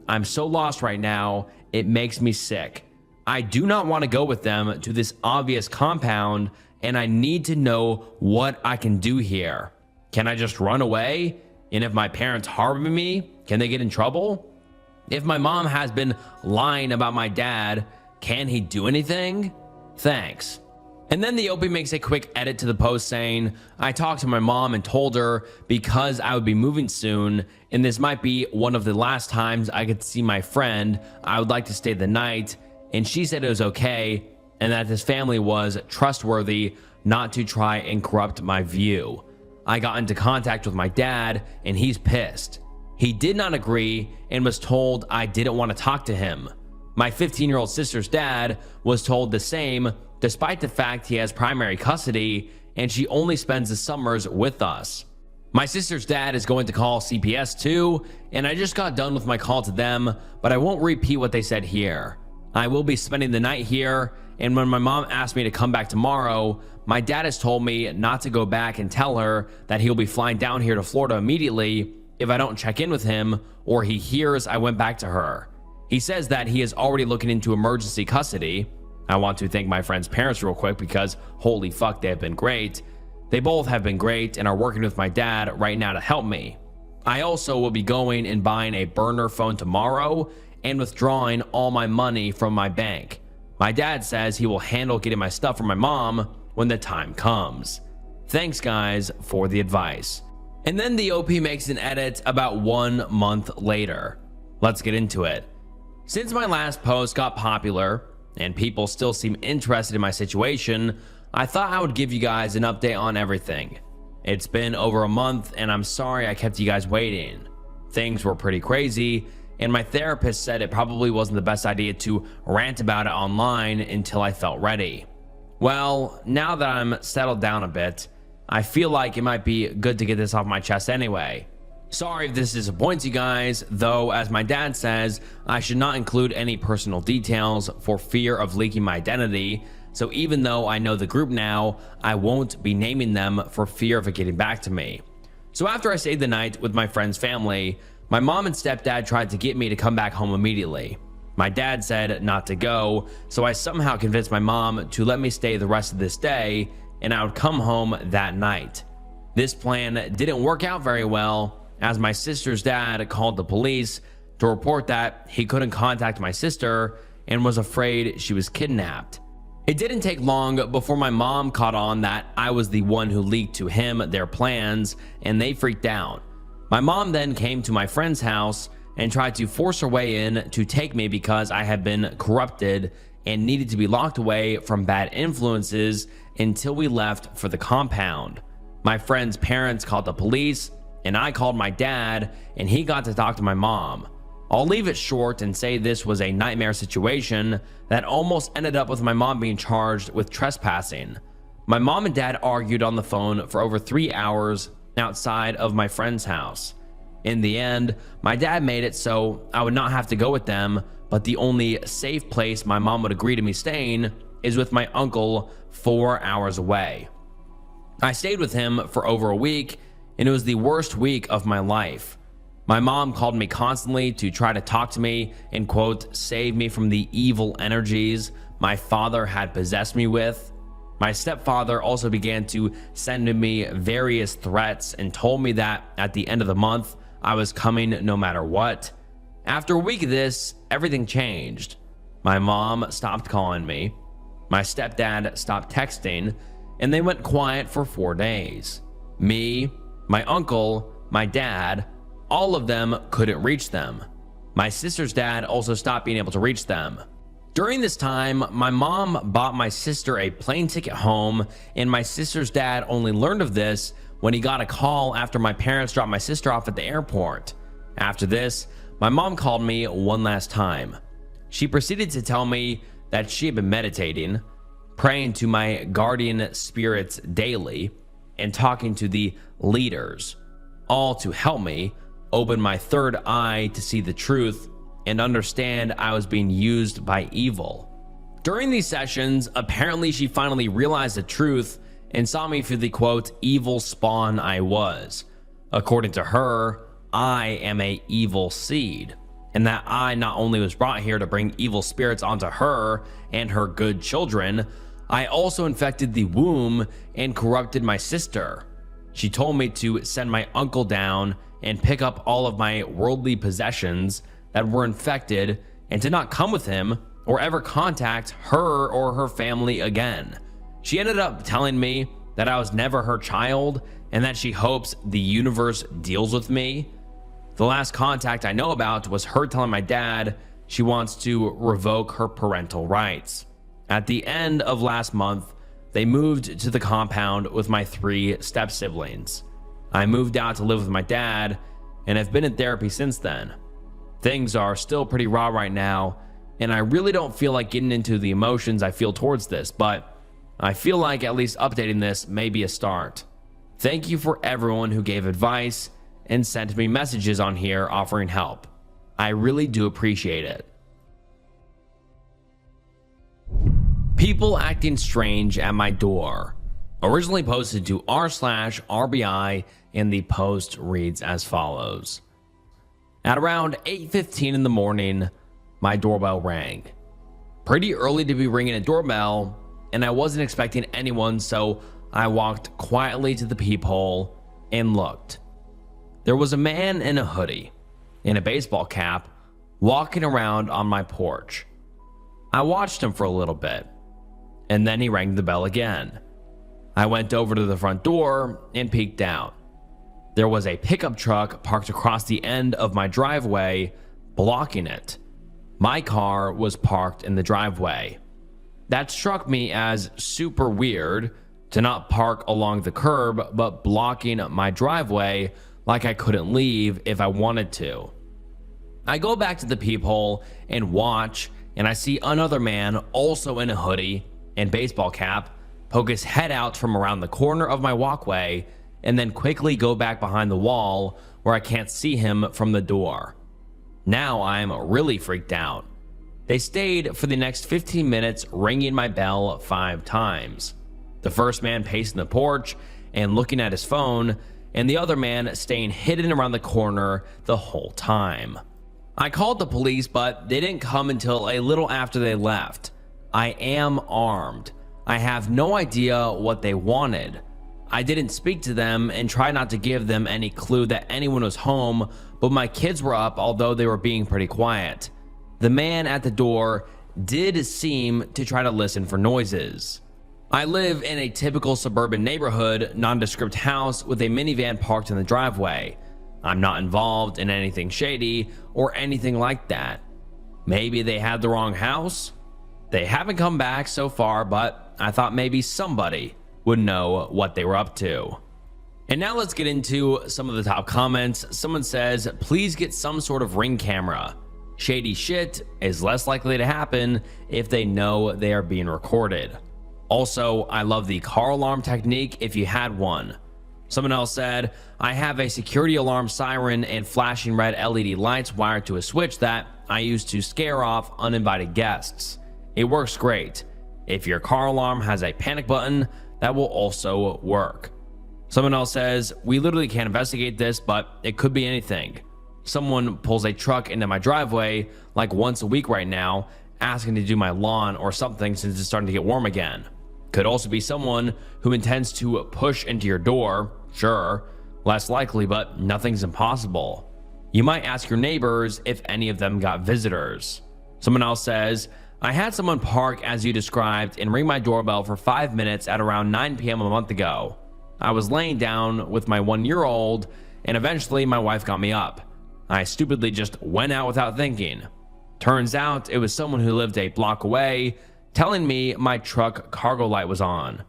I'm so lost right now, it makes me sick. I do not want to go with them to this obvious compound, and I need to know what I can do here. Can I just run away? And if my parents harbor me, can they get in trouble? If my mom has been lying about my dad, can he do anything? Thanks. And then the OP makes a quick edit to the post saying, I talked to my mom and told her because I would be moving soon, and this might be one of the last times I could see my friend, I would like to stay the night, and she said it was okay, and that this family was trustworthy not to try and corrupt my view. I got into contact with my dad, and he's pissed. He did not agree and was told I didn't want to talk to him. My 15-year-old sister's dad was told the same, despite the fact he has primary custody and she only spends the summers with us. My sister's dad is going to call CPS too, and I just got done with my call to them, but I won't repeat what they said here. I will be spending the night here, and when my mom asked me to come back tomorrow, my dad has told me not to go back and tell her that he'll be flying down here to Florida immediately if I don't check in with him or he hears I went back to her. He says that he is already looking into emergency custody. I want to thank my friend's parents real quick because holy fuck, they have been great. They both have been great and are working with my dad right now to help me. I also will be going and buying a burner phone tomorrow and withdrawing all my money from my bank. My dad says he will handle getting my stuff from my mom when the time comes. Thanks guys for the advice. And then the OP makes an edit about 1 month later. Let's get into it. Since my last post got popular and people still seem interested in my situation, I thought I would give you guys an update on everything. It's been over a month and I'm sorry I kept you guys waiting. Things were pretty crazy, and my therapist said it probably wasn't the best idea to rant about it online until I felt ready. Well, now that I'm settled down a bit, I feel like it might be good to get this off my chest anyway. Sorry if this disappoints you guys, though as my dad says, I should not include any personal details for fear of leaking my identity, so even though I know the group now, I won't be naming them for fear of it getting back to me. So after I stayed the night with my friend's family, my mom and stepdad tried to get me to come back home immediately. My dad said not to go, so I somehow convinced my mom to let me stay the rest of this day, and I would come home that night. This plan didn't work out very well, as my sister's dad called the police to report that he couldn't contact my sister and was afraid she was kidnapped. It didn't take long before my mom caught on that I was the one who leaked to him their plans, and they freaked out. My mom then came to my friend's house and tried to force her way in to take me because I had been corrupted and needed to be locked away from bad influences until we left for the compound. My friend's parents called the police, and I called my dad, and he got to talk to my mom. I'll leave it short and say this was a nightmare situation that almost ended up with my mom being charged with trespassing. My mom and dad argued on the phone for over 3 hours outside of my friend's house. In the end, my dad made it so I would not have to go with them, but the only safe place my mom would agree to me staying is with my uncle 4 hours away. I stayed with him for over a week, and it was the worst week of my life. My mom called me constantly to try to talk to me and, quote, save me from the evil energies my father had possessed me with. My stepfather also began to send me various threats and told me that at the end of the month, I was coming no matter what. After a week of this, everything changed. My mom stopped calling me. My stepdad stopped texting, and they went quiet for 4 days. Me, my uncle, my dad, all of them couldn't reach them. My sister's dad also stopped being able to reach them. During this time, my mom bought my sister a plane ticket home, and my sister's dad only learned of this when he got a call after my parents dropped my sister off at the airport. After this, my mom called me one last time. She proceeded to tell me that she had been meditating, praying to my guardian spirits daily, and talking to the leaders, all to help me open my third eye to see the truth and understand I was being used by evil. During these sessions, apparently she finally realized the truth and saw me for the, quote, evil spawn I was. According to her, I am a evil seed, and that I not only was brought here to bring evil spirits onto her and her good children, I also infected the womb and corrupted my sister. She told me to send my uncle down and pick up all of my worldly possessions that were infected and to not come with him or ever contact her or her family again. She ended up telling me that I was never her child and that she hopes the universe deals with me. The last contact I know about was her telling my dad she wants to revoke her parental rights. At the end of last month, they moved to the compound with my 3 step-siblings. I moved out to live with my dad and have been in therapy since then. Things are still pretty raw right now, and I really don't feel like getting into the emotions I feel towards this, but I feel like at least updating this may be a start. Thank you for everyone who gave advice and sent me messages on here offering help. I really do appreciate it. People acting strange at my door. Originally posted to r/RBI, and the post reads as follows. At around 8:15 in the morning, my doorbell rang. Pretty early to be ringing a doorbell, and I wasn't expecting anyone, so I walked quietly to the peephole and looked. There was a man in a hoodie and a baseball cap walking around on my porch. I watched him for a little bit, and then he rang the bell again. I went over to the front door and peeked out. There was a pickup truck parked across the end of my driveway, blocking it. My car was parked in the driveway. That struck me as super weird, to not park along the curb, but blocking my driveway like I couldn't leave if I wanted to. I go back to the peephole and watch, and I see another man, also in a hoodie and baseball cap, poke his head out from around the corner of my walkway and then quickly go back behind the wall where I can't see him from the door. Now I'm really freaked out. They stayed for the next 15 minutes ringing my bell 5 times. The first man pacing the porch and looking at his phone, and the other man staying hidden around the corner the whole time. I called the police, but they didn't come until a little after they left. I am armed. I have no idea what they wanted. I didn't speak to them and try not to give them any clue that anyone was home, but my kids were up, although they were being pretty quiet. The man at the door did seem to try to listen for noises. I live in a typical suburban neighborhood, nondescript house with a minivan parked in the driveway. I'm not involved in anything shady or anything like that. Maybe they had the wrong house? They haven't come back so far, but I thought maybe somebody would know what they were up to. And now let's get into some of the top comments. Someone says, please get some sort of ring camera. Shady shit is less likely to happen if they know they are being recorded. Also, I love the car alarm technique if you had one. Someone else said, I have a security alarm siren and flashing red LED lights wired to a switch that I use to scare off uninvited guests. It works great. If your car alarm has a panic button, that will also work. Someone else says, we literally can't investigate this, but it could be anything. Someone pulls a truck into my driveway like once a week right now, asking to do my lawn or something since it's starting to get warm again. Could also be someone who intends to push into your door. Sure, less likely, but nothing's impossible. You might ask your neighbors if any of them got visitors. Someone else says, I had someone park as you described and ring my doorbell for 5 minutes at around 9 p.m. a month ago. I was laying down with my 1-year-old and eventually my wife got me up. I stupidly just went out without thinking. Turns out it was someone who lived a block away telling me my truck cargo light was on.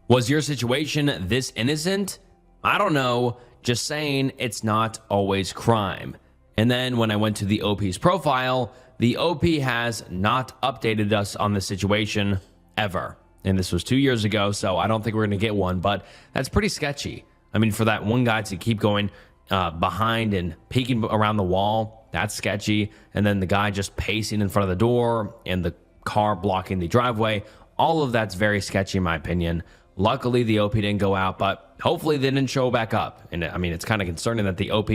Was your situation this innocent? I don't know, just saying it's not always crime. And then when I went to the OP's profile, the OP has not updated us on the situation ever. And this was 2 years ago, so I don't think we're gonna get one, but that's pretty sketchy. I mean, for that one guy to keep going behind and peeking around the wall, that's sketchy. And then the guy just pacing in front of the door and the car blocking the driveway, all of that's very sketchy in my opinion. Luckily, the OP didn't go out, but hopefully they didn't show back up. And I mean, it's kind of concerning that the OP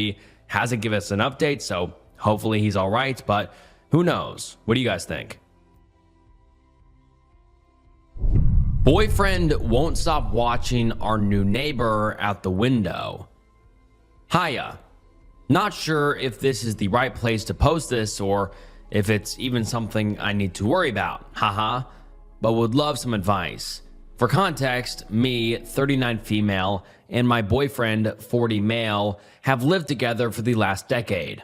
hasn't given us an update, so hopefully he's all right, but who knows? What do you guys think? Boyfriend won't stop watching our new neighbor out the window. Hiya. Not sure if this is the right place to post this or if it's even something I need to worry about. Haha. But would love some advice. For context, me, 39 female, and my boyfriend, 40 male, have lived together for the last decade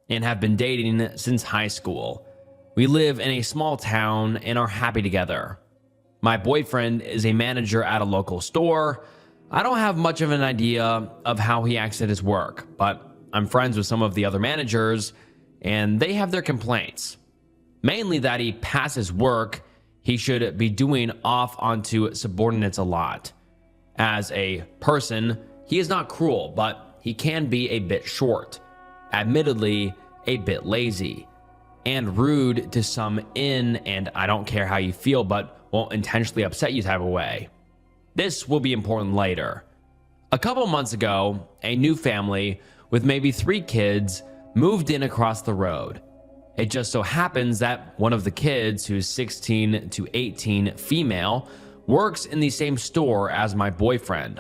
and have been dating since high school. We live in a small town and are happy together. My boyfriend is a manager at a local store. I don't have much of an idea of how he acts at his work, but I'm friends with some of the other managers and they have their complaints. Mainly that he passes work he should be doing off onto subordinates a lot. As a person, he is not cruel, but he can be a bit short, admittedly a bit lazy, and rude to some in and I don't care how you feel but won't intentionally upset you type of way. This will be important later. A couple months ago, a new family with maybe 3 kids moved in across the road. It just so happens that one of the kids, who's 16 to 18 female, works in the same store as my boyfriend.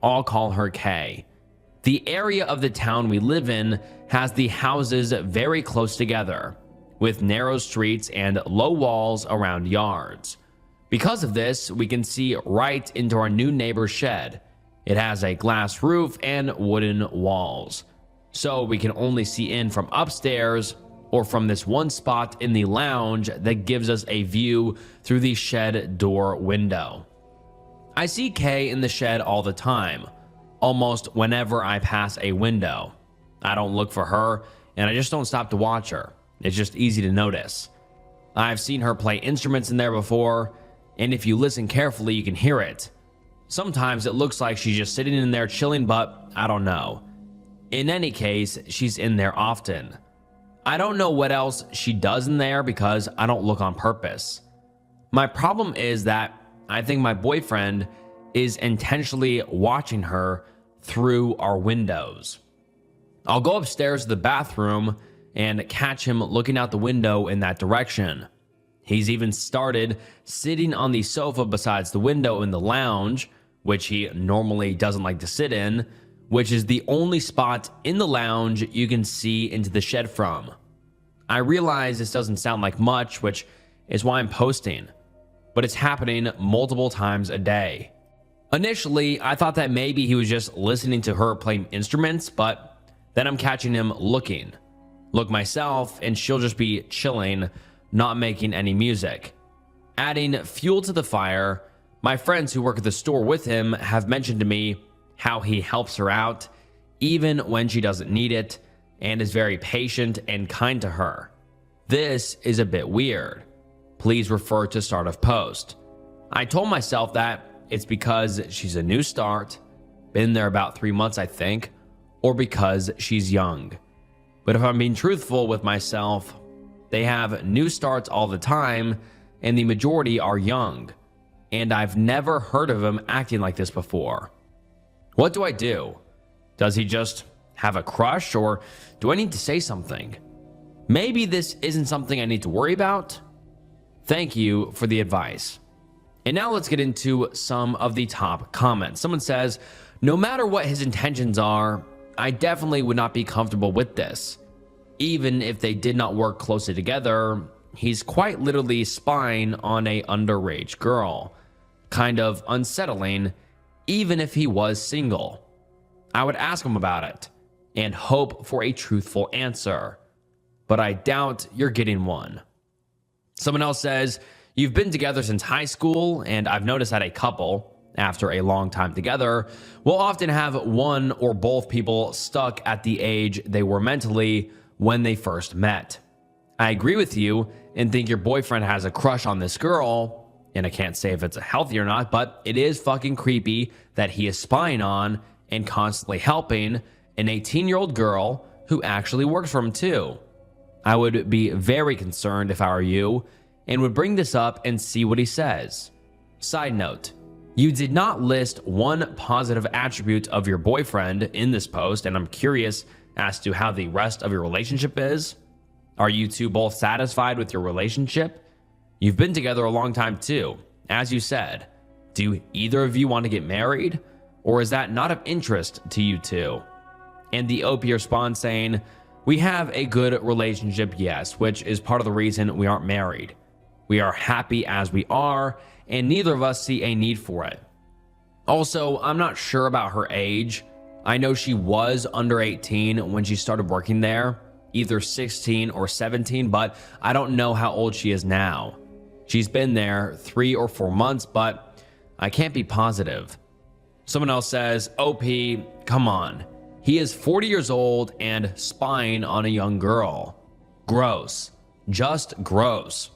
I'll call her Kay. The area of the town we live in has the houses very close together, with narrow streets and low walls around yards. Because of this, we can see right into our new neighbor's shed. It has a glass roof and wooden walls, so we can only see in from upstairs or from this one spot in the lounge that gives us a view through the shed door window. I see Kay in the shed all the time, almost whenever I pass a window. I don't look for her, and I just don't stop to watch her. It's just easy to notice. I've seen her play instruments in there before, and if you listen carefully, you can hear it. Sometimes it looks like she's just sitting in there chilling, but I don't know. In any case, she's in there often. I don't know what else she does in there because I don't look on purpose. My problem is that I think my boyfriend is intentionally watching her through our windows. I'll go upstairs to the bathroom and catch him looking out the window in that direction. He's even started sitting on the sofa besides the window in the lounge, which he normally doesn't like to sit in, which is the only spot in the lounge you can see into the shed from. I realize this doesn't sound like much, which is why I'm posting, but it's happening multiple times a day. Initially, I thought that maybe he was just listening to her play instruments, but then I'm catching him look myself, and she'll just be chilling, not making any music. Adding fuel to the fire, my friends who work at the store with him have mentioned to me how he helps her out, even when she doesn't need it, and is very patient and kind to her. This is a bit weird. Please refer to start of post. I told myself that it's because she's a new start, been there about 3 months I think, or because she's young. But if I'm being truthful with myself, they have new starts all the time, and the majority are young, and I've never heard of him acting like this before. What do I do? Does he just have a crush, or do I need to say something? Maybe this isn't something I need to worry about. Thank you for the advice. And now let's get into some of the top comments. Someone says, no matter what his intentions are, I definitely would not be comfortable with this. Even if they did not work closely together, he's quite literally spying on a underage girl. Kind of unsettling, even if he was single. I would ask him about it and hope for a truthful answer, but I doubt you're getting one. Someone else says, you've been together since high school, and I've noticed that a couple, after a long time together, will often have one or both people stuck at the age they were mentally when they first met. I agree with you and think your boyfriend has a crush on this girl, and I can't say if it's healthy or not, but it is fucking creepy that he is spying on and constantly helping an 18-year-old girl who actually works for him too. I would be very concerned if I were you and would bring this up and see what he says. Side note, you did not list one positive attribute of your boyfriend in this post, and I'm curious as to how the rest of your relationship is. Are you two both satisfied with your relationship? You've been together a long time too. As you said, do either of you want to get married? Or is that not of interest to you two? And the OP responds saying, we have a good relationship, yes, which is part of the reason we aren't married. We are happy as we are, and neither of us see a need for it. Also, I'm not sure about her age. I know she was under 18 when she started working there, either 16 or 17, but I don't know how old she is now. She's been there 3 or 4 months, but I can't be positive. Someone else says, OP, come on. He is 40 years old and spying on a young girl. Gross. Just gross.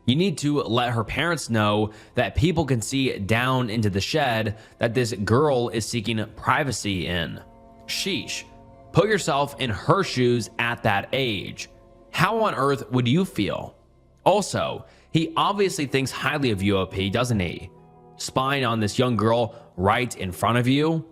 You need to let her parents know that people can see down into the shed that this girl is seeking privacy in. Sheesh. Put yourself in her shoes at that age. How on earth would you feel? Also, he obviously thinks highly of you, OP, doesn't he? Spying on this young girl right in front of you?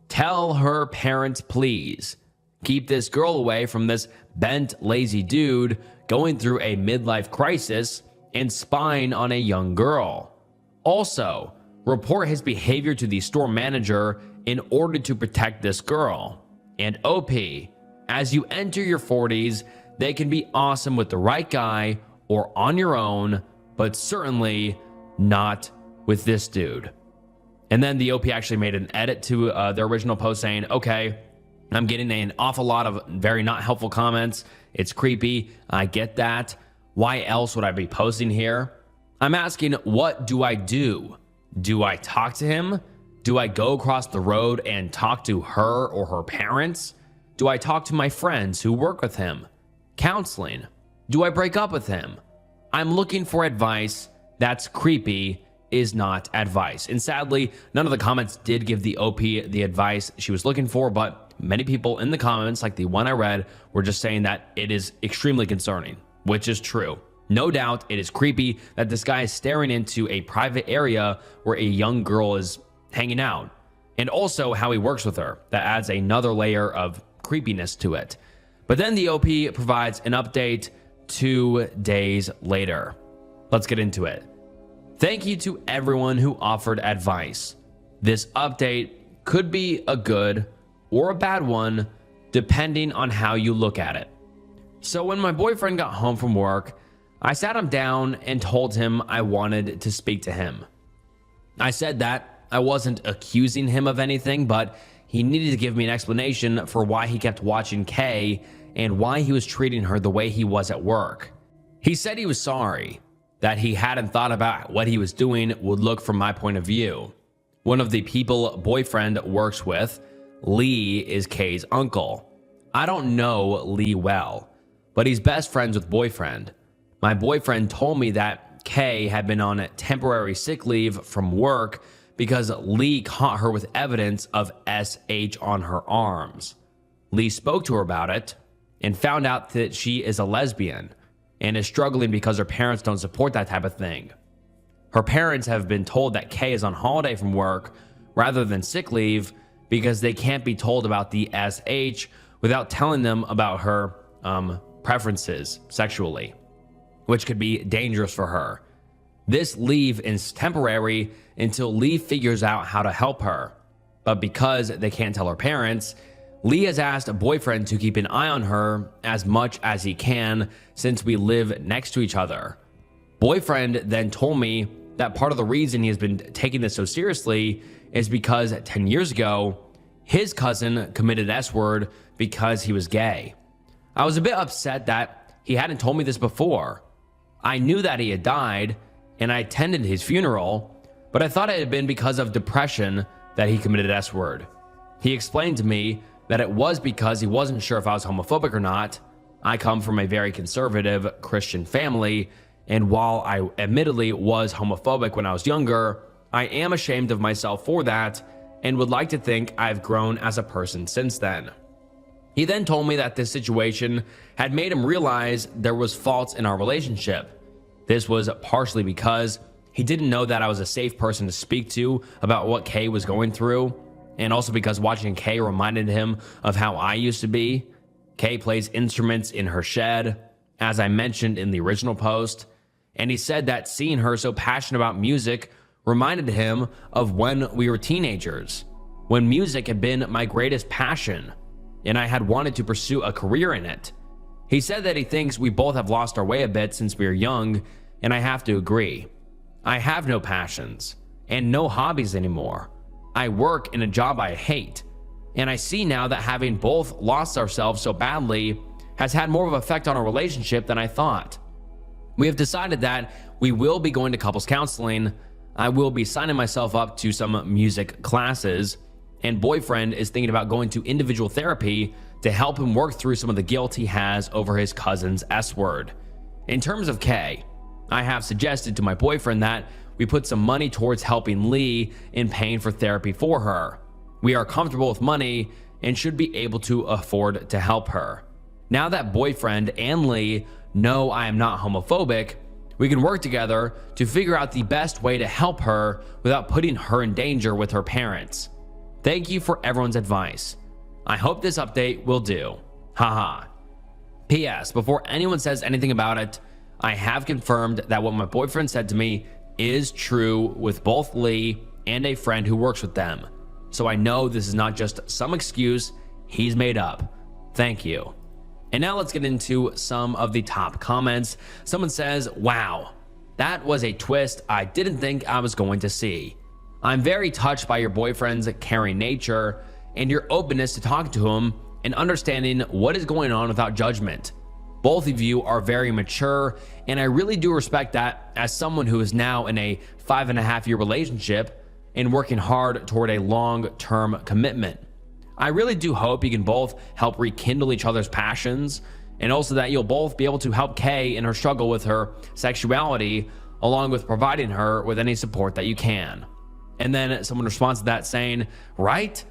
Tell her parents, please. Keep this girl away from this bent, lazy dude going through a midlife crisis and spying on a young girl. Also, report his behavior to the store manager in order to protect this girl. And OP, as you enter your 40s, they can be awesome with the right guy or on your own, but certainly not with this dude. And then the OP actually made an edit to their original post saying, okay, I'm getting an awful lot of very not helpful comments. It's creepy. I get that. Why else would I be posting here? I'm asking, what do I do? Do I talk to him? Do I go across the road and talk to her or her parents? Do I talk to my friends who work with him? Counseling? Do I break up with him? I'm looking for advice. That's creepy is not advice. And sadly, none of the comments did give the OP the advice she was looking for, but many people in the comments, like the one I read, were just saying that it is extremely concerning, which is true. No doubt it is creepy that this guy is staring into a private area where a young girl is hanging out, and also how he works with her. That adds another layer of creepiness to it. But then the OP provides an update 2 days later. Let's get into it. Thank you to everyone who offered advice. This update could be a good or a bad one, depending on how you look at it. So when my boyfriend got home from work, I sat him down and told him I wanted to speak to him. I said that I wasn't accusing him of anything, but he needed to give me an explanation for why he kept watching Kay and why he was treating her the way he was at work. He said he was sorry, that he hadn't thought about what he was doing would look from my point of view. One of the people boyfriend works with, Lee, is Kay's uncle. I don't know Lee well, but he's best friends with boyfriend. My boyfriend told me that Kay had been on temporary sick leave from work because Lee caught her with evidence of SH on her arms. Lee spoke to her about it and found out that she is a lesbian and is struggling because her parents don't support that type of thing. Her parents have been told that Kay is on holiday from work rather than sick leave because they can't be told about the SH without telling them about her preferences sexually, which could be dangerous for her. This leave is temporary until Lee figures out how to help her. But because they can't tell her parents, Lee has asked a boyfriend to keep an eye on her as much as he can since we live next to each other. Boyfriend then told me that part of the reason he has been taking this so seriously is because 10 years ago, his cousin committed S-word because he was gay. I was a bit upset that he hadn't told me this before. I knew that he had died, and I attended his funeral, but I thought it had been because of depression that he committed S-word. He explained to me that it was because he wasn't sure if I was homophobic or not. I come from a very conservative Christian family, and while I admittedly was homophobic when I was younger, I am ashamed of myself for that and would like to think I've grown as a person since then. He then told me that this situation had made him realize there was faults in our relationship. This was partially because he didn't know that I was a safe person to speak to about what Kay was going through, and also because watching Kay reminded him of how I used to be. Kay plays instruments in her shed, as I mentioned in the original post, and he said that seeing her so passionate about music reminded him of when we were teenagers, when music had been my greatest passion, and I had wanted to pursue a career in it. He said that he thinks we both have lost our way a bit since we were young, and I have to agree. I have no passions and no hobbies anymore. I work in a job I hate, and I see now that having both lost ourselves so badly has had more of an effect on our relationship than I thought. We have decided that we will be going to couples counseling. I will be signing myself up to some music classes, and boyfriend is thinking about going to individual therapy to help him work through some of the guilt he has over his cousin's S-word. In terms of Kay, I have suggested to my boyfriend that we put some money towards helping Lee in paying for therapy for her. We are comfortable with money and should be able to afford to help her. Now that boyfriend and Lee know I am not homophobic, we can work together to figure out the best way to help her without putting her in danger with her parents. Thank you for everyone's advice. I hope this update will do. Haha. P.S. Before anyone says anything about it, I have confirmed that what my boyfriend said to me is true with both Lee and a friend who works with them. So I know this is not just some excuse he's made up. Thank you. And now let's get into some of the top comments. Someone says, wow, that was a twist I didn't think I was going to see. I'm very touched by your boyfriend's caring nature and your openness to talking to him and understanding what is going on without judgment. Both of you are very mature, and I really do respect that as someone who is now in a 5.5-year relationship and working hard toward a long-term commitment. I really do hope you can both help rekindle each other's passions, and also that you'll both be able to help Kay in her struggle with her sexuality, along with providing her with any support that you can. And then someone responds to that saying, right?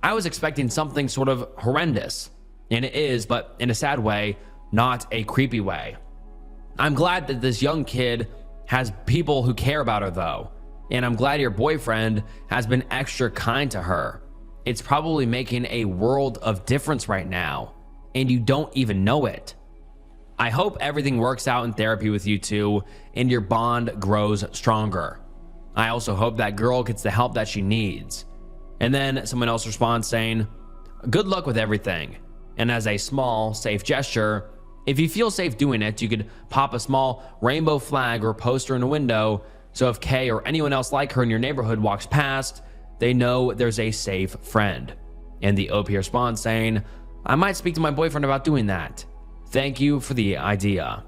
I was expecting something sort of horrendous, and it is, but in a sad way, not a creepy way. I'm glad that this young kid has people who care about her though, and I'm glad your boyfriend has been extra kind to her. It's probably making a world of difference right now, and you don't even know it. I hope everything works out in therapy with you two and your bond grows stronger. I also hope that girl gets the help that she needs. And then someone else responds saying, good luck with everything. And as a small, safe gesture, if you feel safe doing it, you could pop a small rainbow flag or poster in a window, so if Kay or anyone else like her in your neighborhood walks past, they know there's a safe friend. And the OP responds saying, I might speak to my boyfriend about doing that. Thank you for the idea.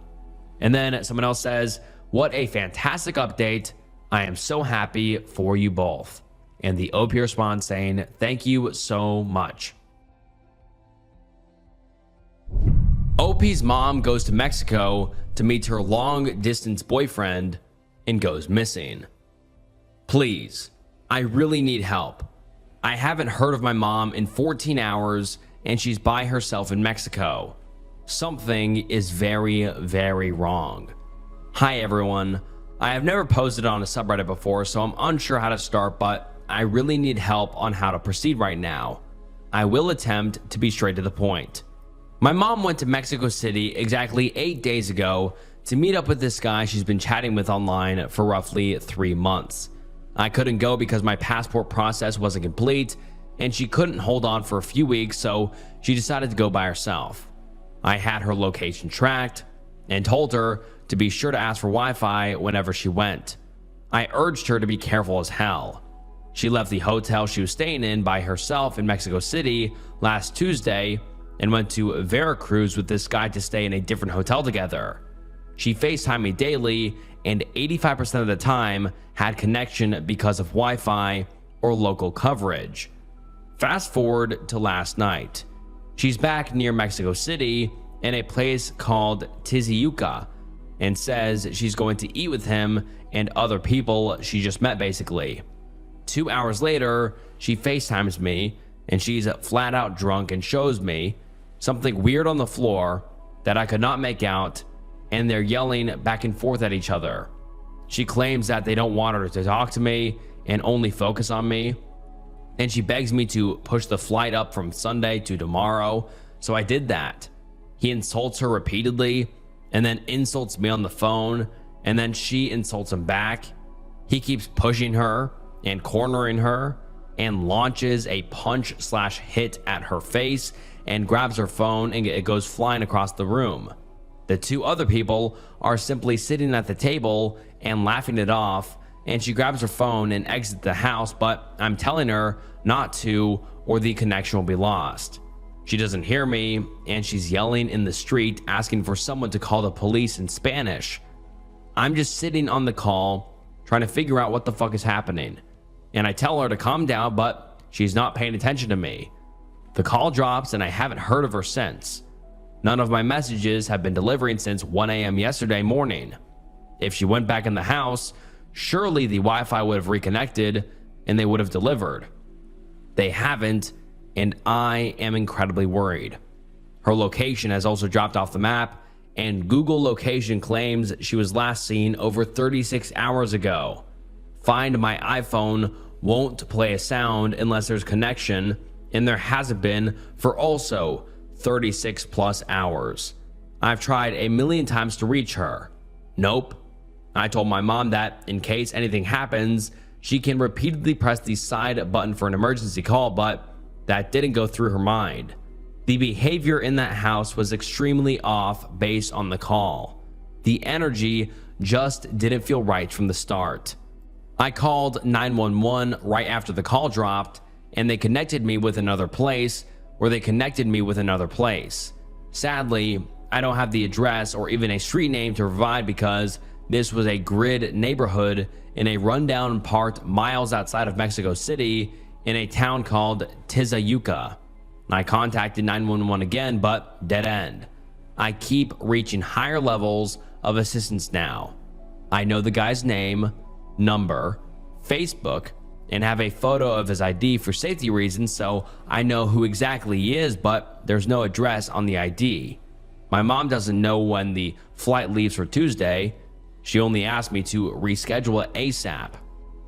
And then someone else says, what a fantastic update. I am so happy for you both. and the OP responds saying, "Thank you so much." OP's mom goes to Mexico to meet her long-distance boyfriend and goes missing. Please, I really need help. I haven't heard of my mom in 14 hours and she's by herself in Mexico. Something is very, very wrong. Hi everyone. I have never posted on a subreddit before, so I'm unsure how to start, but I really need help on how to proceed right now. I will attempt to be straight to the point. My mom went to Mexico City exactly 8 days ago to meet up with this guy she's been chatting with online for roughly 3 months. I couldn't go because my passport process wasn't complete and she couldn't hold on for a few weeks, so she decided to go by herself. I had her location tracked and told her to be sure to ask for Wi-Fi whenever she went. I urged her to be careful as hell. She left the hotel she was staying in by herself in Mexico City last Tuesday and went to Veracruz with this guy to stay in a different hotel together. She FaceTimed me daily and 85% of the time had connection because of Wi-Fi or local coverage. Fast forward to last night. She's back near Mexico City in a place called Tizayuca and says she's going to eat with him and other people she just met basically. 2 hours later, she FaceTimes me and she's flat out drunk and shows me something weird on the floor that I could not make out, and they're yelling back and forth at each other. She claims that they don't want her to talk to me and only focus on me, and she begs me to push the flight up from Sunday to tomorrow, so I did that. He insults her repeatedly and then insults me on the phone, and then she insults him back. He keeps pushing her and cornering her and launches a punch/hit at her face and grabs her phone and it goes flying across the room. The 2 other people are simply sitting at the table and laughing it off, and she grabs her phone and exits the house, but I'm telling her not to or the connection will be lost. She doesn't hear me and she's yelling in the street asking for someone to call the police in Spanish. I'm just sitting on the call trying to figure out what the fuck is happening, and I tell her to calm down, but she's not paying attention to me. The call drops and I haven't heard of her since. None of my messages have been delivering since 1 a.m. yesterday morning. If she went back in the house, surely the Wi-Fi would have reconnected and they would have delivered. They haven't, and I am incredibly worried. Her location has also dropped off the map, and Google location claims she was last seen over 36 hours ago. Find My iPhone won't play a sound unless there's connection, and there hasn't been for also 36 plus hours. I've tried a million times to reach her. Nope. I told my mom that in case anything happens, she can repeatedly press the side button for an emergency call, but that didn't go through her mind. The behavior in that house was extremely off based on the call. The energy just didn't feel right from the start. I called 911 right after the call dropped, and they connected me with another place where they connected me with another place. Sadly, I don't have the address or even a street name to provide because this was a grid neighborhood in a rundown part miles outside of Mexico City in a town called Tizayuca. I contacted 911 again, but dead end. I keep reaching higher levels of assistance now. I know the guy's name, number, Facebook, and have a photo of his ID for safety reasons, so I know who exactly he is, but there's no address on the ID. My mom doesn't know when the flight leaves for Tuesday. She only asked me to reschedule it ASAP.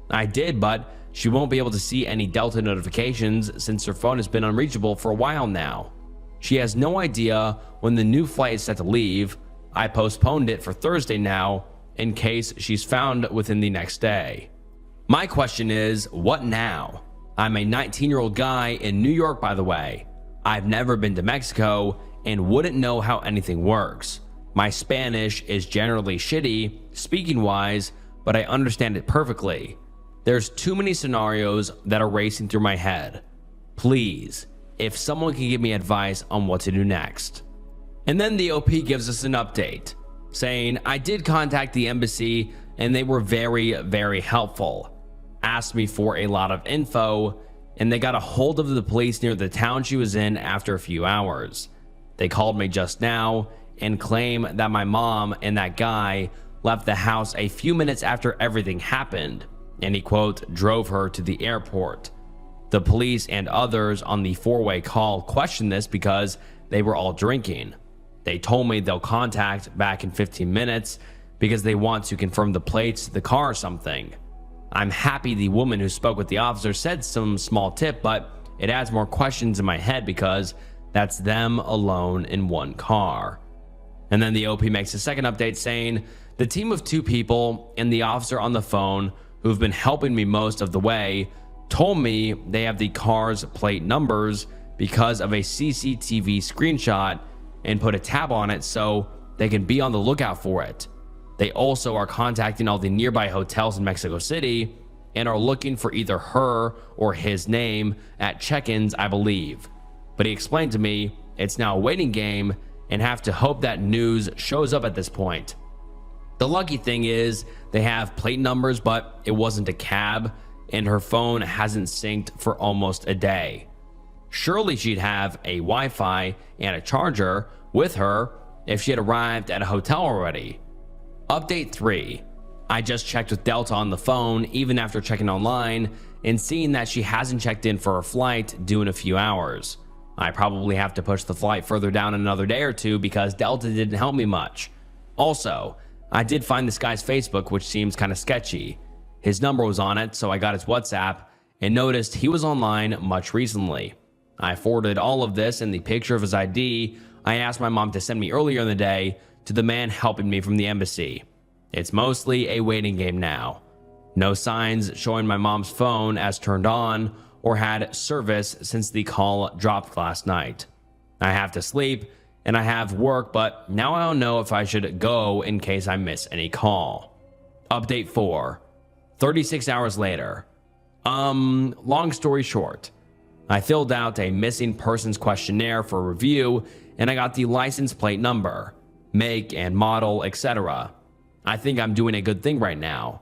I did, but she won't be able to see any Delta notifications since her phone has been unreachable for a while now. She has no idea when the new flight is set to leave. I postponed it for Thursday now in case she's found within the next day. My question is, what now? I'm a 19-year-old guy in New York, by the way. I've never been to Mexico and wouldn't know how anything works. My Spanish is generally shitty, speaking-wise, but I understand it perfectly. There's too many scenarios that are racing through my head. Please, if someone can give me advice on what to do next. And then the OP gives us an update, saying, I did contact the embassy and they were very, very helpful. asked me for a lot of info, and they got a hold of the police near the town she was in after a few hours. They called me just now and claim that my mom and that guy left the house a few minutes after everything happened, and he, quote, drove her to the airport. The police and others on the four-way call questioned this because they were all drinking. They told me they'll contact back in 15 minutes because they want to confirm the plates to the car or something. I'm happy the woman who spoke with the officer said some small tip, but it adds more questions in my head because that's them alone in one car. And then the OP makes a second update saying, the team of 2 people and the officer on the phone who've been helping me most of the way told me they have the car's plate numbers because of a CCTV screenshot and put a tab on it so they can be on the lookout for it. They also are contacting all the nearby hotels in Mexico City and are looking for either her or his name at check-ins, I believe. But he explained to me it's now a waiting game and have to hope that news shows up at this point. The lucky thing is they have plate numbers, but it wasn't a cab, and her phone hasn't synced for almost a day. Surely she'd have a Wi-Fi and a charger with her if she had arrived at a hotel already. Update 3. I just checked with Delta on the phone even after checking online and seeing that she hasn't checked in for her flight due in a few hours. I probably have to push the flight further down in another day or two because Delta didn't help me much. Also, I did find this guy's Facebook, which seems kind of sketchy. His number was on it, so I got his WhatsApp and noticed he was online much recently. I forwarded all of this and the picture of his ID I asked my mom to send me earlier in the day to the man helping me from the embassy. It's mostly a waiting game now. No signs showing my mom's phone as turned on or had service since the call dropped last night. I have to sleep and I have work, but now I don't know if I should go in case I miss any call. Update 4. 36 hours later. Long story short, I filled out a missing persons questionnaire for review and I got the license plate number, make and model, etc. I think I'm doing a good thing right now.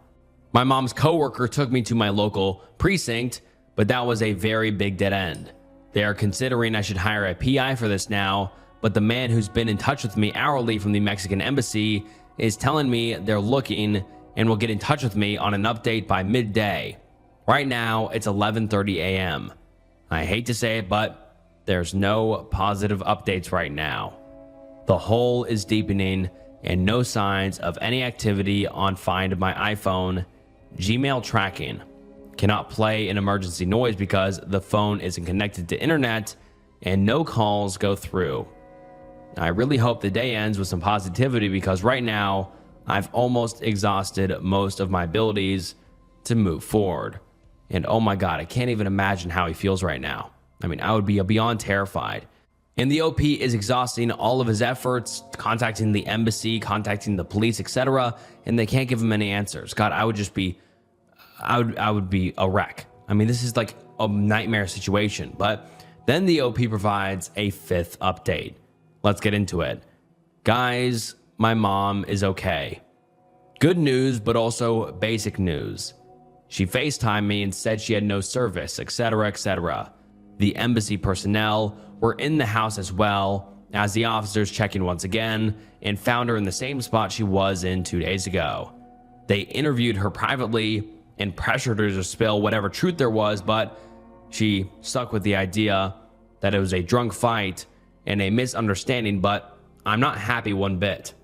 My mom's coworker took me to my local precinct, but that was a very big dead end. They are considering I should hire a PI for this now, but the man who's been in touch with me hourly from the Mexican embassy is telling me they're looking and will get in touch with me on an update by midday. Right now, it's 11:30 a.m. I hate to say it, but there's no positive updates right now. The hole is deepening and no signs of any activity on Find My iPhone. Gmail tracking. Cannot play an emergency noise because the phone isn't connected to internet and no calls go through. I really hope the day ends with some positivity because right now I've almost exhausted most of my abilities to move forward. And oh my God, I can't even imagine how he feels right now. I mean, I would be beyond terrified. And the OP is exhausting all of his efforts, contacting the embassy, contacting the police, etc., and they can't give him any answers. God, I would be a wreck. I mean, this is like a nightmare situation. But then the OP provides a 5th update. Let's get into it. Guys, my mom is okay. Good news, but also basic news. She FaceTimed me and said she had no service, etc., etc. The embassy personnel were in the house as well as the officers checking once again and found her in the same spot she was in 2 days ago. They interviewed her privately and pressured her to spill whatever truth there was, but she stuck with the idea that it was a drunk fight and a misunderstanding, but I'm not happy one bit.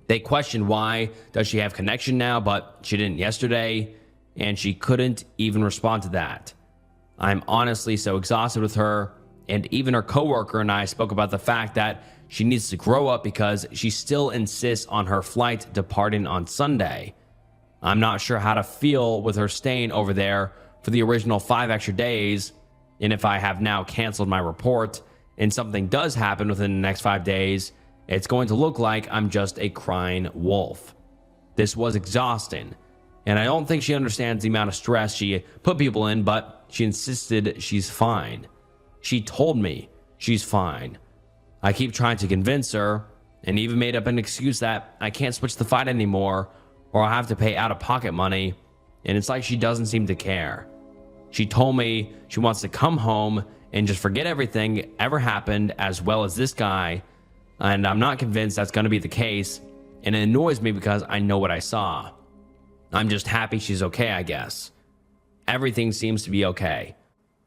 They questioned why does she have connection now, but she didn't yesterday, and she couldn't even respond to that. I'm honestly so exhausted with her, and even her coworker and I spoke about the fact that she needs to grow up because she still insists on her flight departing on Sunday. I'm not sure how to feel with her staying over there for the original 5 extra days, and if I have now canceled my report and something does happen within the next 5 days, it's going to look like I'm just a crying wolf. This was exhausting, and I don't think she understands the amount of stress she put people in, but she insisted she's fine. She told me she's fine. I keep trying to convince her, and even made up an excuse that I can't switch the fight anymore, or I'll have to pay out-of-pocket money, and it's like she doesn't seem to care. She told me she wants to come home and just forget everything ever happened, as well as this guy, and I'm not convinced that's going to be the case, and it annoys me because I know what I saw. I'm just happy she's okay, I guess. Everything seems to be okay.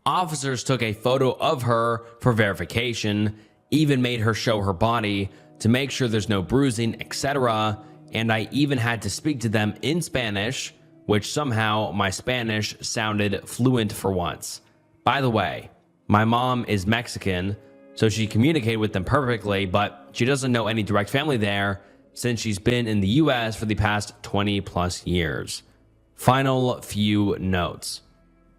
Officers took a photo of her for verification, even made her show her body to make sure there's no bruising, etc. And I even had to speak to them in Spanish, which somehow my Spanish sounded fluent for once. By the way, my mom is Mexican, so she communicated with them perfectly, but she doesn't know any direct family there since she's been in the US for the past 20 plus years. Final few notes.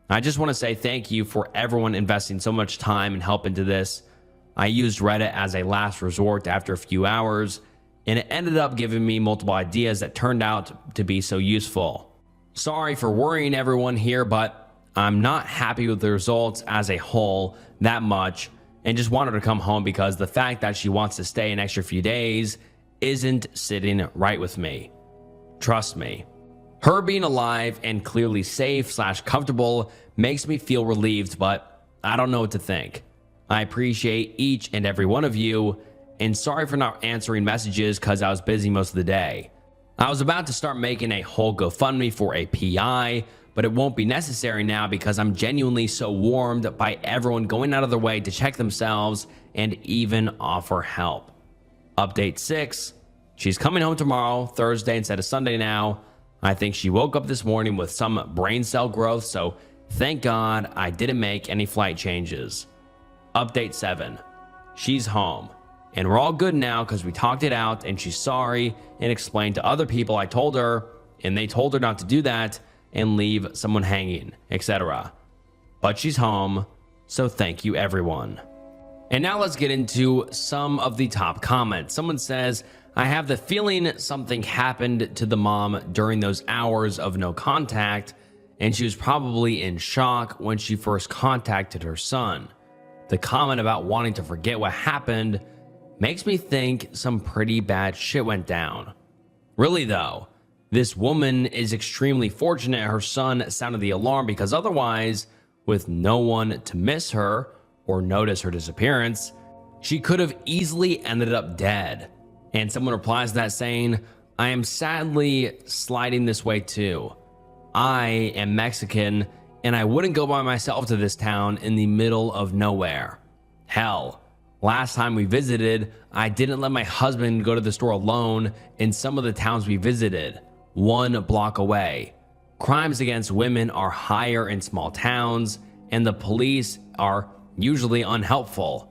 I just want to say thank you for everyone investing so much time and help into this. I used Reddit as a last resort after a few hours, and it ended up giving me multiple ideas that turned out to be so useful. Sorry for worrying everyone here, but I'm not happy with the results as a whole that much, and just want her to come home because the fact that she wants to stay an extra few days isn't sitting right with me. Trust me. Her being alive and clearly safe/comfortable makes me feel relieved, but I don't know what to think. I appreciate each and every one of you, and sorry for not answering messages because I was busy most of the day. I was about to start making a whole GoFundMe for a PI, but it won't be necessary now because I'm genuinely so warmed by everyone going out of their way to check themselves and even offer help. Update 6. She's coming home tomorrow, Thursday instead of Sunday now. I think she woke up this morning with some brain cell growth, so thank God I didn't make any flight changes. Update 7. She's home, and we're all good now because we talked it out and she's sorry and explained to other people I told her, and they told her not to do that and leave someone hanging, etc. But she's home, so thank you everyone. And now let's get into some of the top comments. Someone says, I have the feeling something happened to the mom during those hours of no contact, and she was probably in shock when she first contacted her son. The comment about wanting to forget what happened makes me think some pretty bad shit went down. Really though, this woman is extremely fortunate her son sounded the alarm, because otherwise, with no one to miss her or notice her disappearance, she could have easily ended up dead. And someone replies to that saying, I am sadly sliding this way too. I am Mexican, and I wouldn't go by myself to this town in the middle of nowhere. Hell, last time we visited, I didn't let my husband go to the store alone in some of the towns we visited, 1 block away. Crimes against women are higher in small towns, and the police are usually unhelpful.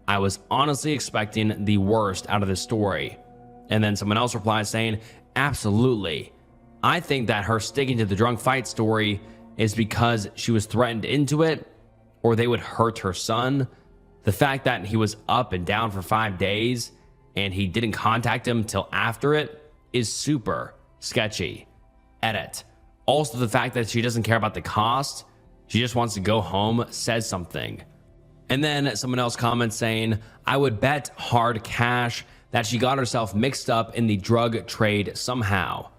I was honestly expecting the worst out of this story. And then someone else replies saying, absolutely. I think that her sticking to the drunk fight story is because she was threatened into it, or they would hurt her son. The fact that he was up and down for 5 days and he didn't contact him till after it is super sketchy. Edit. Also, the fact that she doesn't care about the cost, she just wants to go home, says something. And then someone else comments saying, I would bet hard cash that she got herself mixed up in the drug trade somehow.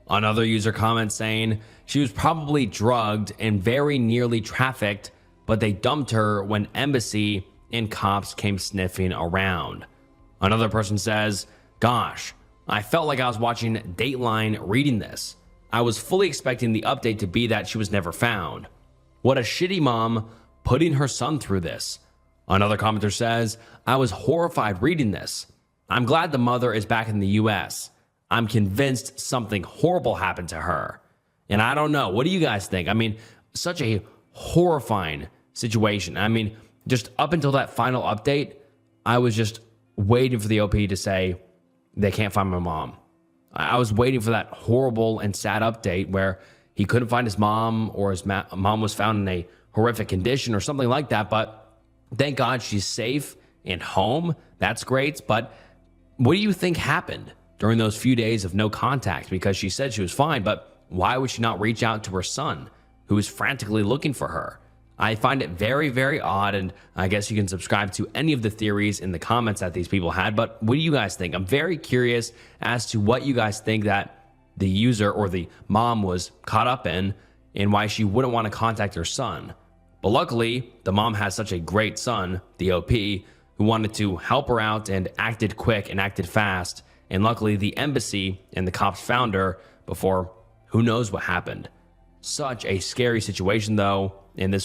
Another user comments saying she was probably drugged and very nearly trafficked, but they dumped her when embassy and cops came sniffing around. Another person says, gosh, I felt like I was watching Dateline reading this. I was fully expecting the update to be that she was never found. What a shitty mom putting her son through this. Another commenter says, I was horrified reading this. I'm glad the mother is back in the US. I'm convinced something horrible happened to her. And I don't know. What do you guys think? I mean, such a horrifying situation. I mean, just up until that final update, I was just waiting for the OP to say, they can't find my mom. I was waiting for that horrible and sad update where he couldn't find his mom, or his mom was found in a horrific condition or something like that. But thank God she's safe and home. That's great. But what do you think happened during those few days of no contact? Because she said she was fine, but why would she not reach out to her son, who is frantically looking for her? I find it very, very odd, and I guess you can subscribe to any of the theories in the comments that these people had. But what do you guys think? I'm very curious as to what you guys think that the user or the mom was caught up in and why she wouldn't want to contact her son. But luckily, the mom has such a great son, the OP, who wanted to help her out and acted quick and acted fast. And luckily, the embassy and the cops found her before who knows what happened. Such a scary situation, though, and this